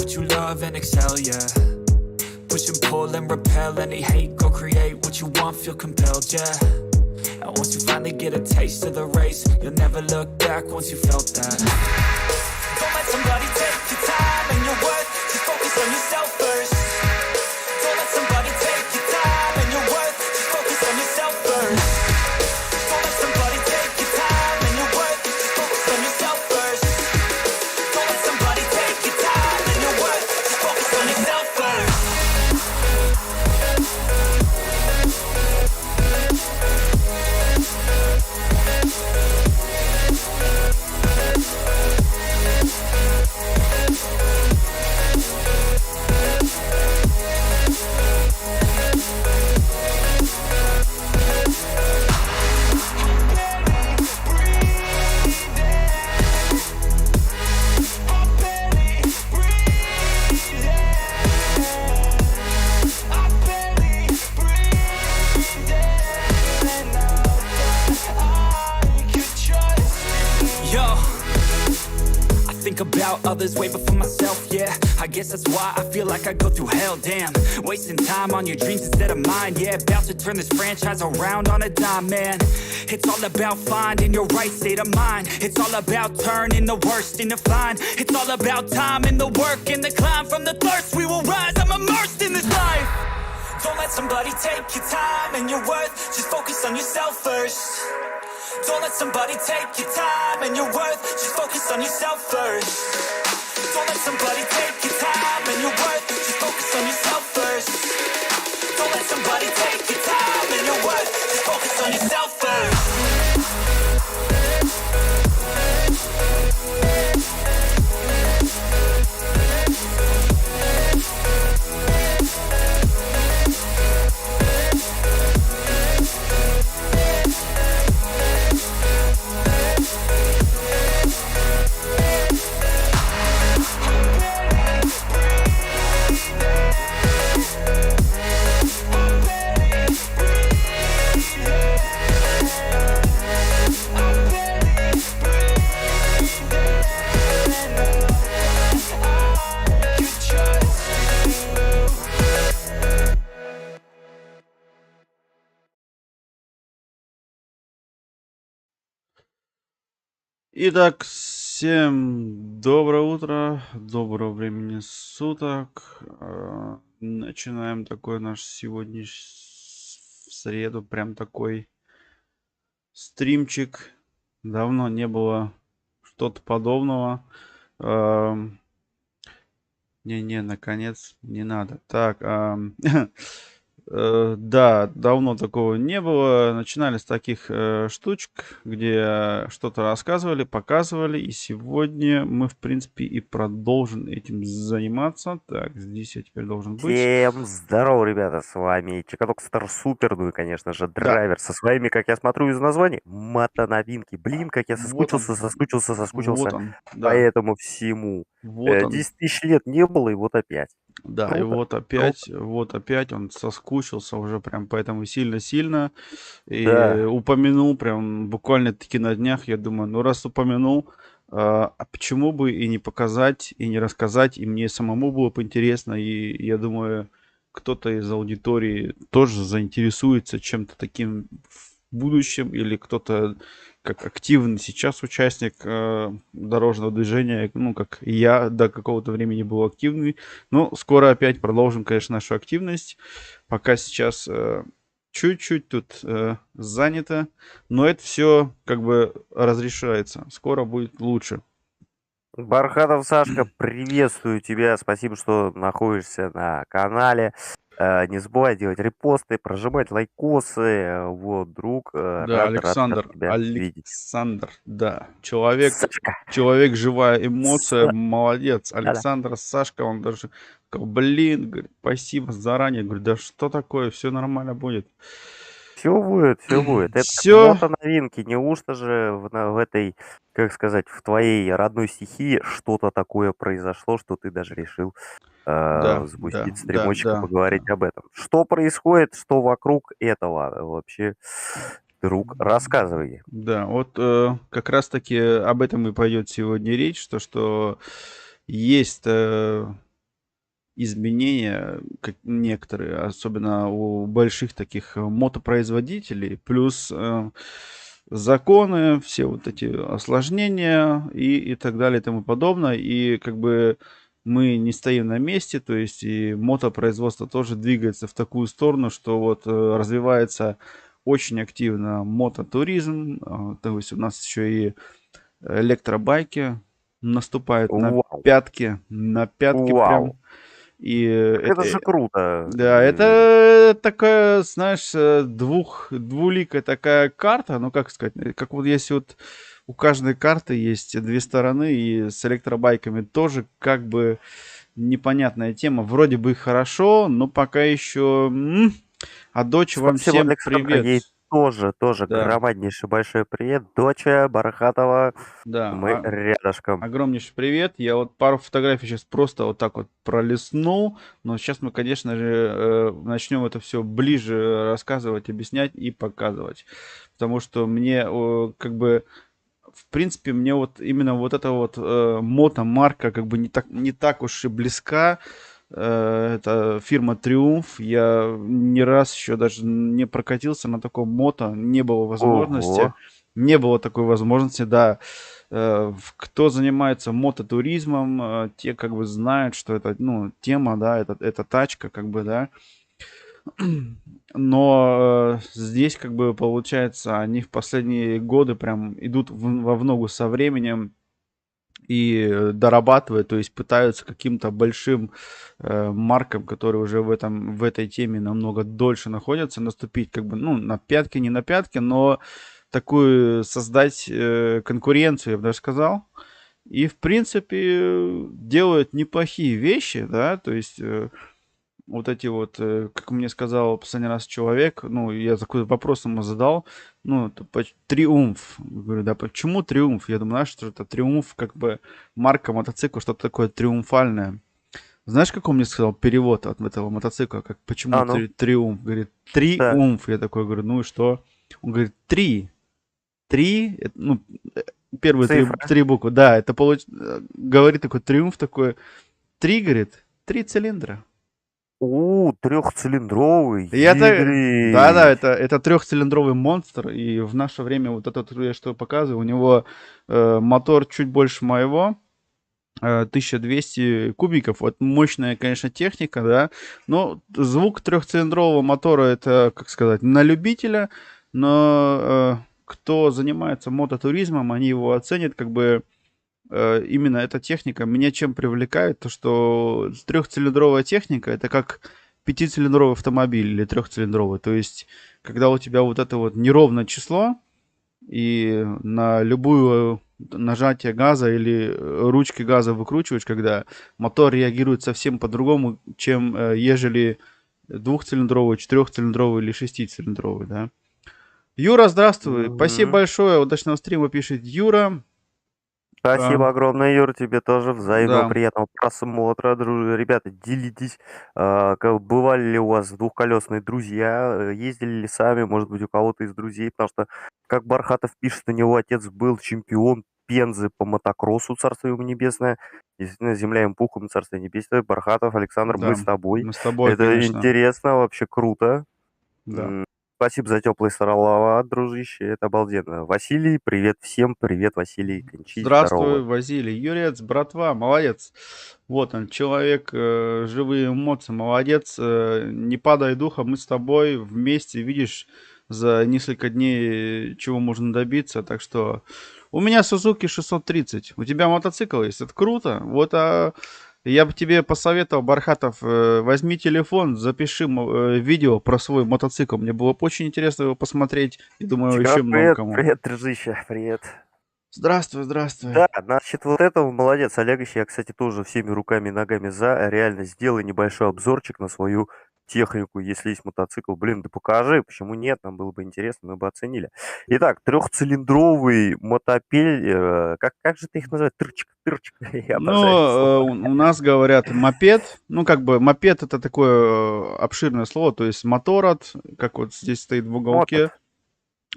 what you love and excel, yeah. Push and pull and repel any hate, go create what you want, feel compelled, yeah. And once you finally get a taste of the race, you'll never look back once you felt that. Don't let somebody take your time and your worth, just focus on yourself first. Don't let somebody take your time and your worth, just focus on yourself first. Don't let somebody take your time and your worth, just focus on yourself first. Don't let somebody take your time and your worth, just focus on yourself first. About others way before myself, yeah. I guess that's why I feel like I go through hell, damn. Wasting time on your dreams instead of mine, yeah. About to turn this franchise around on a dime, man. It's all about finding your right state of mind. It's all about turning the worst into fine. It's all about time and the work and the climb. From the thirst we will rise, I'm immersed in this life. Don't let somebody take your time and your worth, just focus on yourself first. Don't let somebody take your time and your worth, just focus on yourself first. Don't let somebody take your time and your worth, just focus on yourself first. Don't let somebody take your time and your worth, just focus on yourself first. Итак, всем доброе утро, доброго времени суток. Начинаем такой наш сегодня в среду, прям такой стримчик. Давно не было что-то подобного. Не, наконец, не надо. Так, да, давно такого не было. Начинали с таких штучек, где что-то рассказывали, показывали. И сегодня мы, в принципе, и продолжим этим заниматься. Так, здесь я теперь должен быть. Всем здорово, ребята, с вами Чикаток Стар Супер, ну и, конечно же, Драйвер со своими, как я смотрю из названия, мото-новинки. Блин, как я соскучился. Вот он, по да. этому всему. Вот он. 10 тысяч лет не было, и вот опять. Да, Круто, и вот опять он соскучился уже прям поэтому сильно-сильно. И Да. упомянул прям буквально-таки на днях, я думаю, ну раз упомянул, а почему бы и не показать, и не рассказать, и мне самому было бы интересно, и я думаю, кто-то из аудитории тоже заинтересуется чем-то таким в будущем, или кто-то как активный сейчас участник дорожного движения, ну, как и я до какого-то времени был активный. Но скоро опять продолжим, конечно, нашу активность. Пока сейчас чуть-чуть тут занято, но это все как бы разрешается. Скоро будет лучше. Бархатов Сашка, приветствую тебя. Спасибо, что находишься на канале. Не забывай делать репосты, прожимать лайкосы. Вот, друг. Да, рад тебя видеть. Александр, да. Человек, Сашка. человек живая эмоция, молодец. Да-да. Александр, Сашка, он даже сказал, блин, говорит, спасибо заранее. Говорю, да что такое, все нормально будет. Все будет. Это Все. мото-новинки. Неужто же в этой, как сказать, в твоей родной стихии что-то такое произошло, что ты даже решил запустить стримочек и поговорить об этом. Что происходит, что вокруг этого вообще, друг, рассказывай. Да, вот как раз-таки об этом и пойдет сегодня речь, что есть изменения, как некоторые, особенно у больших таких мотопроизводителей, плюс законы, все вот эти осложнения и так далее и тому подобное. И как бы мы не стоим на месте, то есть и мотопроизводство тоже двигается в такую сторону, что вот развивается очень активно мототуризм, то есть у нас еще и электробайки наступают Вау, на пятки прям. вау. И Так это же круто. да, это такая, знаешь, двуликая такая карта, ну как сказать, как вот если вот у каждой карты есть две стороны, и с электробайками тоже как бы непонятная тема. Вроде бы и хорошо, но пока еще... А дочь, вам Спасибо, всем Александр. привет. Ей тоже Да, громаднейший большой привет. Доча Бархатова, да. мы рядышком. Огромнейший привет. Я вот пару фотографий сейчас просто вот так вот пролистнул. Но сейчас мы, конечно же, начнем это все ближе рассказывать, объяснять и показывать. Потому что мне как бы, в принципе, мне вот именно вот эта вот мотомарка как бы не так уж и близка. Это фирма Триумф. Я ни раз еще даже не прокатился на таком мото. Не было возможности. Ого. Не было такой возможности, да. Кто занимается мототуризмом, те как бы знают, что это, ну, тема, да, это тачка, как бы, да. Но здесь, как бы, получается, они в последние годы прям идут во в ногу со временем и дорабатывают, то есть пытаются каким-то большим маркам, которые уже в этой теме намного дольше находятся, наступить, как бы, ну, на пятки, не на пятки, но такую создать конкуренцию, я бы даже сказал. И, в принципе, делают неплохие вещи, да, то есть вот эти вот, как мне сказал последний раз человек, ну, я такой вопрос ему задал, ну, Триумф. Говорю, да, почему Триумф? Я думаю, знаешь, что это Триумф, как бы марка мотоцикла, что-то такое триумфальное. Знаешь, как он мне сказал перевод от этого мотоцикла, как почему А ну, Триумф? Говорит, да, Триумф. Я такой говорю, ну и что? Он говорит, три. Три, ну, первые цифра. три буквы, да, это говорит такой Триумф такой, три, говорит, три цилиндра. Трехцилиндровый. Да-да, Ядрить. это трехцилиндровый монстр, и в наше время вот этот, я что показываю, у него мотор чуть больше моего, 1200 кубиков. Вот мощная, конечно, техника, да, но звук трехцилиндрового мотора, это, как сказать, на любителя, но кто занимается мототуризмом, они его оценят, как бы именно эта техника меня чем привлекает, то что трехцилиндровая техника это как пятицилиндровый автомобиль или трехцилиндровый. То есть, когда у тебя вот это вот неровное число, и на любую нажатие газа или ручки газа выкручиваешь, когда мотор реагирует совсем по-другому, чем ежели двухцилиндровый, четырехцилиндровый или шестицилиндровый, да. Юра, здравствуй. Спасибо Мгм. большое. Удачного стрима, пишет Юра. А, Спасибо огромное, Юр, тебе тоже взаимного да. приятного просмотра. Ребята, делитесь, бывали ли у вас двухколесные друзья, ездили ли сами, может быть, у кого-то из друзей, потому что, как Бархатов пишет, у него отец был чемпион Пензы по мотокроссу, царство ему небесное. Действительно, земля им пухом, царство небесное. Бархатов, Александр, мы Да, с тобой. мы с тобой, Это конечно. интересно, вообще круто. Да. Спасибо за теплые слова, дружище, это обалденно. Василий, привет всем, привет, Василий Кончий, здорово. Здравствуй, Василий. Юрец, братва, молодец. Вот он, человек, живые эмоции, молодец. Не падай духом, мы с тобой вместе, видишь, за несколько дней чего можно добиться. Так что у меня Suzuki 630. У тебя мотоцикл есть, это круто. Вот я бы тебе посоветовал, Бархатов, возьми телефон, запиши видео про свой мотоцикл. Мне было бы очень интересно его посмотреть. И думаю, Чикаго, еще много привет, кому. привет, дружище, привет. Здравствуй, здравствуй. Да, значит, вот это молодец, Олегович, я, кстати, тоже всеми руками и ногами за. Реально, сделай небольшой обзорчик на свою технику, если есть мотоцикл. Блин, да покажи, почему нет, нам было бы интересно, мы бы оценили. Итак, трехцилиндровый мотопель, как же ты их называешь? Тырчик, я Ну, обожаю это слово. у нас говорят мопед. Ну, как бы мопед это такое обширное слово, то есть моторот, как вот здесь стоит в Мопед, уголке.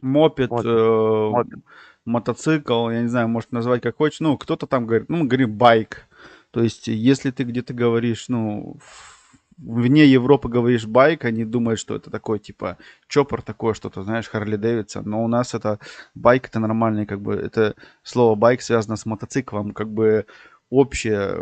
Мопед, мопед, мопед. мотоцикл, я не знаю, может назвать как хочешь. Ну, кто-то там говорит, ну, мы говорим байк. То есть, если ты где-то говоришь, ну, вне Европы говоришь байк, они думают, что это такой, типа, чоппер такое что-то, знаешь, Харли Дэвидсон. Но у нас это байк, это нормальный, как бы, это слово байк связано с мотоциклом, как бы общее,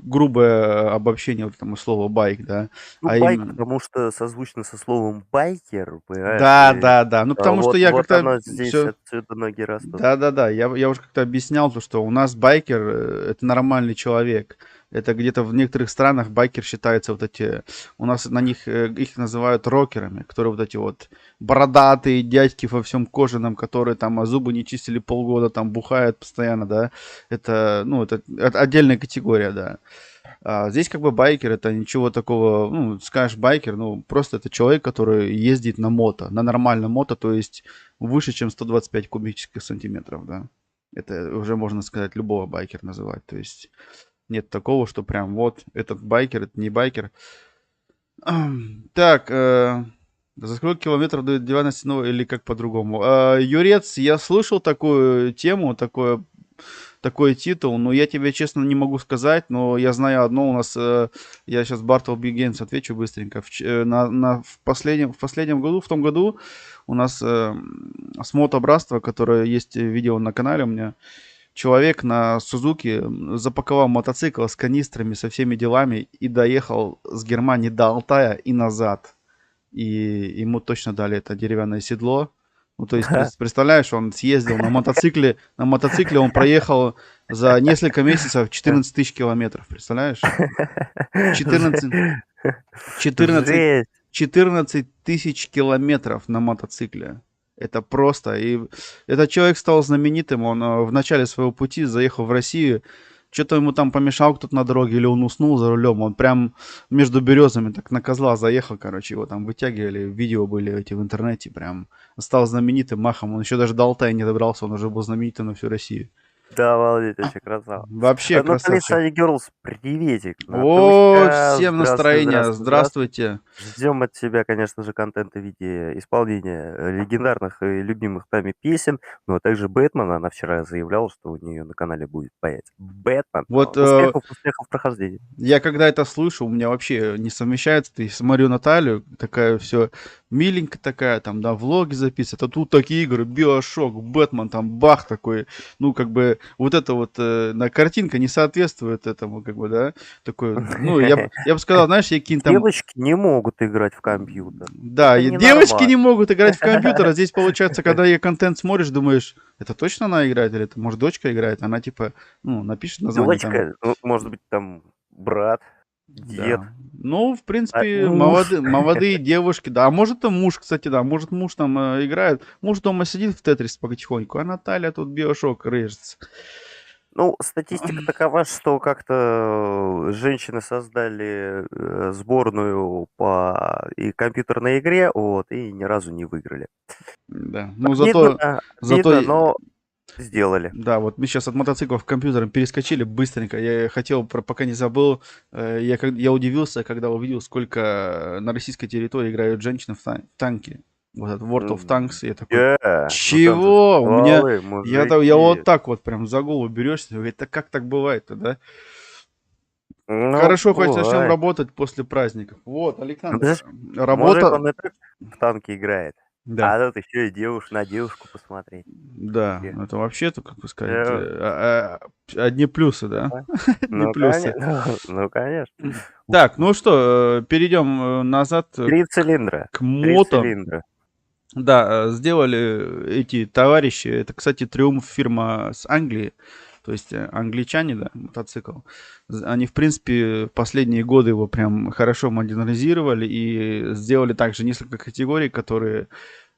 грубое обобщение вот этому слову байк, да. Ну, А байк, именно... потому что созвучно со словом байкер, понимаешь? Да, И да, да. Ну, потому что вот, я вот как-то оно здесь, все... отсюда ноги растут. Да-да-да, я уже как-то объяснял то, что у нас байкер это нормальный человек. Это где-то в некоторых странах байкер считается вот эти, у нас на них, их называют рокерами, которые вот эти вот бородатые дядьки во всем кожаном, которые там зубы не чистили полгода, там бухают постоянно, да. Это, ну, это отдельная категория, да. А здесь как бы байкер, это ничего такого, ну, скажешь байкер, ну, просто это человек, который ездит на мото, на нормальном мото, то есть выше, чем 125 кубических сантиметров, да. Это уже можно сказать любого байкер называть, то есть нет такого, что прям вот этот байкер, это не байкер. Так, за сколько километров дают диванность, ну, или как по-другому? Юрец, я слышал такую тему, такой титул, но я тебе честно не могу сказать, но я знаю одно, у нас, я сейчас Bartleby Games отвечу быстренько, в последнем году, в том году у нас с мотобратства, которое есть видео на канале у меня, человек на Сузуки запаковал мотоцикл с канистрами, со всеми делами и доехал с Германии до Алтая и назад. И ему точно дали это деревянное седло. Ну, то есть, представляешь, он съездил на мотоцикле он проехал за несколько месяцев 14 тысяч километров, представляешь? 14, 14, Жесть. 14 тысяч километров на мотоцикле. Это просто. И этот человек стал знаменитым. Он в начале своего пути заехал в Россию. Что-то ему там помешал кто-то на дороге, или он уснул за рулем. Он прям между березами так на козла заехал, короче, его там вытягивали. Видео были эти в интернете. Прям стал знаменитым махом. Он еще даже до Алтая не добрался, он уже был знаменитым на всю Россию. Да, обалдеть, вообще красава. Вообще Натали красавчик. Sunny Girls, приветик. О, Натуська, всем здравствуй, настроения. здравствуй, здравствуй. Здравствуйте. Ждем от тебя, конечно же, контента в виде исполнения легендарных и любимых нами песен, но также Бэтмена. Она вчера заявляла, что у нее на канале будет появиться Бэтмен. Вот Успехов, успехов в прохождении. я когда это слышу, у меня вообще не совмещается. Ты смотрю Наталью, такая все миленькая такая, там, да, влоги записывает. А тут такие игры, Биошок, Бэтмен, там, бах такой. Ну, как бы, вот это вот, на картинка не соответствует этому, как бы, да. Такой, ну, я бы сказал, знаешь, я какие-то там... Девочки не могут играть в компьютер. Да, Это и девочки ненормально. не могут играть в компьютер, а здесь, получается, когда я контент смотришь, думаешь, это точно она играет, или это, может, дочка играет? Она, типа, ну, напишет название там. Дочка, ну, может быть, там брат, дед. Да. Ну, в принципе, Муж. молодые девушки, да. А может, там муж, кстати, да. Может, муж там играет. Муж дома сидит в Тетрис потихоньку, а Наталья тут Биошок режется. Ну, статистика такова, что как-то женщины создали сборную по и компьютерной игре, вот, и ни разу не выиграли. Да. Ну, Обидно, зато, обидно, но сделали. да, вот мы сейчас от мотоциклов к компьютерам перескочили быстренько. Я хотел, пока не забыл, я удивился, когда увидел, сколько на российской территории играют женщины в танки. Вот этот World of Tanks, я такой, Ну там же чего? У меня, стволы, я вот мужики. так вот прям за голову берешься, это как так бывает-то, да? Ну, Хорошо, хоть начнем бывает. работать после праздников. Вот, Ну, Александр, представляешь, мужик, работа, он и так в танки играет, да, а тут еще и на девушку посмотреть. да, Где? это вообще-то, как бы сказать, Э, одни плюсы, да, а? одни Ну, плюсы. ну, конечно. Так, ну что, перейдем назад 3 цилиндра. к 3 мото. цилиндра. Да, сделали эти товарищи, это, кстати, Триумф фирма с Англии, то есть англичане, да, мотоцикл. Они, в принципе, последние годы его прям хорошо модернизировали и сделали также несколько категорий, которые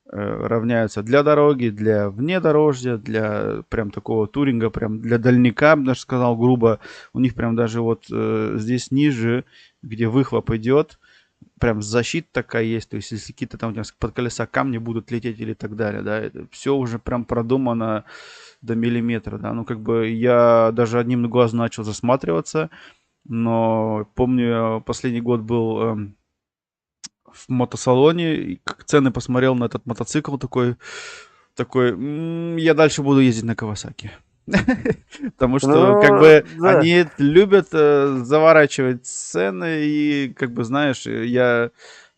равняются для дороги, для внедорожья, для прям такого туринга, прям для дальника, я бы даже сказал, грубо. У них прям даже вот здесь ниже, где выхлоп идет, прям защита такая есть, то есть если какие-то там у тебя под колеса камни будут лететь или так далее, да, это все уже прям продумано до миллиметра, да, ну как бы я даже одним глазом начал засматриваться, но помню, я последний год был в мотосалоне, и как цены посмотрел на этот мотоцикл такой, я дальше буду ездить на Кавасаки. Потому что, как Ну, бы, да. они любят заворачивать сцены, и, как бы, знаешь, я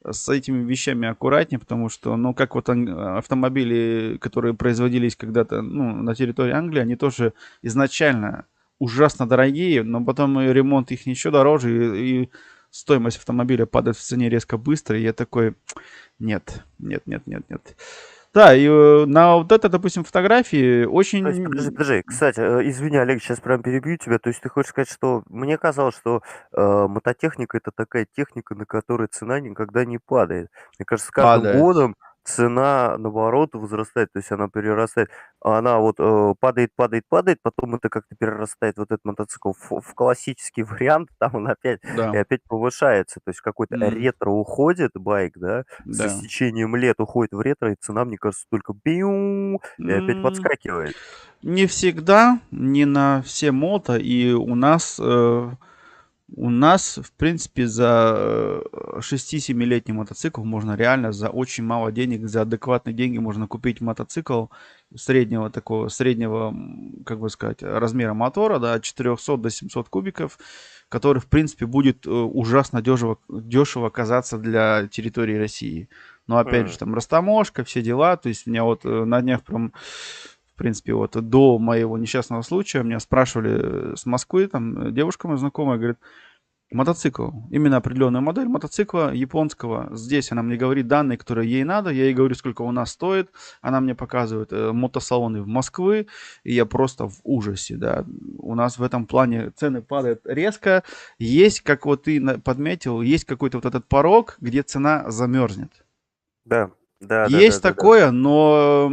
с этими вещами аккуратнее, потому что, ну, как вот автомобили, которые производились когда-то, ну, на территории Англии, они тоже изначально ужасно дорогие, но потом и ремонт их еще дороже, и стоимость автомобиля падает в цене резко быстро, и я такой, нет, нет, нет, нет, нет. Да, и на вот это, допустим, фотографии То есть, подожди, очень... подожди. Кстати, извини, Олег, сейчас прям перебью тебя. То есть ты хочешь сказать, что мне казалось, что мототехника это такая техника, на которой цена никогда не падает. Мне кажется, с каждым Падает. годом цена, наоборот, возрастает, то есть она перерастает. Она вот падает, падает, падает, потом это как-то перерастает, вот этот мотоцикл, в классический вариант, там он опять и Да. опять повышается. То есть какой-то М, ретро уходит байк, да, с да. истечением лет уходит в ретро, и цена, мне кажется, только биу, и опять М, подскакивает. Не всегда, не на все мото, и у нас, в принципе, за 6-7-летний мотоцикл можно реально за очень мало денег, за адекватные деньги можно купить мотоцикл среднего такого, среднего, как бы сказать, размера мотора, да, от 400 до 700 кубиков, который, в принципе, будет ужасно дешево казаться для территории России. Но, опять же, М. там растаможка, все дела, то есть меня вот на днях прям, в принципе, вот до моего несчастного случая меня спрашивали с Москвы, там девушка моя знакомая, говорит, мотоцикл, именно определенная модель мотоцикла японского. Здесь она мне говорит данные, которые ей надо. Я ей говорю, сколько у нас стоит. Она мне показывает мотосалоны в Москве. И я просто в ужасе, да. У нас в этом плане цены падают резко. Есть, как вот ты подметил, есть какой-то вот этот порог, где цена замерзнет. Да, да, да, да, Есть да, да. такое, но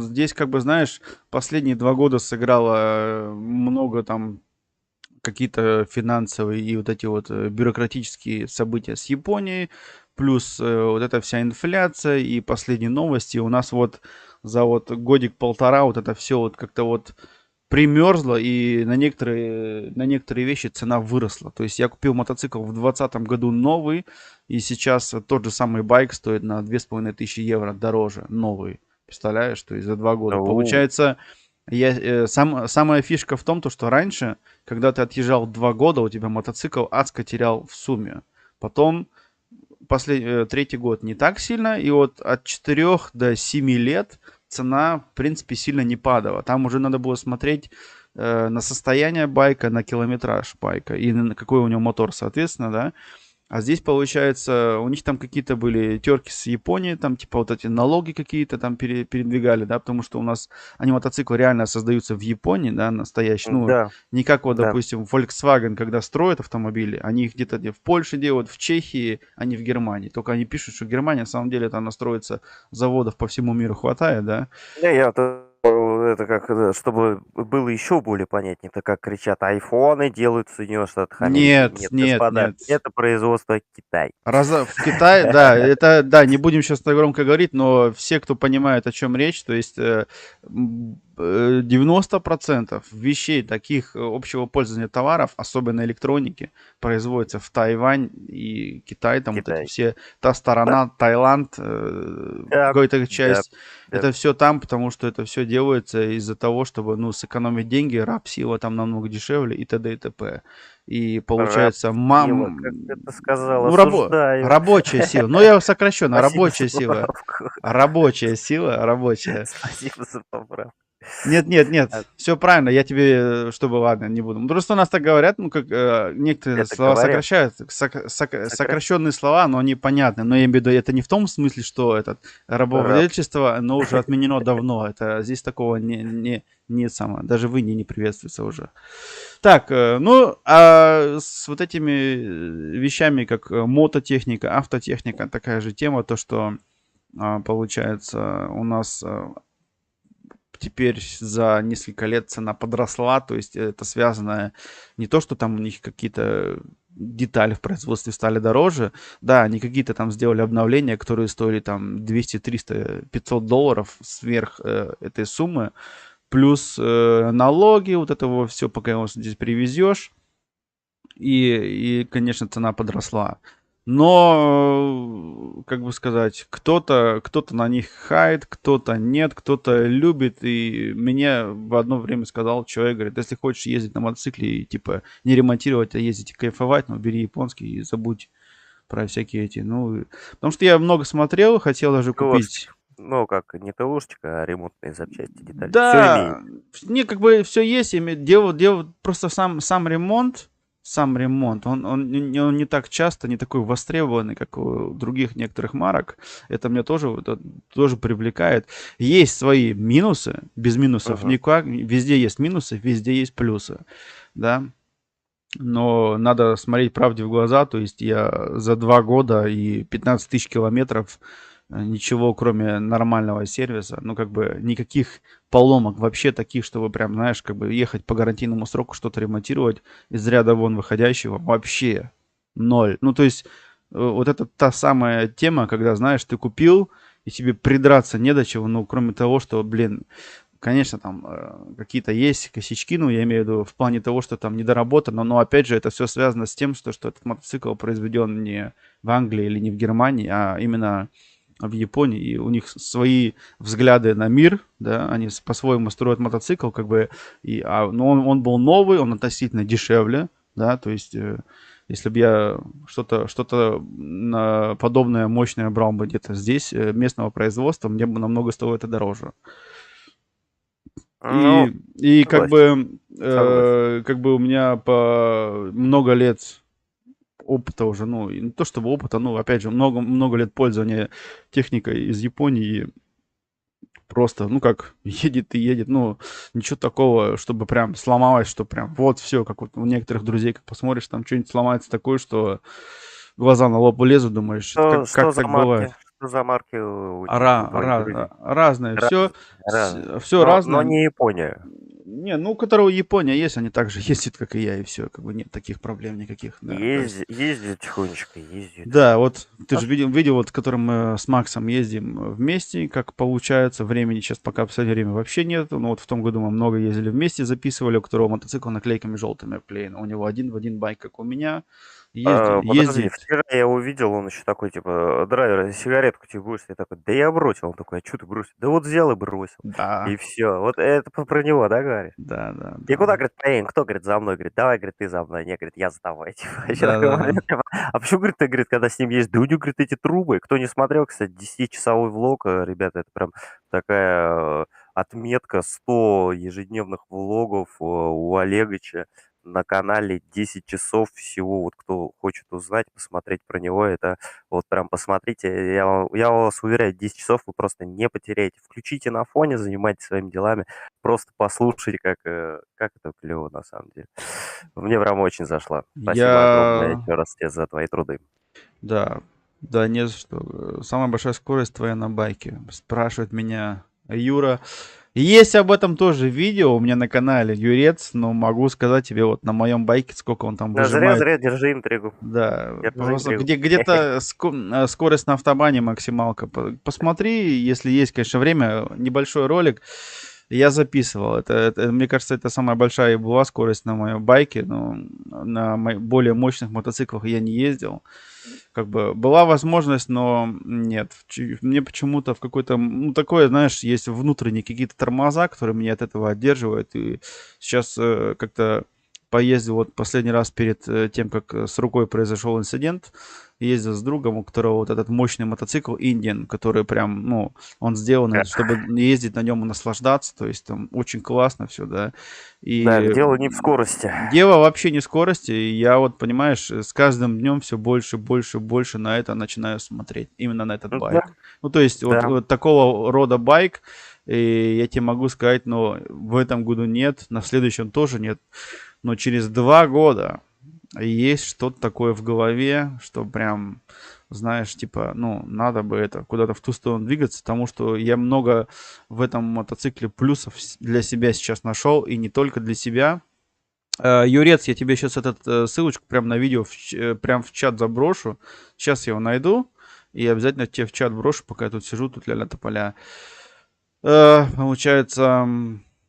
здесь, как бы, знаешь, последние 2 года сыграло много там какие-то финансовые и вот эти вот бюрократические события с Японией, плюс вот эта вся инфляция и последние новости. У нас вот за вот годик-полтора вот это все вот как-то вот примерзло, и на некоторые вещи цена выросла. То есть я купил мотоцикл в 2020 году новый, и сейчас тот же самый байк стоит на 2500 евро дороже, новый. Представляешь, то есть за 2 года. У, Получается, самая фишка в том, то, что раньше, когда ты отъезжал 2 года, у тебя мотоцикл адско терял в сумме. Потом третий год не так сильно, и вот от 4 до 7 лет цена, в принципе, сильно не падала. Там уже надо было смотреть на состояние байка, на километраж байка и на какой у него мотор, соответственно, да. А здесь, получается, у них там какие-то были терки с Японией, там типа вот эти налоги какие-то там передвигали, да, потому что у нас они мотоциклы реально создаются в Японии, да, настоящие, ну, да, не как вот, да. допустим, Volkswagen, когда строят автомобили, они их где-то в Польше делают, в Чехии, а не в Германии. Только они пишут, что Германия, на самом деле, там настроится заводов по всему миру хватает, да. Не, это как, чтобы было еще более понятнее, это как кричат, айфоны делают в Соединенных Штатах Америки. Нет, Нет, нет, господа, нет. это производство Китай. В Китае, да, это, да, не будем сейчас так громко говорить, но все, кто понимает, о чем речь, то есть 90% вещей таких общего пользования товаров, особенно электроники, производятся в Тайвань и Китай, там вот эти Китай. все, та сторона, Таиланд, Да, какая-то да, часть, да. это все там, потому что это все делается из-за того, чтобы, ну, сэкономить деньги, рабсила там намного дешевле и т.д. и т.п. И получается, Рабсила, как ты это сказал, ну, осуждаю. рабочая сила. Ну, я сокращенно, Спасибо за рабочая сила. поправку. Рабочая сила, рабочая. Спасибо за поправку. Нет, нет, нет, А, все правильно, я тебе, чтобы, ладно, не буду. Ну, просто у нас так говорят, ну, как некоторые Это слова говорят. сокращают, Сокращенно. сокращенные слова, но они понятны. Но я имею в виду, это не в том смысле, что это Раб. рабовладельчество, оно уже отменено давно. Это здесь такого не самое, даже в Индии не приветствуется уже. Так, ну, а с вот этими вещами, как мототехника, автотехника, такая же тема, то, что получается у нас теперь за несколько лет цена подросла, то есть это связано не то, что там у них какие-то детали в производстве стали дороже, да, они какие-то там сделали обновления, которые стоили там 200, 300, 500 долларов сверх этой суммы, плюс налоги, вот этого все, пока его здесь привезешь, и, конечно, цена подросла. Но как бы сказать, кто-то на них хает, кто-то нет, кто-то любит. И мне в одно время сказал человек, говорит, если хочешь ездить на мотоцикле и типа не ремонтировать, а ездить и кайфовать, ну бери японский и забудь про всякие эти. Ну, потому что я много смотрел, хотел даже купить. Ну, как не ТОшечка, а ремонтные запчасти, детали. Все имеет. Да, не, как бы все есть, дело просто сам ремонт, он не так часто, не такой востребованный, как у других некоторых марок. Это меня тоже привлекает. Есть свои минусы, без минусов Мгм. никак. Везде есть минусы, везде есть плюсы, да. Но надо смотреть правде в глаза. То есть я за 2 года и 15 тысяч километров ничего, кроме нормального сервиса, ну, как бы никаких поломок вообще таких, чтобы прям, знаешь, как бы ехать по гарантийному сроку, что-то ремонтировать из ряда вон выходящего, вообще ноль. Ну, то есть вот это та самая тема, когда, знаешь, ты купил, и тебе придраться не до чего, ну, кроме того, что, блин, конечно, там какие-то есть косячки, ну, я имею в виду в плане того, что там недоработано, но опять же это все связано с тем, что этот мотоцикл произведен не в Англии или не в Германии, а именно в Японии, и у них свои взгляды на мир, да, они по-своему строят мотоцикл, как бы, но он был новый, он относительно дешевле, да, то есть если бы я что-то подобное мощное брал бы где-то здесь, местного производства, мне бы намного стоило это дороже. Ну, И согласен. как бы у меня по много лет опыта уже, ну, не то чтобы опыта, ну, опять же, много лет пользования техникой из Японии. Просто, ну, как едет и едет, ну, ничего такого, чтобы прям сломалось, что прям вот все, как вот у некоторых друзей, как посмотришь, там что-нибудь сломается такое, что глаза на лоб лезут, думаешь, Что, как что за так бывает? марки? Что за марки у твоих друзей? Разное, все, Разные, разные. все Но разное. не Япония. Не, ну, у которого Япония есть, они также ездят, как и я, и все, как бы нет таких проблем никаких, да, то есть. Ездит тихонечко, ездит. Да, вот ты же Хорошо. видел, вот, которым мы с Максом ездим вместе, как получается, времени сейчас пока в последнее время вообще нет, но вот в том году мы много ездили вместе, записывали, у которого мотоцикл наклейками желтыми обклеен, у него один в один байк, как у меня, Подожди, ездит, вчера я увидел, он еще такой, типа, драйвер, сигаретку тебе будешь? Я такой, да я бросил. Он такой, а что ты бросил? Да вот взял и бросил. да, И все. Вот это про него, да, говоришь? да, да, И да, куда, говорит, поедем? Кто, говорит, за мной? Говорит, давай, говорит, ты за мной. Не, говорит, я за тобой. Типа, еще да, такой да, момент. Типа, а почему, говорит, ты, говорит, когда с ним есть, да у него, говорит, эти трубы. Кто не смотрел, кстати, 10-часовой влог, ребята, это прям такая отметка, 100 ежедневных влогов у Олегыча на канале, 10 часов всего. Вот кто хочет узнать, посмотреть про него, это вот прям посмотрите. Я вас уверяю, 10 часов вы просто не потеряете. Включите на фоне, занимайтесь своими делами. Просто послушайте, как это клево на самом деле. Мне прям очень зашло. Спасибо огромное я, еще раз тебе за твои труды. да, да, не за что, самая большая скорость твоя на байке, спрашивает меня Юра. Есть об этом тоже видео у меня на канале Юрец, но могу сказать тебе вот на моем байке, сколько он там Да, зря, выжимает. зря, держи интригу. Да, Держи просто интригу. где-то скорость на автобане максималка. Посмотри, если есть, конечно, время, небольшой ролик. Я записывал. Мне кажется, это самая большая и была скорость на моем байке, но на более мощных мотоциклах я не ездил. Как бы была возможность, но нет. Мне почему-то в какой-то, ну, такое, знаешь, есть внутренние какие-то тормоза, которые меня от этого отдерживают. И сейчас как-то поездил вот последний раз перед тем, как с рукой произошел инцидент, ездил с другом, у которого вот этот мощный мотоцикл Indian, который прям, ну, он сделан, чтобы ездить на нем и наслаждаться, то есть там очень классно все, да. Да, И дело не в скорости. дело вообще не в скорости, и я вот, понимаешь, с каждым днем все больше, больше, больше на это начинаю смотреть, именно на этот Да, байк. Ну, то есть да. вот такого рода байк, и я тебе могу сказать, но в этом году нет, на следующем тоже нет, но через 2 года есть что-то такое в голове, что прям, знаешь, типа, ну, надо бы это куда-то в ту сторону двигаться, потому что я много в этом мотоцикле плюсов для себя сейчас нашел, и не только для себя. Юрец, я тебе сейчас ссылочку прям на видео прям в чат заброшу. Сейчас я его найду и обязательно тебе в чат брошу, пока я тут сижу, тут ля-ля тополя. Получается,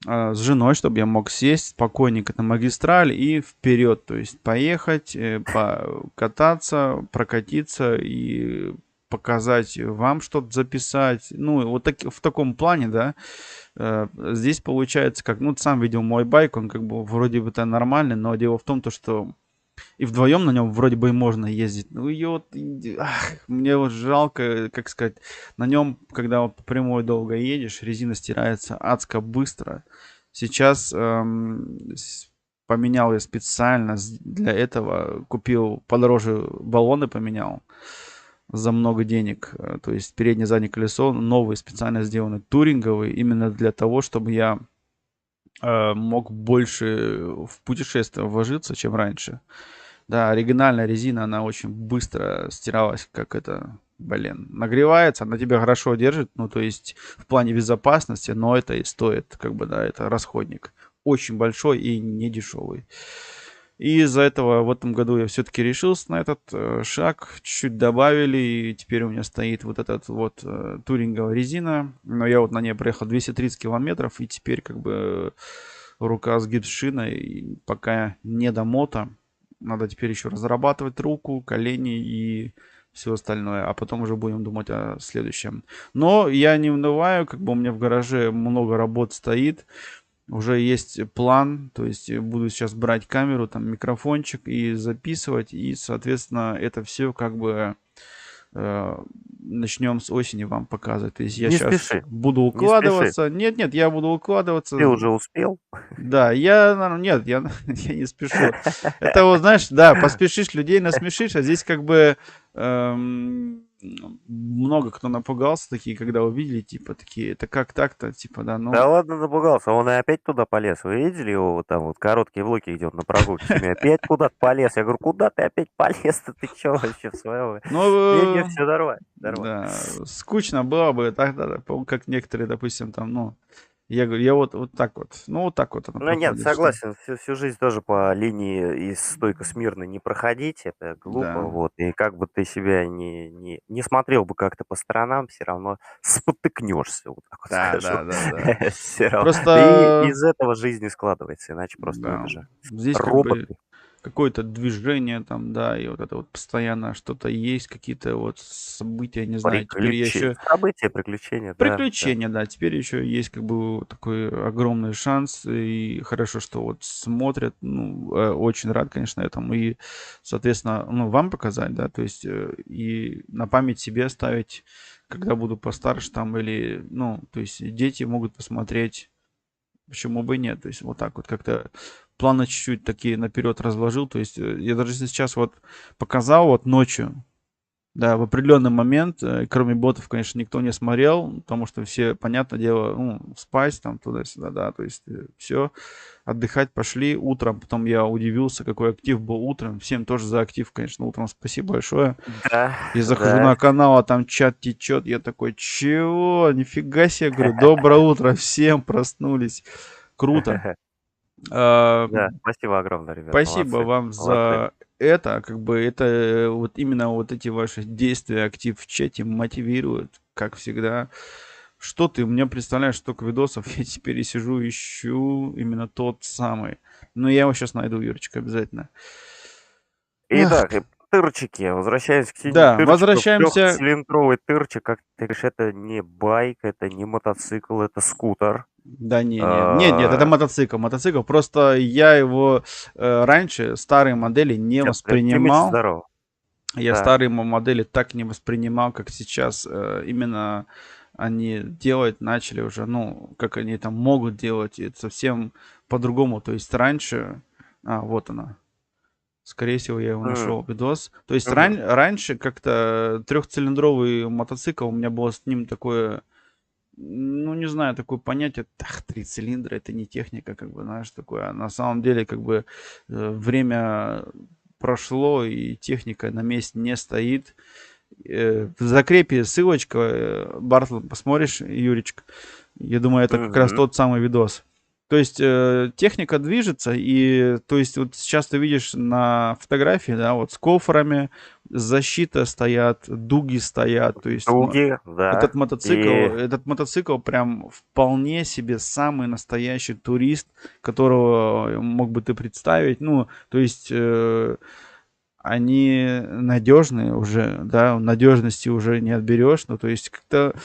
с женой, чтобы я мог сесть спокойненько на магистраль и вперед, то есть поехать, покататься, прокатиться и показать вам что-то записать. Ну, вот в таком плане, да. Здесь получается, как, ну, ты сам видел мой байк, он как бы вроде бы-то нормальный, но дело в том, то, что и вдвоем на нем вроде бы и можно ездить. Ну, и вот, мне вот жалко, как сказать, на нем, когда вот по прямой долго едешь, резина стирается адско быстро. Сейчас поменял я специально для этого, купил подороже баллоны, поменял за много денег. То есть переднее, заднее колесо новые, специально сделаны, туринговые, именно для того, чтобы я мог больше в путешествие вложиться, чем раньше. Да, оригинальная резина, она очень быстро стиралась, как это, блин, нагревается, она тебя хорошо держит, ну, то есть в плане безопасности, но это и стоит, как бы, да, это расходник. Очень большой и не дешевый. И из-за этого в этом году я все-таки решился на этот шаг, чуть-чуть добавили, и теперь у меня стоит вот этот вот туринговая резина, но я вот на ней проехал 230 километров, и теперь как бы рука с гипс-шиной, и пока не до мото, надо теперь еще разрабатывать руку, колени и все остальное, а потом уже будем думать о следующем. Но я не унываю, как бы у меня в гараже много работ стоит, уже есть план, то есть буду сейчас брать камеру, там микрофончик и записывать, и, соответственно, это все как бы начнем с осени вам показывать. То есть я Не сейчас спеши, буду не спеши. укладываться. Нет, я буду Ты укладываться. уже успел? Да, нет, я не спешу. Это вот, знаешь, да, поспешишь, людей насмешишь, а здесь как бы много кто напугался, такие, когда увидели, типа, такие, это как так-то, типа, да, Да ну, ладно, напугался, он и опять туда полез. Вы видели его вот там вот короткие влоги, где он на прогулке с семьей? Опять куда-то полез. Я говорю, куда ты опять полез-то? Ты чё вообще в своем? Не, ну, все нормально, нормально. да, скучно было бы тогда, да, как некоторые, допустим, там, ну, я говорю, я вот так вот, ну, вот так вот оно Ну нет, проходит, что, согласен, всю жизнь тоже по линии из стойка смирно не проходить, это глупо, да. вот. И как бы ты себя не смотрел бы как-то по сторонам, все равно спотыкнешься, вот так вот Да, скажу. да, да, да. Все равно. И Просто, из этого жизнь не складывается, иначе просто, ну это да, же здесь как бы роботы. какое-то движение там, да, и вот это вот постоянно что-то есть, какие-то вот события, не знаю, теперь я еще События, приключения, да, да. приключения, да, теперь еще есть как бы вот такой огромный шанс, и хорошо, что вот смотрят, ну, очень рад, конечно, этому, и, соответственно, ну, вам показать, да, то есть и на память себе оставить, когда буду постарше там, или, ну, то есть дети могут посмотреть, почему бы и нет, то есть вот так вот как-то планы чуть-чуть такие наперед разложил, то есть я даже сейчас вот показал вот ночью, да, в определенный момент, кроме ботов, конечно, никто не смотрел, потому что все, понятное дело, ну, спать там туда-сюда, да, то есть все, отдыхать пошли утром, потом я удивился, какой актив был утром, всем тоже за актив, конечно, утром спасибо большое. Да, Я захожу да. на канал, а там чат течет, я такой, чего, нифига себе, говорю, доброе утро, всем проснулись, круто. А, Да, спасибо огромное, ребят, Спасибо молодцы, вам молодцы. за это, как бы это вот именно вот эти ваши действия, актив в чате мотивирует, как всегда. Что ты, мне представляешь, столько видосов, я теперь и сижу, ищу именно тот самый. Но я его сейчас найду, Юрочка, обязательно. Ах, Итак, тырчики, возвращаемся к теме да, тырчиков. возвращаемся. Трехцилиндровый тырчик, как ты говоришь, это не байк, это не мотоцикл, это скутер. Да не, нет, это А, мотоцикл. Мотоцикл, просто я его раньше, старые модели, не Сейчас, примите воспринимал. здорово. Я Так. старые модели так не воспринимал, как сейчас. Именно они делать начали уже, ну, как они там могут делать, и это совсем по-другому. То есть раньше... вот она. Скорее всего, я его М, нашел, видос. То есть мгм. раньше как-то трехцилиндровый мотоцикл, у меня было с ним такое, ну, не знаю, такое понятие, 3 цилиндра, это не техника, как бы, знаешь, такое. А на самом деле, как бы, время прошло, и техника на месте не стоит. В закрепе ссылочка, Бартл, посмотришь, Юричка. Я думаю, это как раз Мгм. тот самый видос. То есть техника движется, и то есть вот сейчас ты видишь на фотографии, да, вот с кофрами, защита стоят, дуги стоят, то есть Дуги, да. И этот мотоцикл прям вполне себе самый настоящий турист, которого мог бы ты представить. Ну, то есть они надежные уже, да, надежности уже не отберешь. Ну, то есть как-то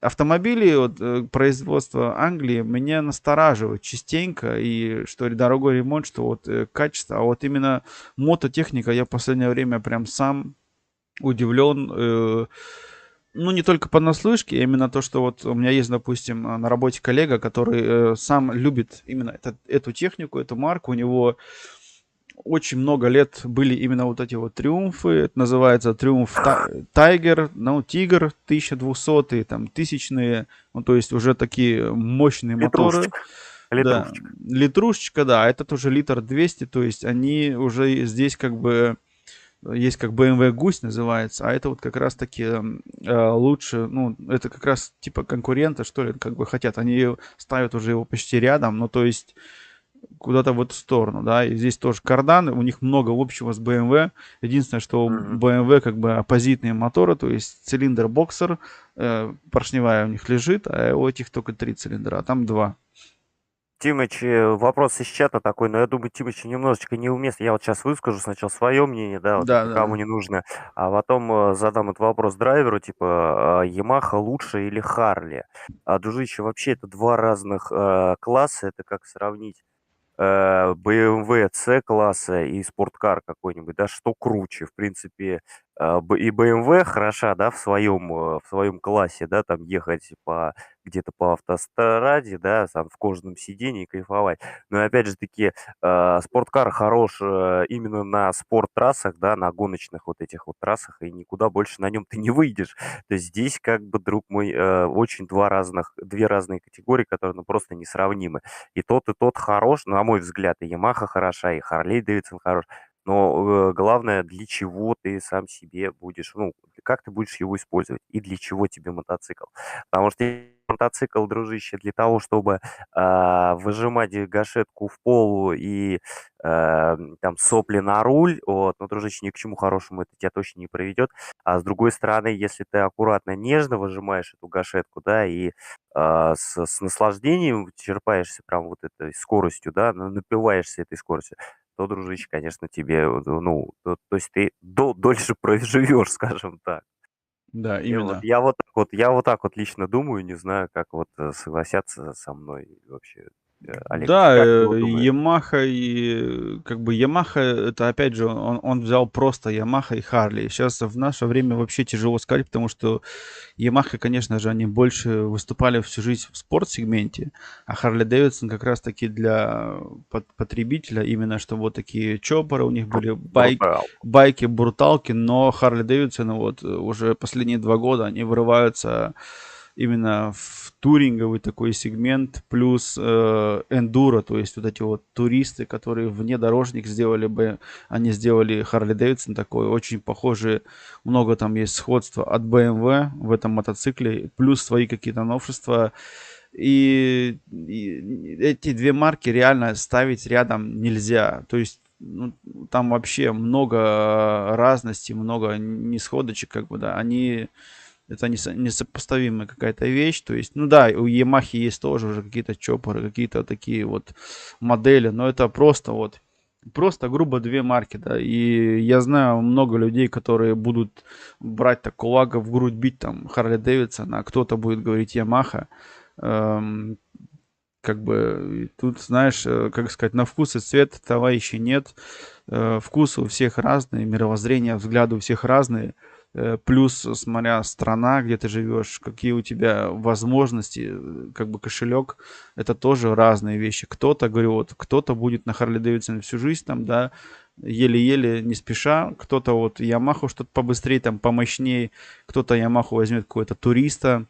автомобили вот, производства Англии меня настораживают частенько, и что дорогой ремонт, что вот качество, а вот именно мототехника, я в последнее время прям сам удивлен, ну, не только понаслышке, а именно то, что вот у меня есть, допустим, на работе коллега, который сам любит именно эту технику, эту марку. У него очень много лет были именно вот эти вот триумфы. Это называется триумф Тайгер, ну, Тигр 1200, там, тысячные. Ну, то есть уже такие мощные моторы. Литрушечка. Да, Литрушечка. литрушечка, да, этот уже литр 200, то есть они уже здесь как бы есть как BMW Гусь называется, а это вот как раз таки лучше, ну, это как раз типа конкурента, что ли, как бы хотят. Они ставят уже его почти рядом, ну, то есть куда-то в эту сторону, да, и здесь тоже кардан, у них много общего с BMW. Единственное, что у Мгм. BMW как бы оппозитные моторы, то есть цилиндр боксер, поршневая у них лежит, а у этих только 3 цилиндра, а там 2. Тимыч, вопрос из чата такой, но я думаю, Тимыч немножечко неуместно. Я вот сейчас выскажу сначала свое мнение, да, вот Да, никому да. не нужно, а потом задам этот вопрос драйверу, типа, Ямаха лучше или Харли? Дружище, вообще это два разных класса, это как сравнить BMW C-класса и спорткар какой-нибудь, да, что круче, в принципе, и BMW хороша, да, в своем классе, да, там ехать где-то по автостраде, да, там в кожаном сидении и кайфовать. Но опять же таки, спорткар хорош именно на спорттрассах, да, на гоночных вот этих вот трассах, и никуда больше на нем ты не выйдешь. То есть здесь, как бы, друг мой, очень две разные категории, которые, ну, просто несравнимы. И тот хорош, на мой взгляд, и Ямаха хороша, и Harley Davidson хорош. Но главное, для чего ты сам себе будешь, ну, как ты будешь его использовать и для чего тебе мотоцикл. Потому что мотоцикл, дружище, для того, чтобы выжимать гашетку в пол и там сопли на руль, вот, ну, дружище, ни к чему хорошему это тебя точно не приведет. А с другой стороны, если ты аккуратно, нежно выжимаешь эту гашетку, да, и с наслаждением черпаешься прям вот этой скоростью, да, напиваешься этой скоростью, то, дружище, конечно, тебе, ну, то есть ты дольше проживешь, скажем так. Да, И вот именно. я вот так вот лично думаю, не знаю, как вот согласятся со мной вообще. Олегович, Да, как ты вот думаешь? Ямаха и как бы Ямаха, это опять же, он взял просто Ямаха и Харли. Сейчас в наше время вообще тяжело сказать, потому что Ямаха, конечно же, они больше выступали всю жизнь в спортсегменте, а Харли Дэвидсон как раз-таки для потребителя, именно что вот такие чопоры у них были, Брутал. байки, бруталки, но Харли Дэвидсон вот уже последние 2 года они вырываются именно в туринговый такой сегмент, плюс эндуро, то есть вот эти вот туристы, которые внедорожник сделали бы, они сделали Харли Дэвидсон такой, очень похожий, много там есть сходства от BMW в этом мотоцикле, плюс свои какие-то новшества. И эти две марки реально ставить рядом нельзя. То есть ну, там вообще много разностей, много несходочек, как бы, да. Это несопоставимая какая-то вещь. То есть, ну да, у Ямахи есть тоже уже какие-то чопоры, какие-то такие вот модели, но это просто вот, просто грубо две марки, да. И я знаю много людей, которые будут брать так кулак в грудь бить там Харли Дэвидсон, а кто-то будет говорить Ямаха. Эм, как бы тут, знаешь, как сказать, на вкус и цвет товарищей нет. Вкус у всех разный, мировоззрение, взгляды у всех разные. Плюс, смотря страна, где ты живешь, какие у тебя возможности, как бы кошелек, это тоже разные вещи. Кто-то, говорю, вот, кто-то будет на Харли Дэвидсоне всю жизнь там, да, еле-еле, не спеша. Кто-то вот Ямаху что-то побыстрее, там, помощнее. Кто-то Ямаху возьмет какого-то туриста.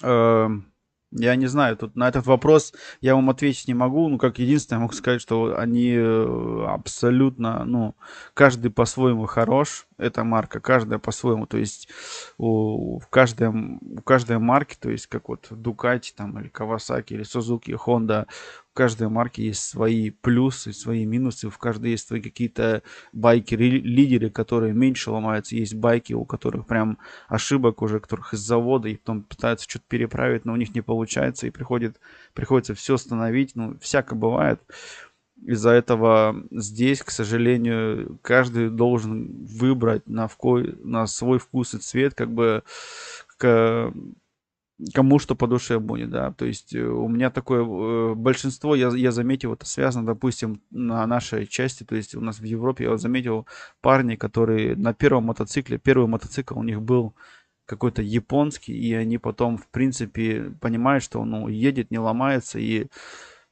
Эм, Я не знаю, тут на этот вопрос я вам ответить не могу. Ну, как единственное, я могу сказать, что они абсолютно, ну, каждый по-своему хорош. Эта марка, каждая по-своему. То есть у каждой марки, то есть как вот Ducati там или Kawasaki или Suzuki, Honda, у каждой марки есть свои плюсы, свои минусы. В каждой есть свои какие-то байки-лидеры, которые меньше ломаются. Есть байки, у которых прям ошибок уже, которых из завода, и потом пытаются что-то переправить, но у них не получается, и приходится все остановить, ну, всяко бывает. Из-за этого здесь, к сожалению, каждый должен выбрать на свой вкус и цвет, как бы к кому что по душе будет, да. То есть у меня такое большинство, я заметил, это связано, допустим, на нашей части, то есть у нас в Европе, я вот заметил парни, которые на первом мотоцикле, первый мотоцикл у них был какой-то японский, и они потом, в принципе, понимают, что он, ну, едет, не ломается, и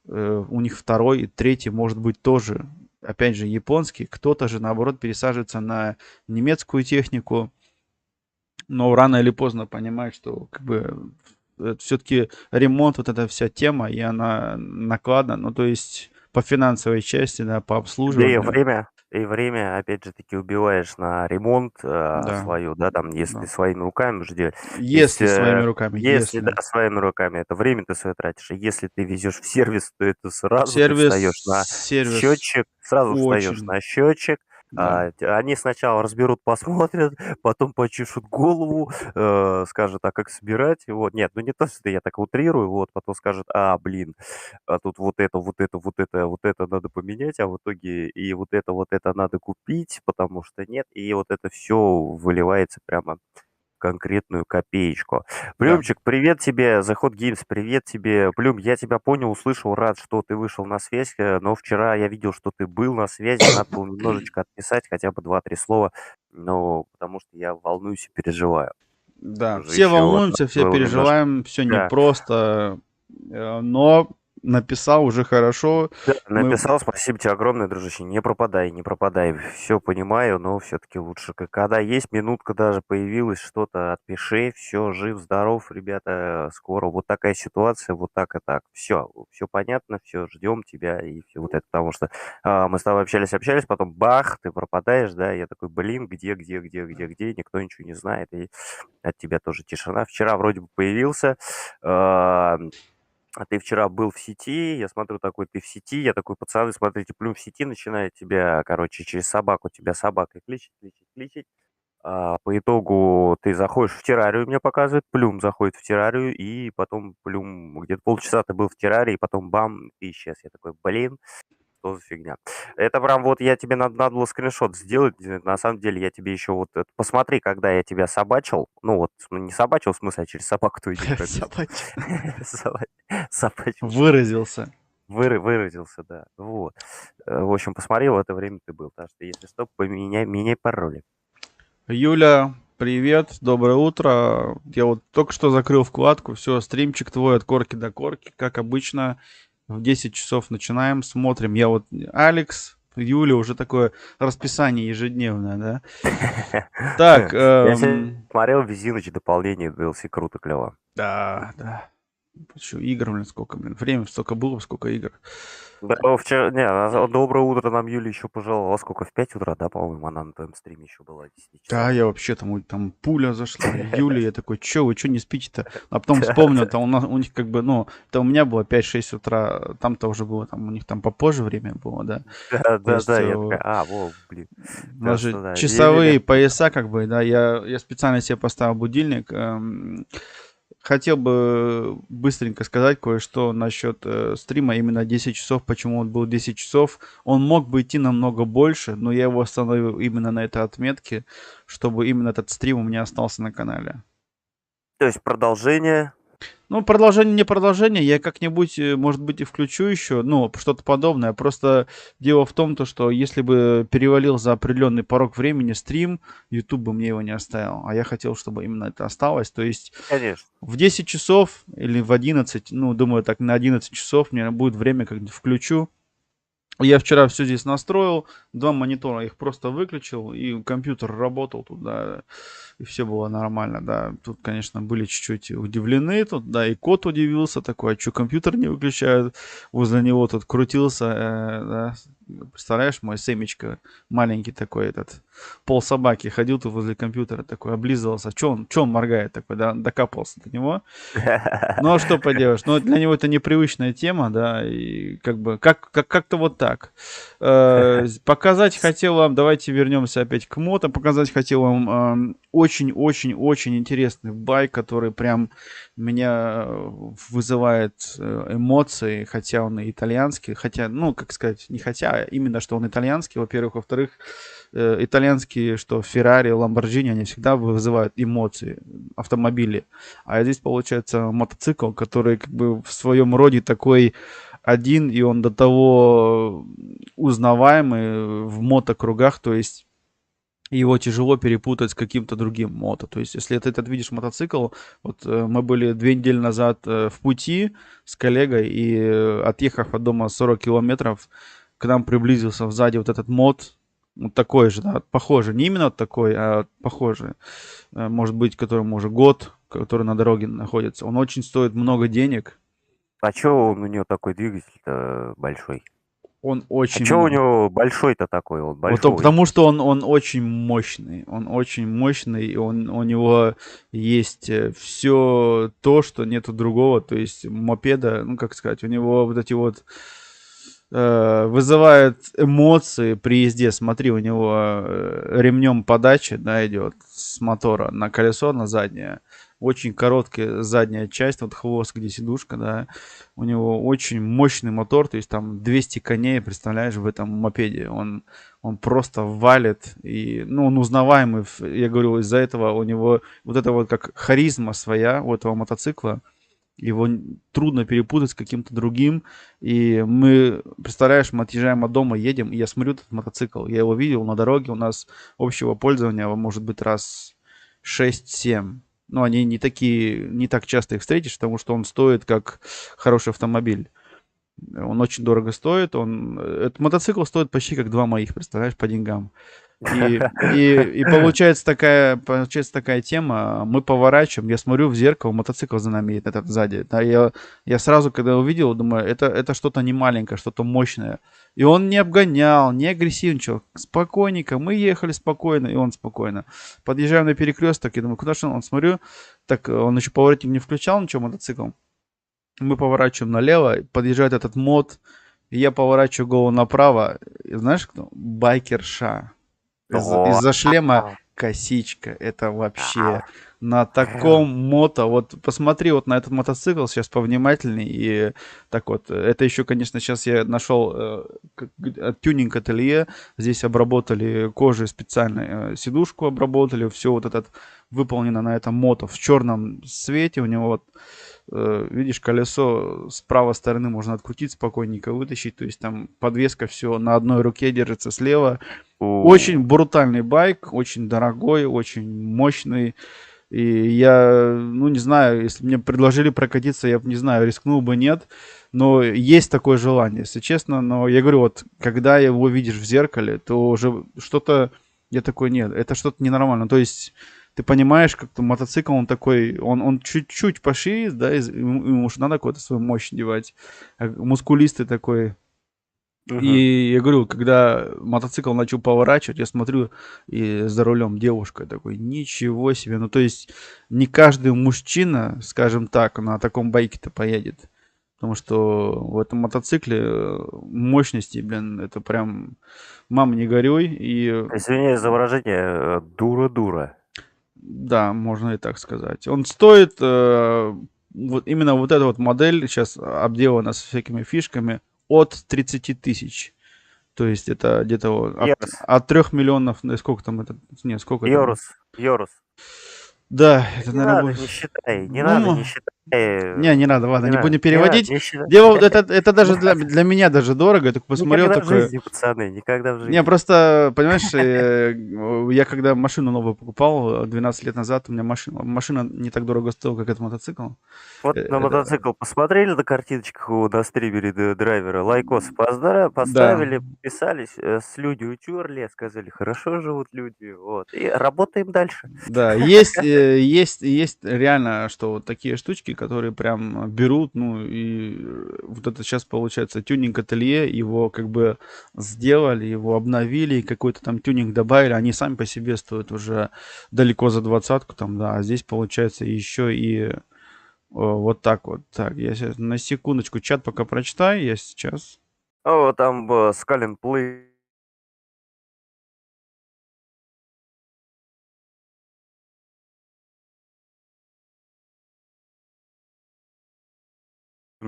у них второй и третий может быть тоже, опять же, японский. Кто-то же, наоборот, пересаживается на немецкую технику, но рано или поздно понимает, что как бы все-таки ремонт, вот эта вся тема, и она накладна, ну, то есть по финансовой части, да, по Да обслуживанию. и время, опять же таки, убиваешь на ремонт Да, свою, да, там, если ты да. своими руками будешь делать. Если своими руками, Если, да, если. своими руками, это время ты свое тратишь. И если ты везешь в сервис, то это сразу ты Сервис, встаешь на сервис счетчик, сразу встаешь очень, на счетчик. да. Они сначала разберут, посмотрят, потом почешут голову, скажут, а как собирать? Вот, нет, ну не то, что я так утрирую, вот, потом скажут, блин, а тут вот это надо поменять, а в итоге и вот это надо купить, потому что нет, и вот это все выливается прямо в конкретную копеечку. Да. Плюмчик, привет тебе, The Hot Games, привет тебе. Плюм, я тебя понял, услышал, рад, что ты вышел на связь, но вчера я видел, что ты был на связи, надо было немножечко отписать, хотя бы два-три слова, но потому что я волнуюсь и переживаю. Да, все Дружище, вот волнуемся, надо все было немножко. переживаем, все Да. непросто, но написал уже хорошо. Да, Мы, написал, спасибо тебе огромное, дружище. Не пропадай, не пропадай. Все понимаю, но все-таки лучше. Когда есть минутка даже появилась, что-то отпиши. Все, жив, здоров, ребята, скоро. Вот такая ситуация, вот так и так. Все понятно, все, ждем тебя и все вот это. Потому что мы с тобой общались, потом бах, ты пропадаешь, да. Я такой, блин, где, никто ничего не знает. И от тебя тоже тишина. Вчера вроде бы появился. а, а ты вчера был в сети, я смотрю, такой, ты в сети, я такой, пацаны, смотрите, Плюм в сети начинает тебя, короче, через собаку тебя собакой кличить. По итогу ты заходишь в террарию, мне показывает, Плюм заходит в террарию, и потом Плюм, где-то полчаса ты был в террарии, потом бам, ты исчез. Я такой, блин, что за фигня? Это прям вот я тебе надо было скриншот сделать. На самом деле я тебе еще вот посмотри, когда я тебя собачил. Ну вот, не собачил, в смысле, а через собаку твою не пробил. собачий, Собачил, да. выразился. Выразился, да. Вот. В общем, посмотри, в это время ты был. Так что, если что, меняй пароли. Юля, привет, доброе утро. Я вот только что закрыл вкладку, все, стримчик твой от корки до корки, как обычно, в 10 часов начинаем, смотрим. Я вот, Алекс, Юля, уже такое расписание ежедневное, да. Так, Я сегодня смотрел Визиныч дополнение DLC, круто, клево. да, да. Еще игр, блин, сколько, блин, время столько было, сколько игр. Да, вчера, не, доброе утро нам Юля еще пожелала. Сколько, в 5 утра, да, по-моему, она на твоем стриме еще была, 10 часов. Да, я вообще там пуля зашла, Юля, я такой, че, вы че не спите-то? А потом вспомнил, там у них как бы, ну, это у меня было 5-6 утра, там-то уже было, там у них там попозже время было, да. То есть Да, я такая, блин. у нас Так же что да, часовые пояса, как бы, да, я специально себе поставил будильник. Хотел бы быстренько сказать кое-что насчет стрима, именно 10 часов, почему он был 10 часов. Он мог бы идти намного больше, но я его остановил именно на этой отметке, чтобы именно этот стрим у меня остался на канале. То есть продолжение. Ну, продолжение, не продолжение, я как-нибудь, может быть, и включу еще, ну, что-то подобное. Просто дело в том, то, что если бы перевалил за определенный порог времени стрим, YouTube бы мне его не оставил. А я хотел, чтобы именно это осталось. То есть Конечно. в 10 часов или в 11, ну, думаю, так на 11 часов мне будет время, как-нибудь включу. Я вчера все здесь настроил, 2 монитора их просто выключил, и компьютер работал тут, да, и все было нормально, да. Тут, конечно, были чуть-чуть удивлены, тут, да, и кот удивился такой, а что компьютер не выключают? Возле него тут крутился, да, Представляешь, мой Сэмечка маленький такой, этот, полсобаки, ходил тут возле компьютера такой, облизывался. Чё он моргает такой, да, докапался до него. Ну, а что поделаешь? Ну, для него это непривычная тема, да, и как бы, как-то вот так. Показать хотел вам, давайте вернемся опять к мото, показать хотел вам очень-очень-очень интересный байк, который прям меня вызывает эмоции, хотя он и итальянский, хотя, ну, как сказать, не хотя, а именно, что он итальянский, во-первых, во-вторых, итальянские, что Феррари, Ламборджини, они всегда вызывают эмоции, автомобили. А здесь получается мотоцикл, который как бы в своем роде такой один, и он до того узнаваемый в мотокругах, то есть его тяжело перепутать с каким-то другим мото. То есть, если ты этот видишь мотоцикл, вот мы были 2 недели назад в пути с коллегой, и отъехав от дома 40 километров, к нам приблизился сзади вот этот мод, вот такой же, да, похожий. Не именно такой, а похожий. Может быть, которому уже год, который на дороге находится. Он очень стоит много денег. А чё он у него такой двигатель-то большой? Он А чё у очень... него большой-то такой, он Вот большой? потому что он очень мощный. Он очень мощный, и у него есть все то, что нету другого. То есть мопеда, ну как сказать, у него вот эти вот вызывает эмоции при езде. Смотри, у него ремнем подачи, да, идет с мотора на колесо, на заднее. Очень короткая задняя часть, вот хвост, где сидушка, да. У него очень мощный мотор, то есть там 200 коней, представляешь, в этом мопеде. Он просто валит, и, ну, он узнаваемый. Я говорю, из-за этого у него вот это вот как харизма своя у этого мотоцикла. Его трудно перепутать с каким-то другим. И мы, представляешь, мы отъезжаем от дома, едем, и я смотрю этот мотоцикл. Я его видел на дороге, у нас общего пользования, может быть, раз 6-7. Но они не такие, не так часто их встретишь, потому что он стоит как хороший автомобиль. Он очень дорого стоит. Этот мотоцикл стоит почти как 2 моих, представляешь, по деньгам. И получается такая тема. Мы поворачиваем, я смотрю в зеркало, мотоцикл за нами едет, этот сзади. Да, я сразу, когда увидел, думаю, это что-то не маленькое, что-то мощное. И он не обгонял, не агрессивничал. Спокойненько. Мы ехали спокойно, и он спокойно. Подъезжаем на перекресток, и думаю, куда же он? Смотрю, так он еще поворотник не включал, ничего, мотоцикл. Мы поворачиваем налево, подъезжает этот мод, и я поворачиваю голову направо. И знаешь кто? Байкерша. О, Из-за шлема косичка. Это вообще на таком мото. Вот посмотри вот на этот мотоцикл сейчас повнимательней. И так вот, это еще, конечно, сейчас я нашел тюнинг ателье. Здесь обработали кожей специально, сидушку обработали. Все вот этот выполнено на этом мото в черном цвете. У него вот видишь, колесо с правой стороны можно открутить спокойненько, вытащить. То есть там подвеска все на одной руке держится слева. Очень брутальный байк, очень дорогой, очень мощный. И я, ну не знаю, если мне предложили прокатиться, я бы, не знаю, рискнул бы, нет. Но есть такое желание, если честно. Но я говорю, вот, когда его видишь в зеркале, то уже что-то, я такой, нет, это что-то ненормально. То есть ты понимаешь, как-то мотоцикл, он такой, он чуть-чуть пошире, да, ему уж надо какую-то свою мощь девать. Мускулистый такой. И я говорю, когда мотоцикл начал поворачивать, я смотрю, и за рулем девушка такой, ничего себе. Ну, то есть, не каждый мужчина, скажем так, на таком байке-то поедет. Потому что в этом мотоцикле мощности, блин, это прям, мама, не горюй. И извиняюсь за выражение, дура-дура. да, можно и так сказать. Он стоит, вот именно вот эта вот модель сейчас обделана с всякими фишками от 30 тысяч. То есть это где-то вот от 3 миллионов, сколько там это, не, сколько это? Еврос. Да, это, Не наверное, надо, будет... не считай, не Ну, надо, не считай. не надо, ладно, не будем Не надо, переводить. не считай. Дело, это даже для меня даже дорого. Я только посмотрел Никогда в такое. жизни, пацаны, никогда в Не, жизни. просто, понимаешь, я когда машину новую покупал 12 лет назад, у меня машина не так дорого стоила, как этот мотоцикл. Вот на мотоцикл посмотрели на картиночках на стримере драйвера, лайкос Да, поставили, подписались, с люди утерли, сказали, хорошо живут люди, вот, и работаем дальше. да, есть реально, что вот такие штучки фишки, которые прям берут, ну и вот это сейчас получается тюнинг-ателье, его как бы сделали, его обновили, какой-то там тюнинг добавили, они сами по себе стоят уже далеко за 20-ку там, да, а здесь получается еще и вот так вот. Так, я сейчас на секундочку чат пока прочитаю, я сейчас... Там Skull and Play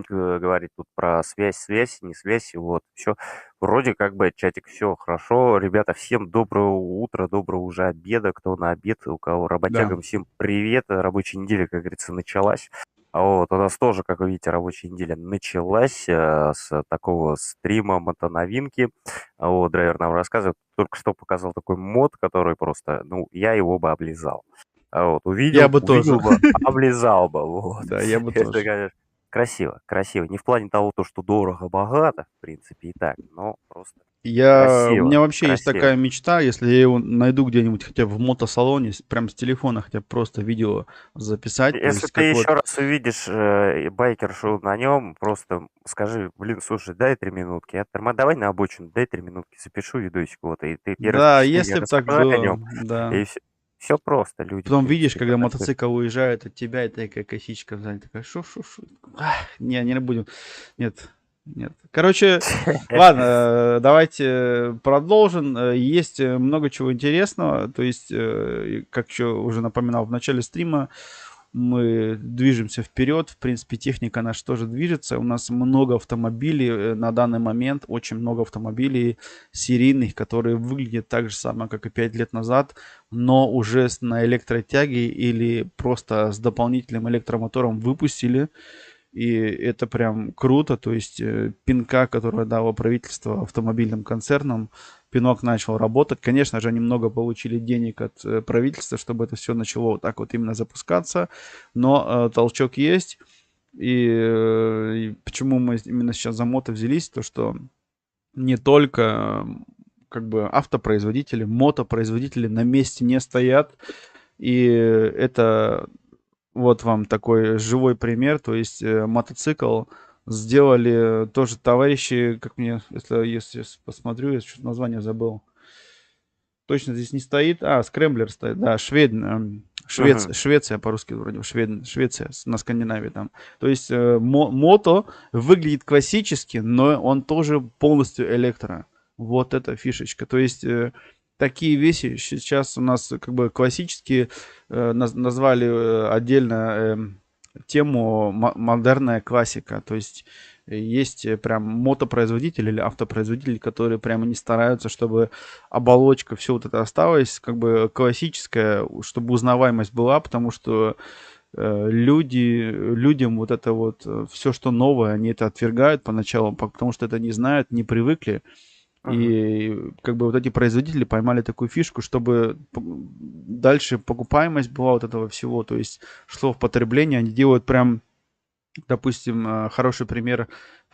говорит тут про связь, не связь, вот, все. Вроде как бы чатик, все хорошо. Ребята, всем доброго утра, доброго уже обеда, кто на обед, у кого Да. работягам, всем привет. Рабочая неделя, как говорится, началась. Вот, у нас тоже, как вы видите, рабочая неделя началась с такого стрима мотоновинки. Вот, драйвер нам рассказывает, только что показал такой мод, который просто, ну, я его бы облизал. Вот, Я увидел бы тоже. бы, облизал бы, вот. Да, я бы Это, тоже. конечно, красиво, красиво. Не в плане того, то, что дорого-богато, в принципе, и так, но просто У меня красиво, вообще есть красиво. такая мечта, если я его найду где-нибудь хотя бы в мотосалоне, прям с телефона хотя бы просто видео записать, то Если есть ты как вот... еще раз увидишь байкер-шоу на нем, просто скажи, блин, слушай, дай 3 минутки. Давай на обочину, дай 3 минутки, запишу видосик, вот, и ты первое Да, впечатление если бы так расскажи о было, нем, да. и все просто, люди, в Потом видишь, принципе, когда это такой. мотоцикл уезжает от тебя, и такая косичка сзади, такая шу-шу-шу. Не будем. Нет, нет. Короче, ладно, давайте продолжим. Есть много чего интересного. То есть, как еще уже напоминал в начале стрима, мы движемся вперед. В принципе, техника наша тоже движется. У нас много автомобилей на данный момент, очень много автомобилей серийных, которые выглядят так же самое, как и 5 лет назад, но уже на электротяге или просто с дополнительным электромотором выпустили. И это прям круто. То есть пинка, которую дало правительство автомобильным концернам, пинок начал работать. Конечно же, они много получили денег от правительства, чтобы это все начало вот так вот именно запускаться. Но толчок есть. И почему мы именно сейчас за мото взялись, то что не только как бы автопроизводители, мотопроизводители на месте не стоят. И это вот вам такой живой пример. То есть мотоцикл сделали тоже товарищи, как мне, если посмотрю, я что-то название забыл. Точно здесь не стоит. Скрэмблер стоит. Да, Мгм. Швеция по-русски вроде. Швеция на Скандинавии там. То есть мото выглядит классически, но он тоже полностью электро. Вот эта фишечка. То есть такие вещи сейчас у нас как бы классические назвали отдельно тему модерная классика. То есть есть прям мотопроизводители или автопроизводители, которые прямо не стараются, чтобы оболочка, все вот это осталось как бы классическая, чтобы узнаваемость была, потому что людям вот это вот все, что новое, они это отвергают поначалу, потому что это не знают, не привыкли. Мгм. И как бы вот эти производители поймали такую фишку, чтобы дальше покупаемость была вот этого всего, то есть шло в потребление, они делают прям, допустим, хороший пример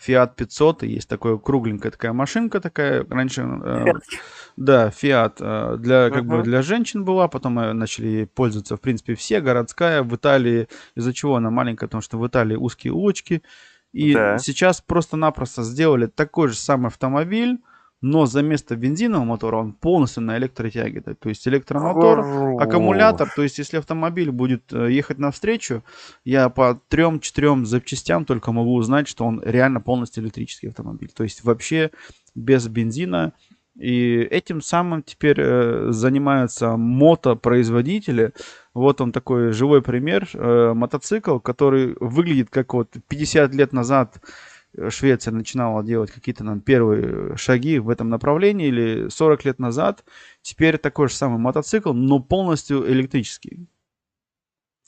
Fiat 500, есть такая кругленькая такая машинка такая, раньше, Фиаточек. да, Fiat, для, как бы Мгм. для женщин была, потом начали ей пользоваться, в принципе, все, городская, в Италии, из-за чего она маленькая, потому что в Италии узкие улочки, и Да. сейчас просто-напросто сделали такой же самый автомобиль, но за место бензинового мотора он полностью на электротяге. То есть электромотор, Хорош. аккумулятор. То есть если автомобиль будет ехать навстречу, я по 3-4 запчастям только могу узнать, что он реально полностью электрический автомобиль. То есть вообще без бензина. И этим самым теперь занимаются мотопроизводители. Вот он такой живой пример. Мотоцикл, который выглядит как вот 50 лет назад Швеция начинала делать какие-то нам первые шаги в этом направлении, или 40 лет назад. Теперь такой же самый мотоцикл, но полностью электрический.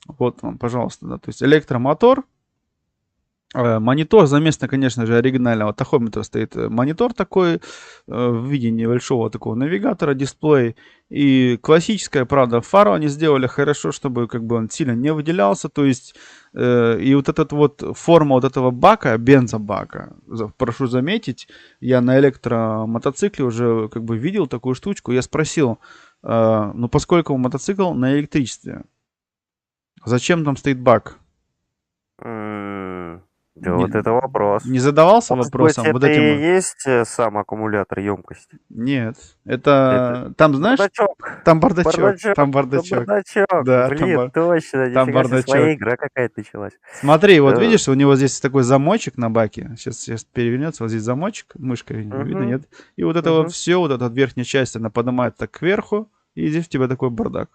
Вот вам, пожалуйста, да. То есть электромотор, монитор, заместо, конечно же, оригинального тахометра стоит монитор такой в виде небольшого такого навигатора, дисплей. И классическая, правда, фару они сделали хорошо, чтобы как бы он сильно не выделялся. То есть и вот эта вот форма вот этого бака, бензобака, прошу заметить, я на электромотоцикле уже как бы видел такую штучку. Я спросил, ну поскольку мотоцикл на электричестве, зачем там стоит бак? Да вот это вопрос. Не задавался Может быть, вопросом вот это и этим? есть сам аккумулятор емкости? Нет. Это Это там, знаешь, бардачок. там бардачок. Бардачок. Там Это бардачок. бардачок. Да, Блин, точно. там Нифига себе, бардачок. своя игра какая-то началась. Смотри, вот Э, видишь, у него здесь такой замочек на баке. Сейчас перевернется. Вот здесь замочек. Мышкой видно, Мгм, нет? И вот это вот мгм. все, вот эта вот верхняя часть, она поднимает так кверху. И здесь у тебя такой бардак.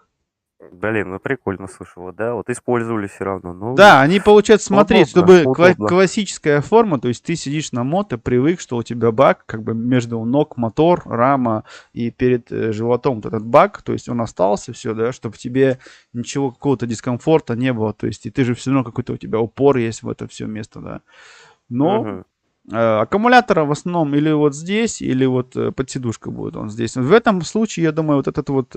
Блин, ну прикольно, слушай, вот, да, вот использовали все равно. Ну, Да, они получается, смотри, удобно, чтобы удобно. классическая форма, то есть ты сидишь на мото, привык, что у тебя бак, как бы между ног мотор, рама и перед животом вот этот бак, то есть он остался, все, да, чтобы тебе ничего, какого-то дискомфорта не было, то есть и ты же все равно какой-то у тебя упор есть в это все место, да. Но Мгм. аккумулятора в основном или вот здесь, или вот под сидушкой будет он здесь. В этом случае, я думаю, вот этот вот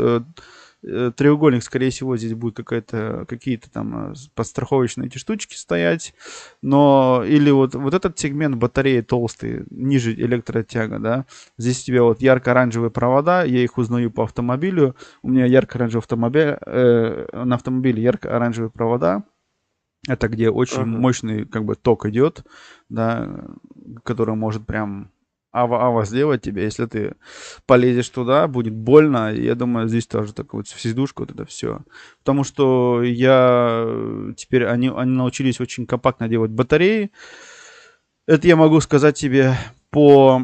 треугольник, скорее всего, здесь будет какие-то там подстраховочные эти штучки стоять. Но или вот этот сегмент батареи толстый, ниже электротяга, да. Здесь у тебя вот ярко-оранжевые провода, я их узнаю по автомобилю. У меня ярко-оранжевый автомобиль, на автомобиле ярко-оранжевые провода. Это где очень Мгм. мощный как бы ток идет, да, который может прям ава-ава сделать тебе. Если ты полезешь туда, будет больно. И я думаю, здесь тоже так вот в сидушку вот это все. Потому что теперь они научились очень компактно делать батареи. Это я могу сказать тебе по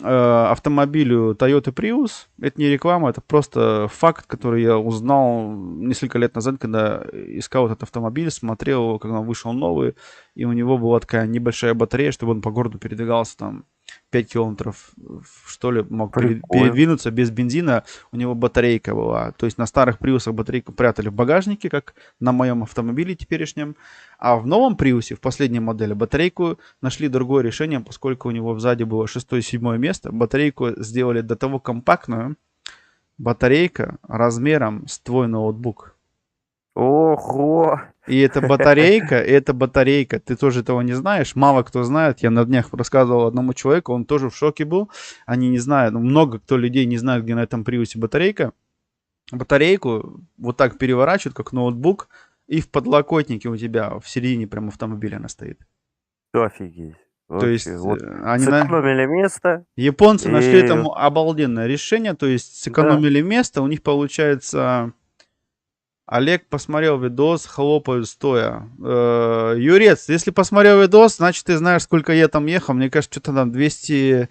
автомобилю Toyota Prius. Это не реклама, это просто факт, который я узнал несколько лет назад, когда искал этот автомобиль, смотрел его, когда он вышел новый, и у него была такая небольшая батарея, чтобы он по городу передвигался там 5 километров, что ли, мог Прикольно. передвинуться без бензина. У него батарейка была. То есть на старых Приусах батарейку прятали в багажнике, как на моем автомобиле теперешнем. А в новом Приусе, в последней модели, батарейку нашли другое решение, поскольку у него сзади было 6-7 место. Батарейку сделали до того компактную. Батарейка размером с твой ноутбук. Ого! И эта батарейка, ты тоже этого не знаешь, мало кто знает, я на днях рассказывал одному человеку, он тоже в шоке был, они не знают, ну, много кто людей не знает, где на этом Приусе батарейка. Батарейку вот так переворачивают, как ноутбук, и в подлокотнике у тебя в середине прям автомобиля она стоит. Офигеть. То Вообще, есть вот они сэкономили место японцы нашли и... этому обалденное решение, то есть Да. сэкономили место, у них получается. Олег посмотрел видос, хлопают стоя. Юрец, если посмотрел видос, значит ты знаешь, сколько я там ехал. Мне кажется, что-то там 200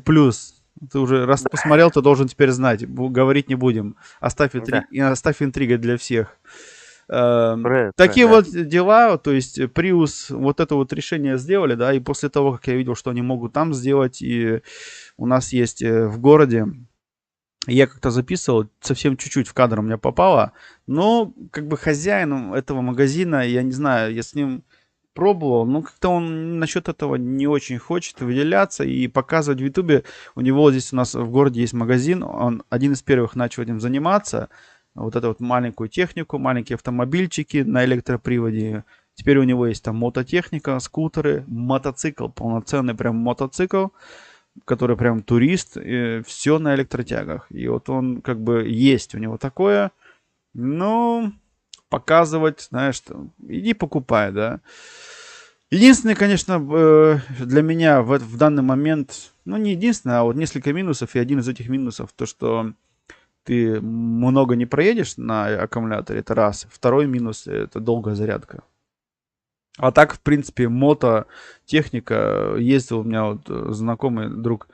плюс. Ты уже раз Да. посмотрел, ты должен теперь знать. Говорить не будем. Да. Оставь интригой для всех. Правильно, Такие да. вот дела, то есть Prius вот это вот решение сделали, да, и после того, как я видел, что они могут там сделать, и у нас есть в городе, я как-то записывал, совсем чуть-чуть в кадр у меня попало. Но, как бы хозяин этого магазина, я не знаю, я с ним пробовал, но как-то он насчет этого не очень хочет выделяться и показывать в Ютубе. У него здесь у нас в городе есть магазин, он один из первых начал этим заниматься. Вот эту вот маленькую технику, маленькие автомобильчики на электроприводе. Теперь у него есть там мототехника, скутеры, мотоцикл, полноценный прям мотоцикл, который прям турист, все на электротягах. И вот он как бы есть у него такое, ну, показывать, знаешь, иди покупай, да. Единственное, конечно, для меня в данный момент, ну, не единственное, а вот несколько минусов, и один из этих минусов, то, что ты много не проедешь на аккумуляторе, это раз. Второй минус, это долгая зарядка. А так, в принципе, мототехника, ездил у меня вот знакомый друг,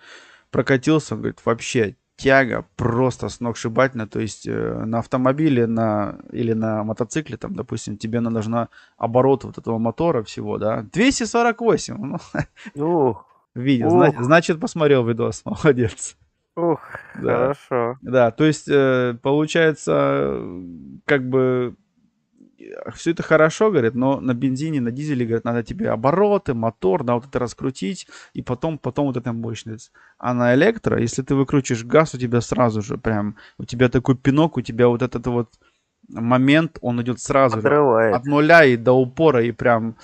прокатился, он говорит, вообще тяга просто сногсшибательная, то есть на автомобиле или на мотоцикле, там, допустим, тебе нужна оборот вот этого мотора всего, да, 248, ну, Ух, видел, ух, значит, посмотрел видос, молодец, ух, да, хорошо. да, то есть получается, как бы все это хорошо, говорит, но на бензине, на дизеле, говорит, надо тебе обороты, мотор, да, вот это раскрутить, и потом вот эта мощность. А на электро, если ты выкручиваешь газ, у тебя сразу же прям, у тебя такой пинок, у тебя вот этот вот момент, он идет сразу же Подрывает. от нуля и до упора, и прям,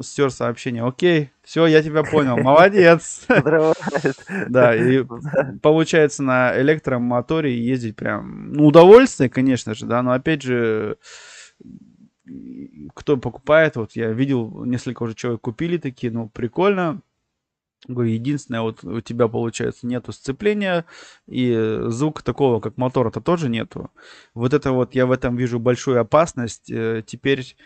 стер сообщение, окей, все, я тебя понял, молодец. Подрывает. Да, и Да. получается на электромоторе ездить прям, ну, удовольствие, конечно же, да, но опять же, кто покупает, вот я видел, несколько уже человек купили такие, ну, прикольно. Говорю, единственное, вот у тебя, получается, нету сцепления, и звука такого, как мотора-то тоже нету. Вот это вот, я в этом вижу большую опасность. Теперь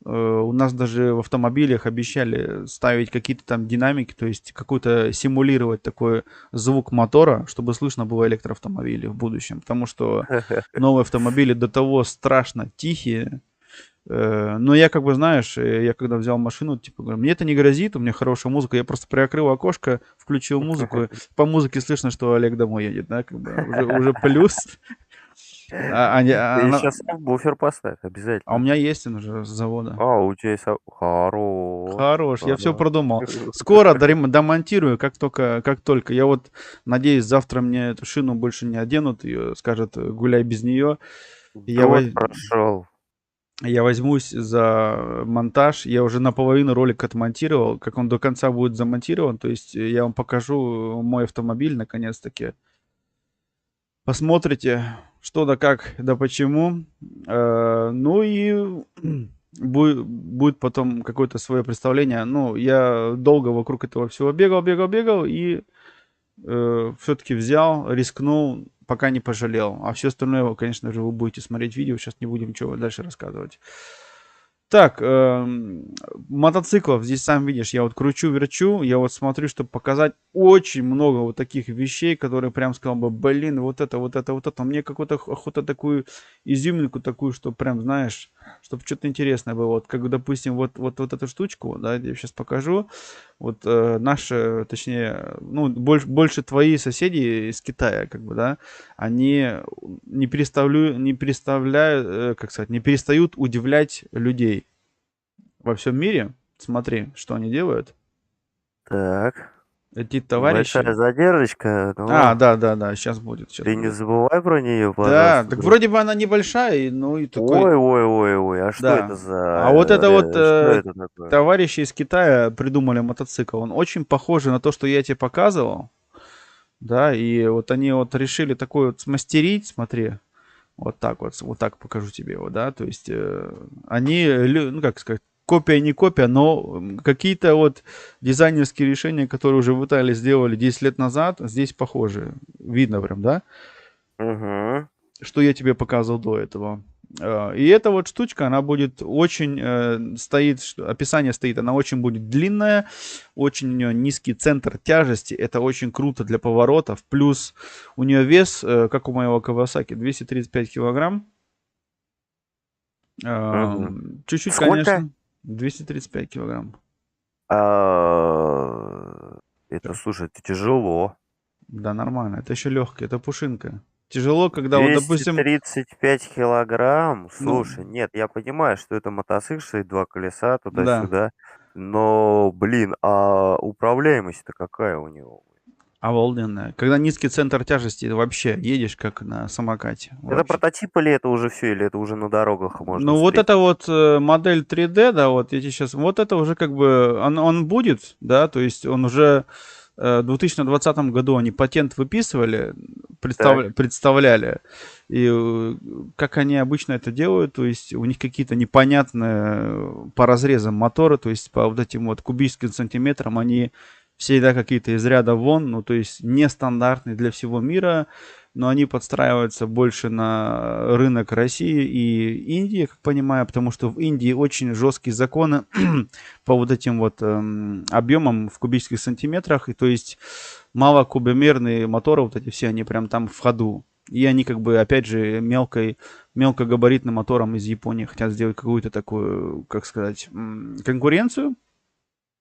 у нас даже в автомобилях обещали ставить какие-то там динамики, то есть какой-то симулировать такой звук мотора, чтобы слышно было электроавтомобили в будущем. Потому что новые автомобили до того страшно тихие. Но я как бы, знаешь, я когда взял машину, типа, говорю, мне это не грозит, у меня хорошая музыка, я просто приоткрыл окошко, включил музыку, по музыке слышно, что Олег домой едет, да, как бы уже плюс. Ты сейчас буфер поставь, А у обязательно. меня есть он уже с завода. У тебя есть... Хорош. Хорош, я все продумал. Скоро домонтирую, как только. Я вот надеюсь, завтра мне эту шину больше не оденут, ее скажут, гуляй без нее. Год прошел. Я возьмусь за монтаж. Я уже наполовину ролик отмонтировал. Как он до конца будет замонтирован, то есть я вам покажу мой автомобиль наконец-таки. Посмотрите, что да как, да почему. Ну и будет потом какое-то свое представление. Ну, я долго вокруг этого всего бегал и все-таки взял, рискнул, пока не пожалел. А все остальное, конечно же, вы будете смотреть видео. Сейчас не будем ничего дальше рассказывать. Так, мотоциклов, здесь сам видишь, я вот кручу-верчу, я вот смотрю, чтобы показать очень много вот таких вещей, которые прям сказал бы, блин, вот это. Мне какую-то охота такую изюминку такую, что прям, знаешь, чтобы что-то интересное было. Вот, как, допустим, вот эту штучку, да, я сейчас покажу. Вот наши, точнее, ну, больше твои соседи из Китая, как бы, да, они не перестают удивлять людей во всем мире. Смотри, что они делают. Так. Эти товарищи... Большая задержка. Да, сейчас будет. Ты не забывай про нее, Да, пожалуйста. так вроде бы она небольшая, ну и такой... Ой, а что это за... А вот это вот Что это такое? товарищи из Китая придумали мотоцикл. Он очень похож на то, что я тебе показывал. Да, и вот они вот решили такой вот смастерить, смотри. Вот так покажу тебе его, да. То есть они, ну как сказать, копия не копия, но какие-то вот дизайнерские решения, которые уже в Италии сделали 10 лет назад, здесь похожи. Видно прям, да? Угу. Что я тебе показывал до этого. И эта вот штучка, она будет очень, описание стоит, она очень будет длинная, очень у нее низкий центр тяжести, это очень круто для поворотов, плюс у нее вес, как у моего Kawasaki, 235 килограмм. Чуть-чуть, Сколько? конечно, 235 килограмм. Это, слушай, это тяжело. Да, нормально, это еще легкое, это пушинка. Тяжело, когда вот, допустим... 235 килограмм? Слушай, нет, я понимаю, что это мотоцикл, и два колеса туда-сюда. Но, блин, а управляемость-то какая у него? Обалденная. Когда низкий центр тяжести, вообще едешь как на самокате. Это Вообще. прототип или это уже все, или это уже на дорогах можно Ну, вот встретить? это вот модель 3D, да, вот я тебе сейчас... Вот это уже как бы... Он будет, да, то есть он уже... В 2020 году они патент выписывали, представляли. И как они обычно это делают, то есть у них какие-то непонятные по разрезам моторы, то есть по вот этим вот кубическим сантиметрам они всегда какие-то из ряда вон, ну то есть нестандартные для всего мира, но они подстраиваются больше на рынок России и Индии, как понимаю, потому что в Индии очень жесткие законы по вот этим вот объемам в кубических сантиметрах, и то есть малокубомерные моторы, вот эти все, они прям там в ходу. И они как бы, опять же, мелкогабаритным мотором из Японии хотят сделать какую-то такую, как сказать, конкуренцию.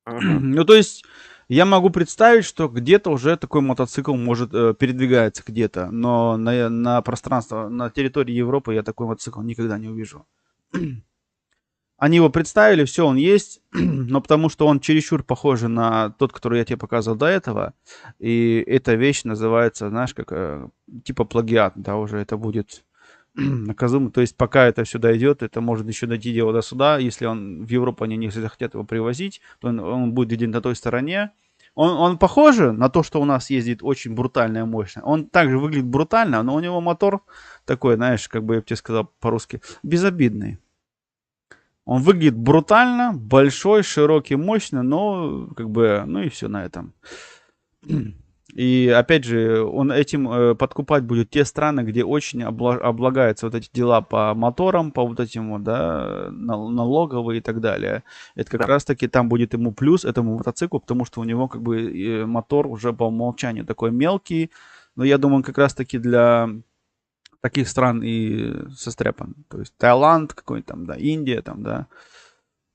Ну, то есть я могу представить, что где-то уже такой мотоцикл может передвигается где-то, но на пространство, на территории Европы я такой мотоцикл никогда не увижу. Они его представили, все, он есть, но потому что он чересчур похож на тот, который я тебе показывал до этого, и эта вещь называется, знаешь, как типа плагиат, да, уже это будет наказуемо. То есть пока это сюда идет, это может еще дойти дело до суда. Если он в Европу они не захотят его привозить, то он будет где-то на той стороне. Он похож на то, что у нас ездит очень брутально и мощно. Он также выглядит брутально, но у него мотор такой, знаешь, как бы я бы тебе сказал по-русски, безобидный. Он выглядит брутально, большой, широкий, мощный, но как бы, ну и все на этом. И опять же, он этим подкупать будет те страны, где очень облагаются вот эти дела по моторам, по вот этим вот, да, налоговые и так далее. Это как Да. раз-таки там будет ему плюс, этому мотоциклу, потому что у него как бы мотор уже по умолчанию такой мелкий. Но я думаю, он как раз-таки для таких стран и состряпан. То есть Таиланд какой-нибудь там, да, Индия там, да.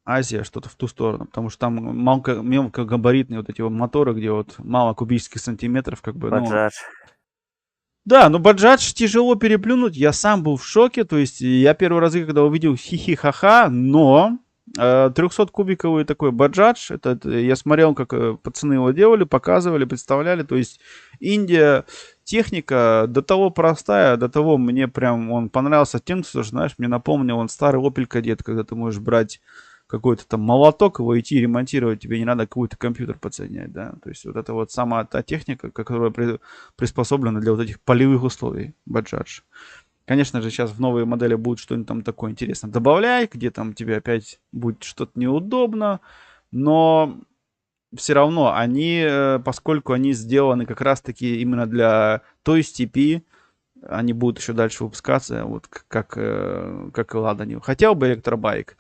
Азия, что-то в ту сторону, потому что там мелкогабаритные вот эти вот моторы, где вот мало кубических сантиметров, как бы, ну... Баджаж. Да, но Баджадж тяжело переплюнуть, я сам был в шоке, то есть я первый раз, когда увидел хихи-ха-ха, но 300-кубиковый такой Баджадж, я смотрел, как пацаны его делали, показывали, представляли, то есть Индия, техника до того простая, до того мне прям он понравился тем, что, знаешь, мне напомнил он старый Opel Kadett, когда ты можешь брать какой-то там молоток, его идти ремонтировать, тебе не надо какой-то компьютер подсоединять, да, то есть вот это вот сама та техника, которая приспособлена для вот этих полевых условий, Bajaj. Конечно же, сейчас в новые модели будет что-нибудь там такое интересное добавлять, где там тебе опять будет что-то неудобно, но все равно они, поскольку они сделаны как раз-таки именно для той степи, они будут еще дальше выпускаться, вот как и Lada. Хотел бы электробайк.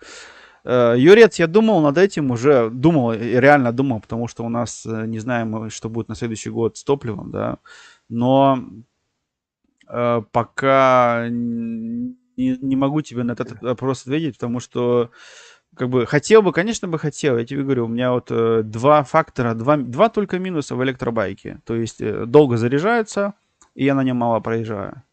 Юрец, я думал над этим уже, реально думал, потому что у нас не знаем, что будет на следующий год с топливом, да, но пока не могу тебе на этот вопрос ответить, потому что как бы хотел бы, конечно бы хотел, я тебе говорю, у меня вот два фактора, два только минуса в электробайке, то есть долго заряжается, и я на нем мало проезжаю.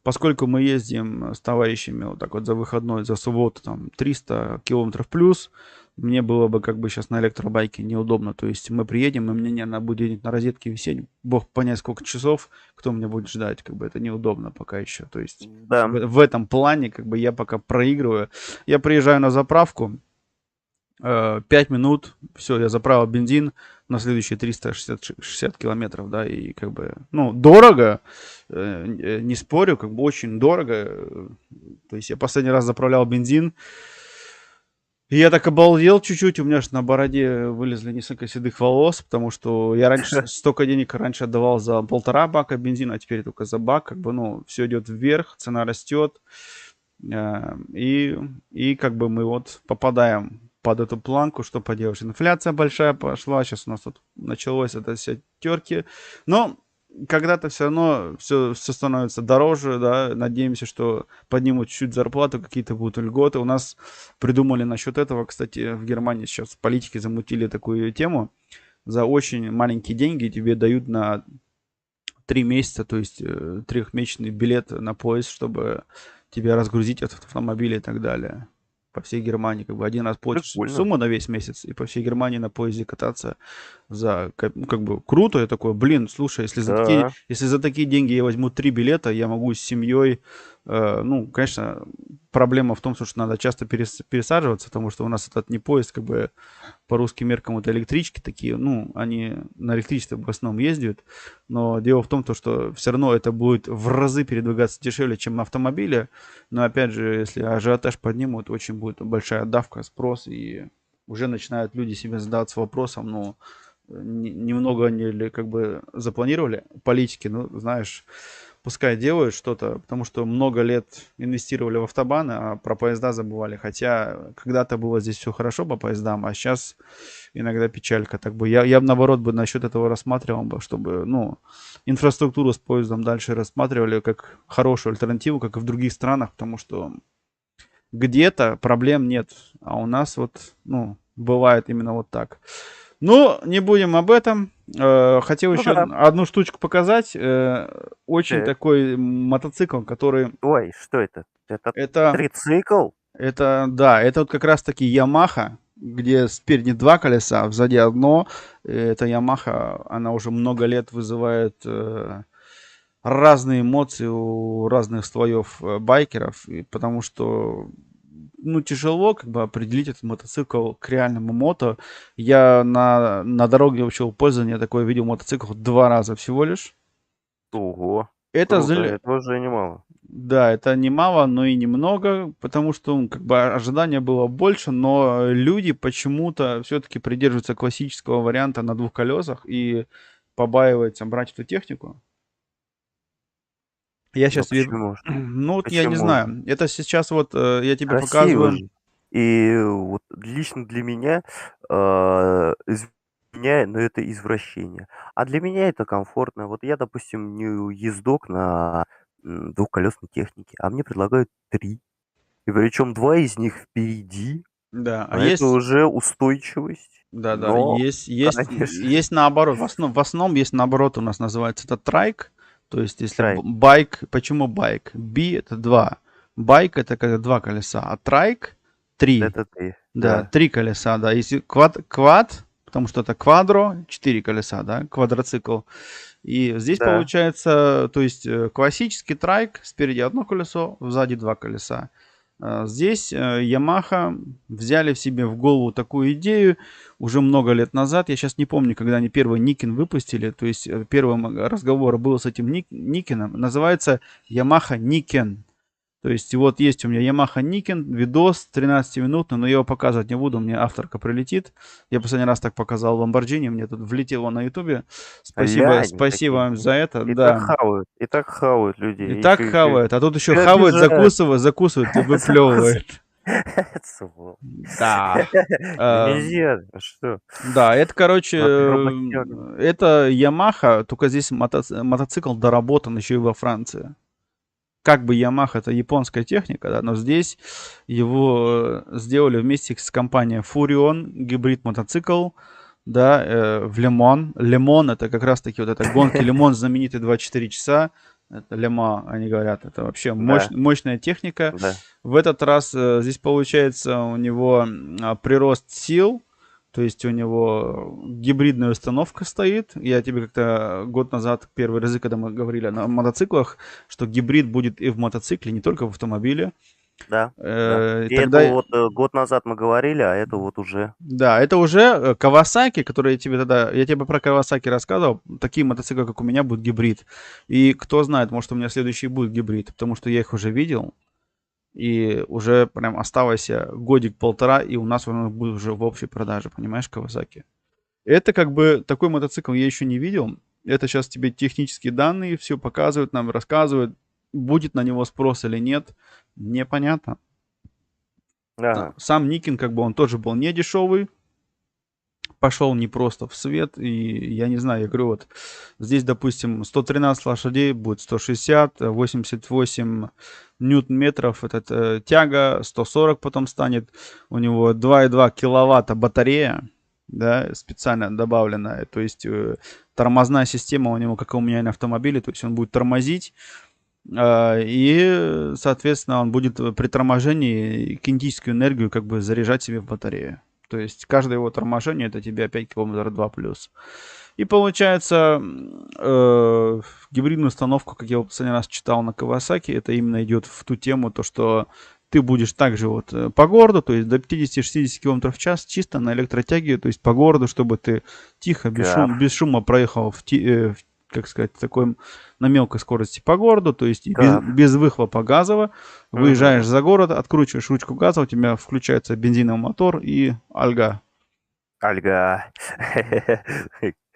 Поскольку мы ездим с товарищами вот так вот за выходной, за субботу, там, 300 километров плюс, мне было бы как бы сейчас на электробайке неудобно. То есть мы приедем, и мне не надо будет где-нибудь на розетке висеть, бог понять сколько часов, кто меня будет ждать, как бы это неудобно пока еще. То есть Да. в этом плане как бы я пока проигрываю. Я приезжаю на заправку, 5 минут, все, я заправил бензин на следующие 360 километров, да, и как бы, ну, дорого, не спорю, как бы очень дорого, то есть я последний раз заправлял бензин, и я так обалдел чуть-чуть, у меня аж на бороде вылезли несколько седых волос, потому что я раньше столько денег раньше отдавал за 1,5 бака бензина, а теперь только за бак, как бы, ну, все идет вверх, цена растет, и как бы мы вот попадаем под эту планку, что поделаешь. Инфляция большая пошла, сейчас у нас тут началось это все терки. Но когда-то все равно все становится дороже, да, надеемся, что поднимут чуть-чуть зарплату, какие-то будут льготы. У нас придумали насчет этого, кстати, в Германии сейчас политики замутили такую тему. За очень маленькие деньги тебе дают на 3 месяца, то есть 3-месячный билет на поезд, чтобы тебя разгрузить от автомобиля и так далее. По всей Германии, как бы один раз платишь сумму на весь месяц, и по всей Германии на поезде кататься за, ну, как бы круто. Я такой, блин, слушай, если за такие деньги я возьму 3 билета, я могу с семьей, ну, конечно, проблема в том, что надо часто пересаживаться, потому что у нас этот не поезд, как бы по русским меркам это электрички такие, ну, они на электричестве в основном ездят, но дело в том, что все равно это будет в разы передвигаться дешевле, чем на автомобиле, но опять же, если ажиотаж поднимут, очень будет большая давка, спрос, и уже начинают люди себе задаваться вопросом, ну, немного они ли как бы запланировали политики, ну, знаешь, пускай делают что-то, потому что много лет инвестировали в автобаны, а про поезда забывали. Хотя когда-то было здесь все хорошо по поездам, а сейчас иногда печалька. Так бы я наоборот бы насчет этого рассматривал бы, чтобы, ну, инфраструктуру с поездом дальше рассматривали как хорошую альтернативу, как и в других странах, потому что где-то проблем нет, а у нас вот, ну, бывает именно вот так. Ну, не будем об этом. Хотел еще одну штучку показать. Очень такой мотоцикл, который... Ой, что это? Это трицикл? Это, да, это вот как раз-таки Yamaha, где спереди 2 колеса, а сзади одно. Это Yamaha, она уже много лет вызывает разные эмоции у разных слоев байкеров, потому что, ну, тяжело как бы определить этот мотоцикл к реальному мото. Я на дороге общего пользования такой видел мотоцикл 2 раза всего лишь. Ого, это круто, это уже немало. Да, это немало, но и немного, потому что как бы ожидания было больше, но люди почему-то все-таки придерживаются классического варианта на двух колесах и побаиваются брать эту технику. Я Ну сейчас вижу, почему ж? ну вот я не Почему же? знаю, это сейчас вот я тебе Красиво показываю, же. И вот лично для меня, извиняюсь, но это извращение. А для меня это комфортно. Вот я, допустим, не ездок на, двухколесной технике, а мне предлагают 3. И причем 2 из них впереди. да, а А это есть, уже устойчивость. да, Но, конечно, есть наоборот, в основном есть наоборот у нас называется это трайк, то есть если трай. байк, почему байк? B это 2, байк это когда два колеса, а трайк 3. Это ты, Да, да. 3 колеса, да. Если квад, потому что это квадро, 4 колеса, да, квадроцикл. И здесь Да. получается, то есть классический трайк, спереди одно колесо, сзади два колеса. Здесь Yamaha взяли в себе в голову такую идею уже много лет назад. Я сейчас не помню, когда они первый Никин выпустили. То есть первый разговор был с этим Никином. Называется Yamaha Niken. То есть вот есть у меня Yamaha Niken, видос 13-минутный, но я его показывать не буду, мне авторка прилетит. Я последний раз так показал Lamborghini, мне тут влетело на ютубе. Спасибо, Ляни спасибо такие. вам за это, И да. так хавают И людей. так Еще хавает, а тут еще хавает, обижают. закусывает и Закус. выплевывает. Сволочь. Да. Ну Э, нельзя, а что? Да, это, короче, Надо работягам. это Yamaha, только здесь мотоцикл доработан еще и во Франции. Как бы Yamaha это японская техника, да, но здесь его сделали вместе с компанией Furion, гибрид мотоцикл, да, в Лемон. Лемон это как раз таки вот это гонки Лемон знаменитые 24 часа. Это Лема, они говорят, это вообще Да, мощная техника. да. В этот раз здесь получается у него прирост сил, то есть у него гибридная установка стоит. Я тебе как-то год назад, первые разы, когда мы говорили на мотоциклах, что гибрид будет и в мотоцикле, не только в автомобиле. Да, да. И это Тогда, вот, год назад мы говорили, а это вот уже да, это уже Kawasaki, который я тебе про Kawasaki рассказывал. Такие мотоциклы, как у меня, будут гибрид. И кто знает, может, у меня следующий будет гибрид, потому что я их уже видел. И уже прям осталось годик-полтора, и у нас он будет уже в общей продаже, понимаешь, Kawasaki. Это как бы такой мотоцикл я еще не видел. Это сейчас тебе технические данные все показывают, нам рассказывают. Будет на него спрос или нет, непонятно. Ага. Сам Никин, как бы он тоже был не дешевый. Пошел не просто в свет. И я не знаю, я говорю, вот здесь, допустим, 113 лошадей будет 160, 88 ньютон-метров этот тяга, 140 потом станет. У него 2,2 киловатта батарея, да, специально добавленная. То есть тормозная система у него, как и у меня на автомобиле, то есть он будет тормозить. И, соответственно, он будет при торможении кинетическую энергию как бы заряжать себе в батарею. То есть каждое его торможение это тебе опять километр 2 плюс. И получается, гибридную установку, как я последний раз читал на Kawasaki, это именно идет в ту тему, то что ты будешь также вот по городу, то есть до 50-60 км в час чисто на электротяге, то есть по городу, чтобы ты тихо, Кайф. без шума проехал как сказать, такой на мелкой скорости по городу, то есть Кайф. без выхлопа газового, выезжаешь Мгм. за город, откручиваешь ручку газа, у тебя включается бензиновый мотор и альга. Альга.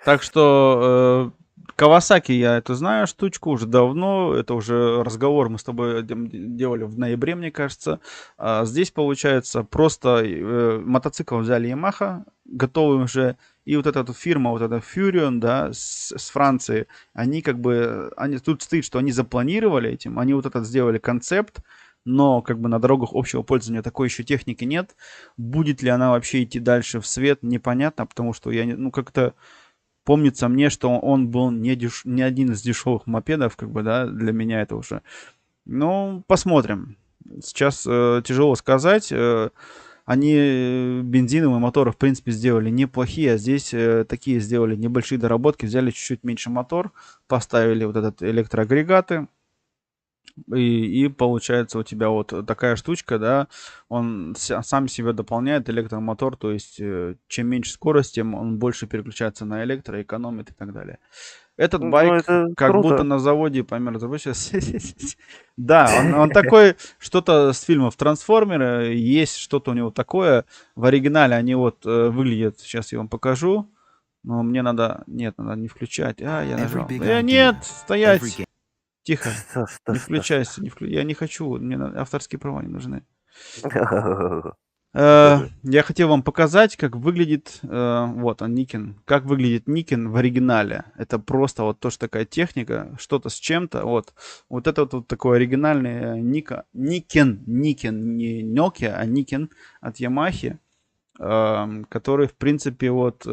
Так что Kawasaki я это знаю штучку уже давно, это уже разговор мы с тобой делали в ноябре, мне кажется. А здесь получается просто мотоцикл взяли Yamaha, готовый уже, и вот эта вот фирма, вот эта Furion, да, с Франции, они как бы, они тут стоит, что они запланировали этим, они вот этот сделали концепт, но как бы на дорогах общего пользования такой еще техники нет. Будет ли она вообще идти дальше в свет, непонятно, потому что я, ну, как-то помнится мне, что он был не один из дешевых мопедов, как бы, да, для меня это уже. Ну, посмотрим. Сейчас тяжело сказать. Они бензиновые моторы, в принципе, сделали неплохие, а здесь такие сделали небольшие доработки, взяли чуть-чуть меньше мотор, поставили вот этот электроагрегаты, и получается у тебя вот такая штучка, да, он сам себя дополняет, электромотор, то есть чем меньше скорость, тем он больше переключается на электро, экономит и так далее. Этот Ну, байк это как будто круто. на заводе помер. Да, он такой, что-то с фильмов «Трансформеры», есть что-то у него такое. В оригинале они вот выглядят, сейчас я вам покажу. Но мне надо, нет, надо не включать. Я нажал. Нет, стоять. Тихо. Что? Не включайся, я не хочу, мне авторские права не нужны. Покажи. Я хотел вам показать, как выглядит, вот он, Никин. Как выглядит Никин в оригинале. Это просто вот тоже такая техника, что-то с чем-то. Вот это вот такой оригинальный Никин, не Nokia, а Никин от Ямахи, который, в принципе, вот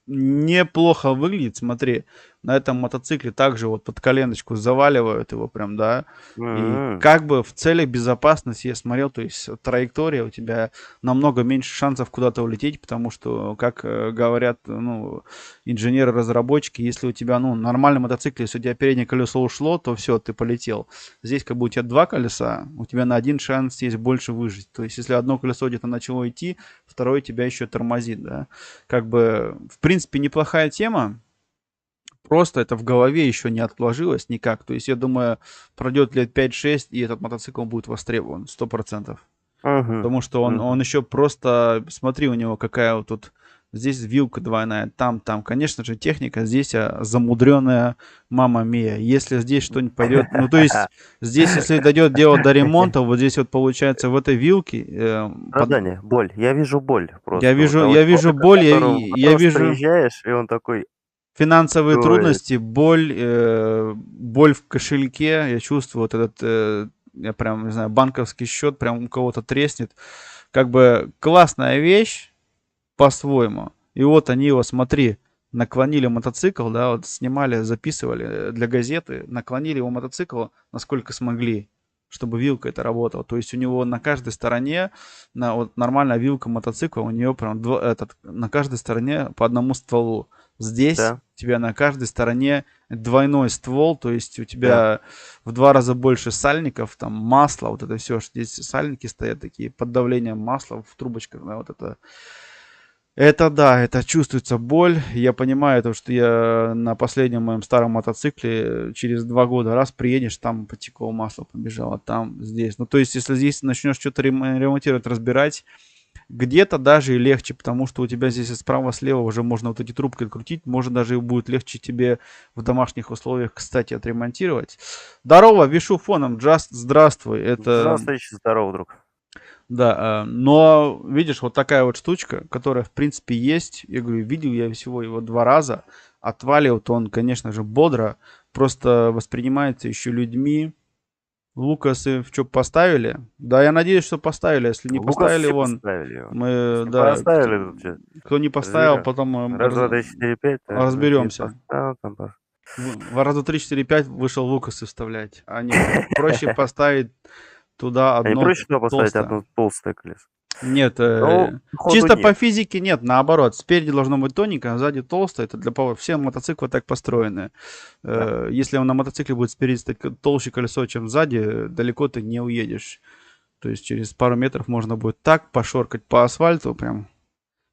неплохо выглядит. Смотри, на этом мотоцикле также вот под коленочку заваливают его прям, да. И как бы в целях безопасности я смотрел, то есть траектория у тебя намного меньше шансов куда-то улететь, потому что, как говорят, ну, инженеры-разработчики, если у тебя, ну, нормальный мотоцикл, если у тебя переднее колесо ушло, то все, ты полетел. Здесь как бы у тебя два колеса, у тебя на один шанс есть больше выжить. То есть если одно колесо где-то начало идти, второе тебя еще тормозит, да. Как бы, в принципе, неплохая тема. Просто это в голове еще не отложилось никак. То есть, я думаю, пройдет лет 5-6, и этот мотоцикл будет востребован 100%. Потому что он еще просто... Смотри, у него какая вот тут... Здесь вилка двойная, там. Конечно же, техника здесь замудренная мама мия. Если здесь что-нибудь пойдет... Ну, то есть, здесь, если дойдет дело до ремонта, вот здесь вот получается в этой вилке... Страдание, боль. Я вижу боль просто. Я вижу боль, я вижу... приезжаешь, и он такой... Финансовые Ой. трудности, боль в кошельке. Я чувствую вот этот, я прям, не знаю, банковский счет прям у кого-то треснет. Как бы классная вещь по-своему. И вот они его, смотри, наклонили мотоцикл, да, вот снимали, записывали для газеты, наклонили его мотоцикл, насколько смогли, чтобы вилка это работала. То есть у него на каждой стороне, вот нормальная вилка мотоцикла, у нее прям на каждой стороне по одному стволу. Здесь у тебя на каждой стороне двойной ствол, то есть у тебя в 2 раза больше сальников, там масло, вот это все. Здесь сальники стоят такие под давлением масла в трубочках, да, вот это. Это да, это чувствуется боль. Я понимаю, то, что я на последнем моем старом мотоцикле через 2 года раз приедешь, там потекло масло, побежало, там, здесь. Ну, то есть, если здесь начнешь что-то ремонтировать, разбирать, где-то даже и легче, потому что у тебя здесь и справа-слева уже можно вот эти трубки открутить, может даже и будет легче тебе в домашних условиях, кстати, отремонтировать. Здорово, вишу фоном, здравствуй. Здравствуй, здорово, друг. Да, но видишь, вот такая вот штучка, которая в принципе есть, я говорю, видел я всего его 2 раза, отваливает он, конечно же, бодро, просто воспринимается еще людьми. Лукасы в что поставили? Да, я надеюсь, что поставили. Если не поставили, вон. Мы, да. Поставили, кто не поставил, потом мы раз, 2, 3, 4, 5, разберемся. Раз, 2, 3, 4, 5 вышел Лукасы вставлять. А нет, проще поставить туда одно. Не проще туда поставить одно толстое колесо. Нет, чисто по физике нет, наоборот. Спереди должно быть тоненькое, а сзади толстое. Это для все мотоциклы так построены. Если на мотоцикле будет спереди стать толще колесо, чем сзади, далеко ты не уедешь. То есть через пару метров можно будет так пошоркать по асфальту, прям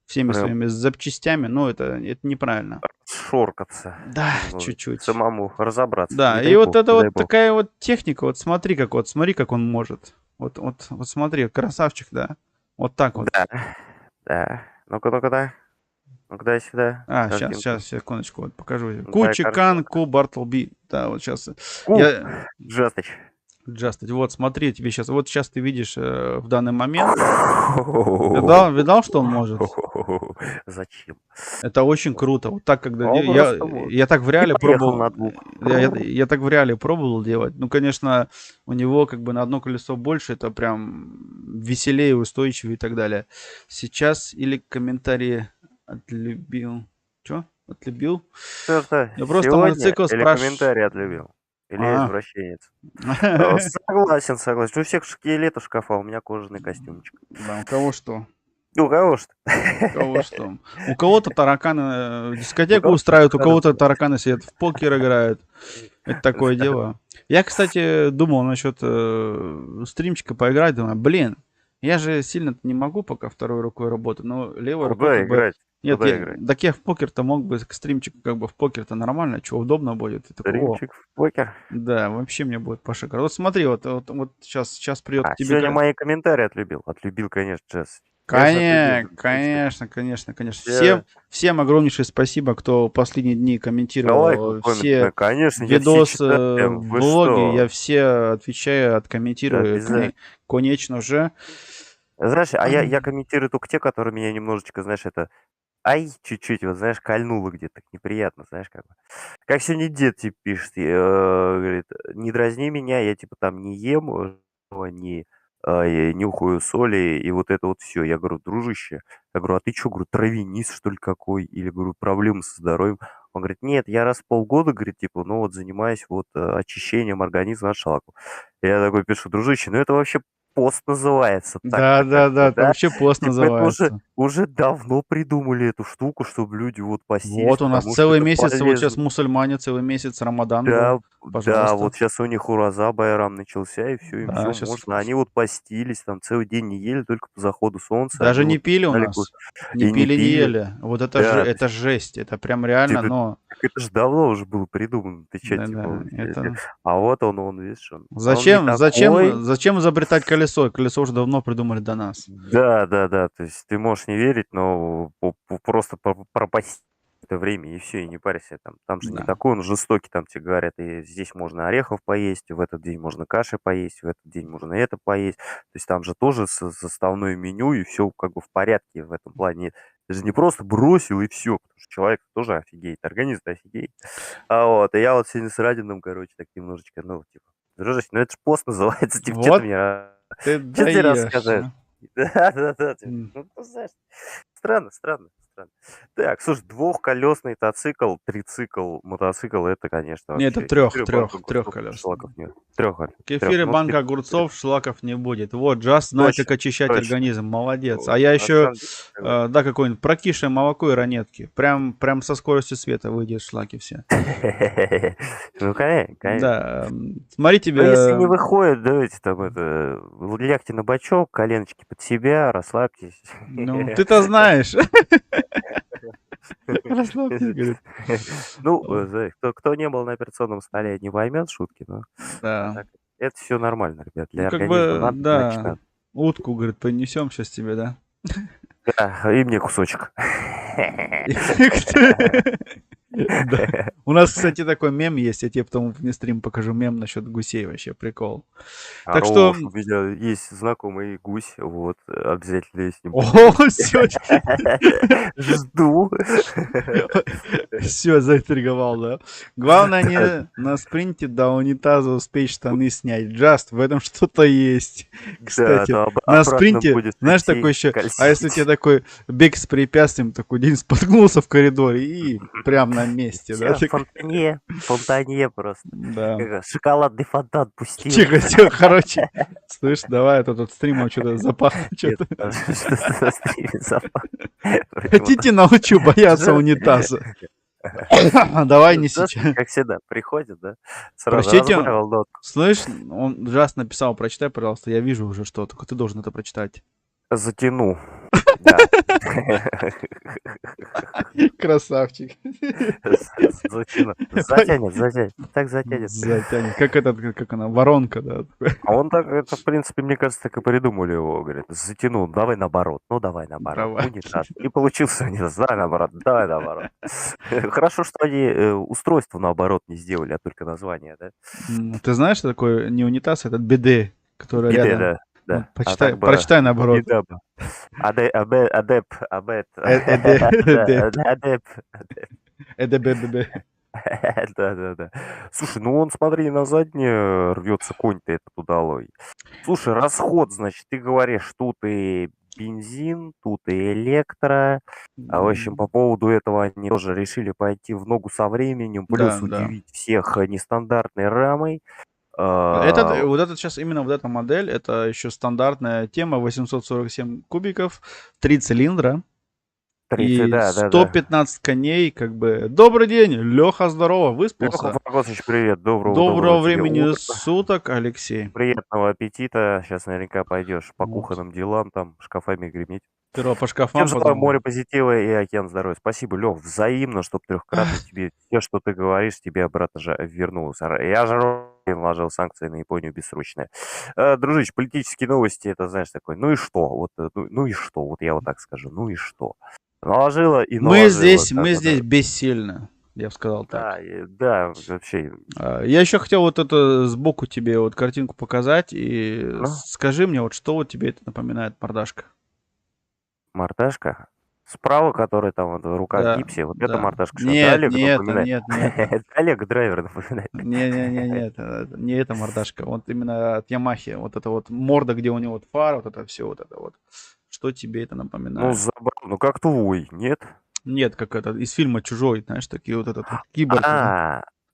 всеми своими запчастями, но это неправильно. Шоркаться. Да, чуть-чуть. Самому разобраться. Да, и вот это вот такая вот техника, вот смотри, как он может. Вот смотри, красавчик, да. Вот так вот. Да. Ну-ка, да. Ну-ка, дай сюда. Сейчас, секундочку, вот покажу. Кучикан, Ку, Бартлби. Да, вот сейчас. Джастич. Вот, смотри, тебе сейчас. Вот сейчас ты видишь в данный момент. Видал, что он может? Зачем? Это очень круто. Вот так, когда я так в реале пробовал. Я так в реале пробовал делать. Ну, конечно, у него как бы на одно колесо больше, это прям веселее, устойчивее и так далее. Сейчас или комментарии отлюбил. Что? Отлюбил? Я просто мотоцикл спрашиваю. Комментарий отлюбил. Или извращенец. Согласен. У всех скелеты шкафа, у меня кожаный костюмчик. Да, у кого что? У кого что? У кого-то тараканы дискотеку устраивают, у кого-то тараканы сидят в покер играют. Это такое дело. Я, кстати, думал насчет стримчика поиграть. Думаю, блин, я же сильно не могу пока второй рукой работать, но левой рукой Нет, Куда играть? так я в покер-то мог бы, стримчик как бы в покер-то нормально, что удобно будет. И такой, Стримчик в покер. да, вообще мне будет пошикарно. Вот смотри, вот сейчас придет к тебе... Сегодня мои комментарии отлюбил. Отлюбил, конечно, Джесс. Конечно, конечно. Все Всем огромнейшее спасибо, кто последние дни лайк, комментировал все конечно, я все видосы, читаю. Вы влоги. Я что? все отвечаю, откомментирую, Обязательно. конечно же. Знаешь, я комментирую только те, которые меня немножечко, знаешь, чуть-чуть, вот, знаешь, кольнуло где-то, так неприятно, знаешь, как бы. Как сегодня дед, типа, пишет, говорит, не дразни меня, я, типа, там не ем, не я нюхаю соли, и вот это вот все. Я говорю, дружище, я говорю, а ты что, говорю, травянист, что ли, какой? Или, говорю, проблемы со здоровьем? Он говорит, нет, я раз в полгода, говорит, типа, ну вот занимаюсь вот очищением организма от шлаку. Я такой пишу, дружище, ну это вообще пост называется так-то как бы, Это да? вообще пост Типа это уже, называется. уже давно придумали эту штуку, чтобы люди вот постились, Вот у нас потому что целый это месяц, вот сейчас полезно. мусульмане, целый месяц Рамадан был. Да, да, Пожалуйста. вот сейчас у них ураза, байрам начался, и все, им Да, все сейчас можно. Они вот постились, там целый день не ели, только по заходу солнца. Они даже не вот пили у начинали нас. Не и не пили, не пили. ели. Вот это же, Да, то это есть, жесть. Это прям реально, типа, но... так это же давно уже было придумано. Ты чё, Да, типа, это... а вот он, видишь, он не Зачем, такой. зачем изобретать колесо? Колесо уже давно придумали до нас. Да, то есть ты можешь не верить, но просто пропасть это время, и все, и не парься. Там же не Да. такой он жестокий, там тебе говорят, и здесь можно орехов поесть, в этот день можно каши поесть, в этот день можно это поесть. То есть там же тоже составное меню, и все как бы в порядке в этом плане. Ты же не просто бросил, и все, потому что человек тоже офигеет, организм офигеет. И я вот сегодня с Радином, короче, так немножечко, ну, типа, дружище, ну это же пост называется, типа, что ты Вот мне, ты что ты даешь. рассказываешь? Да, типа, М. ну, знаешь, странно. Так, слушай, двухколесный трицикл, мотоцикл, это, конечно, Не, это вообще кефир, банка трех огурцов, колес. шлаков нет. Трех, Кефир и ну, банка огурцов, шлаков не будет. Вот, Джаз знает, как точно, очищать точно. организм. Молодец. Вот, А я на еще, самом деле, согласен. да, какое-нибудь прокисшее молоко и ранетки. Прям со скоростью света выйдет шлаки все. Ну, конечно. Да, смотри Ну, если тебе... не выходит, давайте там лягте на бочок, коленочки под себя, расслабьтесь. Ну, ты-то знаешь. Расслабься, говорит. Ну, знаешь, кто не был на операционном столе, не поймет шутки, но а Да. так это все нормально, ребят. Ну, Для как организма бы, надо, значит да. надо. Утку, говорит, принесем сейчас тебе, да? Да, и мне кусочек. Да. У нас, кстати, такой мем есть. Я тебе потом вне стрим покажу мем насчет гусей. Вообще прикол. Так что... Хорош, у меня есть знакомый гусь, вот, обязательно я с ним О, поделюсь. все, Жду. все, заинтриговал, да? Главное не на спринте до унитаза успеть штаны снять. Джаст, в этом что-то есть. Да, Кстати, то на обратно спринте, будет знаешь, идти такой еще... А если у кольсить. тебя такой бег с препятствием, такой день споткнулся в коридоре и прям на месте, да? Всё, фонтане просто. Да. Шоколадный фонтан пустил. Тихо, короче. Слышь, давай, это тут стримом что-то запахло. Нет, Что-то. что-то на стриме запах. Хотите, научу бояться унитаза? Давай не сейчас. Как всегда, приходит, да? Сразу Прочтите. разбавил нотку. Слышь, он Джаз написал, прочитай, пожалуйста. Я вижу уже что, только ты должен это прочитать. Затяну. Да. Красавчик. Затяну. Затянет. Так затянет. Затянет. Как она, воронка, да? А он так, это, в принципе, мне кажется, так и придумали его. Говорит, затянул, давай наоборот. Ну, давай наоборот. Давай. Унитаз. И получился унитаз. Давай наоборот. Хорошо, что они устройство наоборот не сделали, а только название, да? Ты знаешь, что такое не унитаз, это биде, который Биде, рядом. да. Ну, А так бы прочитай наоборот. Бидаба. Адеп. Адеп. Эдебебебе. Да. Слушай, ну он, смотри, на заднее рвется конь-то этот удалой. Слушай, расход, значит, ты говоришь, тут и бензин, тут и электро. В общем, по поводу этого они тоже решили пойти в ногу со временем, плюс Да. удивить всех нестандартной рамой. Вот этот сейчас, именно вот эта модель, это еще стандартная тема, 847 кубиков, 3 цилиндра. 30, И да. 115 коней, как бы. Добрый день, Леха, здорово, Леха выспался? Фрагосович, привет, Доброго доброго тебе времени утра, суток, Алексей. приятного аппетита. Сейчас наверняка пойдешь по Вот. кухонным делам, там шкафами греметь. Сперва по Всем шкафам, желаю потом... море позитива и океан здоровья. Спасибо, Лех, взаимно, чтоб трехкратно тебе все, что ты говоришь, тебе обратно же вернулось. Я же наложил санкции на Японию бессрочные. Дружище, политические новости, это, знаешь, такой, ну и что? Вот, ну и что? Вот я вот так скажу, ну и что? Наложила и Мы наложила. здесь бессильны, я бы сказал Да, так. да, вообще. Я еще хотел вот это сбоку тебе вот картинку показать, и Ну, скажи мне, вот что вот тебе это напоминает, мордашка? мордашка. Справа, который там вот рука в Да, гипсе, вот это да. мордашка. Что, это Нет, Олег не это, напоминает? нет, не это. Это Олег Драйвер напоминает. Не, не это мордашка. Вот именно от Ямахи. Вот это вот морда, где у него вот фара, вот это все, вот это вот. Что тебе это Ну, напоминает? забавно, ну как твой, нет? Нет, как это, из фильма «Чужой», знаешь, такие вот этот вот киборг.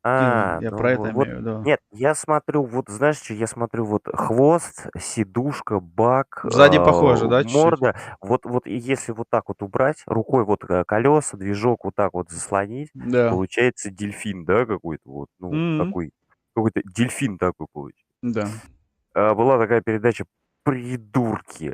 А, Я про это ну вот, имею, да. нет, я смотрю, вот знаешь что, я смотрю, вот хвост, сидушка, бак, Сзади похоже, да, чуть-чуть? морда, вот и если вот так вот убрать, рукой вот колеса, движок вот так вот заслонить, Да. получается дельфин, да, какой-то вот, ну, Мгм. такой, какой-то дельфин такой получается. Да. Была такая передача «Придурки».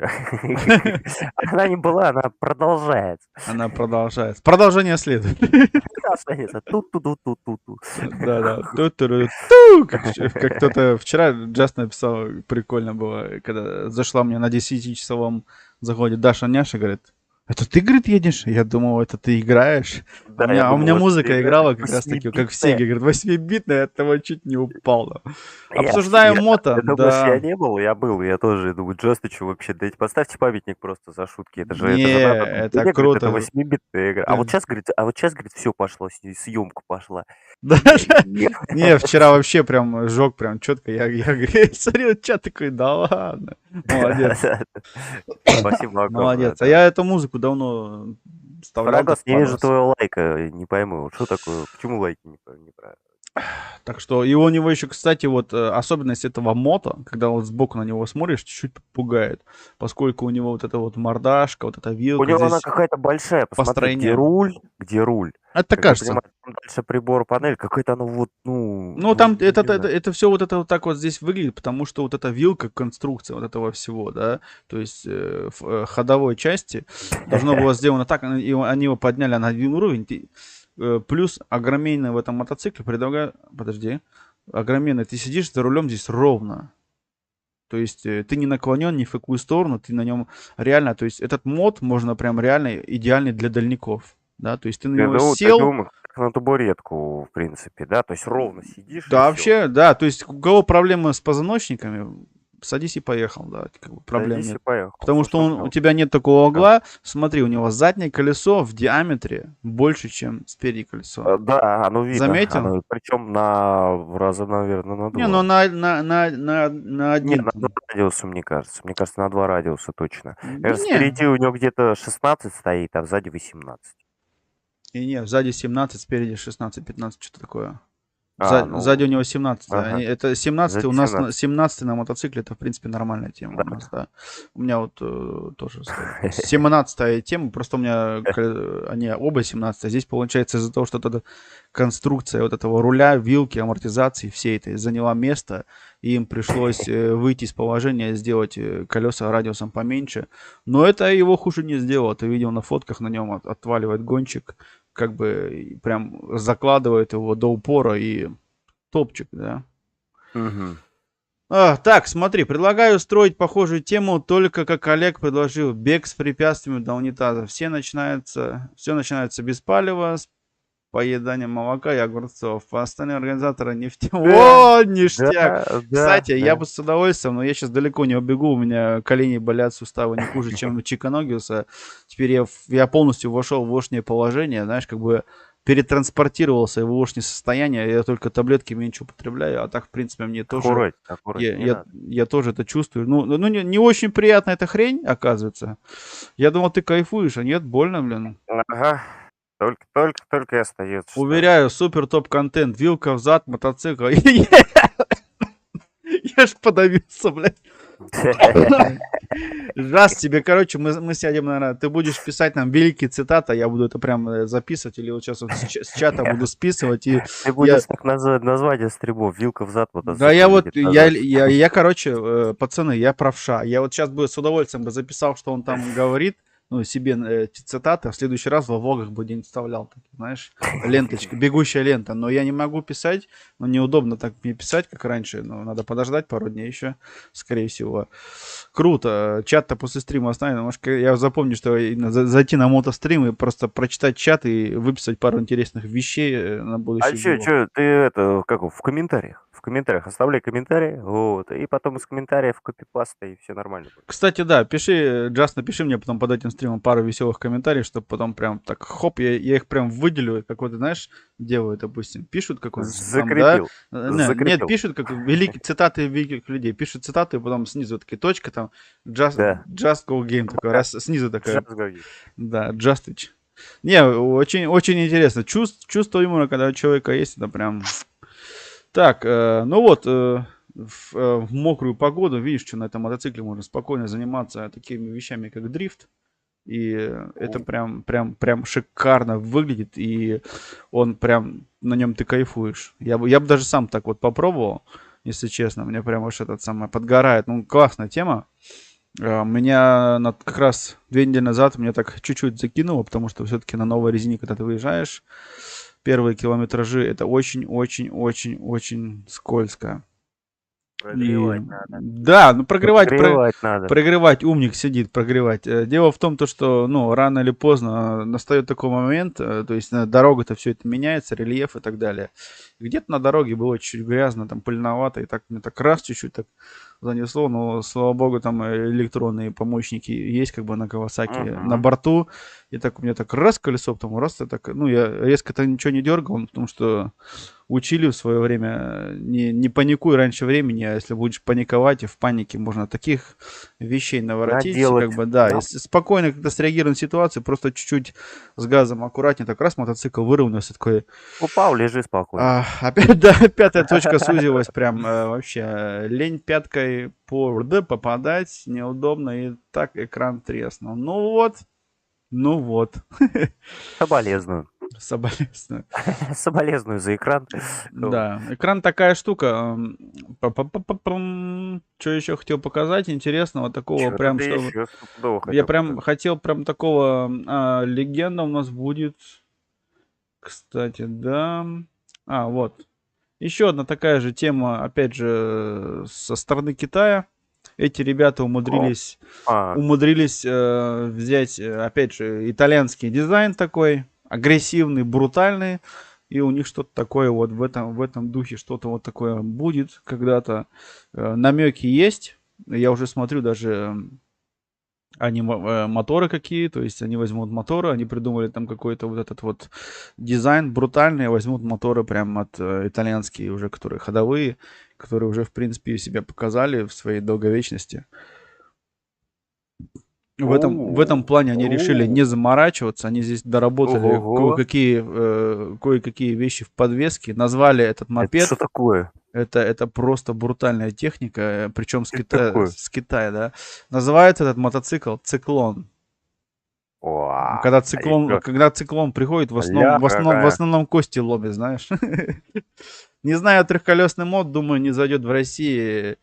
Она не была, она продолжается. Она продолжается. Продолжение следует. Продолжается. Ту-ту-ду-ту-ту-ту. Да. Ту-ту-ру-ту. Как кто-то вчера Джаст написал, прикольно было, когда зашла мне на 10-часовом заходе Даша Няша, говорит, это ты, говорит, едешь? Я думал, это ты играешь. Да, У я меня думал, это музыка ты играла играешь как раз таки, как в 8-битная. Сеге, говорит, 8-битная, от того чуть не упал. Да. Я Обсуждаем мото, ты думаешь, я да. не был? Я был, я тоже думаю, Джастычу вообще, дайте поставьте памятник просто за шутки, это же Не, надо. Да это нет, говорит, это круто. 8-битная игра. А вот сейчас, говорит, все пошло, съемка пошла. Да, Не, не, вчера вообще прям жёг прям четко. Я говорю, смотрел чат такой, да ладно. Молодец, Спасибо огромное. молодец. А Да. я эту музыку давно вставлял, так Фарагос, не вижу понравилось. твоего лайка, не пойму, что такое, почему лайки не правильно? Так что, и у него еще, кстати, вот особенность этого мото, когда вот сбоку на него смотришь, чуть-чуть пугает, поскольку у него вот эта вот мордашка, вот эта У вилка, него она здесь какая-то большая, посмотри, где построение. руль, Это как я кажется. понимаю, там дальше прибор, панель, какая-то она вот, Ну, там не знаю. это все вот это вот так вот здесь выглядит, потому что вот эта вилка, конструкция вот этого всего, да, то есть ходовой части должно было сделано так, и они его подняли на один уровень, плюс огроменный в этом мотоцикле предлагаю, подожди, огроменный, ты сидишь за рулем здесь ровно, то есть ты не наклонен ни в какую сторону, ты на нем реально, то есть этот мод можно прям реально идеальный для дальников, да, то есть ты на него Ты сел. думаешь, как на табуретку, в принципе, да? То есть ровно сидишь и Да, все. вообще, да, то есть у кого проблемы с позвоночниками, садись и поехал, да, как бы проблем Садись и нет. поехал. Потому что Слушай, у тебя нет такого угла. Смотри, у него заднее колесо в диаметре больше, чем спереди колесо. да, оно видно. Заметил? Причем раза, наверное, на Не, ну 2. на Не, один на 2 там. радиуса, мне кажется. Мне кажется, на 2 радиуса точно. Да Кажется, не, впереди у него где-то 16 стоит, а сзади 18. и не, сзади 17, спереди 16-15, что-то такое. Ну, Сзади у него 17. ага, Это 17 у сзади нас 17. 17 на мотоцикле, это в принципе нормальная тема у Да. нас, да. У меня вот тоже 17-я тема, просто у меня они оба 17, а здесь получается из-за того, что эта конструкция вот этого руля, вилки, амортизации, всей этой заняла место, и им пришлось выйти из положения, сделать колеса радиусом поменьше. Но это его хуже не сделало. Ты видел на фотках, на нем отваливает гонщик, как бы прям закладывает его до упора и топчик, да. Мгм. Так, смотри, предлагаю строить похожую тему, только как Олег предложил, бег с препятствиями до унитаза. Все начинается без палева, с поеданием молока и огурцов. А остальные организаторы не в тему. Да, О, ништяк! да, Кстати, я да. бы с удовольствием, но я сейчас далеко не убегу, у меня колени болят, суставы не хуже, чем у Чиканогиуса. Теперь я полностью вошел в вошнее положение, знаешь, как бы перетранспортировался в вошнее состояние, я только таблетки меньше употребляю, а так, в принципе, мне тоже, Аккуратнее, не надо. я тоже это чувствую. Ну не очень приятно эта хрень, оказывается. Я думал, ты кайфуешь, а нет, больно, блин. Ага. Только и остается, что... Уверяю, супер топ контент, вилка в зад, мотоцикл. Я ж подавился, блядь. Жас тебе, короче, мы сядем, наверное, ты будешь писать нам великие цитаты, я буду это прям записывать, или вот сейчас вот с чата буду списывать, и Ты будешь так название стримов, вилка в зад да, мотоцикл я вот, едет назад. короче, пацаны, я правша. Я вот сейчас бы с удовольствием бы записал, что он там говорит, ну, себе эти цитаты, а в следующий раз во влогах бы где-нибудь вставлял, так, знаешь, ленточка, бегущая лента. Но я не могу писать, ну, неудобно так мне писать, как раньше, ну, надо подождать пару дней еще, скорее всего. Круто. Чат-то после стрима оставим. Может, я запомню, что зайти на мотострим и просто прочитать чат и выписать пару интересных вещей на А будущий чё, влог. ты это, как его, в комментариях оставляй комментарии, вот, и потом из комментариев копипаста, и все нормально будет. Кстати, да, пиши, Джаз, напиши мне потом под этим стримом пару веселых комментариев, чтобы потом прям так, хоп, я их прям выделю, как вот, знаешь, делают, допустим, пишут какой-нибудь там, да, Закрепил, нет, закрепил. пишут как цитаты великих людей, пишут цитаты, и потом снизу такие точка, там, Да. Just Go Game, такой, раз, снизу такая, Сейчас говори. да, Justich. Не, очень, очень интересно, чувство юмора, когда у человека есть, это прям... Так, ну вот, в мокрую погоду, видишь, что на этом мотоцикле можно спокойно заниматься такими вещами, как дрифт. И это прям шикарно выглядит, и он прям, на нем ты кайфуешь. Я бы даже сам так вот попробовал, если честно. Мне прям уж этот самый подгорает. Ну, классная тема. Меня как раз 2 недели назад мне так чуть-чуть закинуло, потому что все-таки на новой резине, когда ты выезжаешь, первые километражи это очень-очень-очень-очень скользко. Прогревать надо. Да, ну Прогревать надо. прогревать, умник сидит, прогревать. Дело в том, то, что, ну, рано или поздно настает такой момент, то есть дорога-то все это меняется, рельеф и так далее. Где-то на дороге было чуть-чуть грязно, там пыльновато, и так мне так раз чуть-чуть так занесло, но, слава богу, там электронные помощники есть, как бы на Кавасаки на борту, и так у меня так раз колесо, потом раз, и так, ну, я резко-то ничего не дергал, потому что учили в свое время, не паникуй раньше времени, а если будешь паниковать, и в панике можно таких вещей наворотить, Наделать. как бы, да, Да. если спокойно когда среагируем на ситуацию, просто чуть-чуть с газом аккуратнее, так раз мотоцикл выровнялся, такой, Упал, лежи спокойно. опять, да, пятая точка сузилась, прям вообще, лень пяткой по РД попадать, неудобно, и так экран треснул. Ну вот, Соболезную. соболезную. Соболезную за экран. Да, экран такая штука. Что еще хотел показать интересного такого, Чё-то прям ты что ещё стопудово я хотел прям показать. хотел прям такого легенда у нас будет, кстати, да. Вот. Еще одна такая же тема, опять же, со стороны Китая. Эти ребята умудрились взять, опять же, итальянский дизайн такой, агрессивный, брутальный. И у них что-то такое вот в этом духе, что-то вот такое будет когда-то. Намеки есть. Я уже смотрю даже они моторы какие, то есть они возьмут моторы, они придумали там какой-то вот этот вот дизайн брутальный, возьмут моторы прям от итальянские уже, которые ходовые, которые уже в принципе себя показали в своей долговечности. В этом плане они решили не заморачиваться, они здесь доработали кое-какие вещи в подвеске, назвали этот Это мопед. что такое? Это просто брутальная техника, причем с Китая, да. Называется этот мотоцикл циклон. Когда циклон приходит, в основном кости ломит, знаешь. Не знаю, трехколесный мод, думаю, не зайдет в России.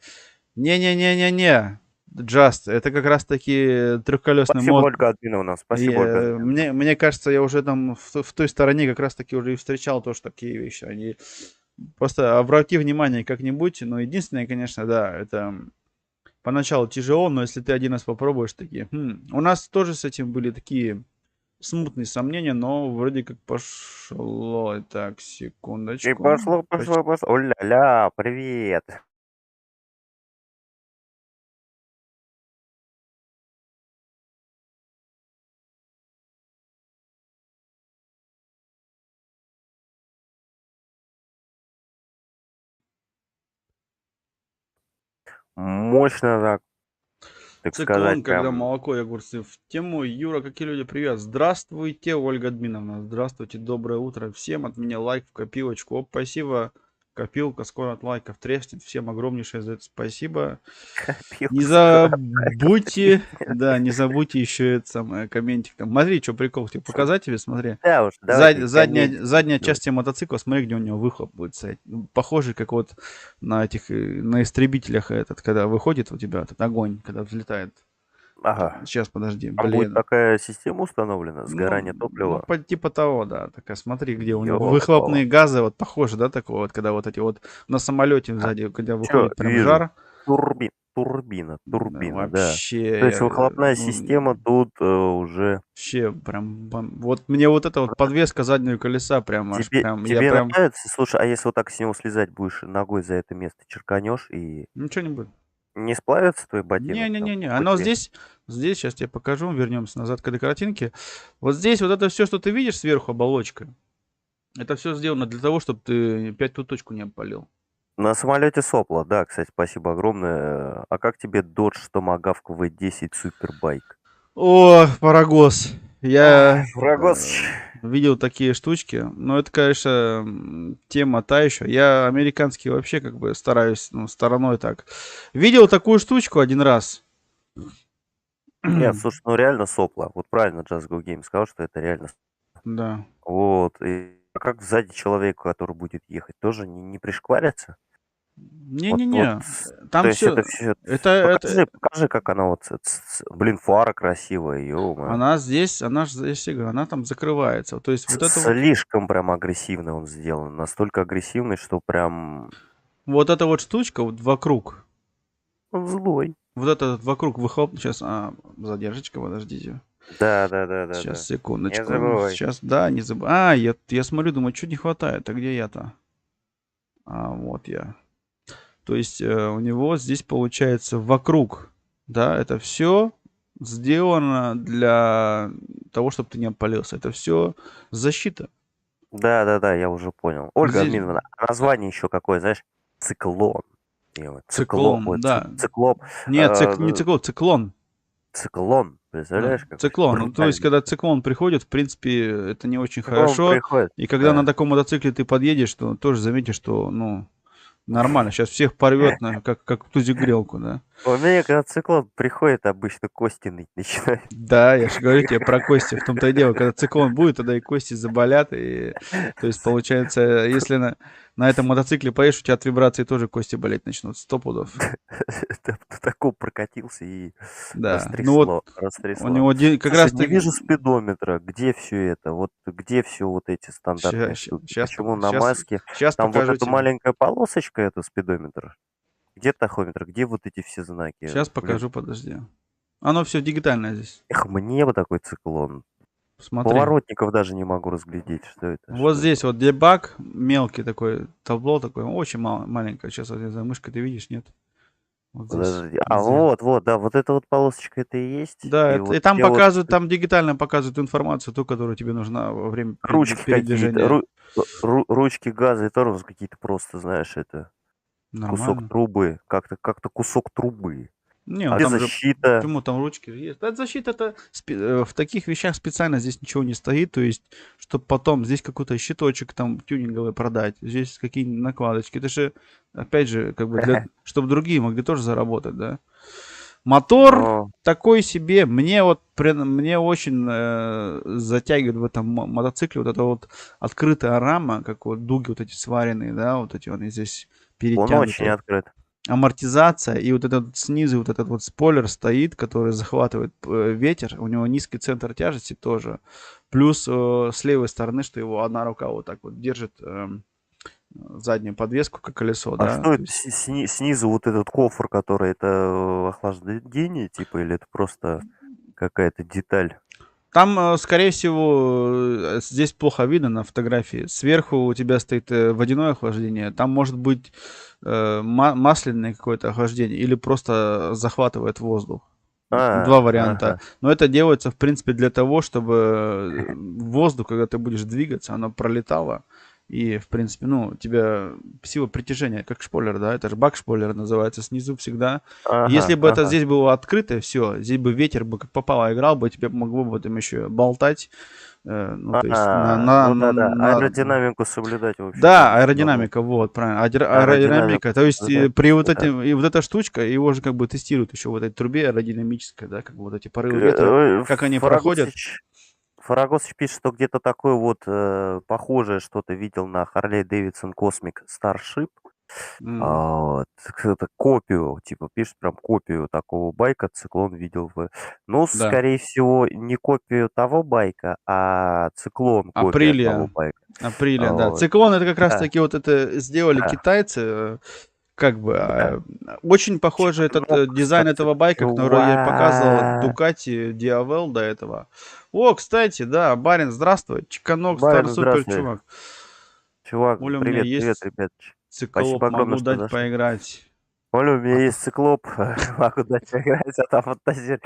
Не-не-не-не-не. Just, это как раз таки трехколесный мод. Спасибо, Ольга Админовна, спасибо, Ольга Админовна. Мне кажется, я уже там в той стороне как раз таки уже и встречал тоже такие вещи. Они просто обрати внимание как-нибудь. Но единственное, конечно, да, это поначалу тяжело, но если ты один раз попробуешь, такие. У нас тоже с этим были такие смутные сомнения, но вроде как пошло. Так, секундочку. И пошло. Оля-ля, привет. Мощно так Циклон, сказать, когда прям. молоко и огурцы в тему. Юра, какие люди, привет. Здравствуйте, Ольга Админовна. Здравствуйте, доброе утро всем. От меня лайк в копилочку. Спасибо Копилка скоро от лайков треснет. Всем огромнейшее за это спасибо. Копилка Не скоро от лайков забудьте, треснет. да, не забудьте еще это самое, комментик там. Смотри, что прикол, тебе показать тебе, смотри. Да уж, давайте комментики Задняя делать. часть мотоцикла, смотри, где у него выхлоп будет стоять. Похожий, как вот на этих, на истребителях этот, когда выходит у тебя этот огонь, когда взлетает. Ага. Сейчас, подожди, Там будет блин. такая система установлена, Ну, сгорание топлива. типа того, да. Такая, смотри, где у него Ёлка-палка. выхлопные газы, вот похоже, да, такого вот, когда вот эти вот на самолете сзади, когда Чё, выходит прям вижу. жар. Турбина, Да, да. То вообще, есть выхлопная ну, система тут уже... вообще прям, вот мне вот эта вот подвеска заднего колеса прям аж прям, я Тебе прям, нравится? Слушай, а если вот так с него слезать будешь, ногой за это место черканешь и ничего не будет. не сплавится твой ботинок там Не-не-не-не, по оно пути? здесь, сейчас тебе покажу, вернемся назад к этой картинке. Вот здесь вот это все, что ты видишь сверху, оболочка, это все сделано для того, чтобы ты 5 точку не обпалил. На самолете сопло, да, кстати, спасибо огромное. А как тебе Dodge Tomahawk V10 Superbike? О, Парагос. Я Рогозыч. видел такие штучки, но это, конечно, тема та еще. Я американский вообще как бы стараюсь, ну, стороной так. Видел такую штучку один раз. Нет, слушай, ну реально сопло. Вот правильно Just Go Game сказал, что это реально. Да. Вот. И как сзади человеку, который будет ехать, тоже не пришкварится? Вот, Не-не-не, то там есть это все, все... это, Покажи, как она вот... Блин, фара красивая, ё-моё. она здесь, она же, я тебе говорю, она там закрывается. То есть вот это вот, Слишком прям агрессивно он сделан. Настолько агрессивный, что прям... вот эта вот штучка вот вокруг, Он злой. вот это вот вокруг выхлоп, сейчас, задержечка, подождите. Да. Сейчас, секундочку. Не забывай. Сейчас, да, не забывай. Я смотрю, думаю, что не хватает. А где я-то? Вот я. То есть у него здесь получается вокруг, да, это все сделано для того, чтобы ты не опалился. Это все защита. Да, я уже понял. Ольга Здесь Админовна, а название еще какое, знаешь? Циклон. циклон, Ой, да. циклоп. Нет, не циклон, циклон. Циклон. Да, Представляешь, как циклон. Ну, то есть, брутально. когда циклон приходит, в принципе, это не очень Циклон хорошо. приходит. И когда на Да. таком мотоцикле ты подъедешь, то тоже заметишь, что, ну, нормально. Сейчас всех порвет, как тузик грелку, да. У меня, когда циклон приходит, обычно кости ныть начинают. Да, я же говорю тебе про кости. В том-то и дело, когда циклон будет, тогда и кости заболят. И, то есть, получается, если на этом мотоцикле поедешь, у тебя от вибрации тоже кости болеть начнут. 100 пудов. Такой прокатился и Да. Ну вот растрясло. у него как Слушай, раз не вижу спидометра. Где все это? Вот где все вот эти стандартные штуки? Почему на маске? Сейчас Там вот покажу эта тебе. маленькая полосочка, это спидометр. Где тахометр? Где вот эти все знаки? Сейчас Блин, покажу, подожди. Оно все дигитальное здесь. эх, мне бы такой циклон. Смотри. Поворотников даже не могу разглядеть, что это. Вот что здесь это. вот дебаг, мелкий такой, табло такое, очень маленькое. Сейчас вот я за мышкой ты видишь, нет? Вот здесь. Подожди. А, Здесь. вот, да, вот эта вот полосочка это и есть. Да, И и вот там те вот показывают, там дигитально показывают информацию, ту, которую тебе нужна во время ручки какие-то, передвижения. ручки газа и тормоз какие-то просто, знаешь, это кусок Нормально. трубы, как-то кусок трубы. Не, А там же, защита? почему там ручки есть? Да, защита-то в таких вещах специально здесь ничего не стоит, то есть, чтобы потом здесь какой-то щиточек там тюнинговый продать, здесь какие-нибудь накладочки. Это же, опять же, как бы для, чтобы другие могли тоже заработать, да. Мотор Но такой себе, мне очень затягивает в этом мотоцикле вот эта вот открытая рама, как вот дуги вот эти сваренные, да, вот эти они здесь он очень перетянуты. открыт. Амортизация, и вот этот снизу вот этот вот спойлер стоит, который захватывает ветер, у него низкий центр тяжести тоже, плюс с левой стороны, что его одна рука вот так вот держит заднюю подвеску, как колесо, А да. что То это есть снизу вот этот кофр, который это охлаждение, типа, или это просто какая-то деталь? там, скорее всего, здесь плохо видно на фотографии. Сверху у тебя стоит водяное охлаждение. Там может быть масляное какое-то охлаждение или просто захватывает воздух. Два варианта. Ага. Но это делается, в принципе, для того, чтобы воздух, когда ты будешь двигаться, оно пролетало. И, в принципе, ну, у тебя сила притяжения, как шпойлер, да, это же бак-шпойлер называется, снизу всегда. Если бы это здесь было открыто, все, здесь бы ветер бы как попало играл бы, тебе могло бы там еще болтать, Ну, то есть Ну да-да, аэродинамику соблюдать, в общем-то, Да, очень много. аэродинамика, вот, правильно. Аэродинамику Аэродинамика, то есть соблюдать, при вот да. этим, и вот эта штучка, его же как бы тестируют еще в этой трубе аэродинамической, да, как бы вот эти порывы ветра, как они проходят. Фарагосович пишет, что где-то такое вот похожее что-то видел на Harley Davidson Cosmic Starship. Вот. Это копию, типа, пишет прям копию такого байка Циклон видел в... Ну, Да. скорее всего, не копию того байка, а Циклон копия того байка. Априлия, да. Циклон это как раз таки вот это сделали китайцы, как бы очень похоже этот дизайн этого байка, который я показывал, Ducati Diavel до этого. О, кстати, да, Барин, здравствуй. Чиканок, Стар Супер, чувак. Чувак, Оля, у меня привет, есть ребят. циклоп, могу дать поиграть. Оля, у меня есть циклоп, могу дать поиграть, а там фантазия.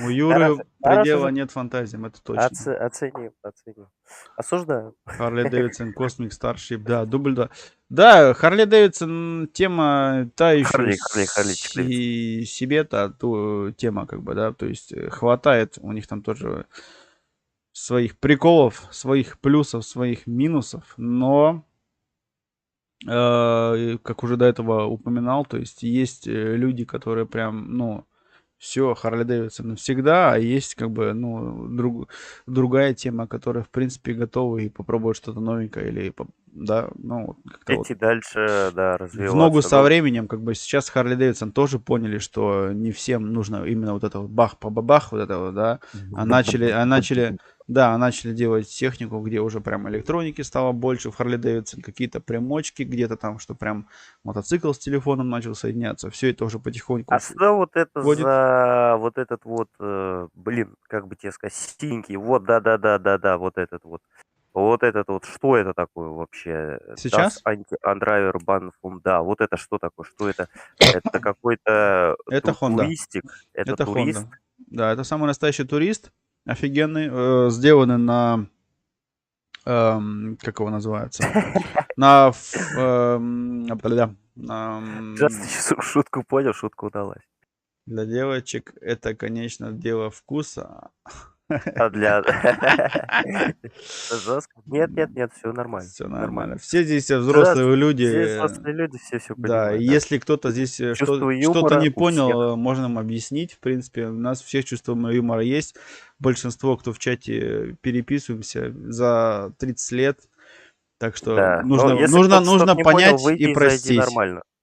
У Юры предела нет фантазиям, это точно. Оценим. Осуждаю. Харли Дэвидсон, Космик, Старшип, да, дубль 2. Да, Харли Дэвидсон тема та еще себе-то тема, как бы, да, то есть хватает у них там тоже своих приколов, своих плюсов, своих минусов, но как уже до этого упоминал, то есть люди, которые прям, ну, все, Харли Дэвидсон навсегда, а есть как бы, ну, другая тема, которая, в принципе, готова и попробовать что-то новенькое или, да, ну, как-то идти дальше, да, развиваться. В ногу со временем, как бы сейчас Харли Дэвидсон тоже поняли, что не всем нужно именно вот это вот бах-па-бабах, вот это вот, да, а начали делать технику, где уже прям электроники стало больше в Харли Дэвидсон, какие-то примочки где-то там, что прям мотоцикл с телефоном начал соединяться, все это уже потихоньку. А что вот это за вот этот вот, блин, как бы тебе сказать, синенький, вот, да, вот этот вот. Вот этот вот, что это такое вообще? Сейчас? Андравер Банфум, да, вот это что такое? Что это? Это какой-то туристик? Это турист? Honda. Да, это самый настоящий турист, офигенный, сделанный на, как его называется? Сейчас шутку понял, шутка удалась. Для девочек это, конечно, дело вкуса. А для... Жестко. Нет, все нормально. Все нормально. Все здесь взрослые люди. Все взрослые люди, все Да, понимают. если кто-то здесь что-то не понял, можно нам объяснить. В принципе, у нас все чувство юмора есть. Большинство, кто в чате переписываемся за 30 лет. Так что нужно понять и простить.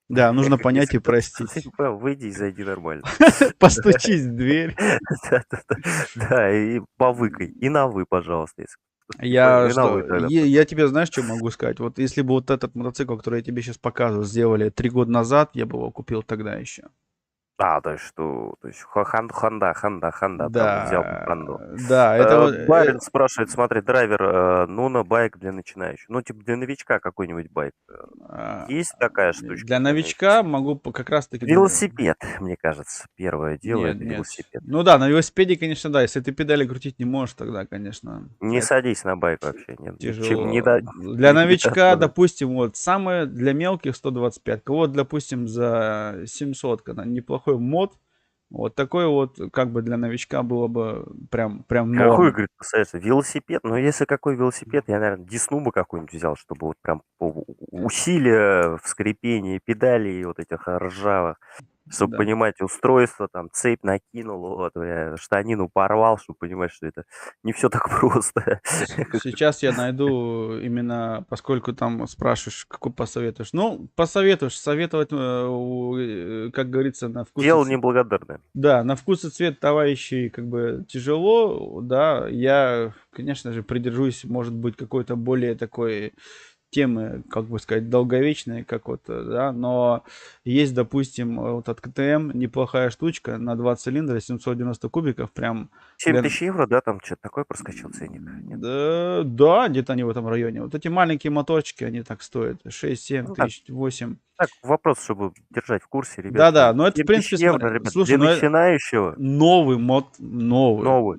Да, нужно понять и простить. Выйди и зайди нормально. Постучись в дверь. Да, и повыкай. И на «вы», пожалуйста. Я тебе, знаешь, что могу сказать? Вот если бы вот этот мотоцикл, который я тебе сейчас показываю, сделали 3 года назад, я бы его купил тогда еще. То есть Honda, Да, взял Honda. Да, это Барин спрашивает, смотри, драйвер, на байк для начинающих. Ну, типа для новичка какой-нибудь байк. Есть такая штучка? Для новичка могу как раз-таки... Велосипед, мне кажется, первое дело, это велосипед. Ну да, на велосипеде, конечно, да. Если ты педали крутить не можешь, тогда, конечно... Не садись на байк вообще. Нет, тяжело. Для новичка, допустим, вот самое для мелких 125. Вот, допустим, за 700, когда неплохой мод, вот такой вот, как бы для новичка было бы прям норм. Какой, говорит, касается велосипед? Ну, если какой велосипед, я, наверное, Десну бы какой-нибудь взял, чтобы вот прям усилия в скрипении педалей вот этих ржавых. Чтобы понимать устройство, там, цепь накинул, вот, штанину порвал, чтобы понимать, что это не все так просто. Сейчас я найду именно, поскольку там спрашиваешь, какой посоветуешь. Ну, посоветуешь, советовать, как говорится, на вкус. Дело неблагодарное. Да, на вкус и цвет товарищей как бы тяжело, да. Я, конечно же, придержусь, может быть, какой-то более такой темы, как бы сказать, долговечные, как вот, да, но есть, допустим, вот от КТМ неплохая штучка на 2 цилиндра, 790 кубиков, прям... 7 тысяч евро, да, там что-то такое проскочил ценник? Да, где-то они в этом районе. Вот эти маленькие моторчики, они так стоят, 6-7 тысяч, 8. Так, вопрос, чтобы держать в курсе, ребят. Да, но это, в принципе, евро, ребят, слушай, для начинающего. Новый мод, понимаешь? Новый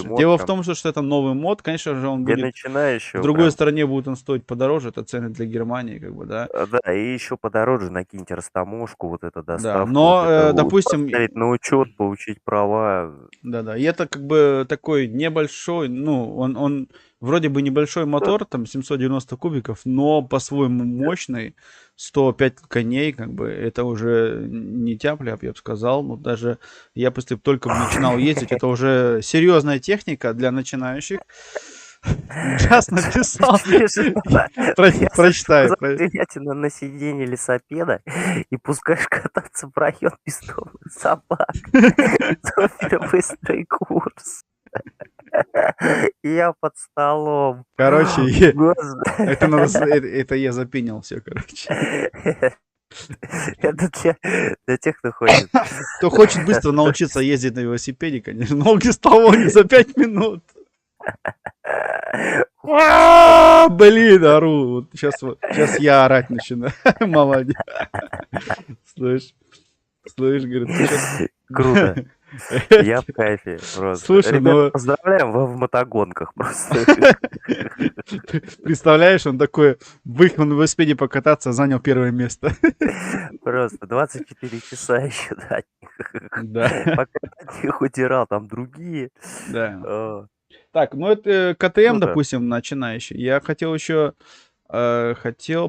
мод, дело в том, что это новый мод, конечно же, он для будет... начинающего. В другой стране будет он стоить подороже, подороже, это цены для Германии, как бы, да. Да, и еще подороже накиньте растаможку, вот эту Да, доставку, вот это но, допустим, поставить на учет, получить права. да-да, и это как бы такой небольшой, ну, он вроде бы небольшой мотор, там 790 кубиков, но по-своему мощный, 105 коней, как бы, это уже не тяп-ляп, я бы сказал, ну, даже я после только начинал ездить, это уже серьезная техника для начинающих. Джаз написал. Прочитай. Приятельно на сиденье лесопеда и пускаешь кататься в район бездомных собак. Супер быстрый курс. Я под столом. Короче, это я запенил все, короче. Это для тех, кто хочет. Кто хочет быстро научиться ездить на велосипеде, конечно. Ноги с того за 5 минут. Блин, ору. Вот сейчас я орать начинаю. Молодец. Слышь, говорит, круто. Я в кайфе просто. Слушай, ребята, поздравляем, вы в мотогонках просто. Представляешь, он такой выехал на велосипеде покататься, занял первое место. Просто 24 часа еще, да. Да. Пока от них удирал, там другие. Да. Так, ну это КТМ, допустим, начинающий. Я хотел еще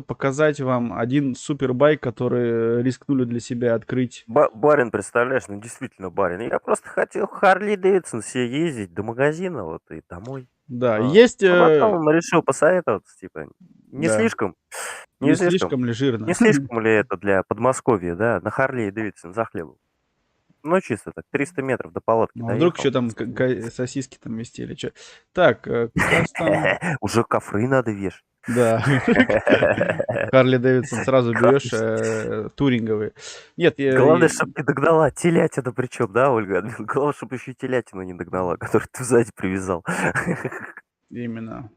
показать вам один супербайк, который рискнули для себя открыть. Барин, представляешь, ну действительно барин. Я просто хотел Харли Дэвидсон себе ездить до магазина вот и домой. Да, есть... Потом решил посоветоваться, типа, не слишком ли жирно? Не слишком ли это для Подмосковья, да, на Харли Дэвидсон за хлебом? Ну, чисто так, 300 метров до палатки. А вдруг еще там сосиски там вести или что? Так, уже кофры надо вешать. Да. Харли Дэвидсон сразу берешь туринговые. Нет, главное, чтобы не догнала телятина, причем, да, Ольга? Главное, чтобы еще телятину не догнала, которую ты сзади привязал. Именно.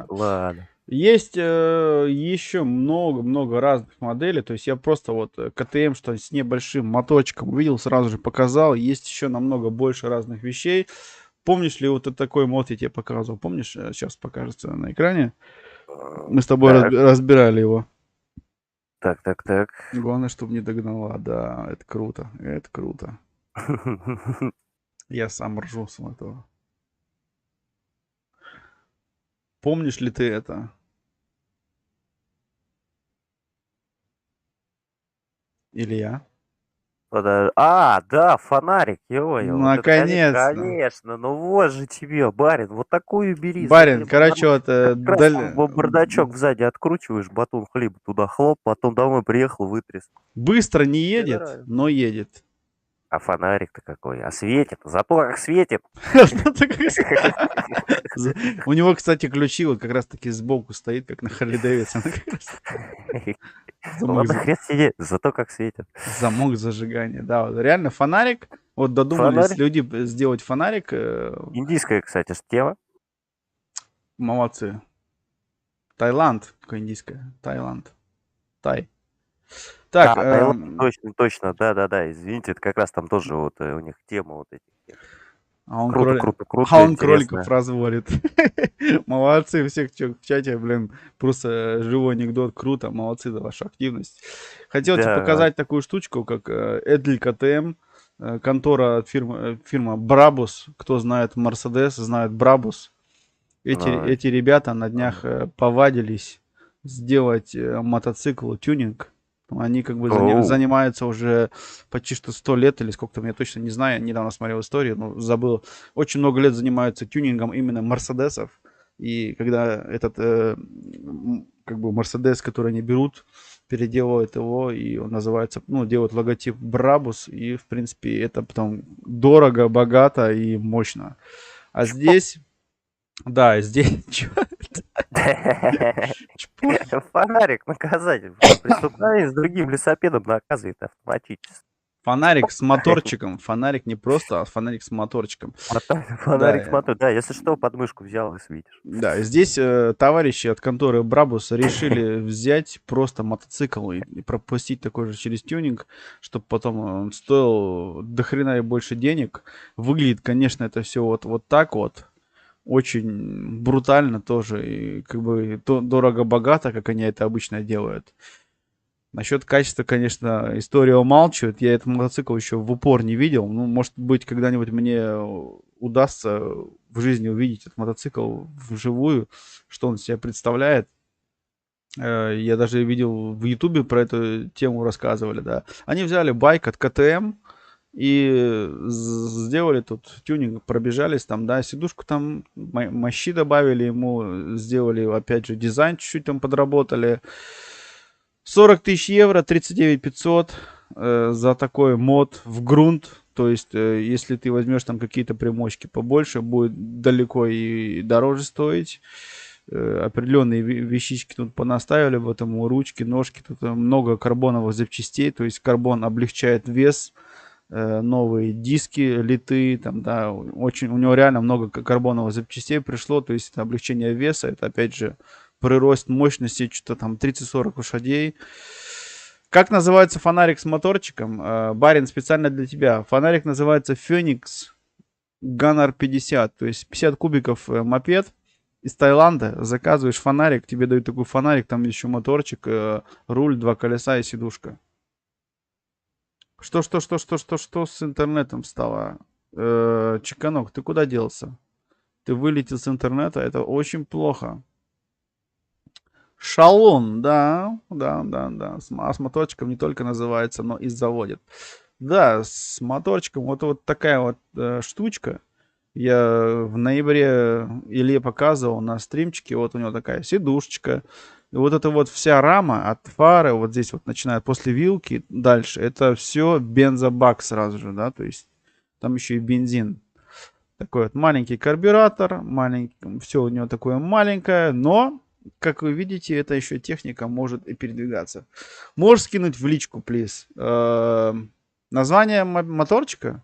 Ладно. Есть еще много разных моделей. То есть я просто вот КТМ, что с небольшим моторчиком увидел, сразу же показал. Есть еще намного больше разных вещей. Помнишь ли вот такой мод я тебе показывал? Помнишь? Сейчас покажется на экране. Мы с тобой разбирали его. Так. Главное, чтобы не догнала. Да, это круто. Я сам ржу с этого. Помнишь ли ты это? Илья? Да, фонарик, ё-моё. Наконец-то. Конечно, ну вот же тебе, барин, вот такую бери. Барин, короче, вот... бардачок сзади откручиваешь, батон хлеба туда хлоп, потом домой приехал, вытряс. Быстро не едет, но едет. А фонарик-то какой? А светит, зато как светит. У него, кстати, ключи вот как раз-таки сбоку стоит, как на Харли Дэвидсон. Ладно, хрен сидеть, зато как светит. Замок зажигания, да, вот реально фонарик. Вот додумались люди сделать фонарик. Индийская, кстати, тема. Молодцы. Таиланд, такое индийское. Таиланд. Тай. Так, точно, да, извините, это как раз там тоже вот у них тема вот этих. А он круто, кроликов разводит. Молодцы, всех в чате, блин, просто живой анекдот, круто, молодцы за вашу активность. Хотел тебе показать такую штучку, как Эдль КТМ, контора фирма Брабус. Кто знает Мерседес, знает Брабус. Эти ребята на днях повадились сделать мотоцикл тюнинг. Они как бы занимаются уже почти что 100 лет, или сколько там, я точно не знаю, недавно смотрел историю, но забыл. Очень много лет занимаются тюнингом именно Мерседесов. И когда этот как бы Мерседес, который они берут, переделывают его, и он называется, ну, делают логотип Брабус, и, в принципе, это потом дорого, богато и мощно. А здесь... Да, здесь... Фонарик наказатель. Преступление с другим лесопедом наказывает автоматически. Фонарик с моторчиком. Фонарик не просто, а фонарик с моторчиком. Фонарик с моторчиком. Да, если что, подмышку взял и светишь. Да, здесь товарищи от конторы Брабус решили взять просто мотоцикл и пропустить такой же через тюнинг, чтобы потом он стоил до хрена и больше денег. Выглядит, конечно, это все вот так вот. очень брутально тоже, и как бы дорого-богато, как они это обычно делают. Насчет качества, конечно, история умалчивает. Я этот мотоцикл еще в упор не видел. Ну, может быть, когда-нибудь мне удастся в жизни увидеть этот мотоцикл вживую, что он из себя представляет. Я даже видел в Ютубе про эту тему рассказывали, да. Они взяли байк от КТМ и сделали тут тюнинг, пробежались там, да, сидушку там, мощи добавили ему, сделали, опять же, дизайн чуть-чуть там подработали. 40 тысяч евро, 39 500 за такой мод в грунт. То есть, если ты возьмешь там какие-то примочки побольше, будет далеко и дороже стоить. Определенные вещички тут понаставили, вот ему ручки, ножки, тут много карбоновых запчастей, то есть карбон облегчает вес, новые диски литые, там, да, очень, у него реально много карбоновых запчастей пришло, то есть это облегчение веса, это опять же прирост мощности, что-то там 30-40 лошадей. Как называется фонарик с моторчиком? Барин, специально для тебя. Фонарик называется Phoenix Gunner 50, то есть 50 кубиков мопед из Таиланда. Заказываешь фонарик, тебе дают такой фонарик, там еще моторчик, руль, 2 колеса и сидушка. Что с интернетом стало? Чеканок, ты куда делся? Ты вылетел с интернета, это очень плохо. Шалун, да. С моторчиком не только называется, но и заводит. Да, с моторчиком вот такая вот штучка. Я в ноябре Илье показывал на стримчике. Вот у него такая сидушечка. И вот эта вот вся рама от фары, вот здесь вот начиная после вилки дальше, это все бензобак сразу же, да, то есть там еще и бензин. Такой вот маленький карбюратор, маленький, все у него такое маленькое, но, как вы видите, эта еще техника может и передвигаться. Можешь скинуть в личку, плиз. Название моторчика?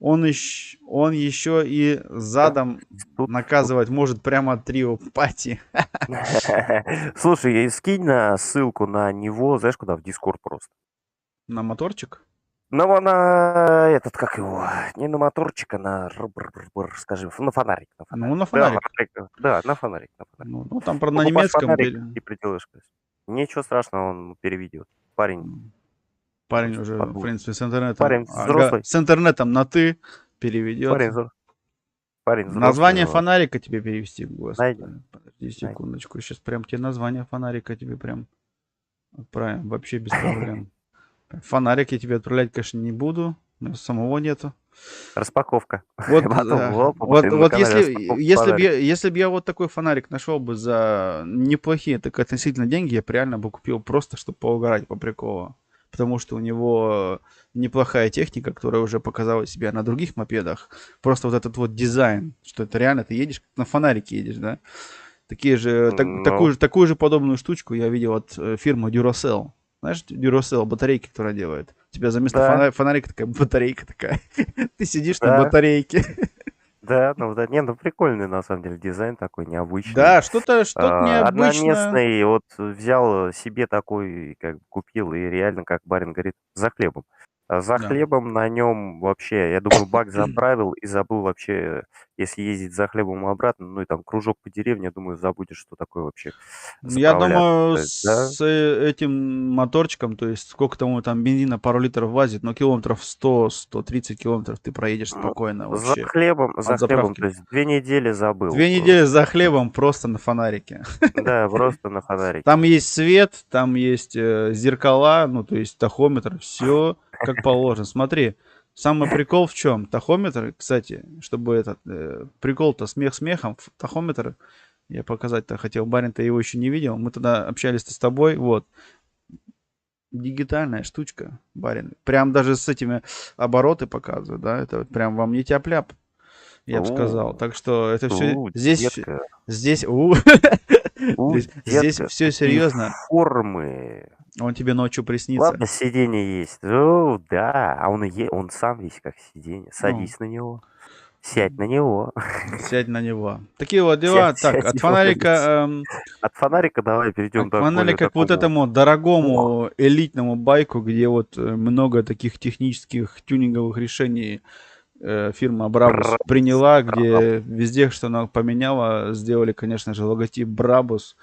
Он еще и задом наказывать может прямо от Трио Пати. Слушай, скинь ссылку на него, знаешь, куда? В Дискорд просто. На моторчик? Ну, на этот, как его, не на моторчик, а на, скажем, на фонарик. Ну, на фонарик. Да, на фонарик. Ну там про на немецком. И приделаешь. Ничего страшного, он переведет. Парень уже, в принципе, с интернетом. Парень взрослый. С интернетом на ты переведет. Парень взрослый. Название фонарика тебе перевести, господи. Найди. Подожди секундочку. Сейчас прям тебе название фонарика тебе прям отправим. Вообще без проблем. Фонарик я тебе отправлять, конечно, не буду. У меня самого нету. Распаковка. Вот если бы я вот такой фонарик нашел бы за неплохие так относительно деньги, я бы реально бы купил просто, чтобы поугарать по приколу. Потому что у него неплохая техника, которая уже показала себя на других мопедах. Просто вот этот вот дизайн, что это реально ты едешь, как на фонарике едешь, да? Такую же подобную штучку я видел от фирмы Duracell. Знаешь, Duracell, батарейки, которая делает. У тебя вместо фонарика такая батарейка такая. Ты сидишь на батарейке. Да, ну прикольный на самом деле дизайн такой необычный. Да, что-то необычное. Одноместный, вот взял себе такой, как купил, и реально, как барин говорит, за хлебом. За хлебом на нем вообще, я думаю, бак заправил и забыл вообще, если ездить за хлебом обратно, ну и там кружок по деревне, я думаю, забудешь, что такое вообще. Я думаю, с этим моторчиком, то есть сколько там бензина, пару литров влазит, но километров 100-130 километров ты проедешь спокойно вообще. За хлебом, то есть 2 недели забыл. 2 недели за хлебом просто на фонарике. Да, просто на фонарике. Там есть свет, там есть зеркала, ну то есть тахометр, все как положено. Смотри, самый прикол в чем? Тахометр, кстати, чтобы этот прикол-то смех смехом, тахометр, я показать-то хотел, барин-то его еще не видел, мы тогда общались-то с тобой, вот. Дигитальная штучка, барин. Прям даже с этими обороты показывают, да, это вот прям вам не тяп-ляп, я бы сказал. Так что это все здесь все серьезно. Формы. Он тебе ночью приснится. Ладно, сиденье есть. Да, а он сам весь как сиденье. Садись на него. Сядь на него. Сядь на него. Такие вот дела. Так, от фонарика... От фонарика давай перейдем к фонарика, к вот этому дорогому элитному байку, где вот много таких технических тюнинговых решений фирма Brabus приняла, где везде, что она поменяла, сделали, конечно же, логотип Brabus.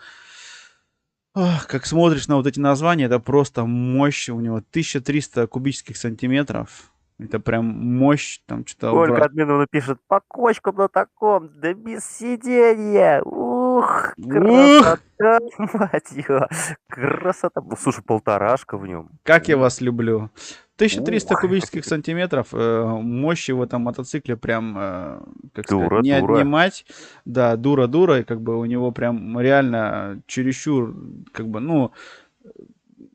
Ах, как смотришь на вот эти названия, это просто мощь. У него 1300 кубических сантиметров. Это прям мощь. Там что-то Ольга Админова пишет, по кочкам на таком, да без сиденья. Ух, красота, мать его. Красота. Слушай, полторашка в нем. Как я вас люблю. 1300 Ух. кубических сантиметров. Мощи в этом мотоцикле прям, как сказать, Дура, не дура. отнимать. Да, дура-дура. И как бы у него прям реально чересчур, как бы, ну,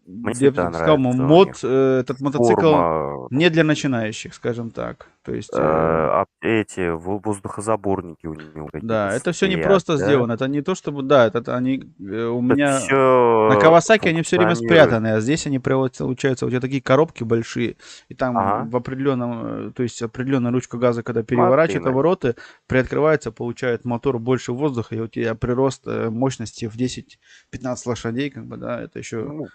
Мне я бы всегда сказал, нравится у них этот мотоцикл форма, не для начинающих, скажем так. То есть, эти воздухозаборники у него какие-то да, это все не стоят, просто да? сделано. Это не то, чтобы, да, это они у Это меня на все Кавасаки они все время функционирует. спрятаны, а здесь они получаются у тебя такие коробки большие, и там Ага, в определенном, то есть определенная ручка газа, когда смотри переворачивает на это. обороты, приоткрывается, получает мотор больше воздуха, и у тебя прирост мощности в 10-15 лошадей, как бы, да, это еще Ну,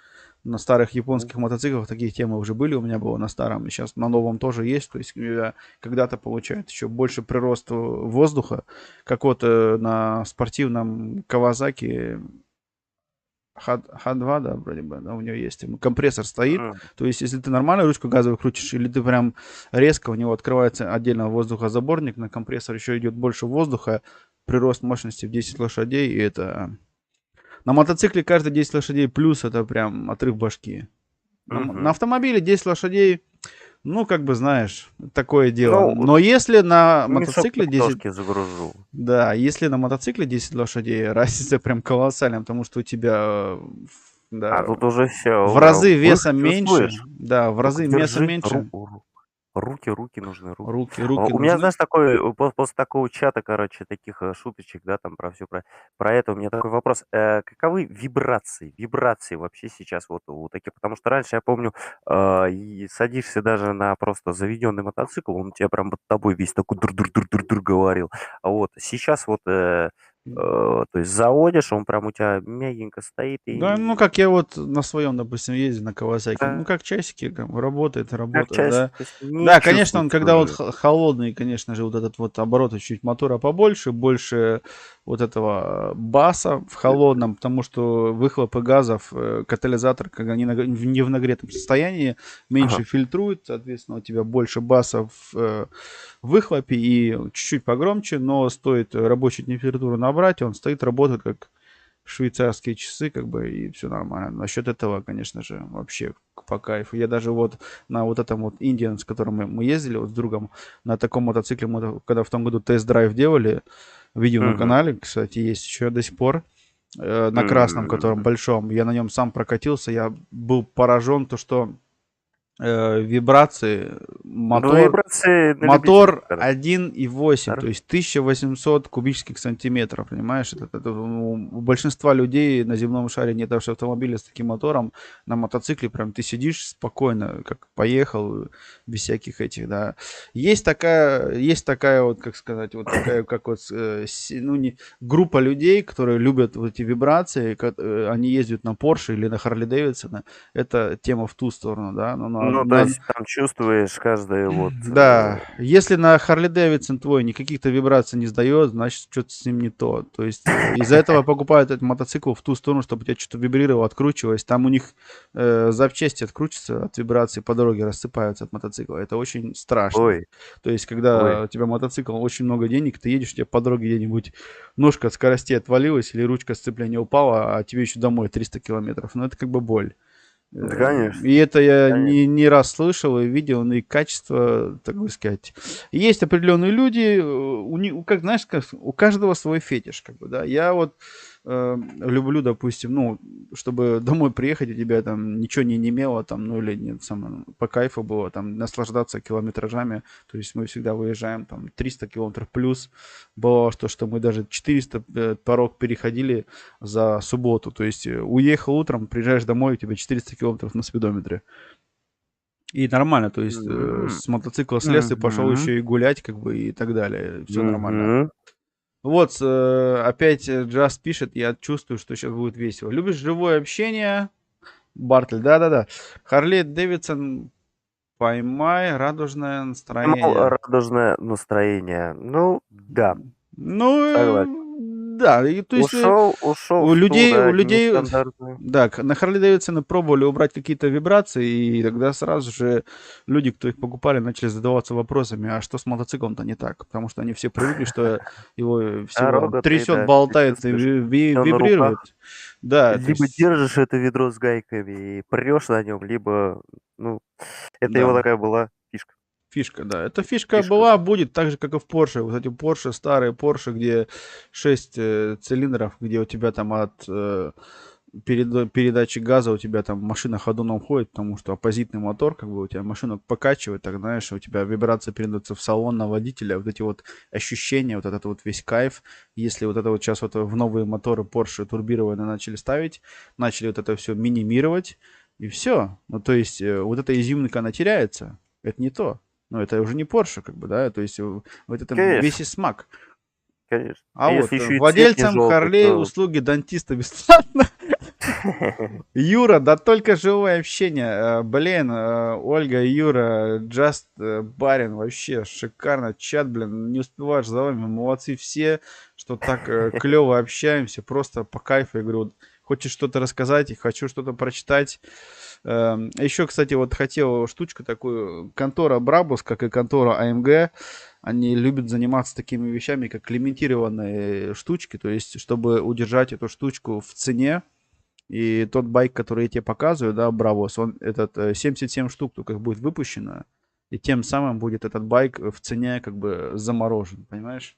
на старых ну, японских мотоциклах такие темы уже были, у меня было на старом, и сейчас на новом тоже есть, то есть когда-то получает еще больше прирост воздуха, как вот на спортивном Кавасаки Х2, да, вроде бы, да, у него есть компрессор стоит, то есть если ты нормально ручку газовую крутишь, или ты прям резко, у него открывается отдельно воздухозаборник, на компрессор еще идет больше воздуха, прирост мощности в 10 лошадей, и это... На мотоцикле каждые 10 лошадей плюс это прям отрыв башки. На автомобиле 10 лошадей, ну, как бы, знаешь, такое дело. ну, Но если на мешок мотоцикле 10... картошки загружу. Да, если на мотоцикле 10 лошадей, разница прям колоссальная, потому что у тебя, А да, тут уже все, в разы веса выход меньше. чувствуешь. Да, в Только разы веса держи, меньше. руки нужны, руки. Руки У меня, нужны. знаешь, такой, после такого чата, короче, таких шуточек, да, там про все про это, у меня такой вопрос. Каковы вибрации вообще сейчас вот у таких? Потому что раньше, я помню, и садишься даже на просто заведенный мотоцикл, он у тебя прям под тобой весь такой дур-дур-дур-дур-дур говорил. А вот сейчас вот, то есть заводишь, он прям у тебя мягенько стоит Да, ну и как я вот на своем, допустим, езде на Кавасаки, ну как часики, как бы работает, как работает, часть, да. то есть не Да, конечно, он чувствуется когда вот уже. холодный, конечно же, вот этот вот обороты чуть мотора побольше, больше вот этого баса в холодном, потому что выхлопы газов, катализатор, когда они не в нагретом состоянии, меньше Ага. фильтрует, соответственно, у тебя больше баса в выхлопе и чуть-чуть погромче, но стоит рабочую температуру набрать, он стоит, работает как швейцарские часы, как бы, и все нормально. Насчет этого, конечно же, вообще по кайфу. Я даже вот на вот этом вот Indian, с которым мы ездили вот с другом, на таком мотоцикле, мы когда в том году тест-драйв делали, видео на Мгм. канале, кстати, есть еще до сих пор, на красном, котором большом, я на нем сам прокатился, я был поражен, то что вибрации, Ну, мотор вибрации на любителя, Мотор короче. 1,8, то есть 1800 кубических сантиметров, понимаешь? Это у большинства людей на земном шаре нет даже автомобиля с таким мотором. На мотоцикле прям ты сидишь спокойно, как поехал, без всяких этих, да. Есть такая вот, как сказать, вот такая, как вот, ну, группа людей, которые любят вот эти вибрации, они ездят на Porsche или на Harley Davidson. Это тема в ту сторону, да. Ну, то есть там чувствуешь каждое вот... Да, если на Харли Дэвидсон твой никаких-то вибраций не сдает, значит, что-то с ним не то. То есть из-за этого покупают этот мотоцикл в ту сторону, чтобы у тебя что-то вибрировало, откручивалось. Там у них запчасти открутятся от вибрации по дороге, рассыпаются от мотоцикла. Это очень страшно. Ой, То есть, ой. когда у тебя мотоцикл, очень много денег, ты едешь, у тебя по дороге где-нибудь ножка от скорости отвалилась или ручка сцепления упала, а тебе еще домой 300 километров. Ну, это как бы боль. Да, конечно, И это я конечно. не раз слышал и видел, ну и качество, так бы сказать. Есть определенные люди, как, знаешь, у каждого свой фетиш, как бы, да. Я вот люблю, допустим, ну, чтобы домой приехать, у тебя там ничего не немело, там, ну, или нет, по кайфу было, там, наслаждаться километражами. То есть мы всегда выезжаем, там, 300 километров плюс. Бывало, что мы даже 400 порог переходили за субботу. То есть уехал утром, приезжаешь домой, у тебя 400 километров на спидометре. И нормально, то есть с мотоцикла слез и пошел еще и гулять, как бы, и так далее. Все нормально. Мгм. Вот, опять Джаз пишет, я чувствую, что сейчас будет весело. Любишь живое общение? Бартель, да-да-да. Харли Дэвидсон Поймай радужное Поймал настроение. радужное настроение. Ну, да, согласен. Да, и то есть Ушел у в ту, людей, да, нестандартную. да, на Харли Дэвидсоны пробовали убрать какие-то вибрации, и тогда сразу же люди, кто их покупали, начали задаваться вопросами, а что с мотоциклом-то не так? Потому что они все привыкли, что его всего Рогатый, трясет, да, ты болтает и чувствуешь всё на вибрирует. руках. Да, то Либо есть, держишь это ведро с гайками и прешь на нем, либо, ну, это его да. такая была фишка. Фишка, да. Эта фишка Фишка. была, будет так же, как и в Porsche. Вот эти Porsche, старые Porsche, где 6 цилиндров, где у тебя там от передачи газа у тебя там машина ходуном ходит, потому что оппозитный мотор, как бы у тебя машину покачивает, так знаешь, у тебя вибрация передается в салон на водителя, вот эти вот ощущения, вот этот вот весь кайф. Если вот это вот сейчас вот в новые моторы Porsche турбированные начали ставить, начали вот это все минимировать, и все. Ну, то есть, вот эта изюминка, она теряется. Это не то. Ну, это уже не Porsche, как бы, да, то есть вот это весь Конечно, и смак. конечно. А А если вот еще и цвет не владельцам желтый, Харлей то услуги дантиста бесплатно. Юра, да только живое общение. Блин, Ольга, Юра, Just Барин, вообще шикарно. Чат, блин, не успеваешь за вами. Молодцы все, что так клево общаемся. Просто по кайфу. Я говорю, вот, хочешь что-то рассказать, хочу что-то прочитать. Еще, кстати, вот хотел штучку такую. Контора Брабус, как и контора АМГ, они любят заниматься такими вещами, как лимитированные штучки. То есть, чтобы удержать эту штучку в цене. И тот байк, который я тебе показываю, да, Бравос, он этот 77 штук только их будет выпущено. И тем самым будет этот байк в цене как бы заморожен, понимаешь?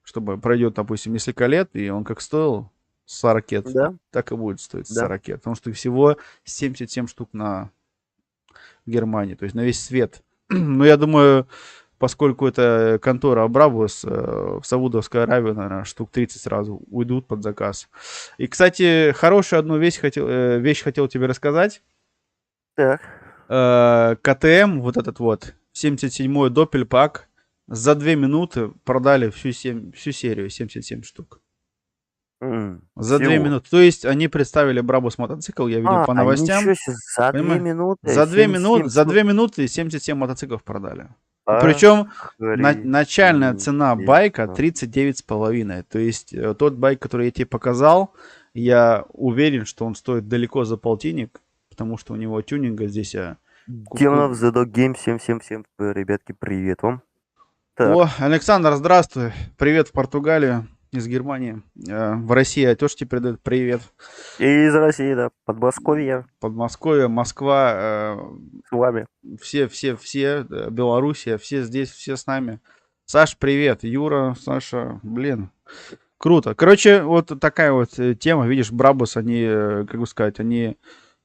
Чтобы пройдет, допустим, несколько лет, и он как стоил 40 лет, да, так и будет стоить да. 40 лет. Потому что всего 77 штук на Германии, то есть на весь свет. Но я думаю, поскольку это контора Абрабус, в Саудовской Аравии, наверное, штук 30 сразу уйдут под заказ. И, кстати, хорошую одну вещь хотел тебе рассказать. Так. КТМ, вот этот вот, 77-й Доппельпак, за 2 минуты продали всю серию, 77 штук. За 2 Всего. минуты. То есть они представили Брабус мотоцикл, я видел по Ничего новостям. себе, за 2 Понимаешь? минуты За 2 минуты, 77 за штук. 2 минуты 77 мотоциклов продали. Причем начальная цена байка Охренительно. 39,5. То есть тот байк, который я тебе показал, я уверен, что он стоит далеко за полтинник, потому что у него тюнинга здесь Демонов The Dog Game 777. Ребятки, привет вам. Так. О, Александр, здравствуй. Привет в Португалию из Германии. В России тоже тебе передают привет. И из России, да, Подмосковье Подмосковье, Москва, с вами. все, Белоруссия, все здесь, все с нами. Саш, привет. Юра, Саша, блин, круто. Короче, вот такая вот тема. Видишь, Брабус, они, как бы сказать, они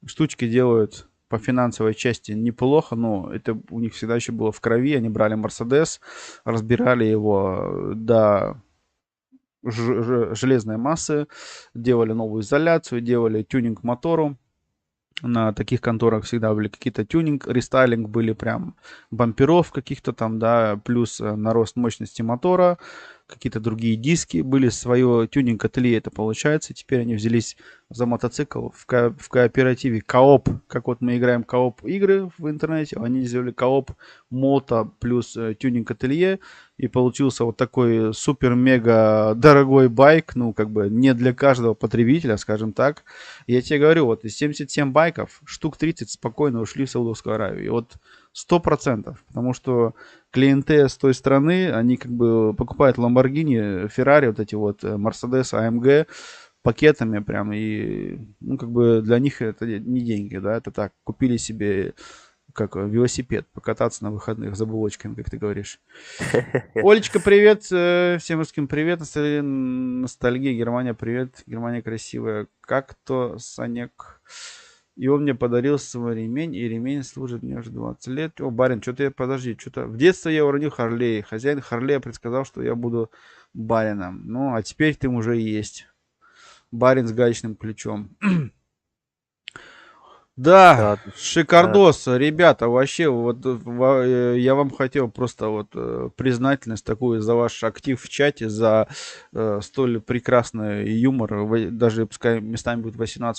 штучки делают по финансовой части неплохо, но это у них всегда еще было в крови. Они брали Мерседес, разбирали его до железной массы, делали новую изоляцию, делали тюнинг мотору. На таких конторах всегда были какие-то тюнинг, рестайлинг, были прям бамперов каких-то там, да, плюс нарост мощности мотора, какие-то другие диски, были свое тюнинг-ателье, это получается. Теперь они взялись за мотоцикл в кооперативе кооп, как вот мы играем кооп игры в интернете, они сделали кооп мото плюс тюнинг-ателье, и получился вот такой супер-мега дорогой байк, ну, как бы не для каждого потребителя, скажем так. Я тебе говорю, вот из 77 байков, штук 30 спокойно ушли в Саудовскую Аравию. И вот 100%, потому что клиенты с той страны, они как бы покупают Lamborghini, Ferrari, вот эти вот Mercedes, AMG пакетами прям, и, ну, как бы для них это не деньги, да, это так, купили себе как велосипед, покататься на выходных за булочками, как ты говоришь. Олечка, привет. Всем русским привет. Ностальгия, Германия, привет. Германия красивая. Как то, Санек? И он мне подарил свой ремень, и ремень служит мне уже 20 лет. О, барин, что-то я, подожди, что-то... В детстве я уронил Харлей. Хозяин Харлея предсказал, что я буду барином. Ну, а теперь ты уже есть. Барин с гаечным ключом. Да, Да, шикардос, ребята, вообще, вот я вам хотел просто вот признательность такую за ваш актив в чате, за столь прекрасный юмор, даже пускай местами будет 18+,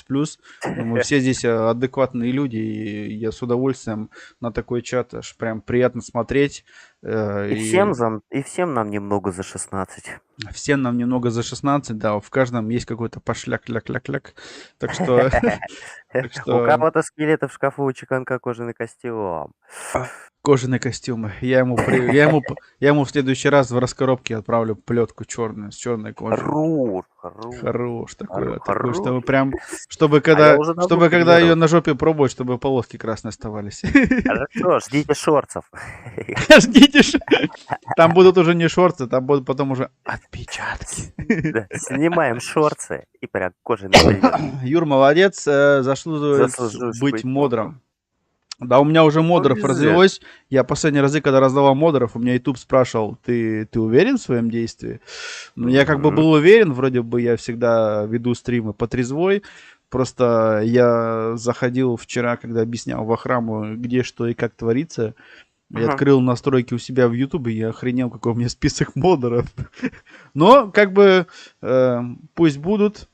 но мы все здесь адекватные люди, и я с удовольствием на такой чат аж прям приятно смотреть, и и всем нам немного за 16. всем нам немного за 16, да, в каждом есть какой-то пошляк, ляк-ляк-ляк, так что, так У что... кого-то скелеты в шкафу, у Чеканка кожаный костюм. Кожаные костюмы. Я ему в следующий раз в раскоробке отправлю плетку черную, с черной кожей. Хорош, хорош, Хорош, такой, хорош. чтобы прям, чтобы А я когда, уже давно чтобы когда ее тренировал. на жопе пробовать, чтобы полоски красные оставались. Хорошо, ждите шорцев. Ждите, там будут уже не шорты, там будут потом уже отпечатки. Да, снимаем шорты и прям кожаный привет. Юр, молодец, заслуживает Заслуживаешь быть быть модером. Да, у меня уже модеров везде. развелось. Я последние разы, когда раздавал модеров, у меня YouTube спрашивал, ты уверен в своем действии? Ну, я как бы был уверен, вроде бы я всегда веду стримы по трезвой. Просто я заходил вчера, когда объяснял во храму, где что и как творится. Я открыл настройки у себя в YouTube, и я охренел, какой у меня список модеров. Но, как бы, пусть будут.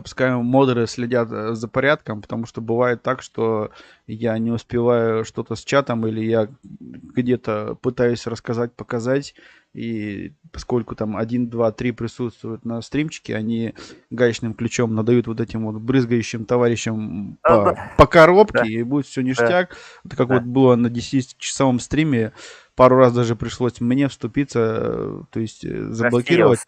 Пускай модеры следят за порядком, потому что бывает так, что я не успеваю что-то с чатом, или я где-то пытаюсь рассказать, показать, и поскольку там 1, 2, 3 присутствуют на стримчике, они гаечным ключом надают вот этим вот брызгающим товарищам по коробке, Да. и будет все ништяк. Это как Да. вот было на 10-часовом стриме, пару раз даже пришлось мне вступиться, то есть заблокировать.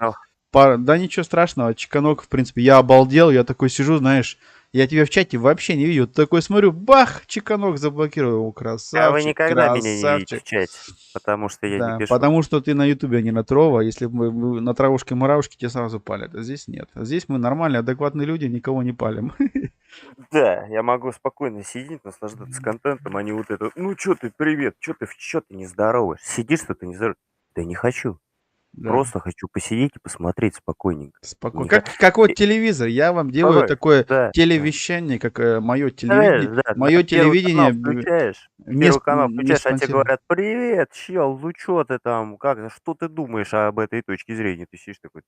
Да ничего страшного, Чеканок, в принципе, я обалдел, я такой сижу, знаешь, я тебя в чате вообще не видел, такой смотрю, бах, Чеканок заблокировал, красавчик, А вы никогда меня не видите красавчик. в чате, потому что я Да, не пишу. потому что ты на ютубе, а не на Трова, если бы мы на травушке-муравушке тебя сразу палят, а здесь нет. А здесь мы нормальные, адекватные люди, никого не палим. Да, я могу спокойно сидеть, наслаждаться контентом, а не вот это, ну чё ты, привет, чё ты не здороваешь? Сидишь, что ты не здороваешь? Да не хочу. Да. Просто хочу посидеть и посмотреть спокойненько. Спокойно. Как вот телевизор, я вам делаю такое телевещание, как мое телевидение. Мое телевидение Первый канал включаешь, а тебе говорят, привет, чел, ну чё ты там, что ты думаешь об этой точке зрения? Ты сидишь такой,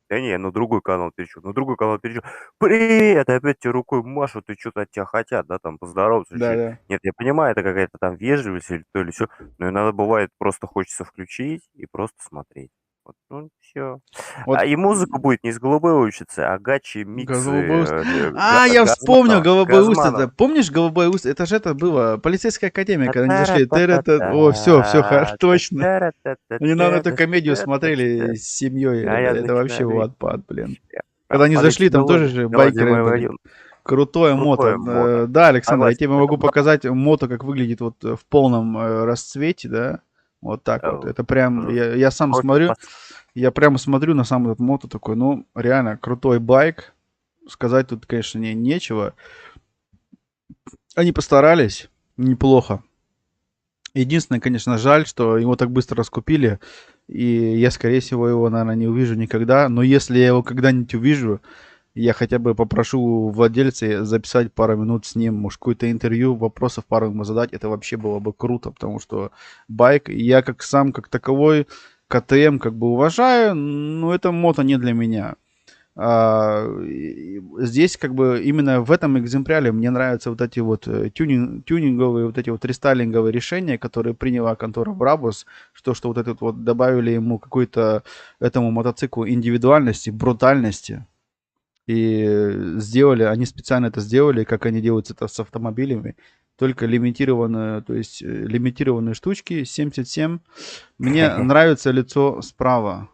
да не, на другой канал перечу, привет, опять тебе рукой машут, и что-то от тебя хотят, да, там, поздороваться. Да. Нет, я понимаю, это какая-то там вежливость или то, или все, но иногда бывает, просто хочется включить и просто смотреть. Вот, ну, все. Вот. И музыка будет не с голубой улицы, а гачи, миксы. Я вспомнил голубой уст. Помнишь голубой уст? Это же это было полицейская академия, когда они зашли. О, все, точно. Они на эту комедию смотрели с семьей. Это вообще был отпад, блин. Когда они зашли, там тоже же байкеры были. Крутое мото. Да, Александр, я тебе могу показать мото, как выглядит вот в полном расцвете, да. Вот так вот. Это прям, я сам смотрю, я прямо смотрю на сам этот мото такой, ну, реально крутой байк. Сказать тут, конечно, нечего. Они постарались неплохо. Единственное, конечно, жаль, что его так быстро раскупили. И я, скорее всего, его, наверное, не увижу никогда. Но если я его когда-нибудь увижу, я хотя бы попрошу владельца записать пару минут с ним, может, какое-то интервью, вопросов пару ему задать. Это вообще было бы круто, потому что байк, я как сам, как таковой, КТМ как бы уважаю, но это мото не для меня. Здесь как бы именно в этом экземпляре мне нравятся вот эти вот тюнинговые, вот эти вот рестайлинговые решения, которые приняла контора Brabus, что вот это вот добавили ему какой-то этому мотоциклу индивидуальности, брутальности. И сделали, они специально это сделали, как они делают это с автомобилями, только лимитированные, то есть лимитированные штучки, 77. Мне нравится лицо справа.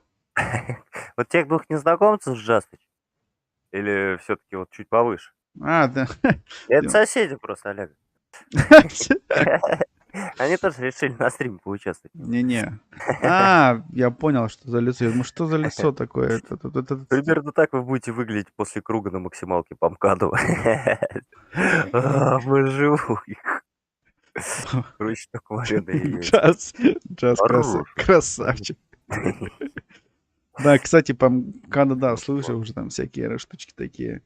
Вот тех двух незнакомцев Джастыч? Или все-таки вот чуть повыше? Да. Это соседи просто, Олег. Они тоже решили на стриме поучаствовать. Не-не. Я понял, что за лицо. Я думаю, что за лицо такое? Примерно так вы будете выглядеть после круга на максималке по МКАДу. Мы живые. Короче, так вареные. Джаз красавчик. Да, кстати, по МКАДу, да, слышал уже там всякие штучки такие.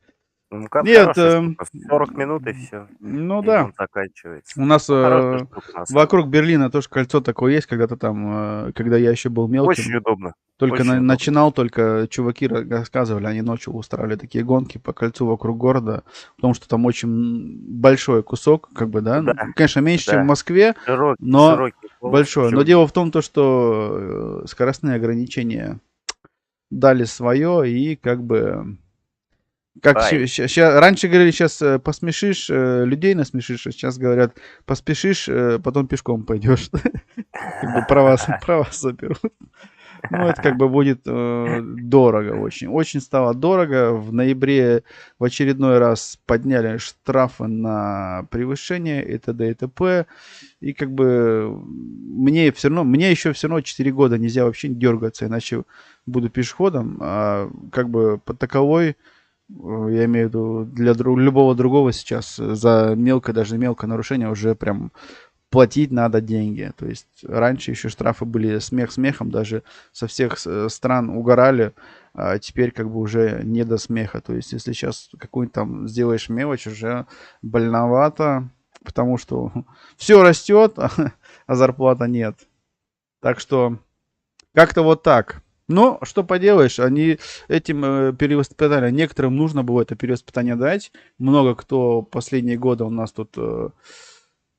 Ну, Нет, хорошая штука. 40 минут и все. ну И да. он заканчивается. У нас Ну, хорошая штука, на самом вокруг деле. Берлина тоже кольцо такое есть, когда-то там, когда я еще был мелким, Очень удобно. только Очень удобно. начинал, только чуваки рассказывали, они ночью устраивали такие гонки по кольцу вокруг города, потому что там очень большой кусок, как бы, да, Да, конечно, меньше, чем в да. Москве, но Широкие полосы, большое. Но черные. дело в том, то, что скоростные ограничения дали свое, и как бы как Ай, раньше говорили, сейчас посмешишь, людей насмешишь, а сейчас говорят, поспешишь, потом пешком пойдешь. Как бы права заберут. Ну, это как бы будет дорого очень. Очень стало дорого. В ноябре в очередной раз подняли штрафы на превышение и т.д. и т.п. И как бы мне все равно, мне еще все равно 4 года нельзя вообще дергаться, иначе буду пешеходом. А как бы по таковой, я имею в виду, для любого другого сейчас за мелкое, даже мелкое нарушение уже прям платить надо деньги. То есть раньше еще штрафы были смех смехом, даже со всех стран угорали, а теперь как бы уже не до смеха. То есть если сейчас какую-нибудь там сделаешь мелочь, уже больновато, потому что все растет, а зарплата нет. Так что как-то вот так. Но что поделаешь, они этим перевоспитали. Некоторым нужно было это перевоспитание дать. Много кто последние годы у нас тут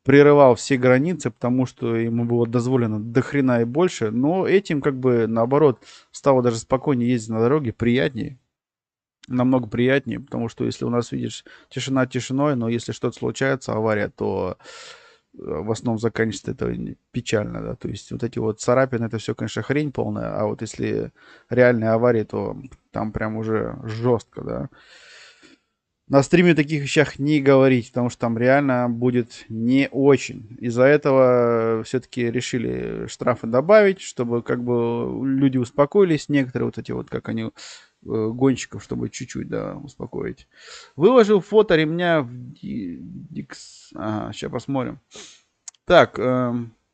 прерывал все границы, потому что ему было дозволено до хрена и больше. Но этим как бы наоборот стало даже спокойнее ездить на дороге, приятнее. Намного приятнее, потому что если у нас, видишь, тишина тишиной, но если что-то случается, авария, то в основном заканчивается это печально, да, то есть вот эти вот царапины, это все, конечно, хрень полная, а вот если реальные аварии, то там прям уже жестко, да. На стриме о таких вещах не говорить, потому что там реально будет не очень. Из-за этого все-таки решили штрафы добавить, чтобы как бы люди успокоились, некоторые вот эти вот, как они, гонщиков, чтобы чуть-чуть, да, успокоить. Выложил фото ремня в Дикс. Ага, сейчас посмотрим. Так,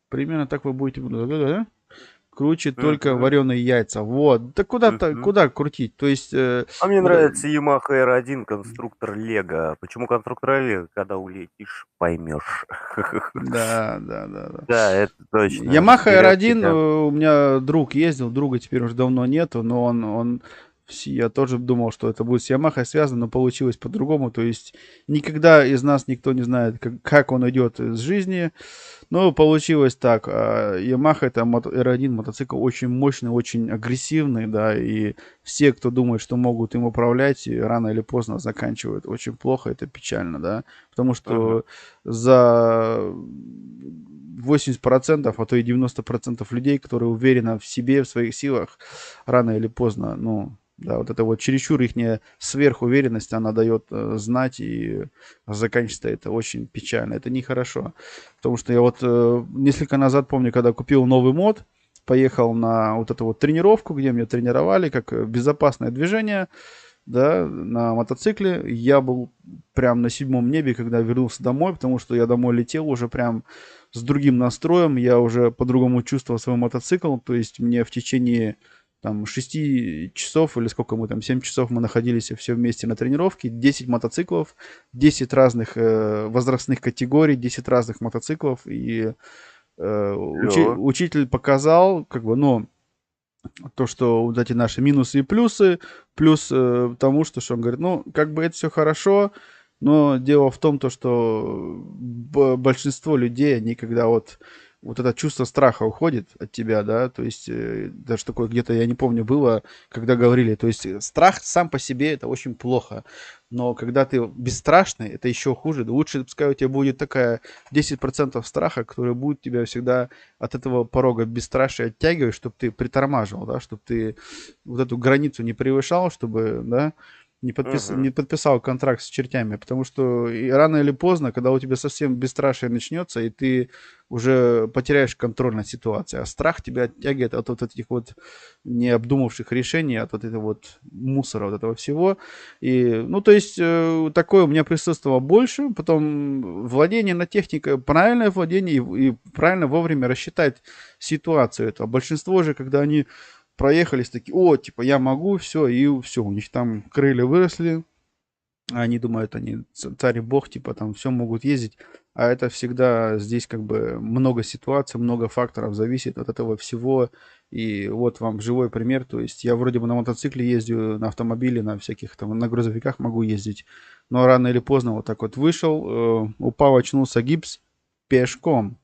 примерно так вы будете... Да? Круче только Мгм, вареные яйца. Вот. Да куда-то, мгм. куда крутить? То есть, А мне вот, нравится Yamaha R1 конструктор Лего. Почему конструктор Лего? Когда улетишь, поймешь. да, да, да, да. Да, это точно. Yamaha Берет R1, тебя. у меня друг ездил, друга теперь уже давно нету, но я тоже думал, что это будет с Yamaha связано, но получилось по-другому. То есть никогда из нас никто не знает, как он идет из жизни. Но получилось так. Yamaha это R1 мотоцикл очень мощный, очень агрессивный, да, и все, кто думает, что могут им управлять, и рано или поздно заканчивают очень плохо, это печально, да, потому Мгм. что за 80%, а то и 90% людей, которые уверены в себе, в своих силах, рано или поздно, ну, да, вот это вот чересчур их сверхуверенность, она дает знать, и заканчивается это очень печально. Это нехорошо. Потому что я вот несколько назад помню, когда купил новый мод, поехал на вот эту вот тренировку, где меня тренировали, как безопасное движение, да, на мотоцикле. Я был прям на седьмом небе, когда вернулся домой, потому что я домой летел уже прям с другим настроем, я уже по-другому чувствовал свой мотоцикл, то есть мне в течение там 6 часов или сколько мы там, 7 часов мы находились все вместе на тренировке, 10 мотоциклов, 10 разных возрастных категорий, 10 разных мотоциклов, и Клево. учитель показал, как бы, ну, то, что вот эти наши минусы и плюсы, плюс тому, что он говорит, ну, как бы это все хорошо, но дело в том, то, что большинство людей, они когда вот это чувство страха уходит от тебя, да, то есть даже такое где-то, я не помню, было, когда говорили, то есть страх сам по себе это очень плохо, но когда ты бесстрашный, это еще хуже, лучше пускай у тебя будет такая 10% страха, который будет тебя всегда от этого порога бесстрашия оттягивать, чтобы ты притормаживал, да, чтобы ты вот эту границу не превышал, чтобы, да, не Мгм. подписал контракт с чертями, потому что и рано или поздно, когда у тебя совсем бесстрашие начнется, и ты уже потеряешь контроль над ситуацией, а страх тебя оттягивает от вот этих вот необдумавших решений, от вот этого вот мусора, вот этого всего. И, ну, то есть, такое у меня присутствовало больше, потом владение на технике, правильное владение и правильно вовремя рассчитать ситуацию. Это. А большинство же, когда они проехались такие, о, типа, я могу, все, и все, у них там крылья выросли, Они думают, они царь и бог, типа там все могут ездить. А это всегда здесь как бы много ситуаций, много факторов зависит от этого всего. И вот вам живой пример. То есть я вроде бы на мотоцикле ездю, на автомобиле, на всяких там, на грузовиках могу ездить. Но рано или поздно вот так вот вышел, упал, очнулся, гипс пешком.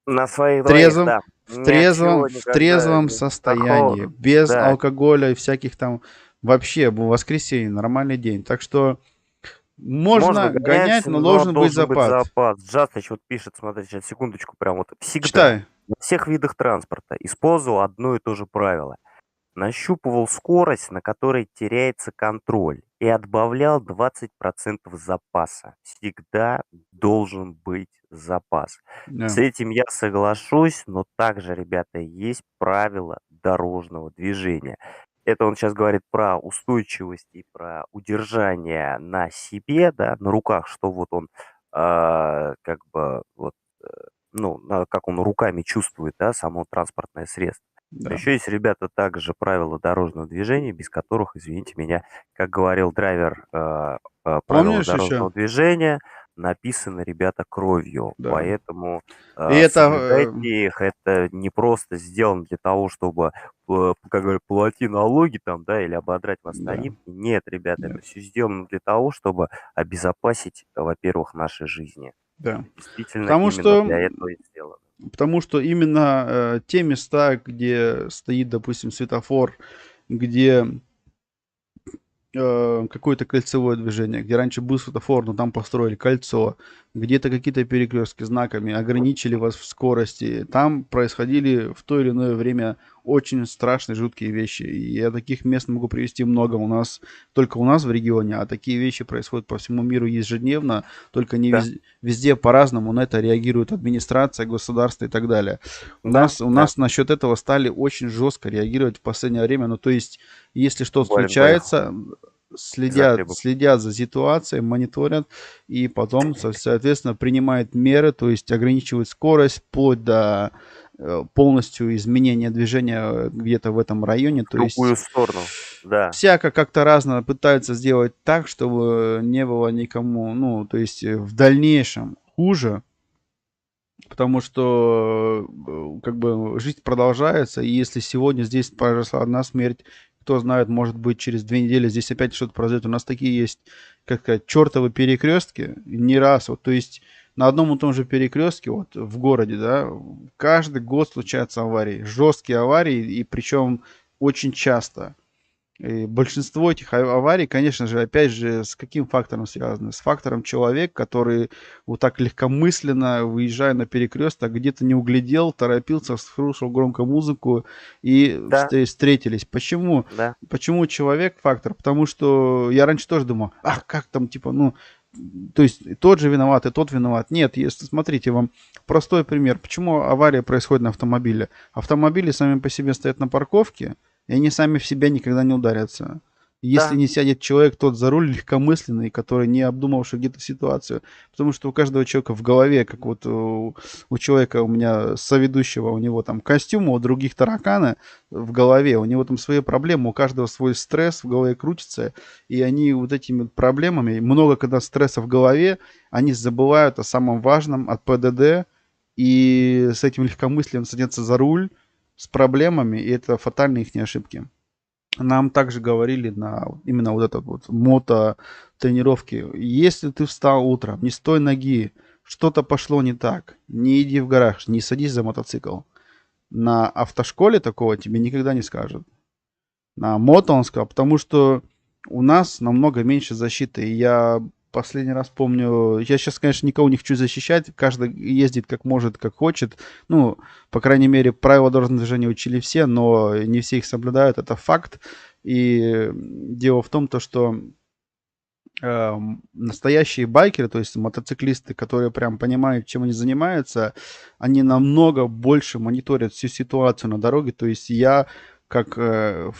На своих В двоих, трезвом, да. в Ни от чего трезвом, в никогда трезвом не состоянии, страхован. без Да, алкоголя и всяких там. Вообще, был воскресенье, нормальный день. Так что можно можно гонять, гонять, но но должен быть должен быть запас. запас. Джастыч вот пишет, смотрите, сейчас секундочку, прям вот всегда Читай. на всех видах транспорта использовал одно и то же правило. Нащупывал скорость, на которой теряется контроль, и отбавлял 20% запаса. Всегда должен быть запас. С Да, этим я соглашусь, но также, ребята, есть правила дорожного движения. Это он сейчас говорит про устойчивость и про удержание на себе, да, на руках, что вот он как бы вот, ну, как он руками чувствует, да, само транспортное средство. Но да. еще есть, ребята, также правила дорожного движения, без которых, извините меня, как говорил драйвер, правила Помнишь еще? дорожного движения написаны, ребята, кровью. Да. Поэтому И это, соблюдайте их. Это не просто сделано для того, чтобы, как говорят, плати налоги там, да, или ободрать вас на да, нитки. Нет, ребята, да, это все сделано для того, чтобы обезопасить, во-первых, наши жизни. да. Это действительно Потому именно что, для этого и сделано. потому что именно те места, где стоит, допустим, светофор, где какое-то кольцевое движение, где раньше был светофор, но там построили кольцо, где-то какие-то перекрестки знаками ограничили вас в скорости. Там происходили в то или иное время очень страшные, жуткие вещи. И я таких мест могу привести много у нас, только у нас в регионе, а такие вещи происходят по всему миру ежедневно, только не Да, везде по-разному на это реагирует администрация, государство и так далее. У да, нас, у да. нас насчет этого стали очень жестко реагировать в последнее время. Ну, то есть, если что-то Бывали случается, экземпляры. следят за ситуацией, мониторят и потом, соответственно, принимают меры, то есть ограничивают скорость вплоть до полностью изменения движения где-то в этом районе. В То есть другую сторону, да. всяко как-то разно пытаются сделать так, чтобы не было никому, ну, то есть в дальнейшем хуже, потому что как бы жизнь продолжается, и если сегодня здесь произошла одна смерть, кто знает, может быть, через 2 недели здесь опять что-то произойдет. У нас такие есть, как сказать, чертовы перекрестки, не раз, вот, то есть на одном и том же перекрестке, вот, в городе, да, каждый год случаются аварии, жесткие аварии, и причем очень часто. И большинство этих аварий, конечно же, опять же, с каким фактором связаны? С фактором человек, который вот так легкомысленно, выезжая на перекресток, где-то не углядел, торопился, слушал громко музыку и Да, встретились. Почему? да. Почему человек фактор? Потому что я раньше тоже думал, ах, как там, типа, ну, то есть и тот же виноват, и тот виноват. Нет, если, смотрите, вам простой пример. Почему авария происходит на автомобиле? Автомобили сами по себе стоят на парковке, и они сами в себя никогда не ударятся. Если Да, не сядет человек тот за руль легкомысленный, который не обдумавший где-то ситуацию. Потому что у каждого человека в голове, как вот у человека, у меня соведущего, у него там костюм, у других тараканы в голове, у него там свои проблемы, у каждого свой стресс в голове крутится, и они вот этими проблемами, много когда стресса в голове, они забывают о самом важном, от ПДД, и с этим легкомыслием садятся за руль, с проблемами, и это фатальные их ошибки. Нам также говорили на именно вот это вот мото тренировки. Если ты встал утром, не с той ноги, что-то пошло не так, не иди в гараж, не садись за мотоцикл. На автошколе такого тебе никогда не скажут. На мото он сказал, потому что у нас намного меньше защиты. И я последний раз помню, я сейчас, конечно, никого не хочу защищать, каждый ездит как может, как хочет. Ну, по крайней мере, правила дорожного движения учили все, но не все их соблюдают, это факт. И дело в том, то, что настоящие байкеры, то есть мотоциклисты, которые прям понимают, чем они занимаются, они намного больше мониторят всю ситуацию на дороге. То есть я как в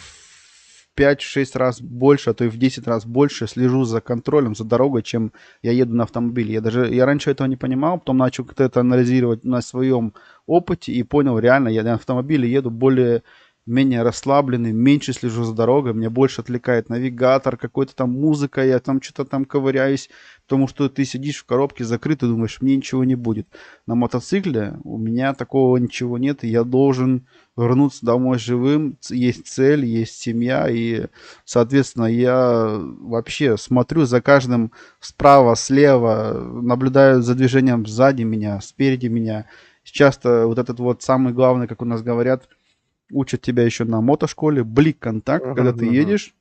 5-6 раз больше, а то и в 10 раз больше слежу за контролем, за дорогой, чем я еду на автомобиле. Я раньше этого не понимал, потом начал как-то это анализировать на своем опыте и понял, реально, я на автомобиле еду более менее расслабленный, меньше слежу за дорогой, меня больше отвлекает навигатор, какой-то там музыка, я там что-то там ковыряюсь, потому что ты сидишь в коробке закрытой, думаешь, мне ничего не будет. На мотоцикле у меня такого ничего нет, и я должен вернуться домой живым, есть цель, есть семья, и, соответственно, я вообще смотрю за каждым справа, слева, наблюдаю за движением сзади меня, спереди меня. Часто вот этот вот самый главный, как у нас говорят, учат тебя еще на мотошколе, блик-контакт, когда ты едешь,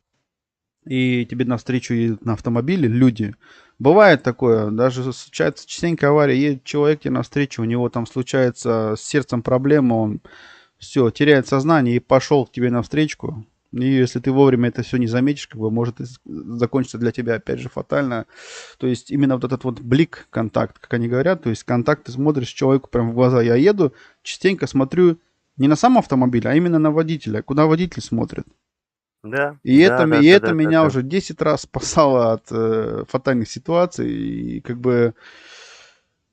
и тебе навстречу едут на автомобиле люди. Бывает такое, даже случается частенько авария, едет человек тебе навстречу, у него там случается с сердцем проблема, он все, теряет сознание и пошел к тебе навстречу. И если ты вовремя это все не заметишь, как бы может закончиться для тебя опять же фатально. То есть именно вот этот вот блик контакт, как они говорят, то есть контакт, ты смотришь человеку прямо в глаза. Я еду, частенько смотрю не на сам автомобиль, а именно на водителя, куда водитель смотрит. Да, И это, да, и да, это да, да, меня да. уже 10 раз спасало от фатальных ситуаций. И как бы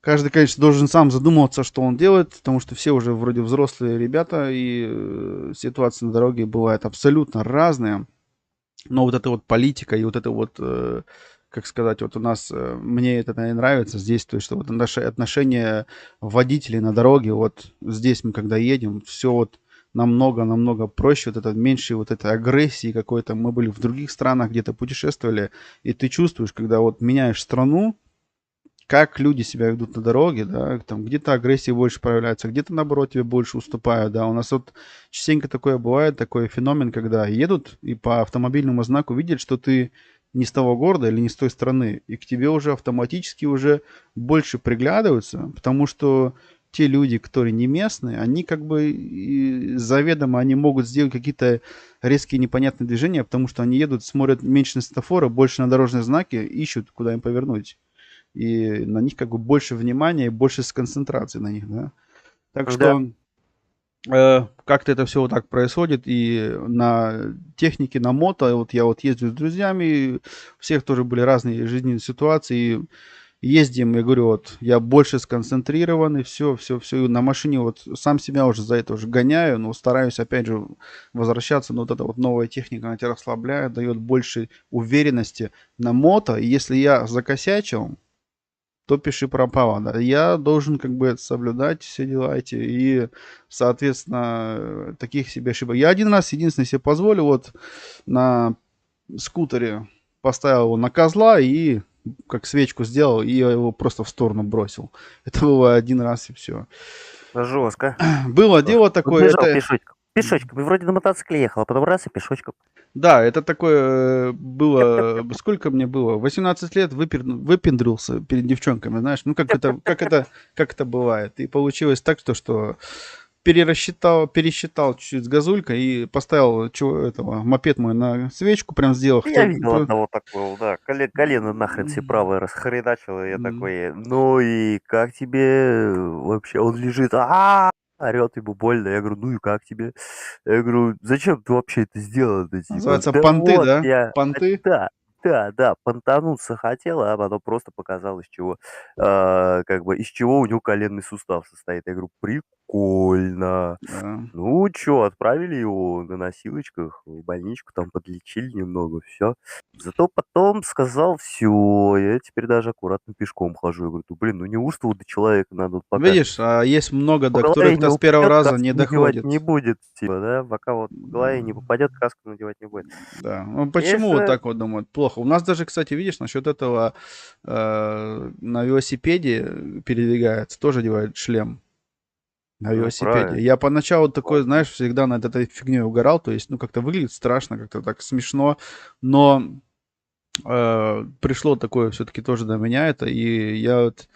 каждый, конечно, должен сам задумываться, что он делает, потому что все уже вроде взрослые ребята, и ситуации на дороге бывают абсолютно разные. Но вот эта вот политика и вот это вот, как сказать, вот у нас, мне это, наверное, нравится здесь, то есть, что вот наши отношения водителей на дороге, вот здесь мы когда едем, все вот намного проще, вот это меньше вот этой агрессии какой-то. Мы были в других странах, где-то путешествовали, и ты чувствуешь, когда вот меняешь страну, как люди себя ведут на дороге, да, там где-то агрессия больше проявляется, где-то, наоборот, тебе больше уступают, да. У нас вот частенько такое бывает, такой феномен, когда едут и по автомобильному знаку видят, что ты не с того города или не с той страны, и к тебе уже автоматически уже больше приглядываются, потому что те люди, которые не местные, они как бы заведомо, они могут сделать какие-то резкие непонятные движения, потому что они едут, смотрят меньше на светофоры, больше на дорожные знаки, ищут, куда им повернуть, и на них как бы больше внимания и больше сконцентрации на них, да. Так Да. что как-то это все вот так происходит, и на технике, на мото, вот я вот ездил с друзьями, у всех тоже были разные жизненные ситуации, и ездим, я говорю, вот я больше сконцентрирован, и все, на машине вот сам себя уже за это уже гоняю, но стараюсь опять же возвращаться, но вот эта вот новая техника, она тебя расслабляет, дает больше уверенности на мото, и если я закосячил, то пиши пропало, да. Я должен как бы это соблюдать, все дела эти, и, соответственно, таких себе ошибок. Я один раз, единственное, себе позволил, вот на скутере поставил его на козла и как свечку сделал, и я его просто в сторону бросил. Это было один раз и все. Жестко. Было дело такое, Бежал это... пешочком. Пешочком. И вроде на мотоцикле ехал, а потом раз и пешочком. Да, это такое было, сколько мне было? 18 лет выпендрился перед девчонками, знаешь, ну как это бывает. И получилось так, что пересчитал чуть-чуть с газулькой и поставил этого мопед мой на свечку, прям сделал. Я видел одного такого, да. Колено нахрен все правое расхреначило. И я такой, ну и как тебе вообще? Он лежит, орет, ему больно. Я говорю, ну и как тебе? Я говорю, зачем ты вообще это сделал? Типа, Называется да понты, вот да? я, Понты? да, понтануться хотела, а потом просто показалось, чего, как бы, из чего у него коленный сустав состоит. Я говорю, прикольно. Да. Ну, чё, отправили его на носилочках в больничку, там подлечили немного, все. Зато потом сказал, все, я теперь даже аккуратно пешком хожу. Я говорю, ну, блин, ну неужто вот до человека надо вот пока Видишь, а есть много, по до голове которых не то с первого упадет, раза каску не надевать доходит. не будет, типа, да, пока вот по голове не попадет, каску надевать не будет. Да. Ну, почему вот так вот думают? Плохо. У нас даже, кстати, видишь, насчет этого на велосипеде передвигается, тоже одевают шлем. На Ну, велосипеде. правильно. Я поначалу такой, знаешь, всегда над этой фигней угорал, то есть, ну, как-то выглядит страшно, как-то так смешно, но пришло такое все-таки тоже до меня это, и я вот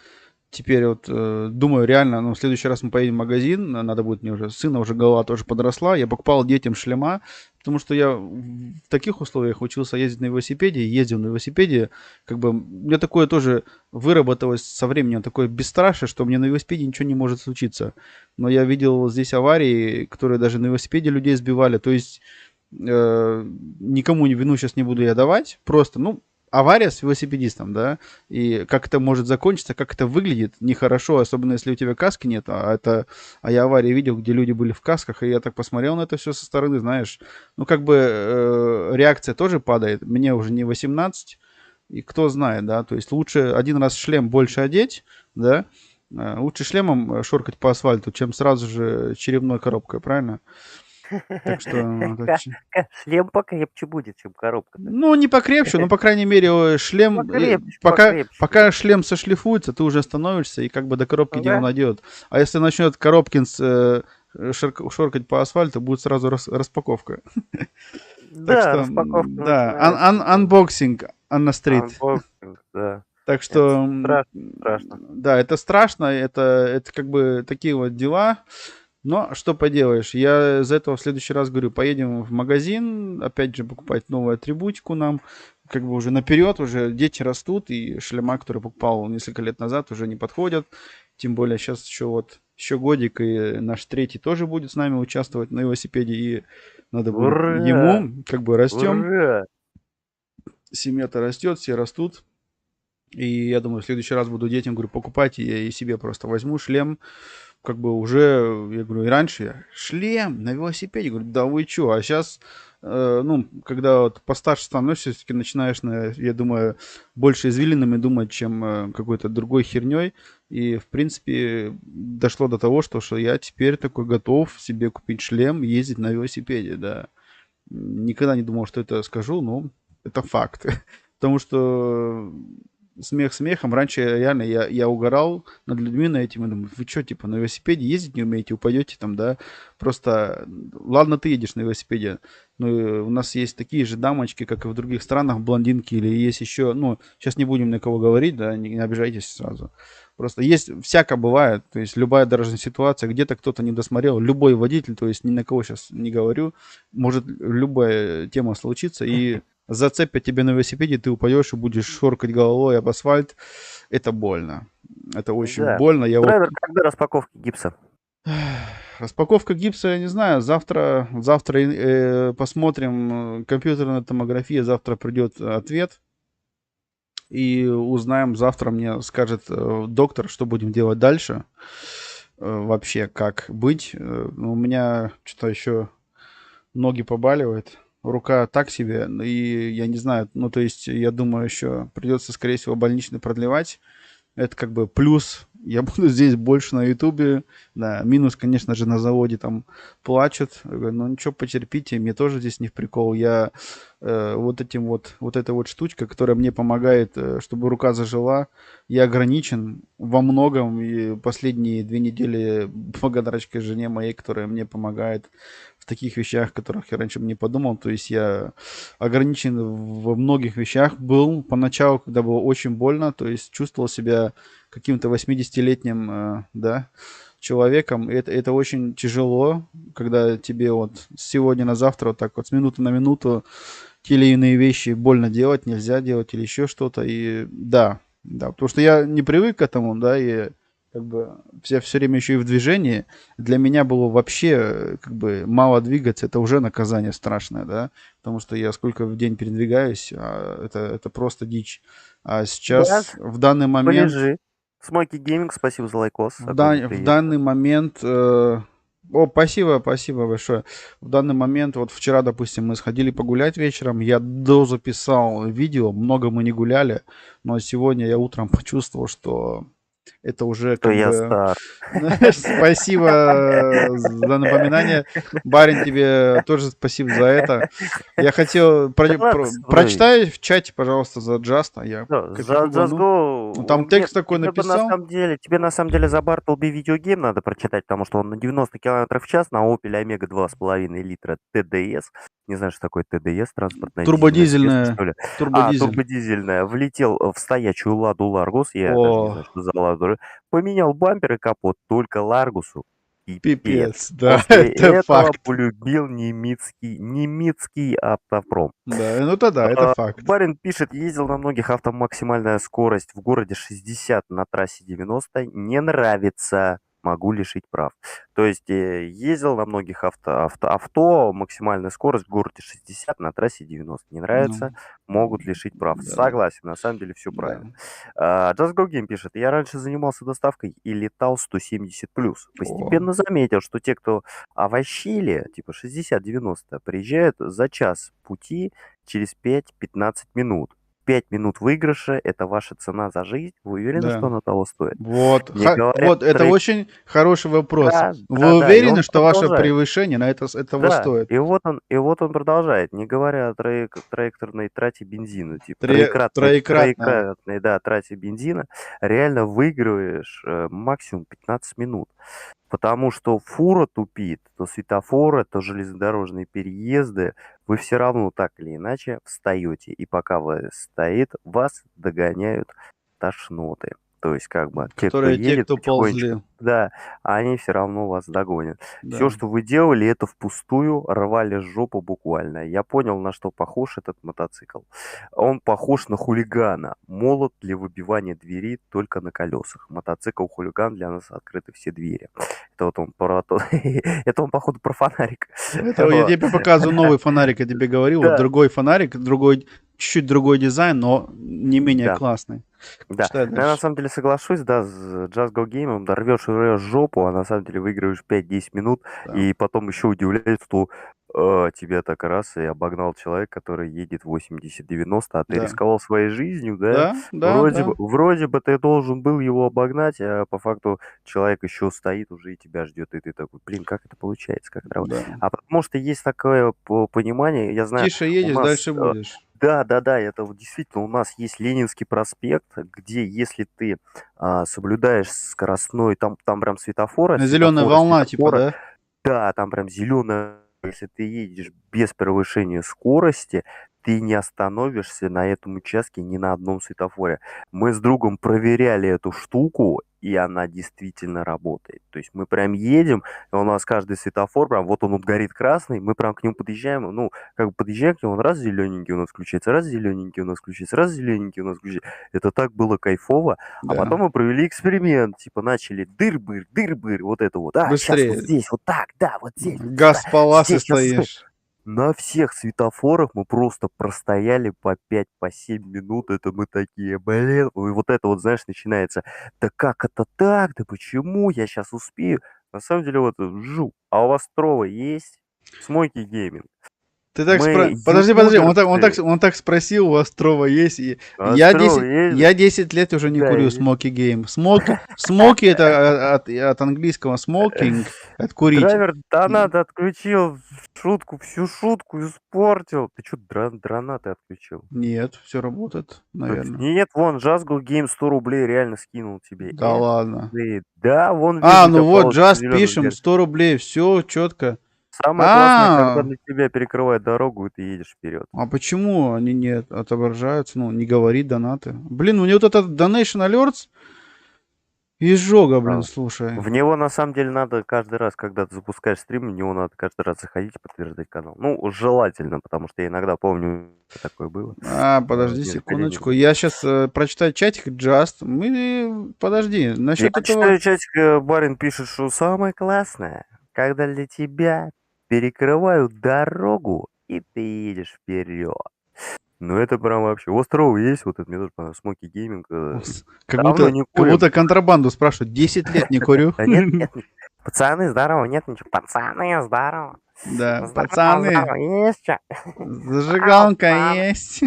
теперь вот думаю, реально, ну, в следующий раз мы поедем в магазин, надо будет мне уже, сына уже голова тоже подросла, я покупал детям шлема, потому что я в таких условиях учился ездить на велосипеде, ездил на велосипеде, как бы, у меня такое тоже выработалось со временем, такое бесстрашие, что мне на велосипеде ничего не может случиться. Но я видел здесь аварии, которые даже на велосипеде людей сбивали, то есть никому вину сейчас не буду я давать, просто, ну, авария с велосипедистом, да, и как это может закончиться, как это выглядит нехорошо, особенно если у тебя каски нет, а я аварии видел, где люди были в касках, и я так посмотрел на это все со стороны, знаешь, ну, как бы реакция тоже падает, мне уже не 18, и кто знает, да, то есть лучше один раз шлем больше одеть, да, лучше шлемом шоркать по асфальту, чем сразу же черепной коробкой, правильно? Так что, Шлем покрепче будет, чем коробка-то. ну, не покрепче, но, по крайней мере, шлем, Покрепче, пока, покрепче. пока шлем сошлифуется, ты уже остановишься, и как бы до коробки дело Да, найдет. А если начнет Коробкинс шоркать по асфальту, будет сразу распаковка. Так да, что, распаковка да, начинается. unboxing on the street. Анбоксинг, да. Так Это что, страшно, страшно. да, это страшно, это как бы такие вот дела. Но что поделаешь, я из этого в следующий раз говорю, поедем в магазин, опять же покупать новую атрибутику нам, как бы уже наперед, уже дети растут, и шлема, который покупал несколько лет назад, уже не подходят. Тем более сейчас еще годик, и наш третий тоже будет с нами участвовать на велосипеде, и надо будет Ура! ему, как бы растем, Ура! семья-то растет, все растут. И я думаю, в следующий раз буду детям, говорю, покупайте, я и себе просто возьму шлем, как бы уже, я говорю, и раньше я, шлем на велосипеде, говорю, да вы чё, а сейчас, ну, когда вот постарше становишься, все-таки начинаешь, я думаю, больше извилинами думать, чем какой-то другой херней, и, в принципе, дошло до того, что я теперь такой готов себе купить шлем и ездить на велосипеде, да. Никогда не думал, что это скажу, но это факт. Потому что смех смехом. Раньше реально я угорал над людьми на этим. Я думаю, вы что, типа, на велосипеде ездить не умеете, упадете там, да? Просто, ладно, ты едешь на велосипеде, но у нас есть такие же дамочки, как и в других странах, блондинки, или есть еще, ну, сейчас не будем на кого говорить, да, не обижайтесь сразу. Просто есть, всяко бывает, то есть любая дорожная ситуация, где-то кто-то не досмотрел, любой водитель, то есть ни на кого сейчас не говорю, может любая тема случиться, и зацепят тебя на велосипеде, ты упадешь и будешь шоркать головой об асфальт. Это больно. Это очень Да. больно. Я вот Драйвер, когда распаковки гипса? распаковка гипса, я не знаю. Завтра посмотрим. Компьютерная томография. Завтра придет ответ. И узнаем. Завтра мне скажет доктор, что будем делать дальше. Вообще, как быть. У меня что-то еще ноги побаливают. Рука так себе, и я не знаю, ну, то есть, я думаю, еще придется, скорее всего, больничный продлевать. Это как бы плюс. Я буду здесь больше на Ютубе. Да, минус, конечно же, на заводе там плачут. Я говорю, ну ничего, потерпите, мне тоже здесь не в прикол. Я вот эта вот штучка, которая мне помогает, чтобы рука зажила, я ограничен во многом. И последние 2 недели благодарочка жене моей, которая мне помогает в таких вещах, о которых я раньше бы не подумал. То есть я ограничен во многих вещах был поначалу, когда было очень больно, то есть чувствовал себя каким-то 80-летним, да, человеком. И это очень тяжело, когда тебе вот с сегодня на завтра вот так вот с минуты на минуту те или иные вещи больно делать, нельзя делать или еще что-то. И да, потому что я не привык к этому, да, и как бы все время еще и в движении. Для меня было вообще как бы мало двигаться, это уже наказание страшное, да, потому что я сколько в день передвигаюсь, это просто дичь. А Да, сейчас, в данный момент, полежи. Смоки Гейминг, спасибо за лайкос. в данный момент, спасибо большое. В данный момент, вот вчера, допустим, мы сходили погулять вечером, я дозаписал видео, много мы не гуляли, но сегодня я утром почувствовал, что это уже Что как я бы... стар. Спасибо за напоминание. Барин, тебе тоже спасибо за это. Я хотел... Прочитай в чате, пожалуйста, за Джаста. Я За Just Go. там текст такой написал. Тебе на самом деле за Bartleby видеогейм надо прочитать, потому что он на 90 км в час на Opel Omega 2,5 литра TDS. Не знаю, что такое TDS, транспортная турбодизельная. Турбодизельная. Влетел в стоячую Ладу Ларгус. Я даже не знаю, что за Ладу. Поменял бампер и капот только Ларгусу. Пипец, да, После это этого факт. полюбил немецкий автопром. Да, ну тогда, это факт. Барин пишет, ездил на многих максимальная скорость в городе 60, на трассе 90. Не нравится. могу лишить прав. То есть ездил на многих авто, максимальная скорость в городе 60, на трассе 90. Не нравится, Ну, могут лишить прав. да, Согласен, на самом деле все да. правильно. Just Go Game пишет, я раньше занимался доставкой и летал 170+. О, Постепенно заметил, что те, кто овощили, типа 60-90, приезжают за час пути через 5-15 минут. 5 минут выигрыша– это ваша цена за жизнь. Вы уверены, что да. она того стоит? Вот, Не говоря вот это трек... очень хороший вопрос. Да, Вы да, да. И уверены, он что ваше продолжает. превышение на этого Да, стоит? и вот он продолжает, не говоря о траекторной трате бензина, типа Троекратно. троекратной, да, трате бензина, реально выигрываешь максимум 15 минут. Потому что фура тупит, то светофоры, то железнодорожные переезды, вы все равно так или иначе встаете. И пока вы стоит, вас догоняют тошноты. То есть, как бы, те, кто Которые те, едет кто потихонечку, ползли. да, они все равно вас догонят. Все, Да. что вы делали, это впустую, рвали жопу буквально. Я понял, на что похож этот мотоцикл. Он похож на хулигана. Молот для выбивания двери только на колесах. Мотоцикл хулиган, для нас открыты все двери. Это вот он про то. Это он, походу, про фонарик. Это я тебе показываю новый фонарик, я тебе говорил. Вот Да, другой фонарик, чуть-чуть другой дизайн, но не менее да, классный. да. Читай Но я на дальше. самом деле соглашусь, да, с Just Go Game да, рвешь жопу, а на самом деле выигрываешь 5-10 минут, Да. и потом еще удивляет, что тебя так раз и обогнал человек, который едет 80-90, а ты Да. рисковал своей жизнью, да? Да, да, да. Вроде бы ты должен был его обогнать, а по факту человек еще стоит уже и тебя ждет, и ты такой, блин, как это получается, как это работает? Да. А потому что есть такое понимание, я знаю, Тише у едешь, нас дальше будешь. да, это вот действительно у нас есть Ленинский проспект, где если ты соблюдаешь скоростной, там прям Зеленая волна, типа, светофора, да? да, там прям зеленая, если ты едешь без превышения скорости, ты не остановишься на этом участке ни на одном светофоре. Мы с другом проверяли эту штуку, и она действительно работает. То есть мы прям едем, и у нас каждый светофор, прям вот он горит красный, мы прям к нему подъезжаем, ну, как бы подъезжаем к нему, он раз зелененький у нас включается, раз зелененький у нас включается, раз зелененький у нас включается. Это так было кайфово. А Да. потом мы провели эксперимент, типа начали дыр-быр, вот это вот. Сейчас Быстрее. вот здесь, вот так, да, вот здесь. Вот Газ сюда, с полосы здесь щас стоишь. на всех светофорах мы просто простояли по 5-7 минут. Это мы такие, блин. И вот это вот, знаешь, начинается. Да как это так? Да почему? Я сейчас успею. На самом деле, вот, жу. А у вас Трова есть? Смоки гейминг. Ты так Мы Подожди, ютуберцы. он так спросил, у вас Трова есть? И У вас я Трова 10, есть? я 10 лет уже не Да, курю есть. смоки гейм. Смоки это от английского смокинг, от курить. Драйвер донат отключил всю шутку испортил. Ты что, донаты отключил? Нет, все работает, наверное. Нет, вон, Just Go Game 100 рублей реально скинул тебе. Да ладно. Да, вон А, вижу, ну у тебя вот, полоска Just зелёная пишем, вверх. 100 рублей, все четко. Самое классное, когда А, для тебя перекрывает дорогу, и ты едешь вперед. а почему они не отображаются? Ну, не говорит донаты. Блин, у него вот этот Donation Alerts изжога, блин, слушай. В него на самом деле надо каждый раз, когда ты запускаешь стрим, в него надо каждый раз заходить и подтверждать канал. Ну, желательно, потому что я иногда помню, такое было. Подожди Нет, секундочку. Я сейчас прочитаю чатик Just. Подожди, Я насчет этого... читаю чатик, барин пишет, что самое классное, когда для тебя перекрывают дорогу, и ты едешь вперед. Ну, это прям вообще. У острова есть, вот это мне тоже понравилось, Смоки Гейминг. Давно не Как курим. будто контрабанду спрашивают. 10 лет не курю. Да нет, пацаны, здорово, нет ничего. Пацаны, здорово. Да, Здорово, пацаны, здорово, есть что? зажигалка есть.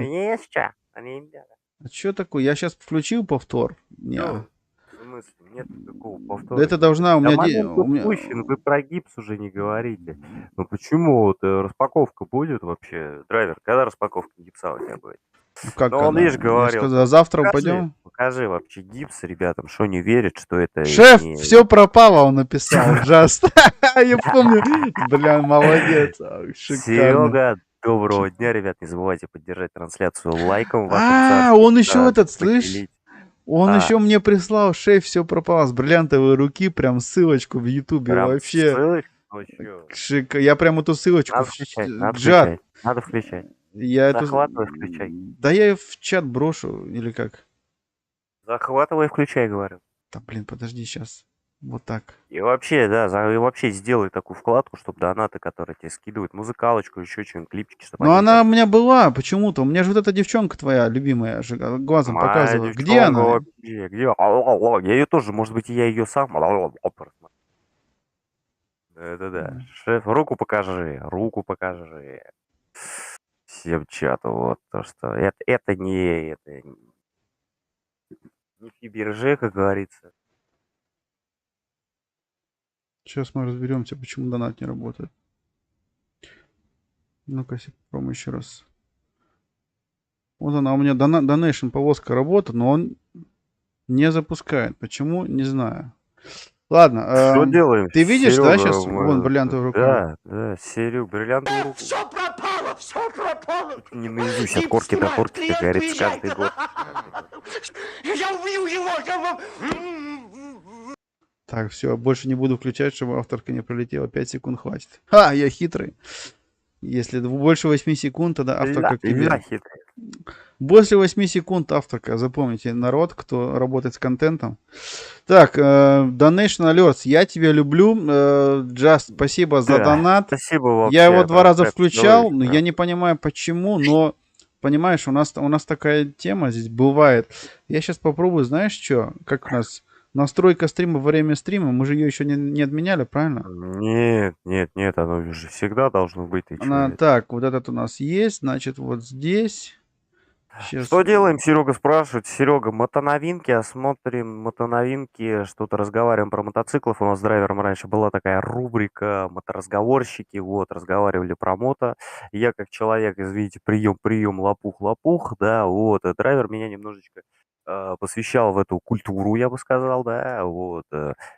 Есть что? Ребята. А что такое? Я сейчас включил повтор. Не. Ну, в смысле, нет такого Да повтора. это должна у меня... Момент упущен, вы про гипс уже не говорите. Ну почему? Вот распаковка будет вообще? Драйвер, когда распаковка гипса у тебя будет? Как Ну, он, она? видишь, Я говорил. сказал, завтра пойдем. Покажи вообще гипс ребятам, что не верят, что это Шеф, не... все пропало, он написал. Just. Я помню. Бля, молодец. Шикарно. Серега, доброго дня, ребят. Не забывайте поддержать трансляцию лайком в вашем царстве. Он еще этот, слышь? Поделить. Он еще мне прислал, шеф, все пропало с бриллиантовой руки, прям ссылочку в Ютубе. Прям Вообще. ссылочку? Ну, чё? Я прям эту ссылочку Надо в включать, чат. надо включать. Я Захватывай, включай. Да я ее в чат брошу, или как? Захватывай, включай, говорю. Да блин, подожди сейчас. Вот так. И вообще, да, и вообще сделай такую вкладку, чтобы донаты, которые тебе скидывают, музыкалочку, еще что-нибудь, клипчики, чтобы Но они у она тебя... у меня была почему-то. У меня же вот эта девчонка твоя любимая же глазом Моя показывала. Где девчонка она? вообще, где? Алло, алло. Я ее тоже, может быть, я ее сам. Алло, алло, просто. Это да. Шеф, руку покажи, руку покажи. Всем чату, вот то, что это не фиберже, как говорится. Сейчас мы разберемся, почему донат не работает. Ну-ка, попробуем еще раз. Вот она у меня Donation повозка работает, но он не запускает. Почему? Не знаю. Что Ладно, делаем, ты видишь, да, Серега? сейчас? Вон бриллиантовая рука. Да, да, Серег, бриллиантовую руку. Все пропало, все пропало. Чуть не наизусть от Тип корки до снимает, корки, как клиент говорится, приезжает. каждый год. Я убью его. Так, все, больше не буду включать, чтобы авторка не пролетела. 5 секунд хватит. Ха, я хитрый. Если больше 8 секунд, тогда авторка к тебе. Хитрый. После 8 секунд авторка. Запомните, народ, кто работает с контентом. Так, Donation Alerts, я тебя люблю. Just, спасибо за Да, донат. спасибо вообще. Я его 2 раза прям включал, но прям. я не понимаю почему, но понимаешь, у нас такая тема здесь бывает. Я сейчас попробую, знаешь что, как у нас настройка стрима во время стрима, мы же ее еще не отменяли, правильно? Нет, нет, нет, оно же всегда должно быть. Ты чё, это? Так, вот этот у нас есть, значит, вот здесь. Сейчас. Что делаем, Серега спрашивает. Серега, мотоновинки, осмотрим мотоновинки, что-то разговариваем про мотоциклов. У нас с драйвером раньше была такая рубрика моторазговорщики, вот, разговаривали про мото. Я как человек, извините, прием, лопух, да, вот, драйвер меня немножечко посвящал в эту культуру, я бы сказал, да, вот,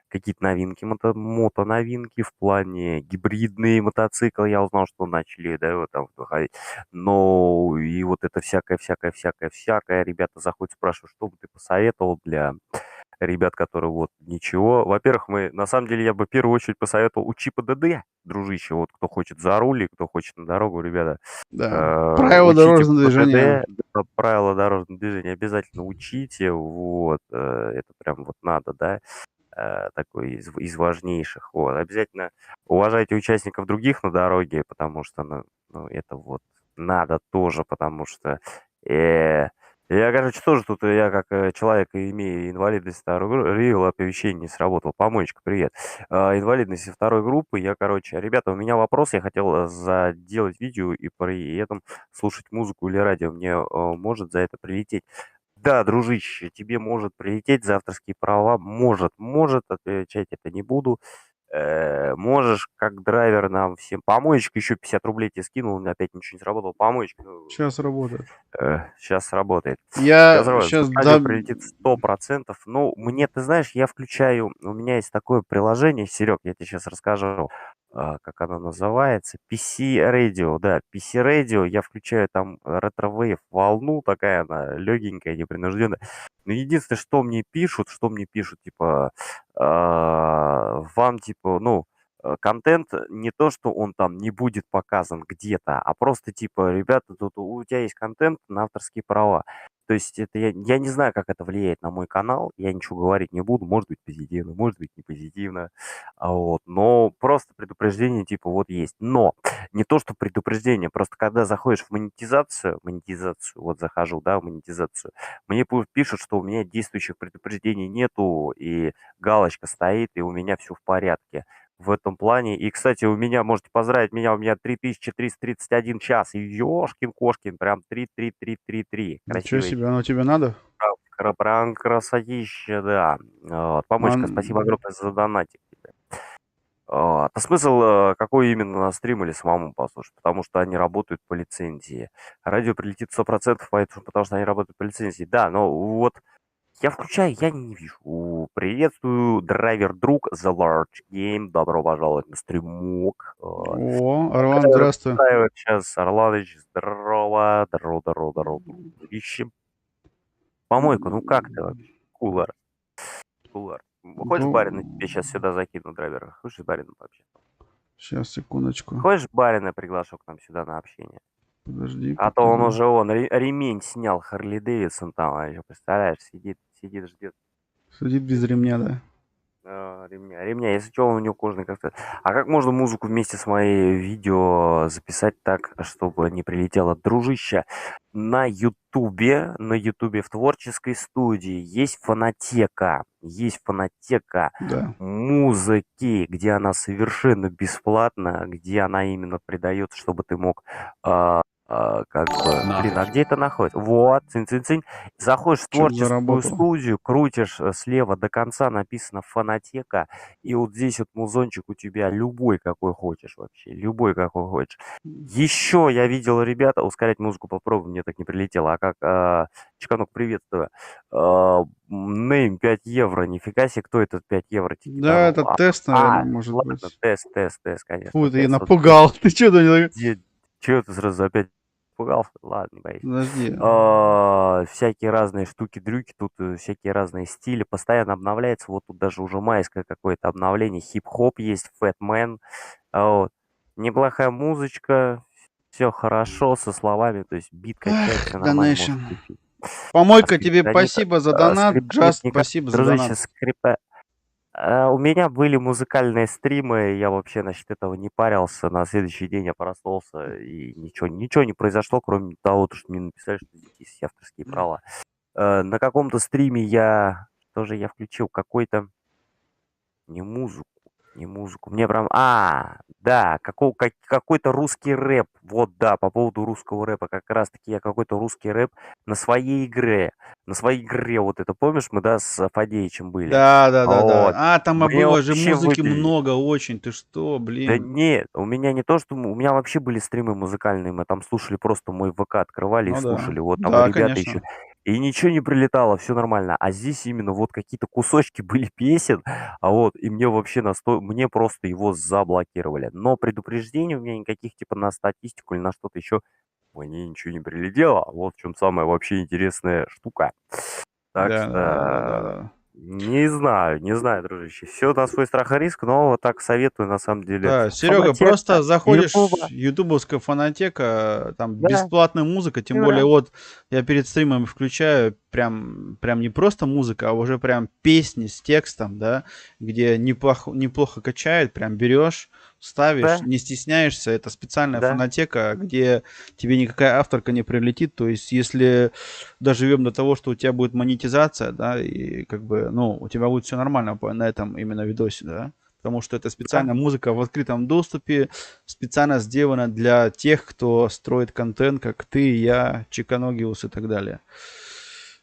какие-то новинки, мото-новинки в плане гибридные мотоциклы, я узнал, что начали, да, вот там выходить. Но и вот это всякое. Ребята заходят, спрашивают, что бы ты посоветовал для ребят, которые вот ничего. Во-первых, на самом деле, я бы в первую очередь посоветовал учи ПДД, дружище. Вот кто хочет за руль и кто хочет на дорогу, ребята. Да. Правила Учите дорожного движения. ПДД, да, правила дорожного движения обязательно учите. Вот, это прям вот надо, да, такой из важнейших. Вот. Обязательно уважайте участников других на дороге, потому что, ну, это вот надо тоже, потому что я, короче, тоже тут, я как человек, имея инвалидность второй группы, ревел, оповещение не сработало. Помоечка, привет. Инвалидность второй группы, я, короче, ребята, у меня вопрос, я хотел сделать видео и при этом слушать музыку или радио. Мне может за это прилететь? Да, дружище, тебе может прилететь за авторские права. Может, отвечать это не буду. Можешь, как драйвер, нам всем помоечка, еще 50 рублей тебе скинул, у меня опять ничего не сработало. Помоечка, Сейчас работает. сейчас сработает. Я Сейчас работает. сейчас Радио прилетит 100%. Ну, мне, ты знаешь, я включаю, у меня есть такое приложение, Серег, я тебе сейчас расскажу, как оно называется, PC Radio, да, PC Radio, я включаю там ретро-вейв волну, такая она легенькая, непринужденная. Но единственное, что мне пишут, типа, вам, типа, ну, контент не то, что он там не будет показан где-то, а просто, типа, ребята, тут у тебя есть контент на авторские права. То есть это я не знаю, как это влияет на мой канал, я ничего говорить не буду, может быть позитивно, может быть не позитивно, вот, но просто предупреждение типа вот есть. Но не то, что предупреждение, просто когда заходишь в монетизацию, вот захожу, да, в монетизацию, мне пишут, что у меня действующих предупреждений нету, и галочка стоит, и у меня все в порядке в этом плане. И, кстати, у меня, можете поздравить меня, у меня 3331 час. Ёшкин-кошкин, прям 33333. Ничего Красивый. себе, оно тебе надо? Прям красотища, да. Вот. Помочка, спасибо огромное за донатик тебе. Вот. А смысл, какой именно на стрим или самому послушать? Потому что они работают по лицензии. Радио прилетит 100%, потому что они работают по лицензии. Да, но вот я включаю, я не вижу. Приветствую, драйвер-друг The Large Game. Добро пожаловать на стримок. О, Орлан, здравствуй. Сейчас, Орланыч, здорово. Ищем помойку. Ну как ты вообще? Кулар. Хочешь барина тебе сейчас сюда закину, драйвера? Хочешь с барином пообщаться? Сейчас, секундочку. Хочешь барина приглашу к нам сюда на общение? Подожди. А то он уже ремень снял, Харли Дэвидсон там, а еще представляешь, сидит, ждет. Сидит без ремня, да. Ремня. Если что, он у него кожаный как-то. А как можно музыку вместе с моей видео записать так, чтобы не прилетело? Дружище, на Ютубе в творческой студии есть фонотека. Есть фонотека Да. музыки, где она совершенно бесплатна, где она именно придает, чтобы ты мог как бы, блин, а где это находится? Вот, цинь-цинь-цинь. Заходишь в Что-то творческую заработало. студию, крутишь слева до конца, написано фонотека, и вот здесь вот музончик у тебя любой, какой хочешь вообще, любой, какой хочешь. Еще я видел, ребята, ускорять музыку попробуй, мне так не прилетело, а как, Чеканок, приветствую. Нейм 5 евро, нифига себе, кто этот 5 евро тебе Да, киданул? это тест, наверное, может Ладно, быть. тест, Фу, конечно, ты тест. Вот напугал. Ты что, Данила? чего ты сразу опять пугался? Ладно, не боюсь. Подожди. Всякие разные штуки-дрюки, тут всякие разные стили, постоянно обновляется. Вот тут даже уже майское какое-то обновление, хип-хоп есть, Фэтмен. Вот. Неплохая музычка, все хорошо со словами, то есть бит качает, Эх, все нормально, можешь Donation. включить. А Помойка, тебе скриптонита, спасибо за донат. Джаст, скриптонитника, спасибо за дружище, донат. у меня были музыкальные стримы, я вообще насчет этого не парился. На следующий день я проснулся, и ничего не произошло, кроме того, что мне написали, что здесь есть авторские права. На каком-то стриме я включил какой-то не музыку. Мне прям, да, какой-то русский рэп. Вот, да, по поводу русского рэпа. Как раз-таки я какой-то русский рэп на своей игре. На своей игре, вот это помнишь, мы, да, с Фадеичем были? Да. Вот. А, там Мне было же вообще музыки выбили. много очень. Ты что, Да блин? нет, у меня не то, что... У меня вообще были стримы музыкальные, мы там слушали, просто мой ВК открывали и Ну да. слушали. Вот там Да, ребята еще... конечно. И ничего не прилетало, все нормально. А здесь именно вот какие-то кусочки были песен, и мне вообще мне просто его заблокировали. Но предупреждений у меня никаких типа на статистику или на что-то еще мне ничего не прилетело. Вот в чем самая вообще интересная штука. Так что Да. не знаю, дружище. Все на свой страх и риск, но вот так советую, на самом деле. Да, Серега, Фонотека, просто заходишь, Ютуба, ютубовская фонотека, там да, бесплатная музыка, тем более да, вот я перед стримом включаю прям не просто музыка, а уже прям песни с текстом, да, где неплохо качает, прям берешь, ставишь, да, не стесняешься, это специальная да. фонотека, где тебе никакая авторка не прилетит, то есть если доживем до того, что у тебя будет монетизация, да, и как бы, ну, у тебя будет все нормально на этом именно видосе, да, потому что это Да. специальная музыка в открытом доступе, специально сделана для тех, кто строит контент, как ты, я, Чиканогиус и так далее.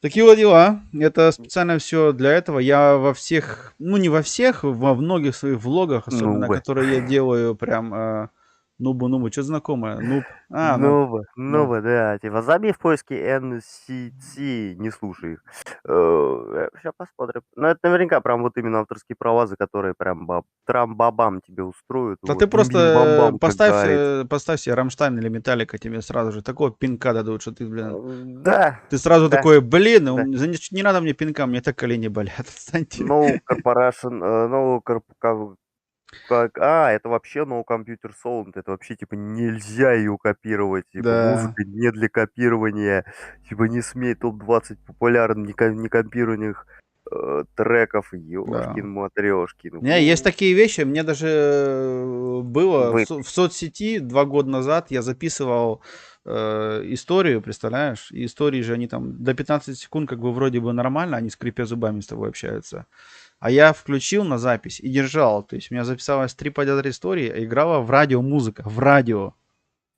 Такие вот дела. Это специально все для этого. Я во всех, ну не во всех, во многих своих влогах, особенно Нубы. которые я делаю, прям нубу, что знакомое? Нуб. Нуб. Нубы, Нуб. нубы, да. Типа забей в поиске NCT, не слушай их. Сейчас посмотрим. Ну, это наверняка прям вот именно авторские права, за которые прям трам-бабам тебе устроят. Да Вот, ты просто бим-бим-бам-бам, как говорится. поставь себе Рамштайн или Металлика, тебе сразу же такого пинка дадут, что ты, блин, Да, ты сразу да, такой, блин, да. не надо мне пинка, мне так колени болят, отстаньте. No Corporation, это вообще No Computer Sound, это вообще, типа, нельзя ее копировать, типа, Да, музыка не для копирования, типа, не смей топ-20 популярных некопированных треков, да. ёшкин матрёшкин. У меня есть такие вещи, мне даже было Вы... в соцсети 2 года назад, я записывал историю, представляешь? И истории же, они там до 15 секунд как бы вроде бы нормально, они скрипя зубами с тобой общаются. А я включил на запись и держал. То есть у меня записалось 3 подряд истории, а играла в радио музыка, в радио.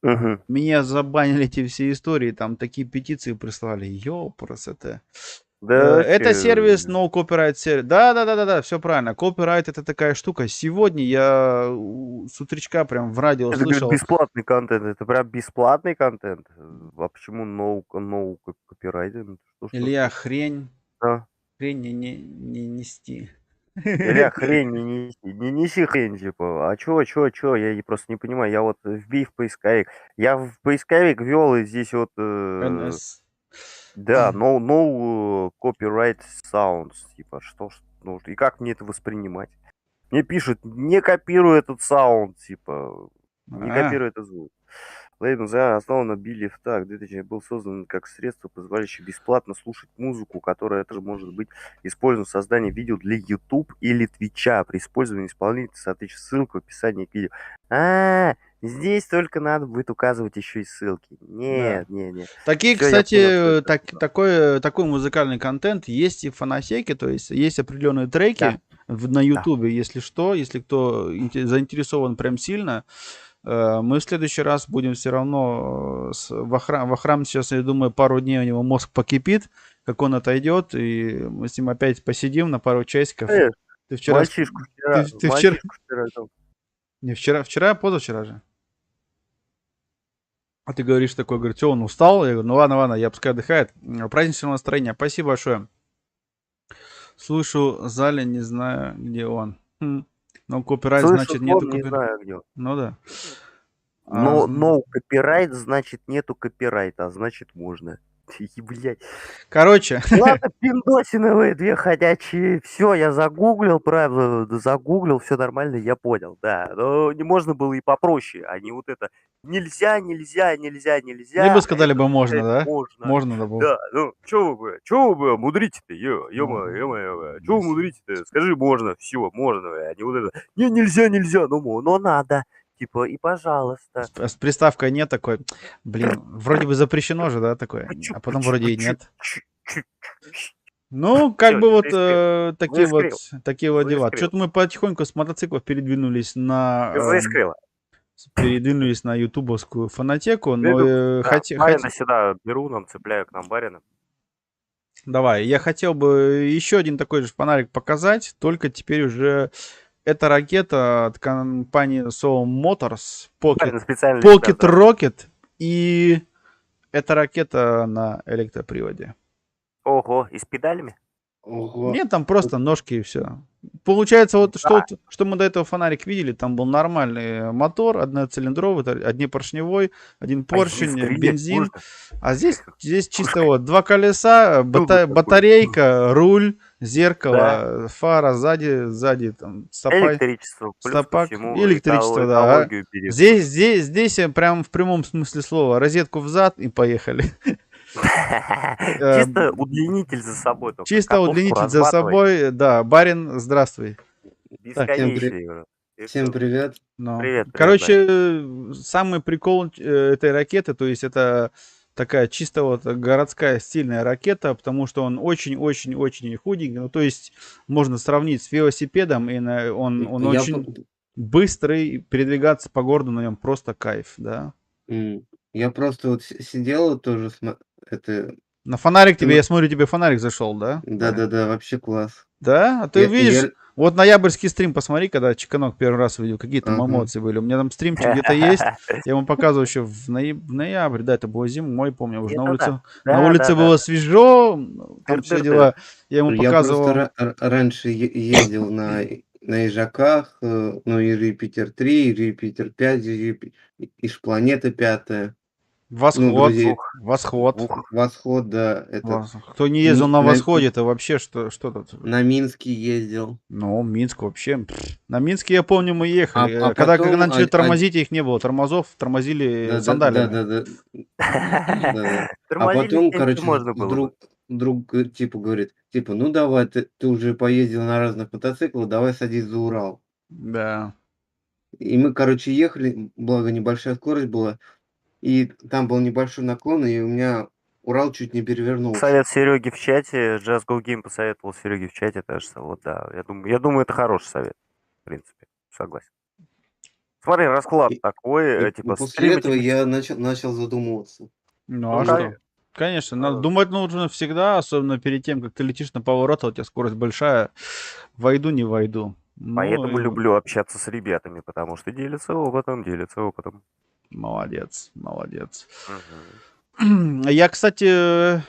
Мгм. Меня забанили эти все истории, там такие петиции прислали. Ёпрст это. Да Это вообще, сервис No Copyright сервис. Да, все правильно. Copyright это такая штука. Сегодня я с утречка прям в радио это, говорит, слышал. бесплатный контент, это прям бесплатный контент. А почему no copyright? Илья, Что? А? хрень не нести. Илья, хрень не неси хрень, типа. А чё, я просто не понимаю. Я вот вбей в поисковик. Я в поисковик ввел, и здесь вот, NS. да, no copyright sounds, типа, ну, и как мне это воспринимать? Мне пишут, не копируй этот саунд, типа, не А, копируй этот звук. Label The основан на Believe так. 2000 был создан как средство, позволяющее бесплатно слушать музыку, которая также может быть использована в создании видео для YouTube или Твича. При использовании исполнителя соответствует ссылка в описании к видео. Здесь только надо будет указывать еще и ссылки. Нет, Да. нет. Такие, Всё, я понял, кстати, такой музыкальный контент есть и в фонотеке, то есть есть определенные Да, треки на да. Ютубе, если что, если кто заинтересован прям сильно, мы в следующий раз будем все равно Вахрам сейчас, я думаю, пару дней у него мозг покипит, как он отойдет, и мы с ним опять посидим на пару часиков. Ты вчера... Мальчишку Ты вчера... вчера Не вчера, а позавчера же. А ты говоришь такой, говорит, что он устал? Я говорю, ну ладно, я пускай отдыхает. Праздничного настроения. Спасибо большое. Слышу, Заля, не знаю, где он. Но копирайт, Слышу значит, звон, нету не копирайта. знаю где он. Ну да. Но no copyright, значит нету копирайта, а значит можно. Блять. Короче, Ладно, пиндосиновые две ходячие. Все, я загуглил, правда, загуглил, все нормально, я понял, да. Но не можно было и попроще, а не вот это нельзя. мне бы сказали это, бы можно, это да? можно. Можно, да, было. Да, ну, чё вы мудрите-то, ё-моё, чё вы мудрите-то? Скажи, можно, все, можно, а не вот это, нельзя, но надо. Типа, и пожалуйста. С приставкой нет такой. Блин, вроде бы запрещено же, да, такое? А потом вроде и нет. Ну, как Всё, бы вот заискрил. такие вот дела. Заискрил. Что-то мы потихоньку с мотоциклов передвинулись на ютубовскую фонотеку, но Барина сюда беру, нам цепляю к нам барина. давай, я хотел бы еще один такой же фонарик показать, только теперь уже это ракета от компании Soul Motors, Барин специально Pocket Rocket, и это ракета на электроприводе. Ого, и с педалями? Ого. Нет, там просто ножки и все. Получается, вот что мы до этого фонарик видели, там был нормальный мотор, одноцилиндровый, однопоршневой, один поршень, бензин. А здесь чисто вот два колеса, батарейка, руль, зеркало, фара сзади там стопа. Электричество, плюс стопак, ко всему, электричество, да. экологию берет. Здесь прям в прямом смысле слова розетку взад и поехали. Чисто удлинитель за собой. Чисто удлинитель за собой, да. Барин, здравствуй. Бесконечный. Всем привет. Привет. Короче, самый прикол этой ракеты, то есть это такая чисто вот городская стильная ракета, потому что он очень-очень-очень худенький. Ну, то есть можно сравнить с велосипедом, и он очень быстрый, передвигаться по городу на нем просто кайф, да. Я просто вот сидел тоже, на фонарик тебе, я смотрю, тебе фонарик зашел, да? Да, вообще класс. Да? А ты видишь, вот ноябрьский стрим посмотри, когда Чеканок первый раз увидел, какие там эмоции были. У меня там стримчик где-то есть, я ему показывал еще в ноябре, да, это было зимой, помню, уже на улице было свежо, там все дела, я ему показывал. Я просто раньше ездил на Ижаках, ну, и Юпитер 3, и Юпитер 5, и Планета 5. Восход, да. Кто не ездил на Восходе, это вообще что тут? На Минске ездил. Ну, Минск вообще. На Минске, я помню, мы ехали. Когда начали тормозить, их не было тормозов, тормозили сандалями. Да. А потом, короче, друг типа говорит, ну давай, ты уже поездил на разных мотоциклах, давай садись за Урал. Да. И мы, короче, ехали, благо небольшая скорость была. И там был небольшой наклон, и у меня Урал чуть не перевернулся. Совет Сереги в чате, Just Go Game посоветовал Сереге в чате, так что вот да. Я думаю, это хороший совет, в принципе, согласен. Смотри, расклад такой, типа... После этого я начал задумываться. Ну а что? Конечно, надо думать нужно всегда, особенно перед тем, как ты летишь на поворот, у тебя скорость большая. Войду, не войду. Поэтому люблю общаться с ребятами, потому что делятся опытом. Молодец. Я, кстати,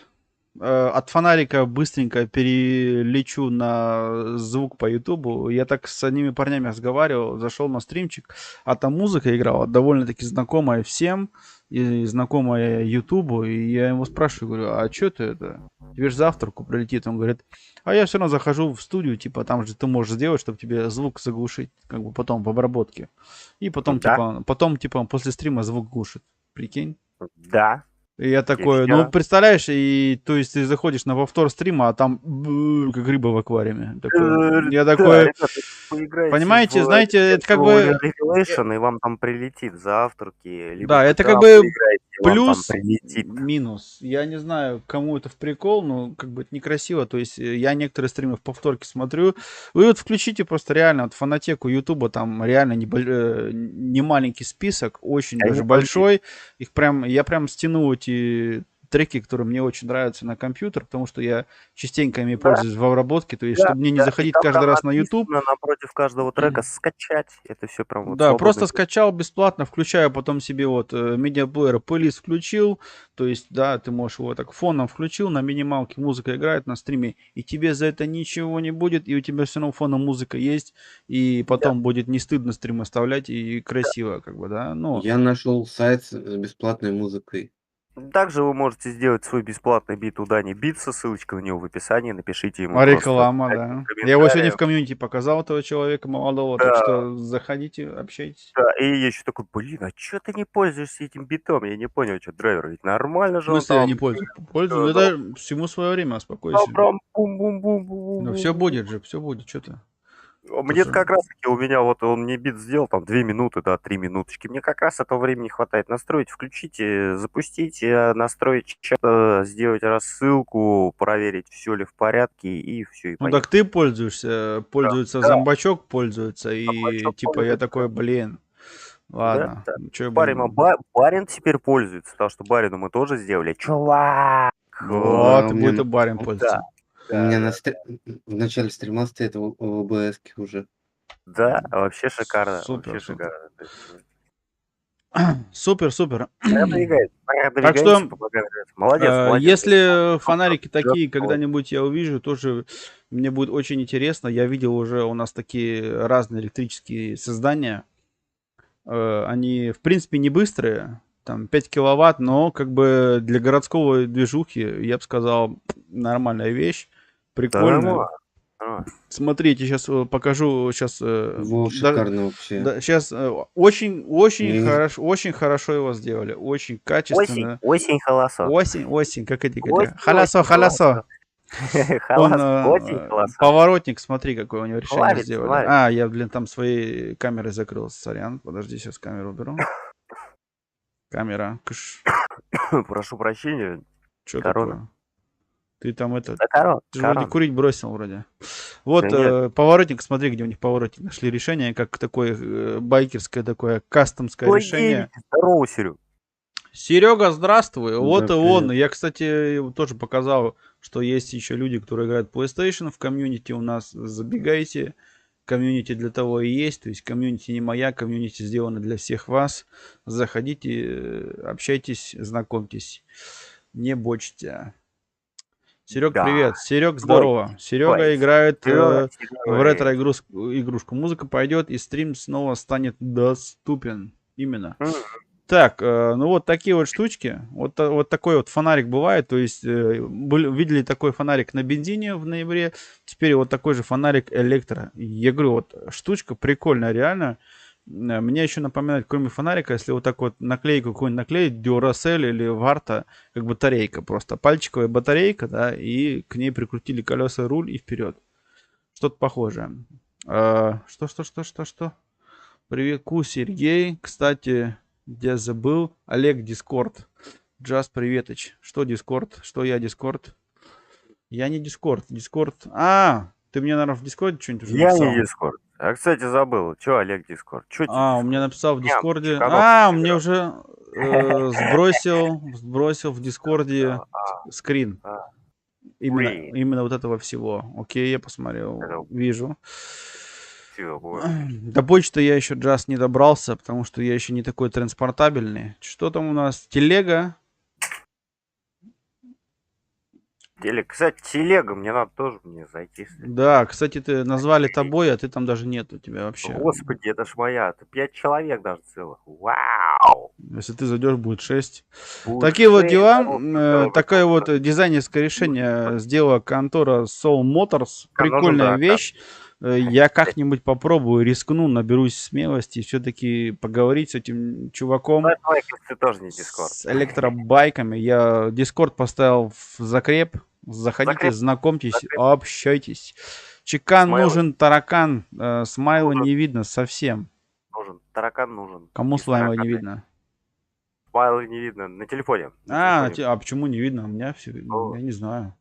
от фонарика быстренько перелечу на звук по Ютубу. Я так с одними парнями разговаривал, зашел на стримчик, а там музыка играла, довольно-таки знакомая всем, и знакомая Ютубу. И я его спрашиваю, говорю, а что ты это? Тебе же завтраку прилетит. Он говорит, а я все равно захожу в студию, типа там же ты можешь сделать, чтобы тебе звук заглушить, как бы потом в обработке. И потом, типа, после стрима звук глушит. Прикинь. Да. И я такой, ну, представляешь, и то есть ты заходишь на повтор стрима, а там как рыба в аквариуме. Я Да, такой, ребята, поиграйте понимаете, в знаете, это как бы... Revelation, и вам там прилетит завтраки, либо Да, в это как GTA бы поиграйте, и вам там плюс, прилетит. минус. Я не знаю, кому это в прикол, но как бы это некрасиво. То есть я некоторые стримы в повторке смотрю. Вы вот включите просто реально вот фонотеку Ютуба, там реально не маленький список, очень Я не даже пойду. большой. Я прям стяну эти треки, которые мне очень нравятся на компьютер, потому что я частенько ими Да, пользуюсь в обработке. То есть, да, чтобы мне не да. И заходить там каждый прям раз на YouTube, написано напротив каждого трека скачать. Это все прям вот да, свободно. просто скачал бесплатно, включаю потом себе вот медиаплеер, плейлист включил, то есть, да, ты можешь его так фоном включил, на минималке музыка играет на стриме, и тебе за это ничего не будет, и у тебя все равно фоном музыка есть, и Да, потом будет не стыдно стрим оставлять, и красиво, как бы, да, ну, Я нашел сайт с бесплатной музыкой. также вы можете сделать свой бесплатный бит у Дани Битса, ссылочка на него в описании, напишите ему а просто реклама, 5 да. Я его сегодня в комментариев. комьюнити показал, этого человека молодого, так Да, что заходите, общайтесь. да, и я еще такой, блин, а чё ты не пользуешься этим битом? Я не понял, что драйвер, ведь нормально В же он смысле я не там, пользуюсь? Пользуюсь, да, это всему свое время, да, успокойся. прям бум-бум-бум, Ну, все бум-бум-бум. будет же, все будет, что ты. То, Мне что... как раз таки у меня вот он мне бит сделал, там 2 минуты, да, 3 минуточки. Мне как раз этого времени хватает настроить, включите, запустите, настроить чат, сделать рассылку, проверить, все ли в порядке, и все, и Ну так поехали. ты пользуется Да, зомбачок пользуется, и собачок типа я пользуется. такой, блин, Да, ладно, да. что я Барин, буду... барин теперь пользуется, потому что барину мы тоже сделали. Чувак! Вот, У и будет и меня, барин Да, пользоваться. у меня да, да. в начале стрима стоит в ОБС уже. Да, вообще шикарно, Супер, вообще супер. шикарно. То есть, Супер, супер. Так продвигаемся, что, помогаем. Молодец, молодец. если фонарики Молодец, такие молодец. когда-нибудь я увижу, тоже мне будет очень интересно. Я видел уже у нас такие разные электрические создания. Они, в принципе, не быстрые, там 5 киловатт, но как бы для городского движухи, я бы сказал, нормальная вещь, Да прикольная. нормально. Нормально. Смотрите, сейчас покажу, сейчас, Во, шикарно вообще. да, сейчас очень И хорошо, очень хорошо его сделали, очень Осень, качественно. осень, холосо. Осень, как эти Осень, говорят. Халясо, осень, холосо. халясо. Он Осень, холосо. поворотник, смотри, какое у него решение Нравится, сделали. нравится. А, я, блин, там своей камерой закрыл, сорян. Подожди, сейчас камеру уберу. Камера. Кыш. Прошу прощения. Что Корона. такое? Ты там это... Да, корона, Ты же вроде корона. курить бросил вроде. Вот Да нет. поворотник, смотри, где у них поворотник. Нашли решение, как такое байкерское, такое кастомское Ой, решение. здорово, Серег. Серега, здравствуй. Вот да, и он. привет. Я, кстати, тоже показал, что есть еще люди, которые играют в PlayStation в комьюнити у нас. Забегайте. Комьюнити для того и есть. То есть комьюнити не моя, комьюнити сделано для всех вас. Заходите, общайтесь, знакомьтесь. Не бочьте. Серег, Да. привет. Серег, Твой, здорово. Серега твой. играет Серега, в ретро-игрушку. Музыка пойдет, и стрим снова станет доступен. Именно. Так, ну вот такие вот штучки. Вот такой вот фонарик бывает. То есть видели такой фонарик на бензине в ноябре. Теперь вот такой же фонарик электро. Я говорю, вот штучка прикольная, реально. Мне еще напоминает, кроме фонарика, если вот так вот наклейку какую-нибудь наклеить, Duracell или Varta, как батарейка просто. Пальчиковая батарейка, да, и к ней прикрутили колеса, руль и вперед. Что-то похожее. Что? Привет, Сергей. Кстати, я забыл. Олег, Дискорд. Джаз, приветоч. Что Дискорд? Что я Дискорд? Я не Дискорд. Дискорд. Ты мне, наверное, в Дискорде что-нибудь уже написал? Я не Дискорд. А, кстати, забыл. Че, Олег, Дискорд? Че тебе У меня написал в Дискорде. Дискорд? Мне уже сбросил в Дискорде скрин. Именно вот этого всего. Окей, я посмотрел. Вижу. До почты я еще Джаз не добрался, потому что я еще не такой транспортабельный. Что там у нас? Телега. Кстати, телега, мне надо тоже зайти. Да, кстати, ты назвали тобой, а ты там даже нет у тебя вообще. Господи, это ж моя. Это 5 человек даже целых. Вау! Если ты зайдешь, будет 6. Будет Такие вот 6, дела. Такое вот дизайнерское решение сделала контора Soul Motors. Прикольная вещь. Я как-нибудь попробую, рискну, наберусь смелости, все-таки поговорить с этим чуваком, Ты тоже не Discord. с электробайками. Я Discord поставил в закреп. Заходите, знакомьтесь, общайтесь. Чекан нужен, таракан. Смайла не видно совсем. Нужен, таракан нужен. Кому смайла не видно? Смайла не видно на телефоне. А почему не видно? У меня все, я не знаю.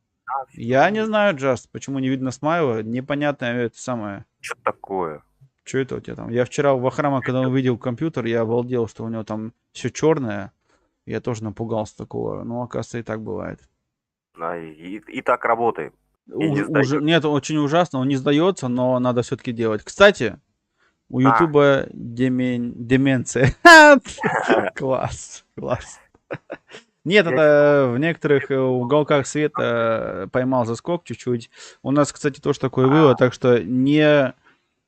Я не знаю, Джаст, почему не видно смайла. Непонятно это самое. Что такое? Что это у тебя там? Я вчера в Ахрама, когда увидел компьютер, я обалдел, что у него там все черное. Я тоже напугался такого. Ну, оказывается, и так бывает. Да, и так работает. Нет, очень ужасно, он не сдается, но надо все-таки делать. Кстати, у Ютуба деменция. Класс, класс. Нет, это в некоторых уголках света поймал заскок чуть-чуть. У нас, кстати, тоже такое было, так что не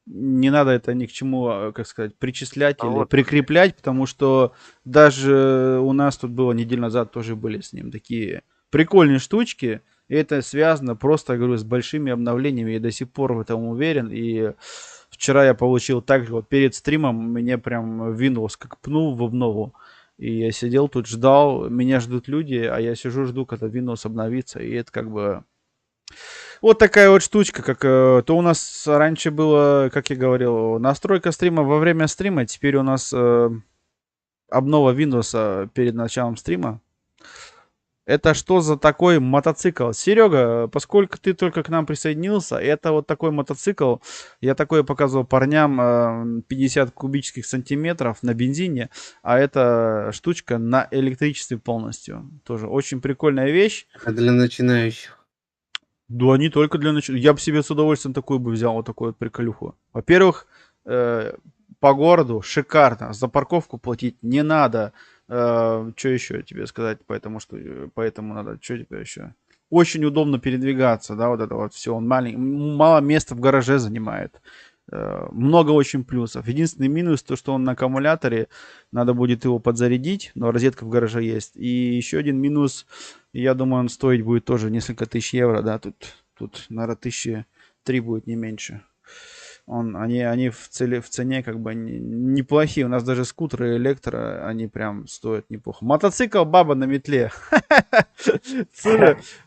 надо это ни к чему, как сказать, причислять или прикреплять, потому что даже у нас тут было неделю назад тоже были с ним такие прикольные штучки. И это связано просто, я говорю, с большими обновлениями. Я до сих пор в этом уверен. И вчера я получил так же, вот перед стримом мне прям Windows как пнул в обнову. И я сидел тут, ждал, меня ждут люди, а я сижу, жду, когда Windows обновится. И это как бы вот такая вот штучка, как то у нас раньше было, как я говорил, настройка стрима во время стрима. Теперь у нас обнова Windows перед началом стрима. Это что за такой мотоцикл? Серега, поскольку ты только к нам присоединился, это вот такой мотоцикл. Я такое показывал парням 50 кубических сантиметров на бензине, а эта штучка на электричестве полностью. Тоже очень прикольная вещь. А для начинающих? Да, не только для начинающих. Я бы себе с удовольствием такую бы взял, вот такую вот приколюху. Во-первых, по городу шикарно. За парковку платить не надо. Что еще тебе сказать, поэтому надо, что тебе еще? Очень удобно передвигаться, да, вот это вот все. Он мало места в гараже занимает. Много очень плюсов. Единственный минус, то, что он на аккумуляторе, надо будет его подзарядить, но розетка в гараже есть. И еще один минус, я думаю, он стоить будет тоже несколько тысяч евро, да, тут наверное, 1003 будет, не меньше. Они в цене как бы неплохие. У нас даже скутеры электро, они прям стоят неплохо. Мотоцикл баба на метле.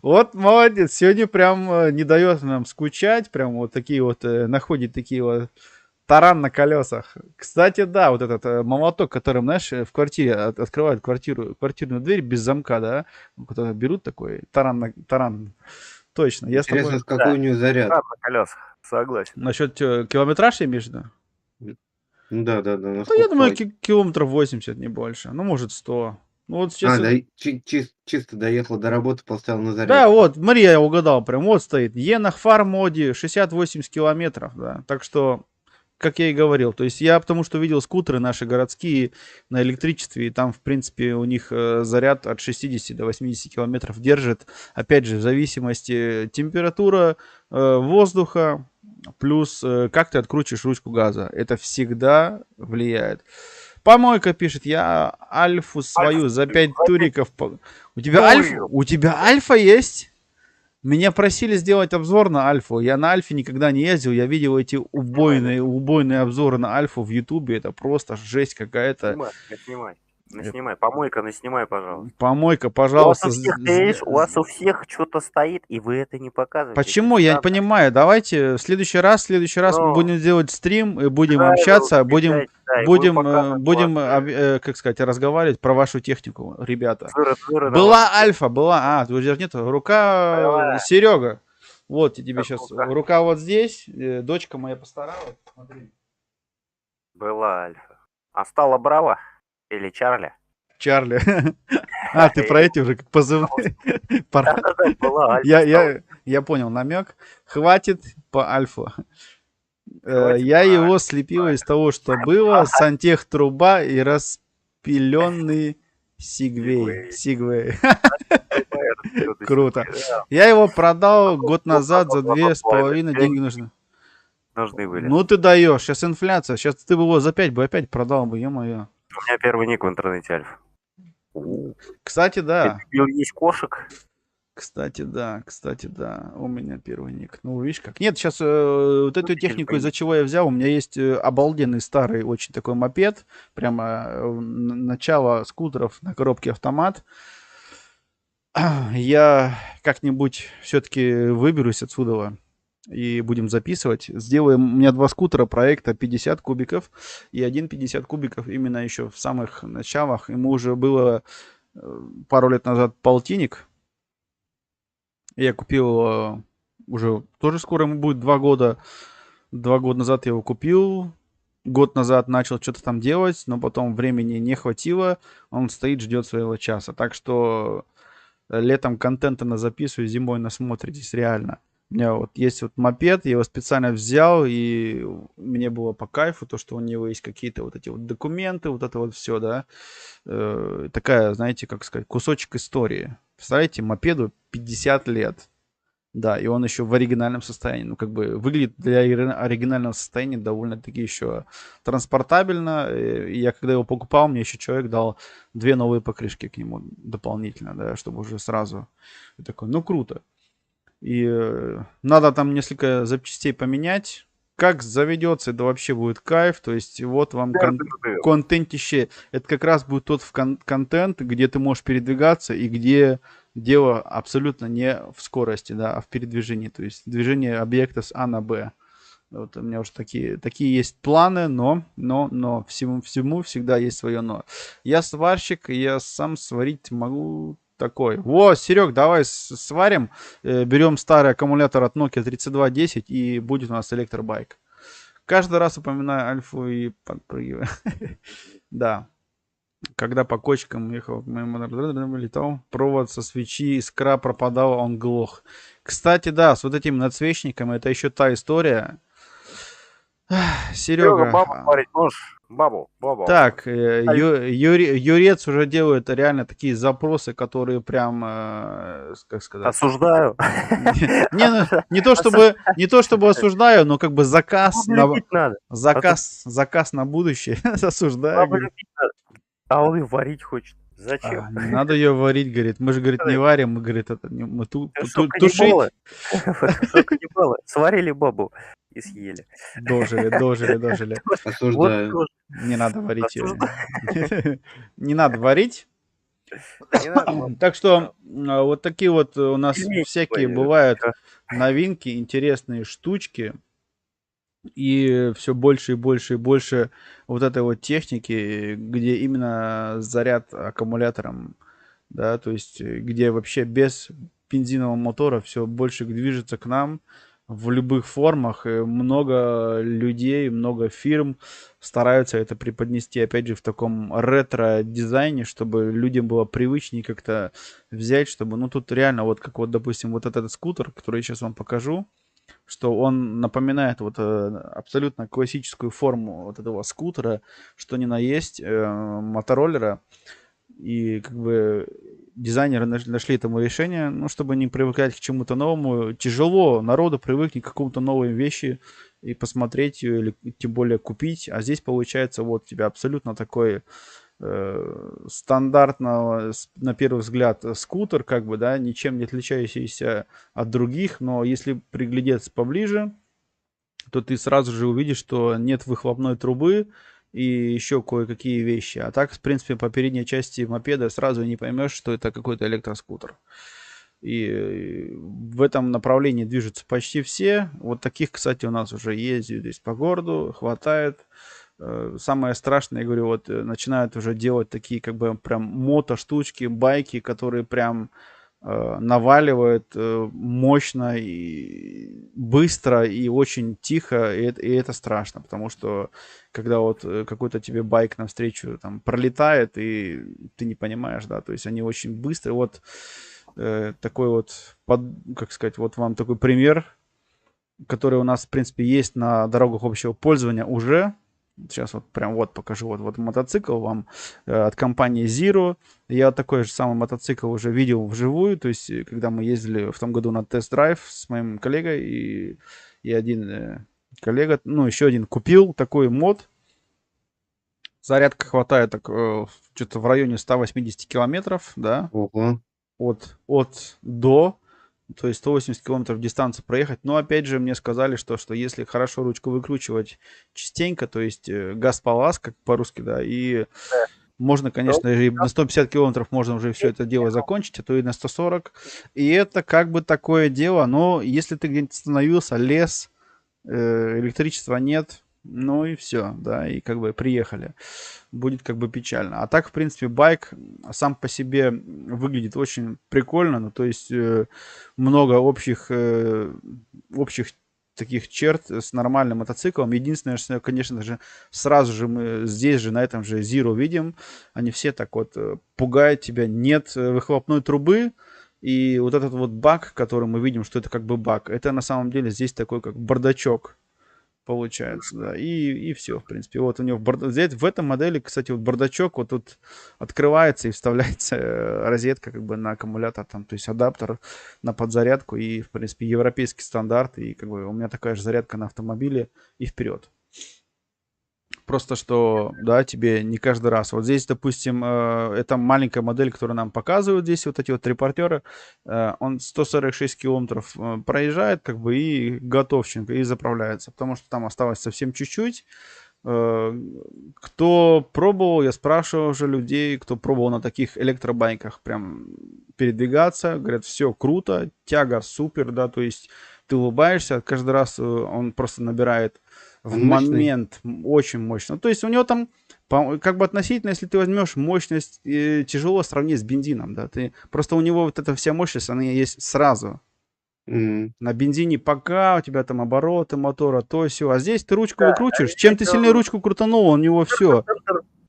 Вот молодец. Сегодня прям не дает нам скучать. Прям вот такие вот, находит такие вот таран на колесах. Кстати, да, вот этот молоток, которым, знаешь, в квартире открывают квартирную дверь без замка, да. Берут такой таран. Точно. Интересно, какой у него заряд? На колесах. Согласен. Насчет километраж имеешь в виду? Да. Ну, я думаю, километров 80, не больше. Ну, может, 100. Ну, вот сейчас... чисто доехал до работы, поставил на заряд. Да, вот, Мария, я угадал прям. Вот стоит. Енах Фармоди 60-80 километров, да. Так что, как я и говорил, то есть я потому что видел скутеры наши городские на электричестве, и там, в принципе, у них заряд от 60 до 80 километров держит. Опять же, в зависимости температура воздуха, плюс как ты откручиваешь ручку газа. Это всегда влияет. Помойка пишет, я альфу свою за 5 туриков. У тебя альфа есть? Меня просили сделать обзор на альфу. Я на альфе никогда не ездил. Я видел эти убойные обзоры на альфу в ютубе. Это просто жесть какая-то. Наснимай. Помойка, наснимай, пожалуйста. Помойка, пожалуйста. У вас у всех что-то стоит, и вы это не показываете. Почему? Я не понимаю. Давайте в следующий раз мы будем делать стрим, и будем общаться, будем, как сказать, разговаривать про вашу технику, ребята. Была альфа, была. Тут же нет. Рука Серега. Вот, я тебе сейчас. Рука вот здесь. Дочка моя постаралась. Смотри. Была альфа. А стала Браво? Или Чарли? Чарли. Ты про эти уже как позывные. Я понял намек. Хватит по альфа. Я его слепил из того, что было. Сантех труба и распиленный Сигвей. Круто. Я его продал год назад за 2,5. Деньги нужны. Были. Ну ты даешь. Сейчас инфляция. Сейчас ты бы его за 5 бы опять продал бы. Ё-моё. У меня первый ник в интернете, Альф. Кстати, да. Есть кошек. Кстати, да, у меня первый ник. Ну, видишь как. Нет, сейчас вот эту технику, из-за чего я взял, у меня есть обалденный старый очень такой мопед, прямо начало скутеров на коробке автомат. Я как-нибудь все-таки выберусь отсюда и будем записывать. Сделаем, у меня 2 скутера проекта 50 кубиков и один 50 кубиков именно еще в самых началах. Ему уже было пару лет назад полтинник. Я купил уже, тоже скоро ему будет 2 года. 2 года назад я его купил. Год назад начал что-то там делать, но потом времени не хватило. Он стоит, ждет своего часа. Так что летом контента записываю, зимой насмотритесь, реально. У меня вот есть вот мопед, я его специально взял, и мне было по кайфу то, что у него есть какие-то вот эти вот документы, вот это вот все, да. Такая, знаете, как сказать, кусочек истории. Представляете, мопеду 50 лет. Да, и он еще в оригинальном состоянии. Ну, как бы выглядит для оригинального состояния довольно-таки еще транспортабельно. И я когда его покупал, мне еще человек дал 2 новые покрышки к нему дополнительно, да, чтобы уже сразу. И такой, ну, круто. И надо там несколько запчастей поменять. Как заведется, это вообще будет кайф. То есть вот вам контентище. Это как раз будет тот контент, где ты можешь передвигаться и где дело абсолютно не в скорости, да, а в передвижении. То есть движение объекта с А на Б. Вот у меня уже такие есть планы, но всему всегда есть свое но. Я сварщик, и я сам сварить могу такой. Во, Серег, давай сварим. Берем старый аккумулятор от Nokia 3210 и будет у нас электробайк. Каждый раз упоминаю Альфу и подпрыгиваю. Да. Когда по кочкам ехал, летал, провод со свечи, искра пропадала, он глох. Кстати, да, с вот этим надсвечником, это еще та история. Серега. Бабу парить можешь? Бабу. Так, Юрец уже делает реально такие запросы, которые прям, как сказать... Осуждаю. Не то чтобы осуждаю, но как бы заказ на будущее. Осуждаю. А он и варить хочет. Зачем? Не надо ее варить, говорит. Мы же, говорит, не варим, мы, говорит, мы тушить. Сварили бабу и съели. Дожили. Осуждаю. Не надо варить ее. Не надо варить. Так что вот такие вот у нас всякие бывают новинки, интересные штучки. И все больше и больше и больше вот этой вот техники, где именно заряд аккумулятором, да, то есть где вообще без бензинового мотора все больше движется к нам в любых формах. И много людей, много фирм стараются это преподнести, опять же, в таком ретро-дизайне, чтобы людям было привычнее как-то взять, чтобы, ну, тут реально, вот как вот, допустим, вот этот скутер, который я сейчас вам покажу, что он напоминает вот абсолютно классическую форму вот этого скутера, что ни на есть, мотороллера. И как бы дизайнеры нашли этому решение, ну, чтобы не привыкать к чему-то новому. Тяжело народу привыкнуть к какому-то новой вещи и посмотреть ее, или тем более купить. А здесь получается вот у тебя абсолютно такой стандартного, на первый взгляд, скутер, как бы, да, ничем не отличающийся от других, но если приглядеться поближе, то ты сразу же увидишь, что нет выхлопной трубы и еще кое-какие вещи. А так, в принципе, по передней части мопеда сразу не поймешь, что это какой-то электроскутер. И в этом направлении движутся почти все. Вот таких, кстати, у нас уже ездят здесь по городу, хватает. Самое страшное, я говорю, вот начинают уже делать такие как бы прям мото-штучки, байки, которые прям наваливают мощно и быстро и очень тихо, и это страшно, потому что когда вот какой-то тебе байк навстречу там пролетает, и ты не понимаешь, да, то есть они очень быстрые. Вот такой вот, как сказать, вот вам такой пример, который у нас, в принципе, есть на дорогах общего пользования уже. Сейчас вот прям вот покажу. Вот мотоцикл вам от компании Zero. Я такой же самый мотоцикл уже видел вживую. То есть, когда мы ездили в том году на тест-драйв с моим коллегой, и один коллега, ну, еще один купил такой мод. Зарядка хватает так, что-то в районе 180 километров, да. Ого. от до, то есть 180 километров дистанцию проехать. Но опять же мне сказали, что если хорошо ручку выкручивать частенько, то есть газ по лаз, как по-русски, да, и можно, конечно, и на 150 километров можно уже все это дело закончить, а то и на 140. И это как бы такое дело, но если ты где-нибудь остановился, лес, электричества нет, ну и все, да, и как бы приехали. Будет как бы печально. А так, в принципе, байк сам по себе выглядит очень прикольно, ну, то есть много общих таких черт с нормальным мотоциклом. Единственное, что, конечно же, сразу же мы здесь же, на этом же Zero видим, они все так вот пугают тебя. Нет выхлопной трубы, и вот этот вот баг, который мы видим, что это как бы баг, это на самом деле здесь такой как бардачок получается, да, и все, в принципе. Вот у него здесь в этом модели, кстати, вот бардачок вот тут открывается и вставляется розетка как бы на аккумулятор, там, то есть адаптер на подзарядку и, в принципе, европейский стандарт, и как бы у меня такая же зарядка на автомобиле и вперед. Просто что, да, тебе не каждый раз. Вот здесь, допустим, это маленькая модель, которую нам показывают здесь вот эти вот репортеры. Он 146 километров проезжает, как бы, и готовченко, и заправляется. Потому что там осталось совсем чуть-чуть. Кто пробовал, я спрашивал уже людей, кто пробовал на таких электробайках прям передвигаться. Говорят, все круто, тяга супер, да, то есть ты улыбаешься, каждый раз он просто набирает в момент очень мощно. Ну, то есть у него там, как бы относительно, если ты возьмешь мощность, тяжело сравнить с бензином, да, просто у него вот эта вся мощность, она есть сразу. На бензине пока у тебя там обороты мотора, то все, а здесь ты ручку выкручиваешь, чем ты сильнее ручку крутанул, у него все.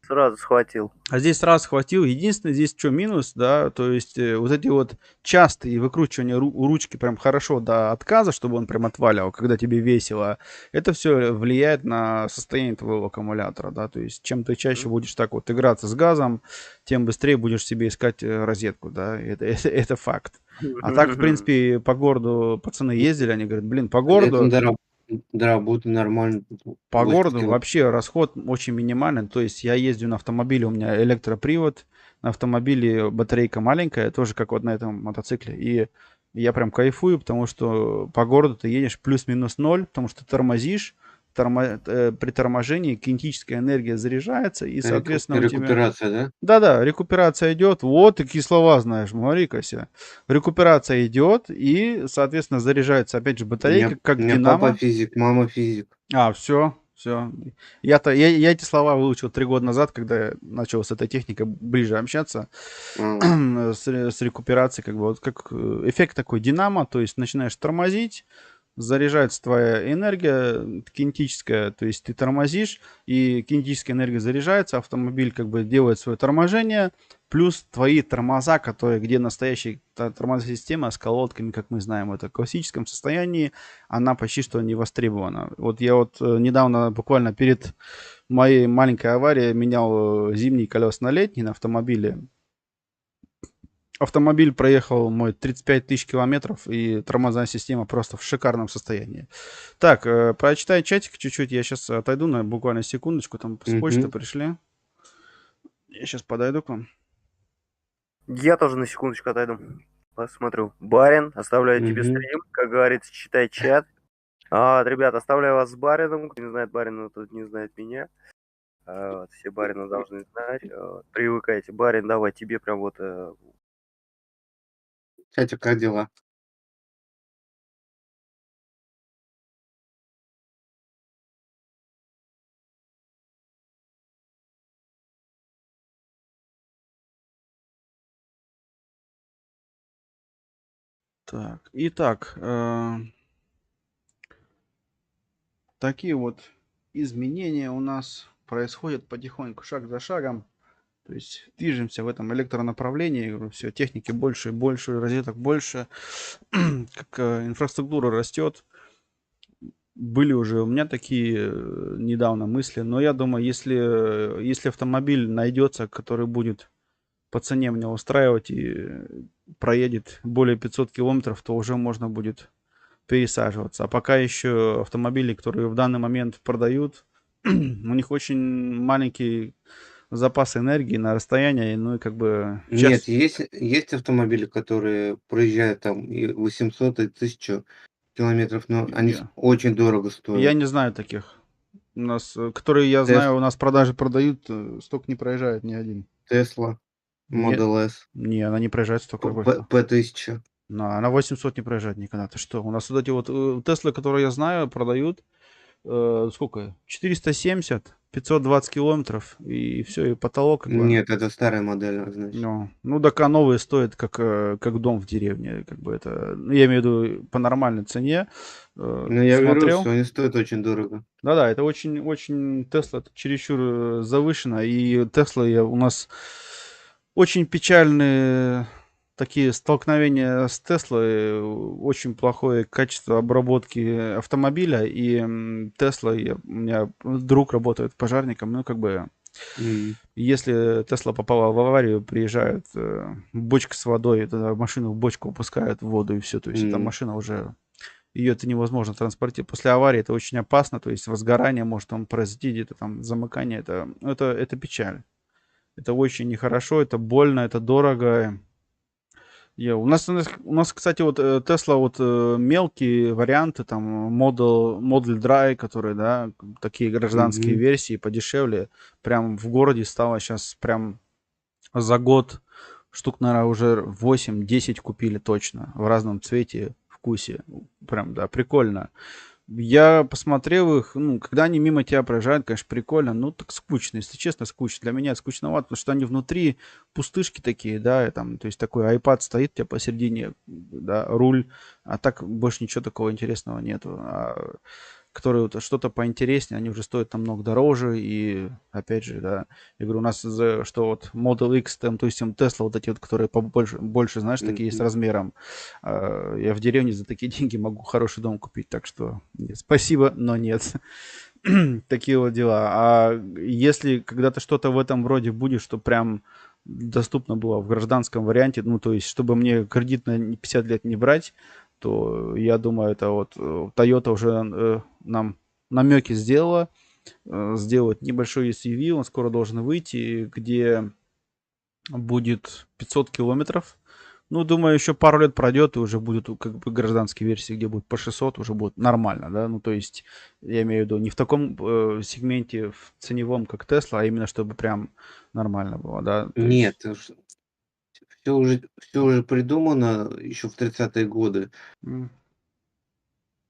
Сразу схватил. А здесь сразу схватил. Единственное, здесь что минус, да, то есть вот эти вот частые выкручивания ручки прям хорошо до отказа, чтобы он прям отваливал, когда тебе весело, это все влияет на состояние твоего аккумулятора, да, то есть чем ты чаще будешь так вот играться с газом, тем быстрее будешь себе искать розетку, да, это факт. А так, в принципе, по городу пацаны ездили, они говорят, блин, по городу... До работы нормально. По городу вообще расход очень минимальный. То есть я ездю на автомобиле, у меня электропривод, на автомобиле батарейка маленькая, тоже как вот на этом мотоцикле. И я прям кайфую, потому что по городу ты едешь плюс-минус 0, потому что тормозишь, при торможении кинетическая энергия заряжается, и, соответственно, рекуперация, да? Да-да, рекуперация идет. Вот, такие слова знаешь, смотри-ка себе. Рекуперация идет, и, соответственно, заряжается, опять же, батарейка, как динамо. Папа физик, мама физик. Все. Я эти слова выучил 3 года назад, когда я начал с этой техникой ближе общаться, с рекуперацией, как бы, вот как эффект такой динамо, то есть начинаешь тормозить, заряжается твоя энергия кинетическая, то есть ты тормозишь, и кинетическая энергия заряжается, автомобиль как бы делает свое торможение, плюс твои тормоза, где настоящая тормозная система с колодками, как мы знаем, это в классическом состоянии, она почти что не востребована. Вот я вот недавно, буквально перед моей маленькой аварией, менял зимние колеса на летние на автомобиле. Автомобиль проехал мой 35 тысяч километров, и тормозная система просто в шикарном состоянии. Так, прочитай чатик чуть-чуть, я сейчас отойду на буквально секундочку, там с почты пришли. Я сейчас подойду к вам. Я тоже на секундочку отойду. Посмотрю. Барин, оставляю тебе стрим, как говорится, читай чат. Ребят, оставляю вас с Барином. Кто не знает Барина, тот не знает меня. Все Барина должны знать. Привыкайте. Барин, давай, тебе прям вот... Кстати, как дела? Так, итак, такие вот изменения у нас происходят потихоньку, шаг за шагом. То есть движемся в этом электронаправлении, все, техники больше и больше, розеток больше, как инфраструктура растет. Были уже у меня такие недавно мысли, но я думаю, если автомобиль найдется, который будет по цене меня устраивать и проедет более 500 километров, то уже можно будет пересаживаться. А пока еще автомобили, которые в данный момент продают, у них очень маленький запас энергии на расстояние, ну и как бы Нет, сейчас есть автомобили, которые проезжают там и 800, и 1000 километров, но они я, очень дорого я стоят. не знаю таких. У нас, которые я знаю, у нас в продаже продают, столько не проезжает ни один. Tesla Не, Model S, не, она не проезжает столько больше. P1000. Она 800 не проезжает никогда. Ты что? У нас вот эти вот Теслы, которые я знаю, продают сколько? 470, 520 километров, и все, и потолок как бы. Нет, это старая модель, значит. Ну, так а новые стоят как дом в деревне. Как бы это, ну, я имею в виду по нормальной цене. Ну, я говорю, Смотрел. что они стоят очень дорого. Да-да, это очень Тесла чересчур завышено. И Тесла у нас очень печальные такие столкновения с Теслой. Очень плохое качество обработки автомобиля. И Тесла, у меня друг работает пожарником. Ну, как бы, М. если Тесла попала в аварию, приезжает бочка с водой, тогда машину в бочку опускают в воду и все. То есть эта М. машина уже ее это невозможно транспортировать. После аварии это очень опасно, то есть возгорание может там произойти, где-то там замыкание. Это печаль. Это очень нехорошо, это больно, это дорого. У нас, кстати, вот Tesla, вот мелкие варианты, там Model Dry, которые, да, такие гражданские Мгм. версии подешевле, прям в городе стало сейчас прям за год штук, наверное, уже 8-10 купили точно в разном цвете, вкусе. Прям, да, прикольно. Я посмотрел их, ну, когда они мимо тебя проезжают, конечно, прикольно, ну, так скучно, если честно, скучно. Для меня скучновато, потому что они внутри пустышки такие, да, и там, то есть такой iPad стоит у тебя посередине, да, руль, а так больше ничего такого интересного нету. Которые вот что-то поинтереснее, они уже стоят намного дороже, и опять же, да, я говорю, у нас что вот Model X, там, то есть Tesla, вот эти вот, которые больше, знаешь, такие с Мгм. размером, я в деревне за такие деньги могу хороший дом купить, так что нет, спасибо, но нет. Такие вот дела. А если когда-то что-то в этом роде будет, что прям доступно было в гражданском варианте, ну, то есть, чтобы мне кредит на 50 лет не брать, то я думаю, это вот Toyota уже нам намеки сделала, сделать небольшой SUV, он скоро должен выйти, где будет 500 километров. Ну, думаю, еще пару лет пройдет, и уже будут как бы гражданские версии, где будет по 600, уже будет нормально, да. Ну, то есть, я имею в виду не в таком сегменте в ценевом, как Tesla, а именно чтобы прям нормально было, да. То Нет, есть, все уже придумано еще в 30-е годы. м,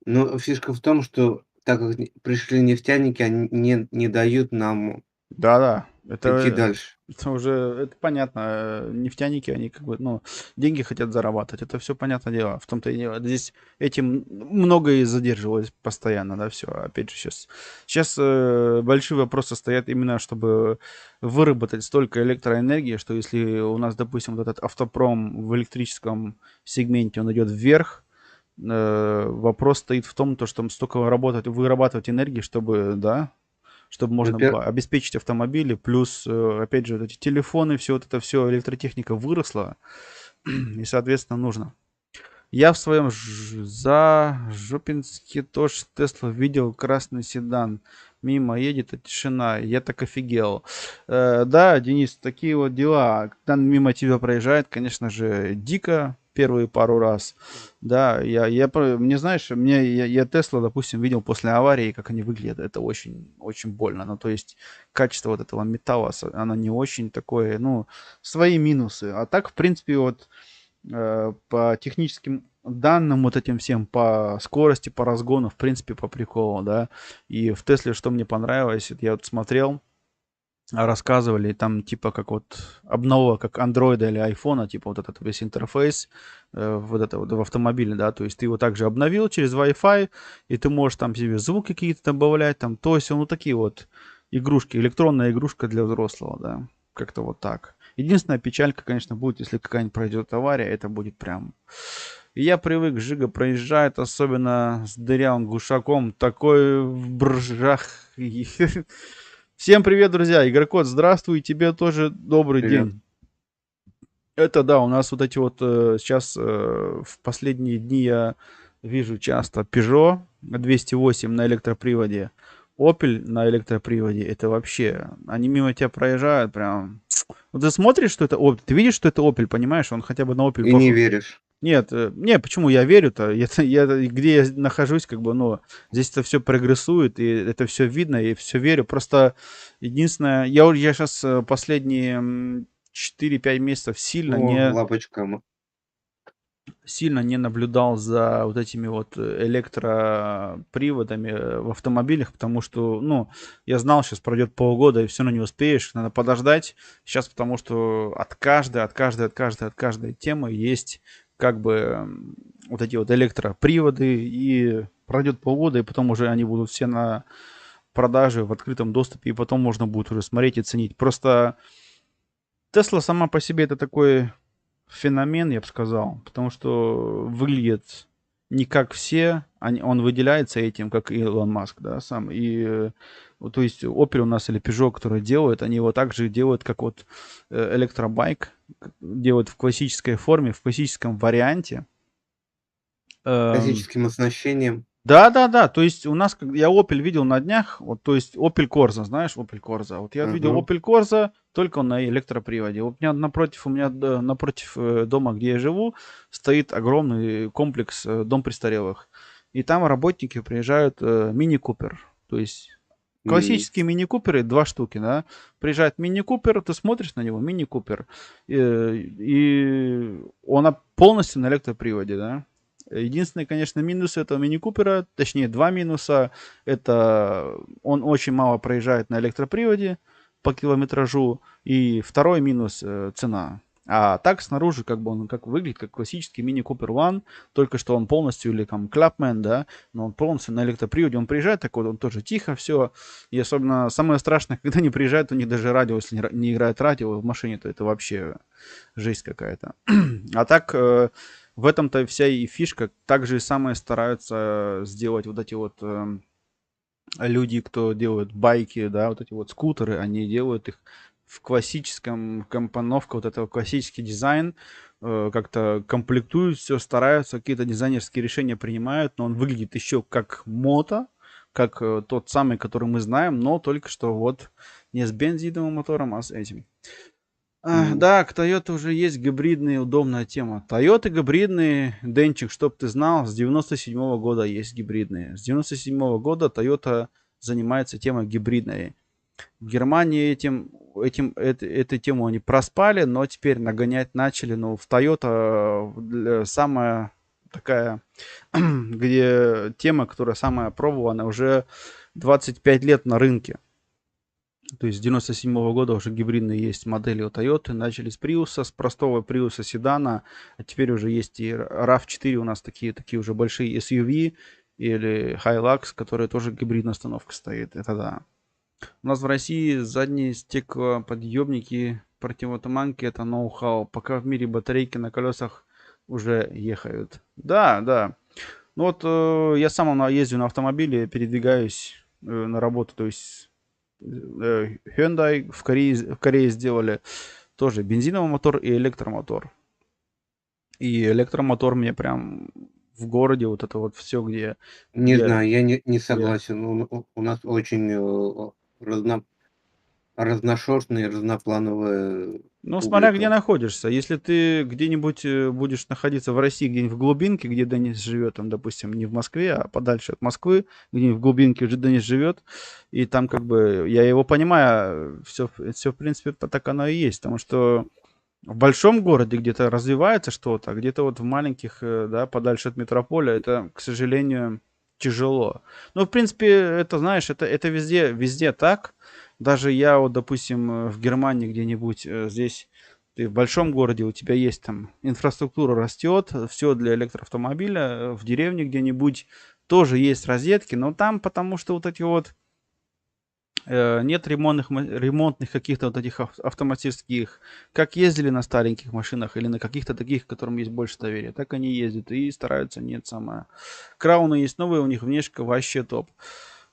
Но фишка в том, что так как пришли нефтяники, они не дают нам да-да, идти это дальше. Это уже, это понятно. Нефтяники, они как бы, ну, деньги хотят зарабатывать. Это все понятное дело. В том-то и дело. Здесь этим многое и задерживалось постоянно, да, все. Опять же, сейчас большие вопросы стоят именно, чтобы выработать столько электроэнергии, что если у нас, допустим, вот этот автопром в электрическом сегменте, он идет вверх, вопрос стоит в том, то, что столько вырабатывать энергии, чтобы, да, чтобы можно Во-пер было обеспечить автомобили, плюс, опять же, вот эти телефоны, все, электротехника выросла, и, соответственно, нужно. Я в своем Жопинске тоже Тесла видел красный седан. Мимо едет, а тишина. Я так офигел. Да, Денис, такие вот дела. Когда мимо тебя проезжает, конечно же, дико первые пару раз. Да, мне, знаешь, я Тесла, допустим, видел после аварии, как они выглядят. Это очень, очень больно. Ну, то есть качество вот этого металла, оно не очень такое, ну, свои минусы. А так, в принципе, вот по техническим данным вот этим всем, по скорости, по разгону, в принципе, по приколу, да. И в Тесле, что мне понравилось, я вот смотрел, рассказывали, там типа как вот обнова, как андроида или айфона, типа вот этот весь интерфейс, вот это вот в автомобиле, да, то есть ты его также обновил через Wi-Fi, и ты можешь там себе звук какие-то добавлять, там, то есть, ну, такие вот игрушки, электронная игрушка для взрослого, да, как-то вот так. Единственная печалька, конечно, будет, если какая-нибудь пройдет авария, это будет прям... И я привык, Жига проезжает, особенно с дырявым глушаком, такой в бржах. Всем привет, друзья! Игрокод, здравствуй, тебе тоже добрый Привет. день. Это да, у нас вот эти вот сейчас в последние дни я вижу часто Peugeot 208 на электроприводе. Opel на электроприводе, это вообще, они мимо тебя проезжают прям. Вот ты смотришь, что это Opel, ты видишь, что это Opel, понимаешь, он хотя бы на Opel И не похож. веришь. Нет, не, почему я верю-то? Где я нахожусь, как бы, ну, здесь это все прогрессует, и это все видно, и все верю. Просто единственное, я сейчас последние 4-5 месяцев О, лапочка. сильно не наблюдал за вот этими вот электроприводами в автомобилях, потому что, ну, я знал, сейчас пройдет полгода, и все равно не успеешь, надо подождать. Сейчас, потому что от каждой темы есть как бы вот эти вот электроприводы, и пройдет полгода, и потом уже они будут все на продаже в открытом доступе, и потом можно будет уже смотреть и ценить. Просто Тесла сама по себе это такой феномен, я бы сказал, потому что выглядит не как все, он выделяется этим, как Илон Маск, да, сам. И, вот, то есть Opel у нас или Peugeot, которые делают, они его также делают, как вот электробайк, делают в классической форме, в классическом варианте. Классическим оснащением. Да. То есть у нас, я Opel видел на днях, вот, то есть Opel Corsa, знаешь, Opel Corsa. Вот я видел Opel Corsa, только он на электроприводе. У меня напротив дома, где я живу, стоит огромный комплекс дом престарелых. И там работники приезжают мини-купер. То есть классические мини-куперы, 2 штуки, да. Приезжает мини-купер, ты смотришь на него, мини-купер. И он полностью на электроприводе, да. Единственный, конечно, минус этого мини-купера, точнее 2 минуса, это он очень мало проезжает на электроприводе по километражу, и второй минус цена. А так снаружи как бы он как выглядит как классический мини-купер One, только что он полностью, или там Clubman, да, но он полностью на электроприводе, он приезжает такой, он тоже тихо все, и особенно самое страшное, когда не приезжает, у них даже радио, если не играет радио в машине, то это вообще жесть какая-то. А так в этом-то вся и фишка. Также и самое стараются сделать вот эти вот люди, кто делают байки, да, вот эти вот скутеры, они делают их в классическом компоновке, вот этого классический дизайн, как-то комплектуют все, стараются, какие-то дизайнерские решения принимают, но он выглядит еще как мото, как тот самый, который мы знаем, но только что вот не с бензиновым мотором, а с этим. Да, к Toyota уже есть гибридные, удобная тема. Toyota гибридные, Денчик, чтоб ты знал, с 97 года есть гибридные. С 97 года Toyota занимается темой гибридной. В Германии эту тему они проспали, но теперь нагонять начали. Но в Toyota самая такая, где тема, которая самая опробована, уже 25 лет на рынке. То есть с 97 года уже гибридные есть модели у Toyota. Начали с Prius, с простого Prius седана. А теперь уже есть и RAV4 у нас такие уже большие SUV или Hilux, которые тоже гибридная установка стоит. Это да. У нас в России задние стеклоподъемники, противотуманки — это ноу-хау. Пока в мире батарейки на колесах уже ехают. Да. Ну вот я сам ездю на автомобиле, передвигаюсь на работу, то есть Hyundai в Корее сделали тоже бензиновый мотор и электромотор. И электромотор мне прям в городе вот это вот все, где... Не знаю, я не согласен. У нас очень разношерстные, разноплановые Ну, смотря где находишься. Если ты где-нибудь будешь находиться в России, где-нибудь в глубинке, где Денис живет, там, допустим, не в Москве, а подальше от Москвы, где-нибудь в глубинке уже Денис живет, и там как бы, я его понимаю, все в принципе так оно и есть, потому что в большом городе где-то развивается что-то, а где-то вот в маленьких, да, подальше от метрополя, это, к сожалению, тяжело. Ну, в принципе, это, знаешь, это везде так. Даже я вот, допустим, в Германии где-нибудь здесь, ты в большом городе, у тебя есть там инфраструктура растет, все для электроавтомобиля, в деревне где-нибудь тоже есть розетки, но там потому что вот эти вот нет ремонтных каких-то вот этих автоматических, как ездили на стареньких машинах или на каких-то таких, которым есть больше доверия, так они ездят и стараются, нет, самое. Крауны есть новые, у них внешка вообще топ.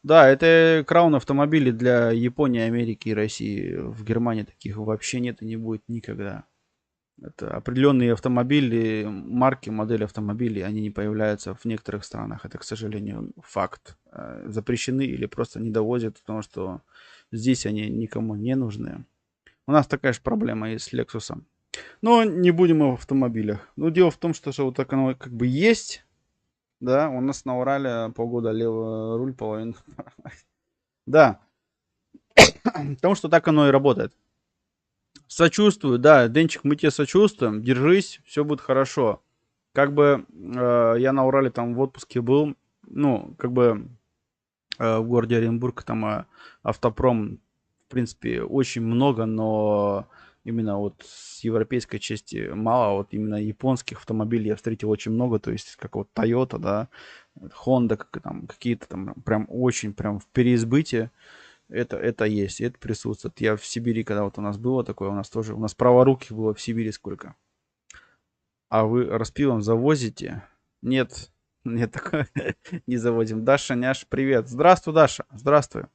Да, это краун автомобили для Японии, Америки и России. В Германии таких вообще нет и не будет никогда. Это определенные автомобили, марки, модели автомобилей, они не появляются в некоторых странах. Это, к сожалению, факт. Запрещены или просто не довозят, потому что здесь они никому не нужны. У нас такая же проблема есть с Lexus. Но не будем о автомобилях. Ну, дело в том, что вот так оно как бы есть. Да, у нас на Урале полгода левый руль, половина. Да, потому что так оно и работает. Сочувствую, да, Денчик, мы тебе сочувствуем. Держись, все будет хорошо. Как бы я на Урале там в отпуске был, ну, как бы в городе Оренбург там автопром, в принципе, очень много, но именно вот с европейской части мало, вот именно японских автомобилей я встретил очень много, то есть как вот Toyota, да, Honda, как, там, какие-то там прям очень прям в переизбытии. Это есть, это присутствует. Я в Сибири, когда вот у нас было такое, у нас праворуких было в Сибири сколько. А вы распилом завозите? Нет, нет, такое не завозим. Даша, Няш, привет. Здравствуй, Даша, здравствуй.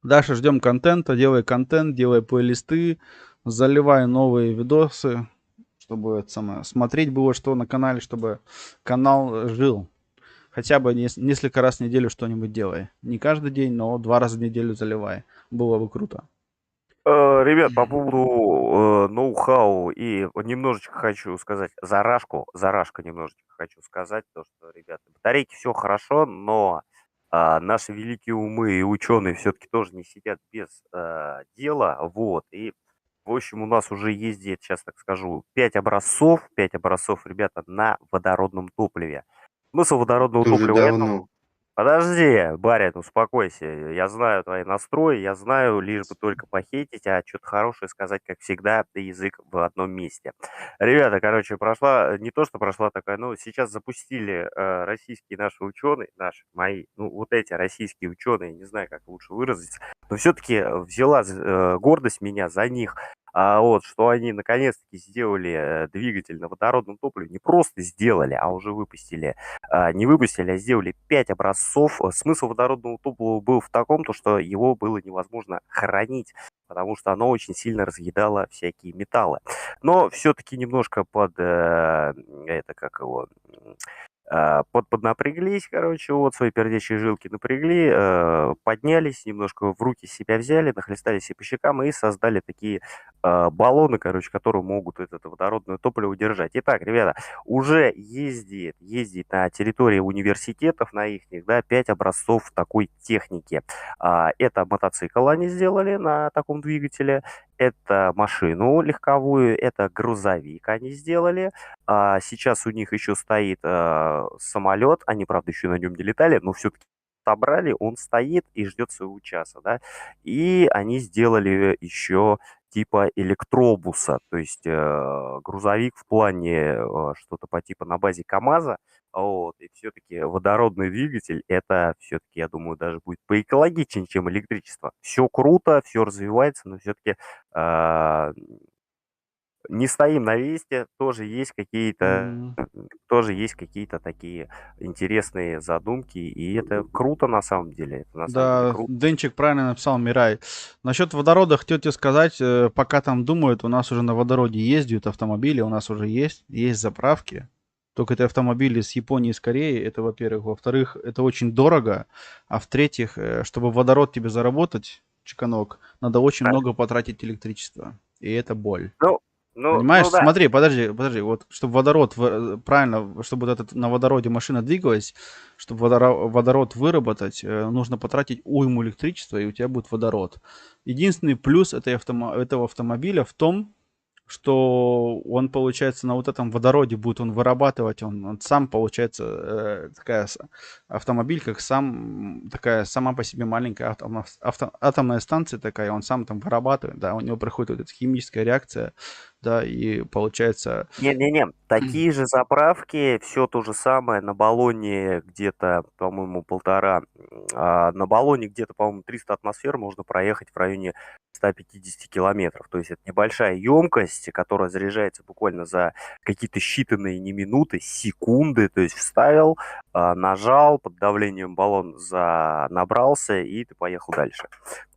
Даша, ждем контента, делай контент, делай плейлисты, заливай новые видосы, чтобы это самое, смотреть было что на канале, чтобы канал жил. Хотя бы несколько раз в неделю что-нибудь делай. Не каждый день, но 2 раза в неделю заливай. Было бы круто. Ребят, по поводу ноу-хау и немножечко хочу сказать, заражка немножечко хочу сказать, то, что, ребята, батарейки все хорошо, но наши великие умы и ученые все-таки тоже не сидят без дела, вот, и, в общем, у нас уже ездит, сейчас так скажу, 5 образцов, ребята, на водородном топливе. Смысл водородного Это уже топлива в этом. давно. Подожди, барин, успокойся. Я знаю твои настрои, я знаю, лишь бы только похейтить, а что-то хорошее сказать, как всегда, ты язык в одном месте. Ребята, короче, прошла, не то, что прошла такая, но сейчас запустили российские наши ученые, мои, ну, вот эти российские ученые, не знаю, как лучше выразиться, но все-таки взяла гордость меня за них. Вот, что они наконец-таки сделали двигатель на водородном топливе, не просто сделали, а уже выпустили не выпустили, а сделали 5 образцов. Смысл водородного топлива был в таком, то, что его было невозможно хранить, потому что оно очень сильно разъедало всякие металлы. Но все-таки немножко поднапряглись, короче, вот свои пердячие жилки напрягли, поднялись, немножко в руки себя взяли, нахлестали себе по щекам и создали такие баллоны, короче, которые могут это водородное топливо удержать. Итак, ребята, уже ездит на территории университетов, на их, да, 5 образцов такой техники. Это мотоцикл они сделали на таком двигателе, это машину легковую, это грузовик они сделали. Сейчас у них еще стоит самолет, они, правда, еще на нем не летали, но все-таки собрали, он стоит и ждет своего часа, да. И они сделали еще типа электробуса, то есть грузовик в плане что-то по типу на базе КАМАЗа, вот, и все-таки водородный двигатель, это все-таки, я думаю, даже будет поэкологичнее, чем электричество. Все круто, все развивается, но все-таки не стоим на месте, М, тоже есть какие-то такие интересные задумки, и это круто на самом деле, это на самом деле Да, круто. Денчик правильно написал, Мирай. Насчет водорода хотел тебе сказать, пока там думают, у нас уже на водороде ездят автомобили, у нас уже есть заправки. Только это автомобили с Японии и с Кореи, это во-первых. Во-вторых, это очень дорого. А в-третьих, чтобы водород тебе заработать, чеканок, надо очень Да. много потратить электричества. И это боль. Ну, ну Понимаешь? да. Смотри, подожди. Вот чтобы водород, правильно, чтобы вот этот на водороде машина двигалась, чтобы водород выработать, нужно потратить уйму электричества, и у тебя будет водород. Единственный плюс этого автомобиля в том, что он, получается, на вот этом водороде будет он вырабатывать, он сам, получается, автомобиль, как такая сама по себе маленькая атомная станция такая, он сам там вырабатывает, да, у него проходит вот эта химическая реакция, да, и получается... Не-не-не, такие же заправки, все то же самое, на баллоне где-то, по-моему, на баллоне где-то, по-моему, 300 атмосфер можно проехать в районе 150 километров. То есть это небольшая емкость, которая заряжается буквально за какие-то считанные не минуты, секунды. То есть вставил, нажал, под давлением баллон набрался, и ты поехал дальше.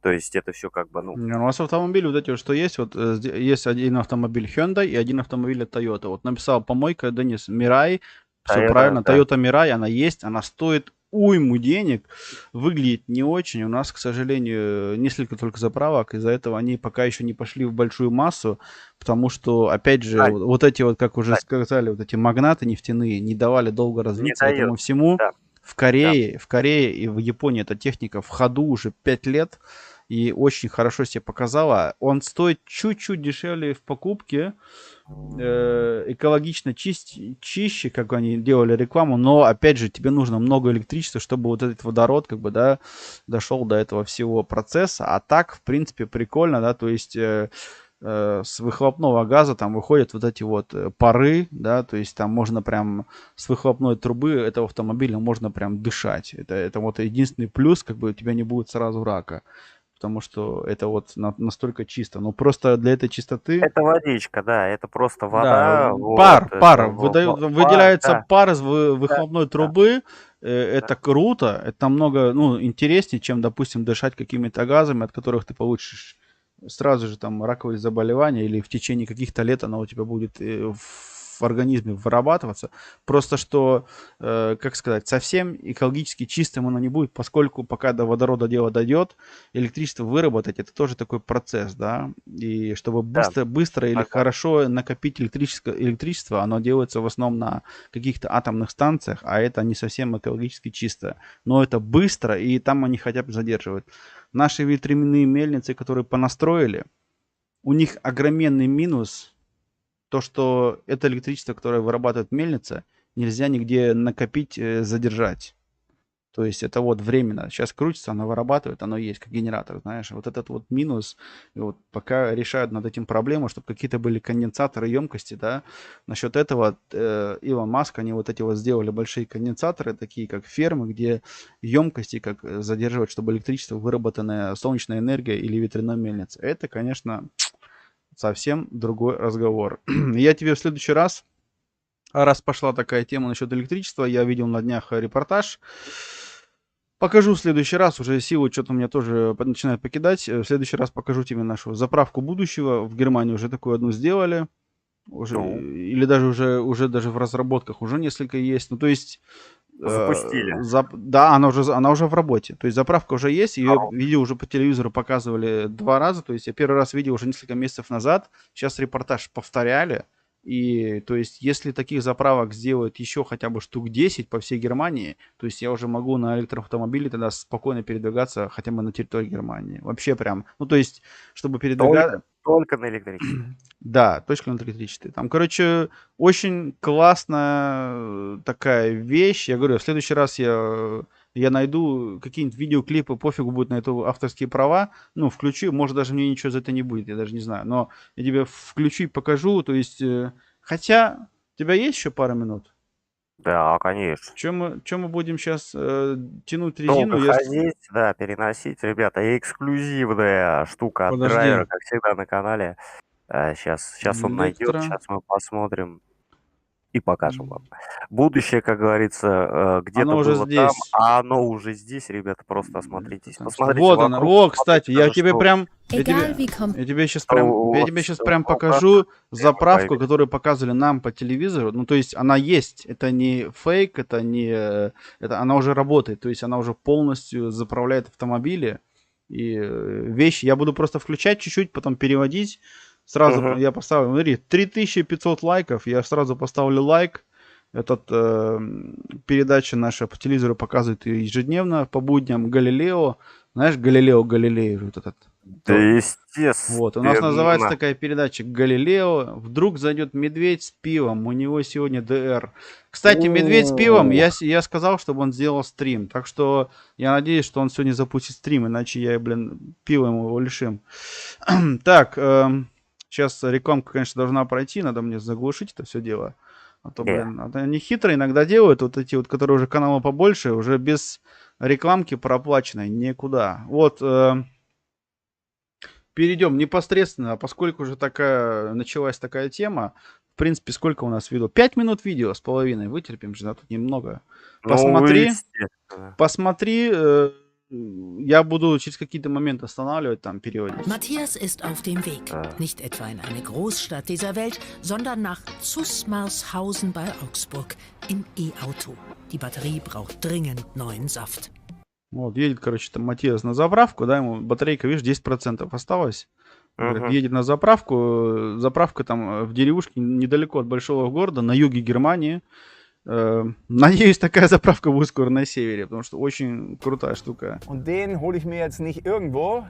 То есть это все как бы, ну... У нас автомобили вот эти вот, что есть, вот есть один автомобиль Hyundai и один автомобиль от Toyota. Вот написал помойка Денис Mirai, все правильно, Да. Toyota Mirai, она есть, она стоит уйму денег, выглядит не очень. У нас, к сожалению, несколько только заправок, из-за этого они пока еще не пошли в большую массу, потому что, опять же, вот эти вот, как уже сказали, вот эти магнаты нефтяные не давали долго развиться этому всему. Да. В Корее и в Японии эта техника в ходу уже 5 лет и очень хорошо себя показала. Он стоит чуть-чуть дешевле в покупке, экологично чище, как они делали рекламу, но опять же тебе нужно много электричества, чтобы вот этот водород как бы, да, дошел до этого всего процесса, а так в принципе прикольно, да, то есть с выхлопного газа там выходят вот эти вот пары, да, то есть там можно прям с выхлопной трубы этого автомобиля можно прям дышать, это вот единственный плюс, как бы у тебя не будет сразу рака. Потому что это вот настолько чисто. Но просто для этой чистоты... Это водичка, да, это просто вода. Да, вот, пар. Выделяется пар из выхлопной трубы. Это круто. Это намного интереснее, чем, допустим, дышать какими-то газами, от которых ты получишь сразу же там раковые заболевания, или в течение каких-то лет оно у тебя будет в организме вырабатываться. Просто что, как сказать, совсем экологически чистым оно не будет, поскольку пока до водорода дело дойдет, электричество выработать это тоже такой процесс, да. И чтобы быстро или хорошо накопить электричество, оно делается в основном на каких-то атомных станциях, а это не совсем экологически чисто. Но это быстро, и там они хотя бы задерживают. Наши ветряные мельницы, которые понастроили, у них огроменный минус. То, что это электричество, которое вырабатывает мельница, нельзя нигде накопить, задержать. То есть это вот временно. Сейчас крутится, оно вырабатывает, оно есть, как генератор, знаешь. Вот этот вот минус, и вот пока решают над этим проблему, чтобы какие-то были конденсаторы емкости, да. Насчет этого Илон Маск, они вот эти вот сделали большие конденсаторы, такие как фермы, где емкости как задерживать, чтобы электричество, выработанное солнечной энергией или ветряной мельницей. Это, конечно, совсем другой разговор. Я тебе в следующий раз пошла такая тема насчет электричества, я видел на днях репортаж, покажу в следующий раз, уже силу что-то у меня тоже начинает покидать, в следующий раз покажу тебе нашу заправку будущего, в Германии уже такую одну сделали, уже, или даже уже даже в разработках уже несколько есть, ну то есть... Запустили. Да, она уже в работе. То есть заправка уже есть, ее видео уже по телевизору показывали 2 раза. То есть я первый раз видел уже несколько месяцев назад. Сейчас репортаж повторяли. И то есть если таких заправок сделают еще хотя бы штук 10 по всей Германии, то есть я уже могу на электроавтомобиле тогда спокойно передвигаться хотя бы на территории Германии. Вообще прям, ну то есть, чтобы передвигаться... Только на электричестве. Да, точно на электричестве. Там, короче, очень классная такая вещь. Я говорю, в следующий раз я найду какие-нибудь видеоклипы, пофигу будет на это авторские права. Ну, включу, может, даже мне ничего за это не будет, я даже не знаю. Но я тебе включу и покажу. То есть, хотя, у тебя есть еще пара минут? Да, конечно. Чем мы будем сейчас тянуть резину? Ходить, да, переносить. Ребята, эксклюзивная штука от драйвера, как всегда на канале. Сейчас он найдет, сейчас мы посмотрим и покажем вам. Будущее, как говорится, где-то оно уже было здесь. там, а оно уже здесь, ребята, просто осмотритесь. Посмотрите вот оно, о, кстати, я тебе что... прям, я тебе сейчас прям покажу заправку, которую показывали нам по телевизору. Ну, то есть она есть, это не фейк, это она уже работает, то есть она уже полностью заправляет автомобили. И вещи я буду просто включать чуть-чуть, потом переводить. Сразу я поставлю, смотри, 3500 лайков, я сразу поставлю лайк. Передача наша по телевизору показывает ежедневно, по будням Галилео. Знаешь, Галилео вот этот. Да, естественно. Вот, у нас называется такая передача Галилео. Вдруг зайдет медведь с пивом, у него сегодня ДР. Кстати, медведь с пивом, я сказал, чтобы он сделал стрим. Так что я надеюсь, что он сегодня запустит стрим, иначе я, пивом его лишим. Так, сейчас рекламка, конечно, должна пройти, надо мне заглушить это все дело. А то, они хитро иногда делают, вот эти вот, которые уже каналы побольше, уже без рекламки проплаченной никуда. Вот, перейдем непосредственно, поскольку уже началась такая тема. В принципе, сколько у нас видео? 5 минут видео с половиной. Вытерпим же, да, тут немного. Посмотри, я буду через какие-то моменты останавливать там периодически. Matthias ist auf dem Weg. Nicht etwa in eine Großstadt dieser Welt, sondern nach Zusmarshausen bei Augsburg im E-Auto. Die Batterie braucht dringend neuen Saft. Вот, едет, короче, там Матиас на заправку, да, ему батарейка, видишь, 10% осталось. Говорит, едет на заправку, заправка там в деревушке недалеко от большого города, на юге Германии. Надеюсь, такая заправка будет скоро на севере, потому что очень крутая штука. Und den hole ich mir jetzt nicht irgendwo,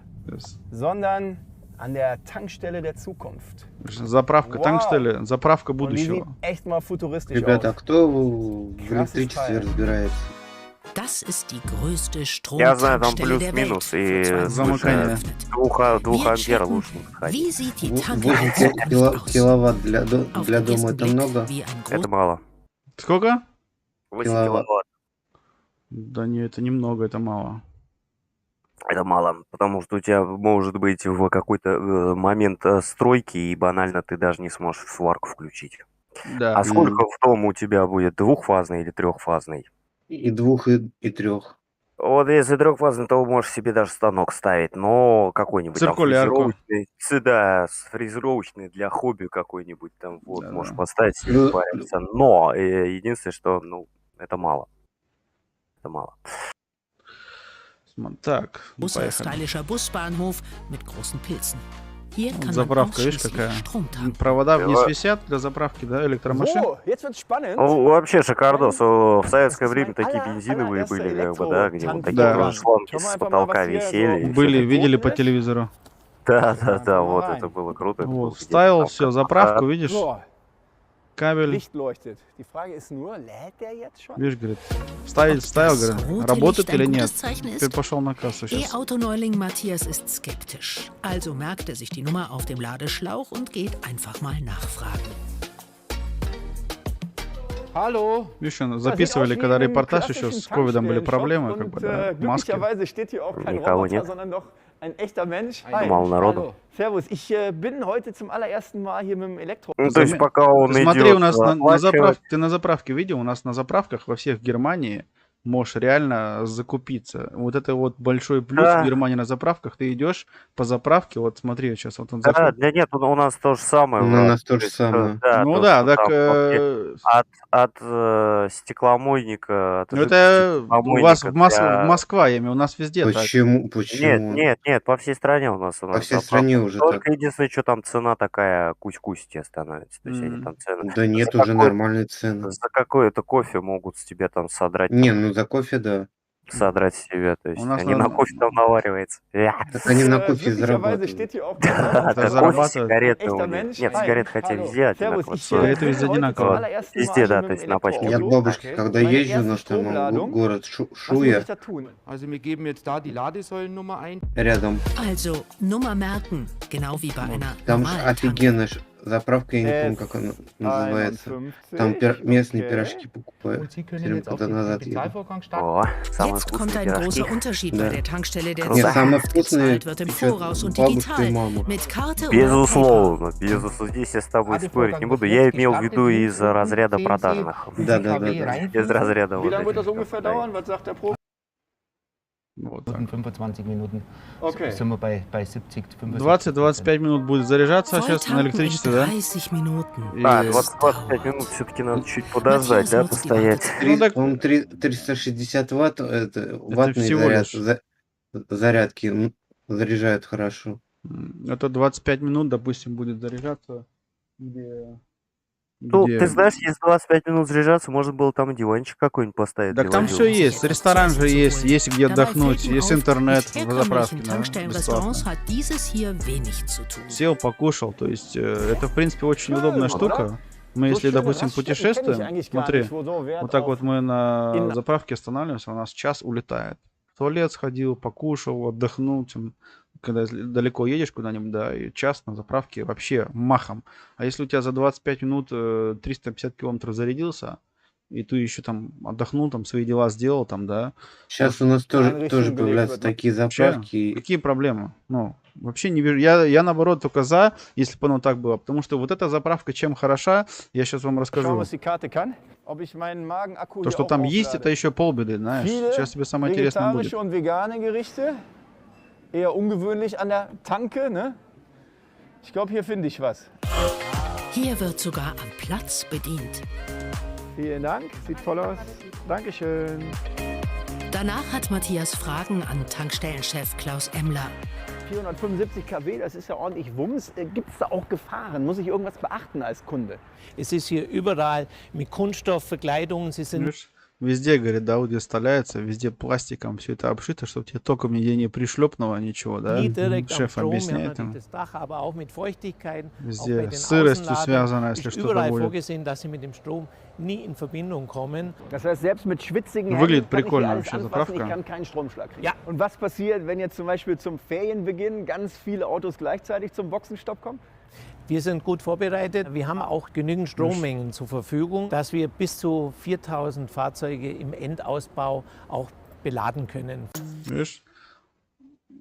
sondern an der Tankstelle der Zukunft. Заправка, Tankstelle, заправка Und die будущего. sieht echt mal futuristisch Ребята, а aus. кто в электричестве разбирается? Das ist die größte Я знаю, там Stromtankstelle der Welt. плюс-минус, Für и 20 Замыкание. geöffnet. 2 Wir ампера checken, лучше не ходить. wie sieht die 8 Tankanlage aus? киловатт для Auf для den дома ersten это Blick много? wie ein Это мало. Сколько? 8 Киловатт. киловатт. Да не, это немного, это мало. Это мало, потому что у тебя может быть в какой-то момент стройки, и банально ты даже не сможешь сварку включить. Да. А сколько в дом у тебя будет? Двухфазный или трехфазный? И двух, и трех. Вот если трехфазный, то можешь себе даже станок ставить, но какой-нибудь там Циркулярку. фрезеровочный, да, фрезеровочный для хобби какой-нибудь там, вот, Да-да. можешь поставить себе не париться. Но единственное, что, ну, это мало. Это мало. Так, Großer поехали. stylischer Busbahnhof mit großen Pilzen. Hier Вот kann man заправка, видишь, ausschließlich какая? Strom tanken. Провода вниз Да. висят для заправки, да, электромашин. So, jetzt wird's spannend. Ну, вообще шикардос. В советское Das ist время mein такие aller- бензиновые allererster были, как бы, да, где вот такие Да. тоже шланги Können wir с einfach mal потолка was hier висели. и so- всё Были, такое. видели по Есть? телевизору. Да, Да, вот давай. это было круто. это было Вот, где-то вставил там все, как-то. заправку, видишь, So, кабель, Licht leuchtet. Die Frage ist nur, lädt der jetzt schon? видишь, говорит, вставил, Das говорит, rote работает Licht ein или нет. gutes Zeichen Теперь ist? пошел на кассу сейчас. E-Auto-Neuling Matthias ist skeptisch. Also merkt er sich die Nummer auf dem Ladeschlauch und geht einfach mal nachfragen. Hallo. Видишь, он Ja, записывали, sieht aus когда wie in einem репортаж еще с klassischen ковидом были Tankstellenshop проблемы, как бы, und, да, маски. glücklicherweise steht hier auch kein Никого Roboter, нет. sondern doch ein echter Mensch. Hi. Мало народу. Servus, ich bin heute zum allerersten Mal hier mit dem Elektro. Ну, то есть пока он Ты смотри, у идет нас на оплачивать, заправке, ты на заправке видел, у нас на заправках во всех Германии можешь реально закупиться. Вот это вот большой плюс Да. в Германии на заправках. Ты идешь по заправке, вот смотри, сейчас вот он Да, заходит. да нет, у нас то же самое. У брат. нас то же есть, самое. Да, Ну то, да, что так там вообще от стекломойника, от ну жидкости это у вас стекломойника в для- Москва, я имею, у нас везде так. Почему? Почему? Нет, по всей стране у нас. По всей стране уже Только так. единственное, что там цена такая кусь-кусь тебе становится. То есть они там цены. Да нет, За уже какой- нормальные цены. За какое-то кофе могут с тебя там содрать. Не, там, ну за кофе, да. содрать себе. То есть У нас они на- на кофе там навариваются. Так они на кофе Glücklicherweise зарабатывают. steht hier auch Да, kein да, Roboter. Это кофе, зарабатывают. сигареты Echter у них. Mensch. Нет, Hi. сигареты хотя Hallo. везде одинаково. Servus, ich Сигареты bin везде heute zum одинаково. allerersten Везде, Mal да, hier то mit есть dem на пачке. Я к Elektroauto. бабушке, Okay. когда Meine езжу erste на там Stromladung. город Was muss Шуя, ich da tun? Also wir geben jetzt da die Ladesäulennummer ein. рядом, Also Nummer merken, genau wie bei einer там же normalen Tank. офигенная заправка, я не помню, как она называется. 51. Там местные Okay. пирожки покупаю. Und Sie können Все время, jetzt auf когда den назад еду. Bezahlvorgang starten. О, самые Jetzt kommt вкусные ein пирожки. großer Unterschied Да. bei der Tankstelle der Нет, Нет, самое Zukunft. вкусное Gezahlt wird im еще Voraus und бабушка и digital. мама. Mit Karte oder PayPal. Безусловно, безусловно. Здесь я с тобой спорить не буду. Я имел в виду из разряда продажных. Да. Из разряда Wie вот lange wird das этих, ungefähr да. dauern? Was sagt der Profi? Вот так. 25 Minuten. Okay. Sind wir bei 70, 75%. 20-25 минут будет заряжаться сейчас на Volltanken in электричестве, да? 30 Minuten. И- А, 20-25 минут все-таки надо чуть подождать, да, постоять. Ну, так- По-моему, 360 ватт, это ваттные всего лишь. зарядки заряжают хорошо. Это 25 минут, допустим, будет заряжаться. Ну, где- ты знаешь, если 25 минут заряжаться, можно было там и диванчик какой-нибудь поставить. Так для там водила. все есть. Ресторан же есть где Dabei отдохнуть, fällt ihm есть auf, интернет mit в herkömmlichen заправке, да, Tankstellenrestaurants бесплатно. hat dieses hier wenig zu tun. Сел, покушал, то есть это, в принципе, очень Schön, удобная oder? штука. Мы, So если, schöne допустим, Raststätten kenn ich путешествуем, eigentlich gar смотри, nicht, wo so Wert вот так auf- вот мы на in- заправке останавливаемся, у нас час улетает. В туалет сходил, покушал, отдохнул, там, когда далеко едешь куда-нибудь, да, и час на заправке вообще махом. А если у тебя за 25 минут 350 километров зарядился, и ты еще там отдохнул, там свои дела сделал, там, да. Сейчас у нас тоже Einrichtungen belegt появляются wird. такие Вообще, заправки. какие проблемы? Ну, вообще не вижу. Я наоборот только за, если бы оно так было. Потому что вот эта заправка чем хороша, я сейчас вам Schauen, расскажу. was die Karte kann. Ob ich meinen Magenakku То, hier что auch там есть, это auflade. еще полбеды, знаешь. Viele Сейчас тебе самое интересное будет. vegetarische und vegane Gerichte. Eher ungewöhnlich an der Tanke, ne? Ich glaube, hier finde ich was. Hier wird sogar am Platz bedient. Vielen Dank, sieht toll aus. Dankeschön. Danach hat Matthias Fragen an Tankstellenchef Klaus Emmler. 475 kW, das ist ja ordentlich Wumms. Gibt es da auch Gefahren? Muss ich irgendwas beachten als Kunde? Es ist hier überall mit Kunststoffverkleidungen. Sie sind Видишь, везде, говорит, да, Audi вставляется, везде пластиком все это обшито, чтобы тебе током нигде не пришлепнуло ничего, да. nie direkt am Шеф Strom. Wir haben объясняет natürlich им. das Dach, aber auch mit Feuchtigkeiten. Auch bei Везде den с сыростью Außenladern связано, если ist что-то überall будет. vorgesehen, dass sie mit dem Strom nie in Verbindung kommen. Das heißt, selbst mit schwitzigen Выглядит Händen kann ich прикольно hier alles вообще anfassen, ich заправка. kann keinen Stromschlag kriegen. Ja. Und was passiert, wenn jetzt zum Beispiel zum Ferienbeginn ganz viele Autos gleichzeitig zum Boxenstopp kommen? Wir sind gut vorbereitet. Wir haben auch genügend Strommengen zur Verfügung, dass wir bis zu 4000 Fahrzeuge im Endausbau auch beladen können. Видишь?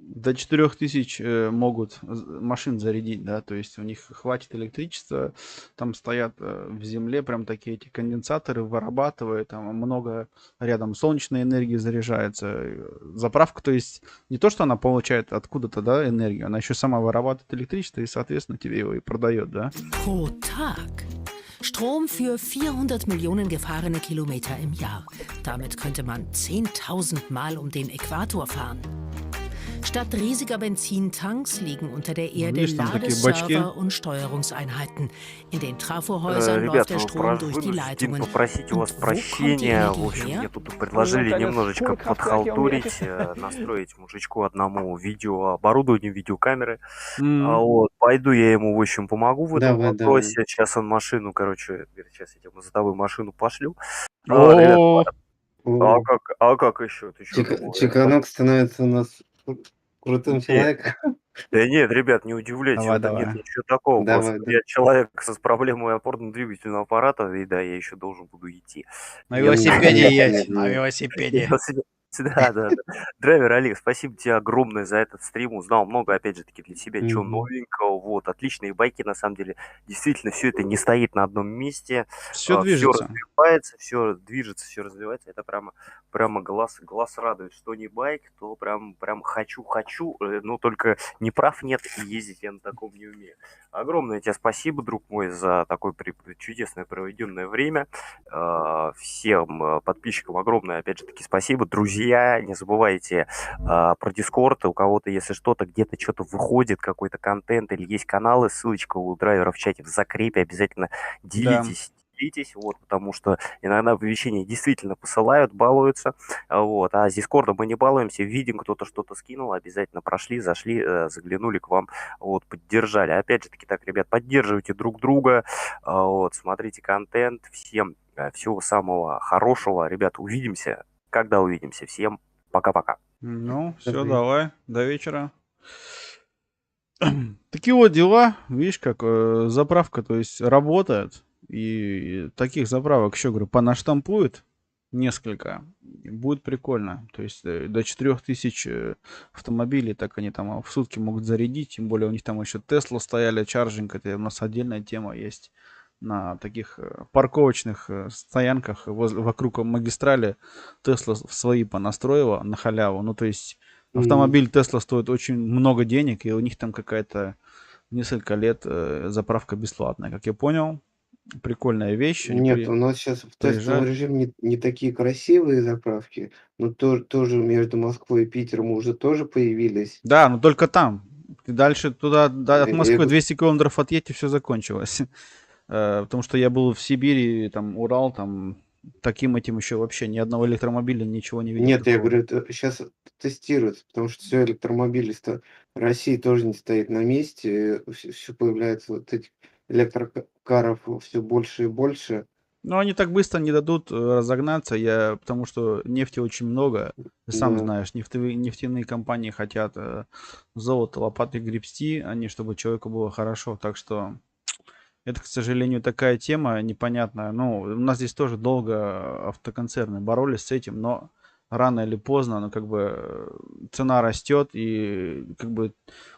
До 4000 могут машин зарядить, да, то есть у них хватит электричества, там стоят в земле прям такие эти конденсаторы, вырабатывают, там много рядом солнечной энергии заряжается. Заправка, то есть не то, что она получает откуда-то, да, энергию, она еще сама вырабатывает электричество и, соответственно, тебе его и продает, да. Pro Tag. Strom für 400 Millionen gefahrene Kilometer im Jahr. Damit könnte man 10.000 Mal um den Äquator fahren. Statt riesiger Benzintanks liegen unter der Erde Видишь, там такие бачки. Ladeserver und Steuerungseinheiten. In den Trafohäusern läuft Ребята, der Strom durch die вынужден Leitungen. попросить у вас Und wo kommt die прощения. В Energie общем, her? мне тут предложили Ну, немножечко конечно, подхалтурить, настроить мужичку одному видеооборудование, видеокамеры. Вот, пойду я ему, в общем, помогу в этом Давай, вопросе. давай. Сейчас он машину, короче, говорит, сейчас я тебе за тобой машину пошлю. О, О, А как еще? Ты что Чеканок становится у нас крутым Нет. человеком. Да нет, ребят, не удивляйтесь, Давай, в этом нет давай. ничего такого. Давай, Просто да. я человек с проблемой опорно-двигательного аппарата, и да, я еще должен буду идти. на Я велосипеде Нет, едь, нет, на нет. велосипеде. Да, да, да. Драйвер Олег, спасибо тебе огромное за этот стрим. Узнал много, опять же таки, для себя, чего Мгм. новенького. Вот, отличные байки, на самом деле. Действительно, все это не стоит на одном месте. Все Все движется. развивается, все движется, все развивается. Это прямо глаз радует. Что не байк, то прям хочу. Но только ни прав нет, и ездить я на таком не умею. Огромное тебе спасибо, друг мой, за такое чудесное проведенное время. Всем подписчикам огромное, опять же таки, спасибо. Друзья, не забывайте про Дискорд. У кого-то, если что-то, где-то что-то выходит, какой-то контент или есть каналы, ссылочка у драйвера в чате в закрепе. Обязательно делитесь. Вот, потому что иногда оповещения действительно посылают, балуются, вот, а с Дискордом мы не балуемся, видим, кто-то что-то скинул, обязательно прошли, зашли, заглянули к вам, вот, поддержали. Опять же таки, так, ребят, поддерживайте друг друга, вот, смотрите контент, всем всего самого хорошего, ребят, увидимся, когда увидимся, всем пока-пока. Ну, все, Давай. давай, до вечера. Такие вот дела, видишь, как заправка, то есть работает, и таких заправок еще, говорю, понаштампует несколько, и будет прикольно. То есть до 4000 автомобилей так они там в сутки могут зарядить, тем более у них там еще Тесла стояли, чарджинг, это у нас отдельная тема есть. На таких парковочных стоянках вокруг магистрали Тесла свои понастроила на халяву. Ну, то есть автомобиль Тесла стоит очень много денег, и у них там какая-то несколько лет заправка бесплатная. Как я понял, прикольная вещь. Нет, у нас сейчас в тестовом режиме не такие красивые заправки, но тоже между Москвой и Питером уже тоже появились. Да, но только там. Ты дальше туда, от Москвы 200 километров отъедь, и все закончилось. Потому что я был в Сибири, там, Урал, там, таким этим еще вообще ни одного электромобиля, ничего не видел. Нет, я такого. говорю, это сейчас тестируется, потому что все электромобилисты России тоже не стоит на месте, все появляется вот этих электрокаров все больше и больше. Но они так быстро не дадут разогнаться, потому что нефти очень много. Ты сам Да. знаешь, нефтяные компании хотят золото лопатой гребсти, чтобы человеку было хорошо. Так что Это, к сожалению, такая тема непонятная. Ну, у нас здесь тоже долго автоконцерны боролись с этим, но рано или поздно, ну, как бы цена растет, и как бы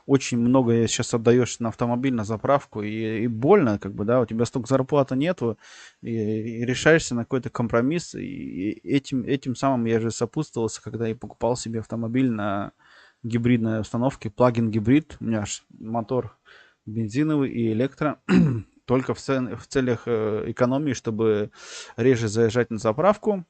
очень много сейчас отдаешь на автомобиль, на заправку, и больно, как бы, да, у тебя столько зарплаты нету, и решаешься на какой-то компромисс, и этим самым я же сопутствовался, когда я покупал себе автомобиль на гибридной установке, плагин гибрид, у меня аж мотор бензиновый и электро, только в целях экономии, чтобы реже заезжать на заправку,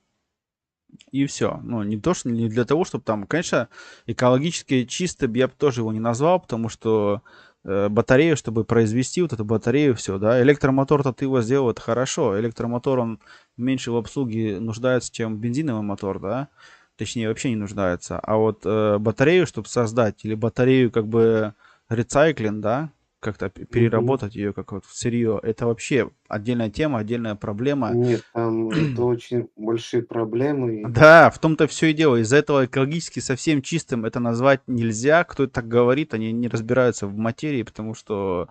и все. Ну, не то, что не для того, чтобы там, конечно, экологически чисто я бы тоже его не назвал, потому что батарею, чтобы произвести вот эту батарею, все, да, электромотор-то ты его сделал, это хорошо. Электромотор, он меньше в обслуге нуждается, чем бензиновый мотор, да, точнее, вообще не нуждается. А вот батарею, чтобы создать, или батарею как бы рецайклинг, да, как-то переработать ее как вот в сырье, это вообще отдельная тема, отдельная проблема. Нет, там это очень большие проблемы. Да, в том-то все и дело. Из-за этого экологически совсем чистым это назвать нельзя. Кто это так говорит, они не разбираются в материи, потому что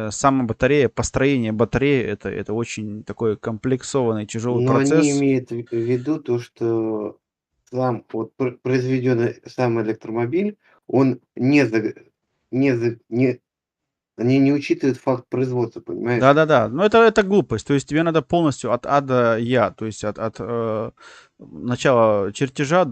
сама батарея, построение батареи это очень такой комплексованный, тяжелый Но они процесс. имеют в виду то, что сам вот произведенный сам электромобиль, он они не учитывают факт производства, понимаешь? Да-да-да, но это глупость. То есть тебе надо полностью от А до Я, то есть от начала чертежа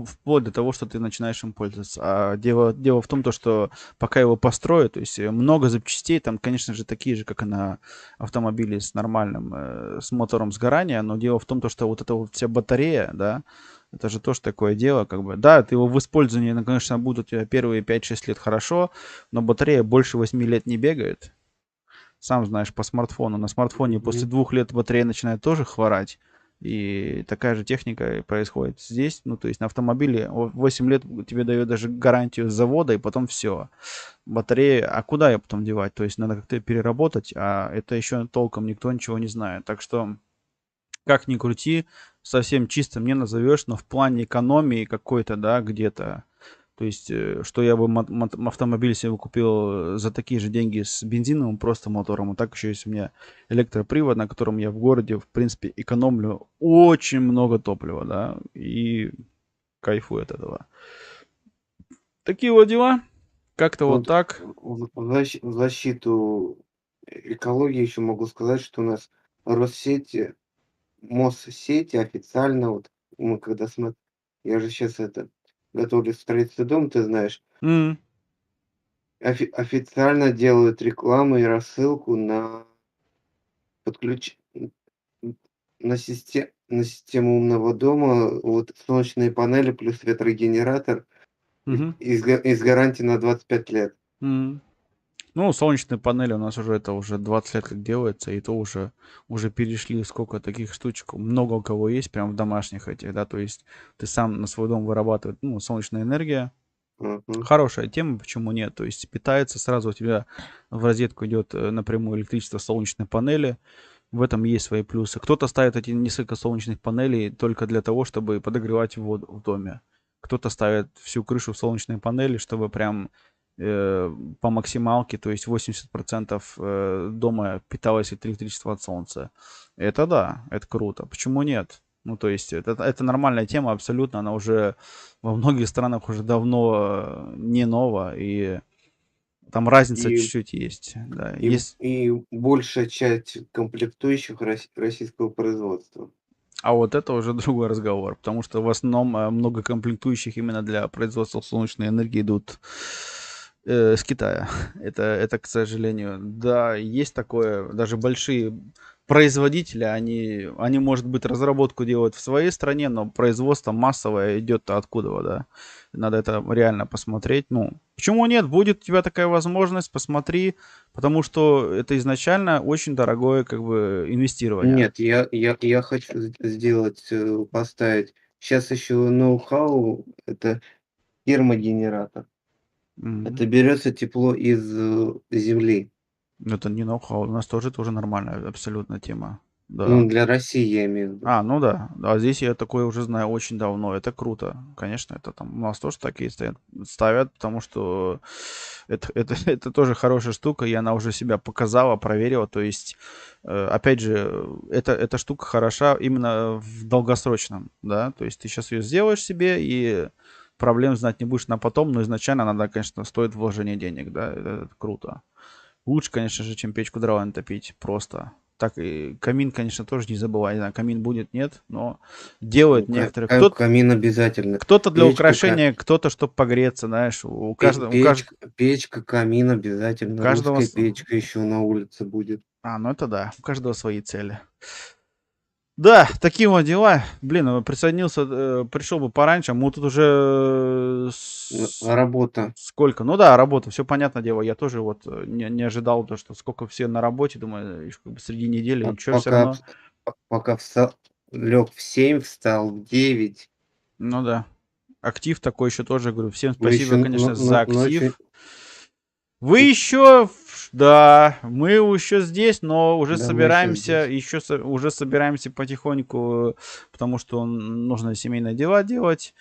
вплоть до того, что ты начинаешь им пользоваться. А дело в том, то, что пока его построят, то есть много запчастей, там, конечно же, такие же, как и на автомобиле с нормальным, с мотором сгорания, но дело в том, то, что вот эта вот вся батарея, да, это же тоже такое дело, как бы. Да, ты его в использовании, ну, конечно, будут у тебя первые 5-6 лет хорошо, но батарея больше 8 лет не бегает. Сам знаешь, по смартфону. На смартфоне после 2 лет батарея начинает тоже хворать. И такая же техника происходит здесь. Ну, то есть на автомобиле 8 лет тебе дает даже гарантию с завода, и потом все. Батарея, а куда ее потом девать? То есть надо как-то переработать, а это еще толком никто ничего не знает. Так что, как ни крути, совсем чистым не назовешь, но в плане экономии какой-то, да, где-то. То есть, что я бы автомобиль себе купил за такие же деньги с бензиновым просто мотором. А так еще есть у меня электропривод, на котором я в городе, в принципе, экономлю очень много топлива, да, и кайфую от этого. Такие вот дела. Как-то вот Вот так. в защиту экологии еще могу сказать, что у нас Россети, Моссети официально, вот мы когда смотрим, я же сейчас готовлю строительство дома, ты знаешь, М. официально делают рекламу и рассылку на подключ н на систему умного дома, вот солнечные панели плюс ветрогенератор Мгм. и с гарантией на 25 лет. М. Ну, солнечные панели у нас уже 20 лет как делается, и то уже перешли сколько таких штучек. Много у кого есть прям в домашних этих, да, то есть ты сам на свой дом вырабатывает, ну, солнечная энергия. Мгм. Хорошая тема, почему нет? То есть питается сразу у тебя в розетку идет напрямую электричество солнечной панели. В этом есть свои плюсы. Кто-то ставит эти несколько солнечных панелей только для того, чтобы подогревать воду в доме. Кто-то ставит всю крышу в солнечные панели, чтобы прям по максималке, то есть 80% дома питалось электричество от солнца. Это да, это круто. Почему нет? Ну, то есть это нормальная тема абсолютно, она уже во многих странах уже давно не нова, и там разница И чуть-чуть есть. Да. и и большая часть комплектующих российского производства. А вот это уже другой разговор, потому что в основном много комплектующих именно для производства солнечной энергии идут с Китая. Это, к сожалению, да, есть такое. Даже большие производители, они, может быть, разработку делают в своей стране, но производство массовое идет-то откуда, да. Надо это реально посмотреть. Ну, почему нет? Будет у тебя такая возможность, посмотри, потому что это изначально очень дорогое, как бы, инвестирование. Нет, я хочу сделать, поставить. Сейчас еще ноу-хау — это термогенератор. Это берется тепло из земли. Это не ноу-хау. У нас тоже нормальная абсолютно тема. Да. Ну, для России я имею в виду. Ну да. А здесь я такое уже знаю очень давно. Это круто. Конечно, это там у нас тоже такие ставят, потому что это тоже хорошая штука, и она уже себя показала, проверила. То есть, опять же, эта штука хороша именно в долгосрочном, да. То есть ты сейчас ее сделаешь себе, и проблем знать не будешь на потом, но изначально она, конечно, стоит вложения денег, да. Это круто. Лучше, конечно же, чем печку дровами топить, просто. Так и камин, конечно, тоже не забывай. Не знаю, камин будет, нет, но делают некоторые. Камин обязательно. Кто-то для украшения, кто-то, чтобы погреться, знаешь. У каждого. Печка, камин обязательно. Каждого... Русская печка еще на улице будет. Ну это да. У каждого свои цели. Да, такие вот дела. Блин, присоединился, пришел бы пораньше, а мы тут уже... Работа. Сколько? Ну да, работа, все понятное дело. Я тоже вот не ожидал, то, что сколько все на работе, думаю, как бы среди недели, ничего все равно. Пока лег в 7, встал в 9. Ну да. Актив такой еще тоже, говорю. Всем спасибо, конечно, за актив. Вы еще... Да, мы еще здесь, но уже собираемся, уже собираемся потихоньку, потому что нужно семейные дела делать.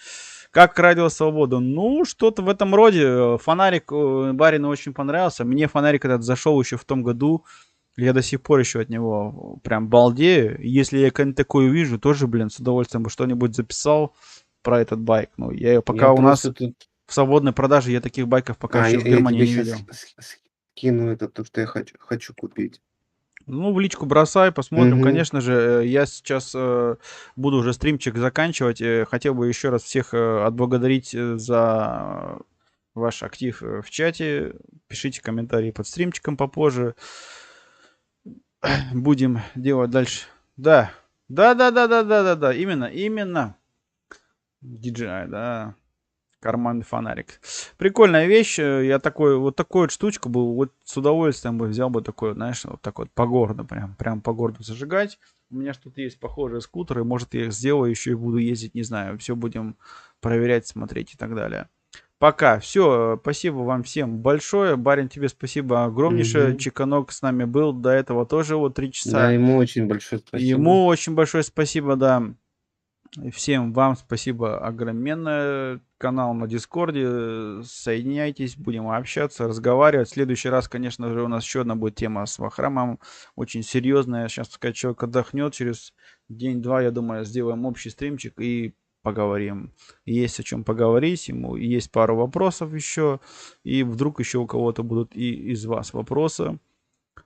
Как Радио Свобода? Ну, что-то в этом роде. Фонарик барину очень понравился. Мне фонарик этот зашел еще в том году. Я до сих пор еще от него прям балдею. Если я какой-нибудь такой увижу, тоже, блин, с удовольствием бы что-нибудь записал про этот байк. Ну, пока у нас в свободной продаже, я таких байков пока еще в Германии не видел. Кину это то, что я хочу купить. Ну, в личку бросай, посмотрим. Конечно же, я сейчас буду уже стримчик заканчивать. Хотел бы еще раз всех отблагодарить за ваш актив в чате. Пишите комментарии под стримчиком попозже. Будем делать дальше. Да. Именно. DJI, да. Карманный фонарик. Прикольная вещь. Я такую вот штучку был, вот с удовольствием бы взял бы такой, знаешь, вот так вот по городу, прям по городу зажигать. У меня что-то есть похожие скутеры, может я их сделаю, еще и буду ездить, не знаю. Все будем проверять, смотреть и так далее. Пока. Все. Спасибо вам всем большое. Барин, тебе спасибо огромнейшее. Чеканок с нами был до этого тоже вот 3 часа. Да, ему очень большое спасибо. Ему очень большое спасибо, да. Всем вам спасибо огроменное. Канал на Дискорде. Соединяйтесь, будем общаться, разговаривать. В следующий раз, конечно же, у нас еще одна будет тема с Вахрамом. Очень серьезная. Сейчас, пускай человек отдохнет. Через день-два, я думаю, сделаем общий стримчик и поговорим. Есть о чем поговорить. Ему есть пару вопросов еще. И вдруг еще у кого-то будут и из вас вопросы.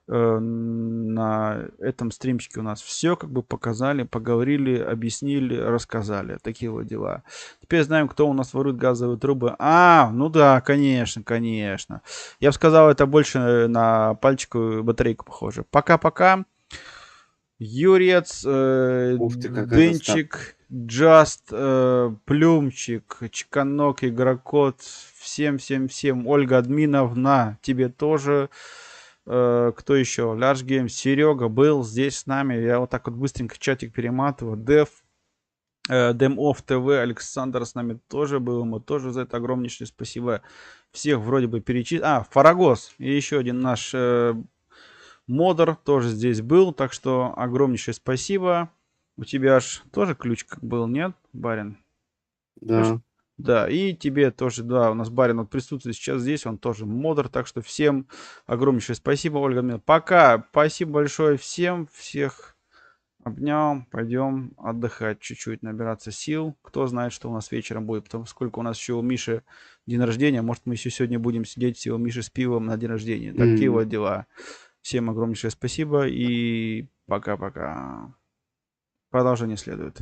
На этом стримчике у нас все как бы показали, поговорили, объяснили, рассказали. Такие вот дела. Теперь знаем, кто у нас ворует газовые трубы. Ну да, конечно. Я бы сказал, это больше на пальчиковую батарейку похоже. Пока-пока. Юрец, Дынчик, Джаст, Плюмчик, Чеканок, Игрокод. Всем. Ольга Админовна, тебе тоже. Кто еще? Large Game, Серега был здесь с нами. Я вот так вот быстренько чатик перематываю. Демофф ТВ, Александр с нами тоже был. Ему тоже за это огромнейшее спасибо. Всех вроде бы перечислил. Фарагос. И еще один наш модер тоже здесь был. Так что огромнейшее спасибо. У тебя аж тоже ключ был, нет, барин? Да. Да, и тебе тоже, да, у нас барин вот присутствует сейчас здесь, он тоже модер, так что всем огромнейшее спасибо, Ольга. Пока, спасибо большое всем, всех обнял, пойдем отдыхать чуть-чуть, набираться сил. Кто знает, что у нас вечером будет, потому сколько у нас еще у Миши день рождения, может мы еще сегодня будем сидеть все у Миши с пивом на день рождения. Такие вот дела. Всем огромнейшее спасибо и пока-пока. Продолжение следует.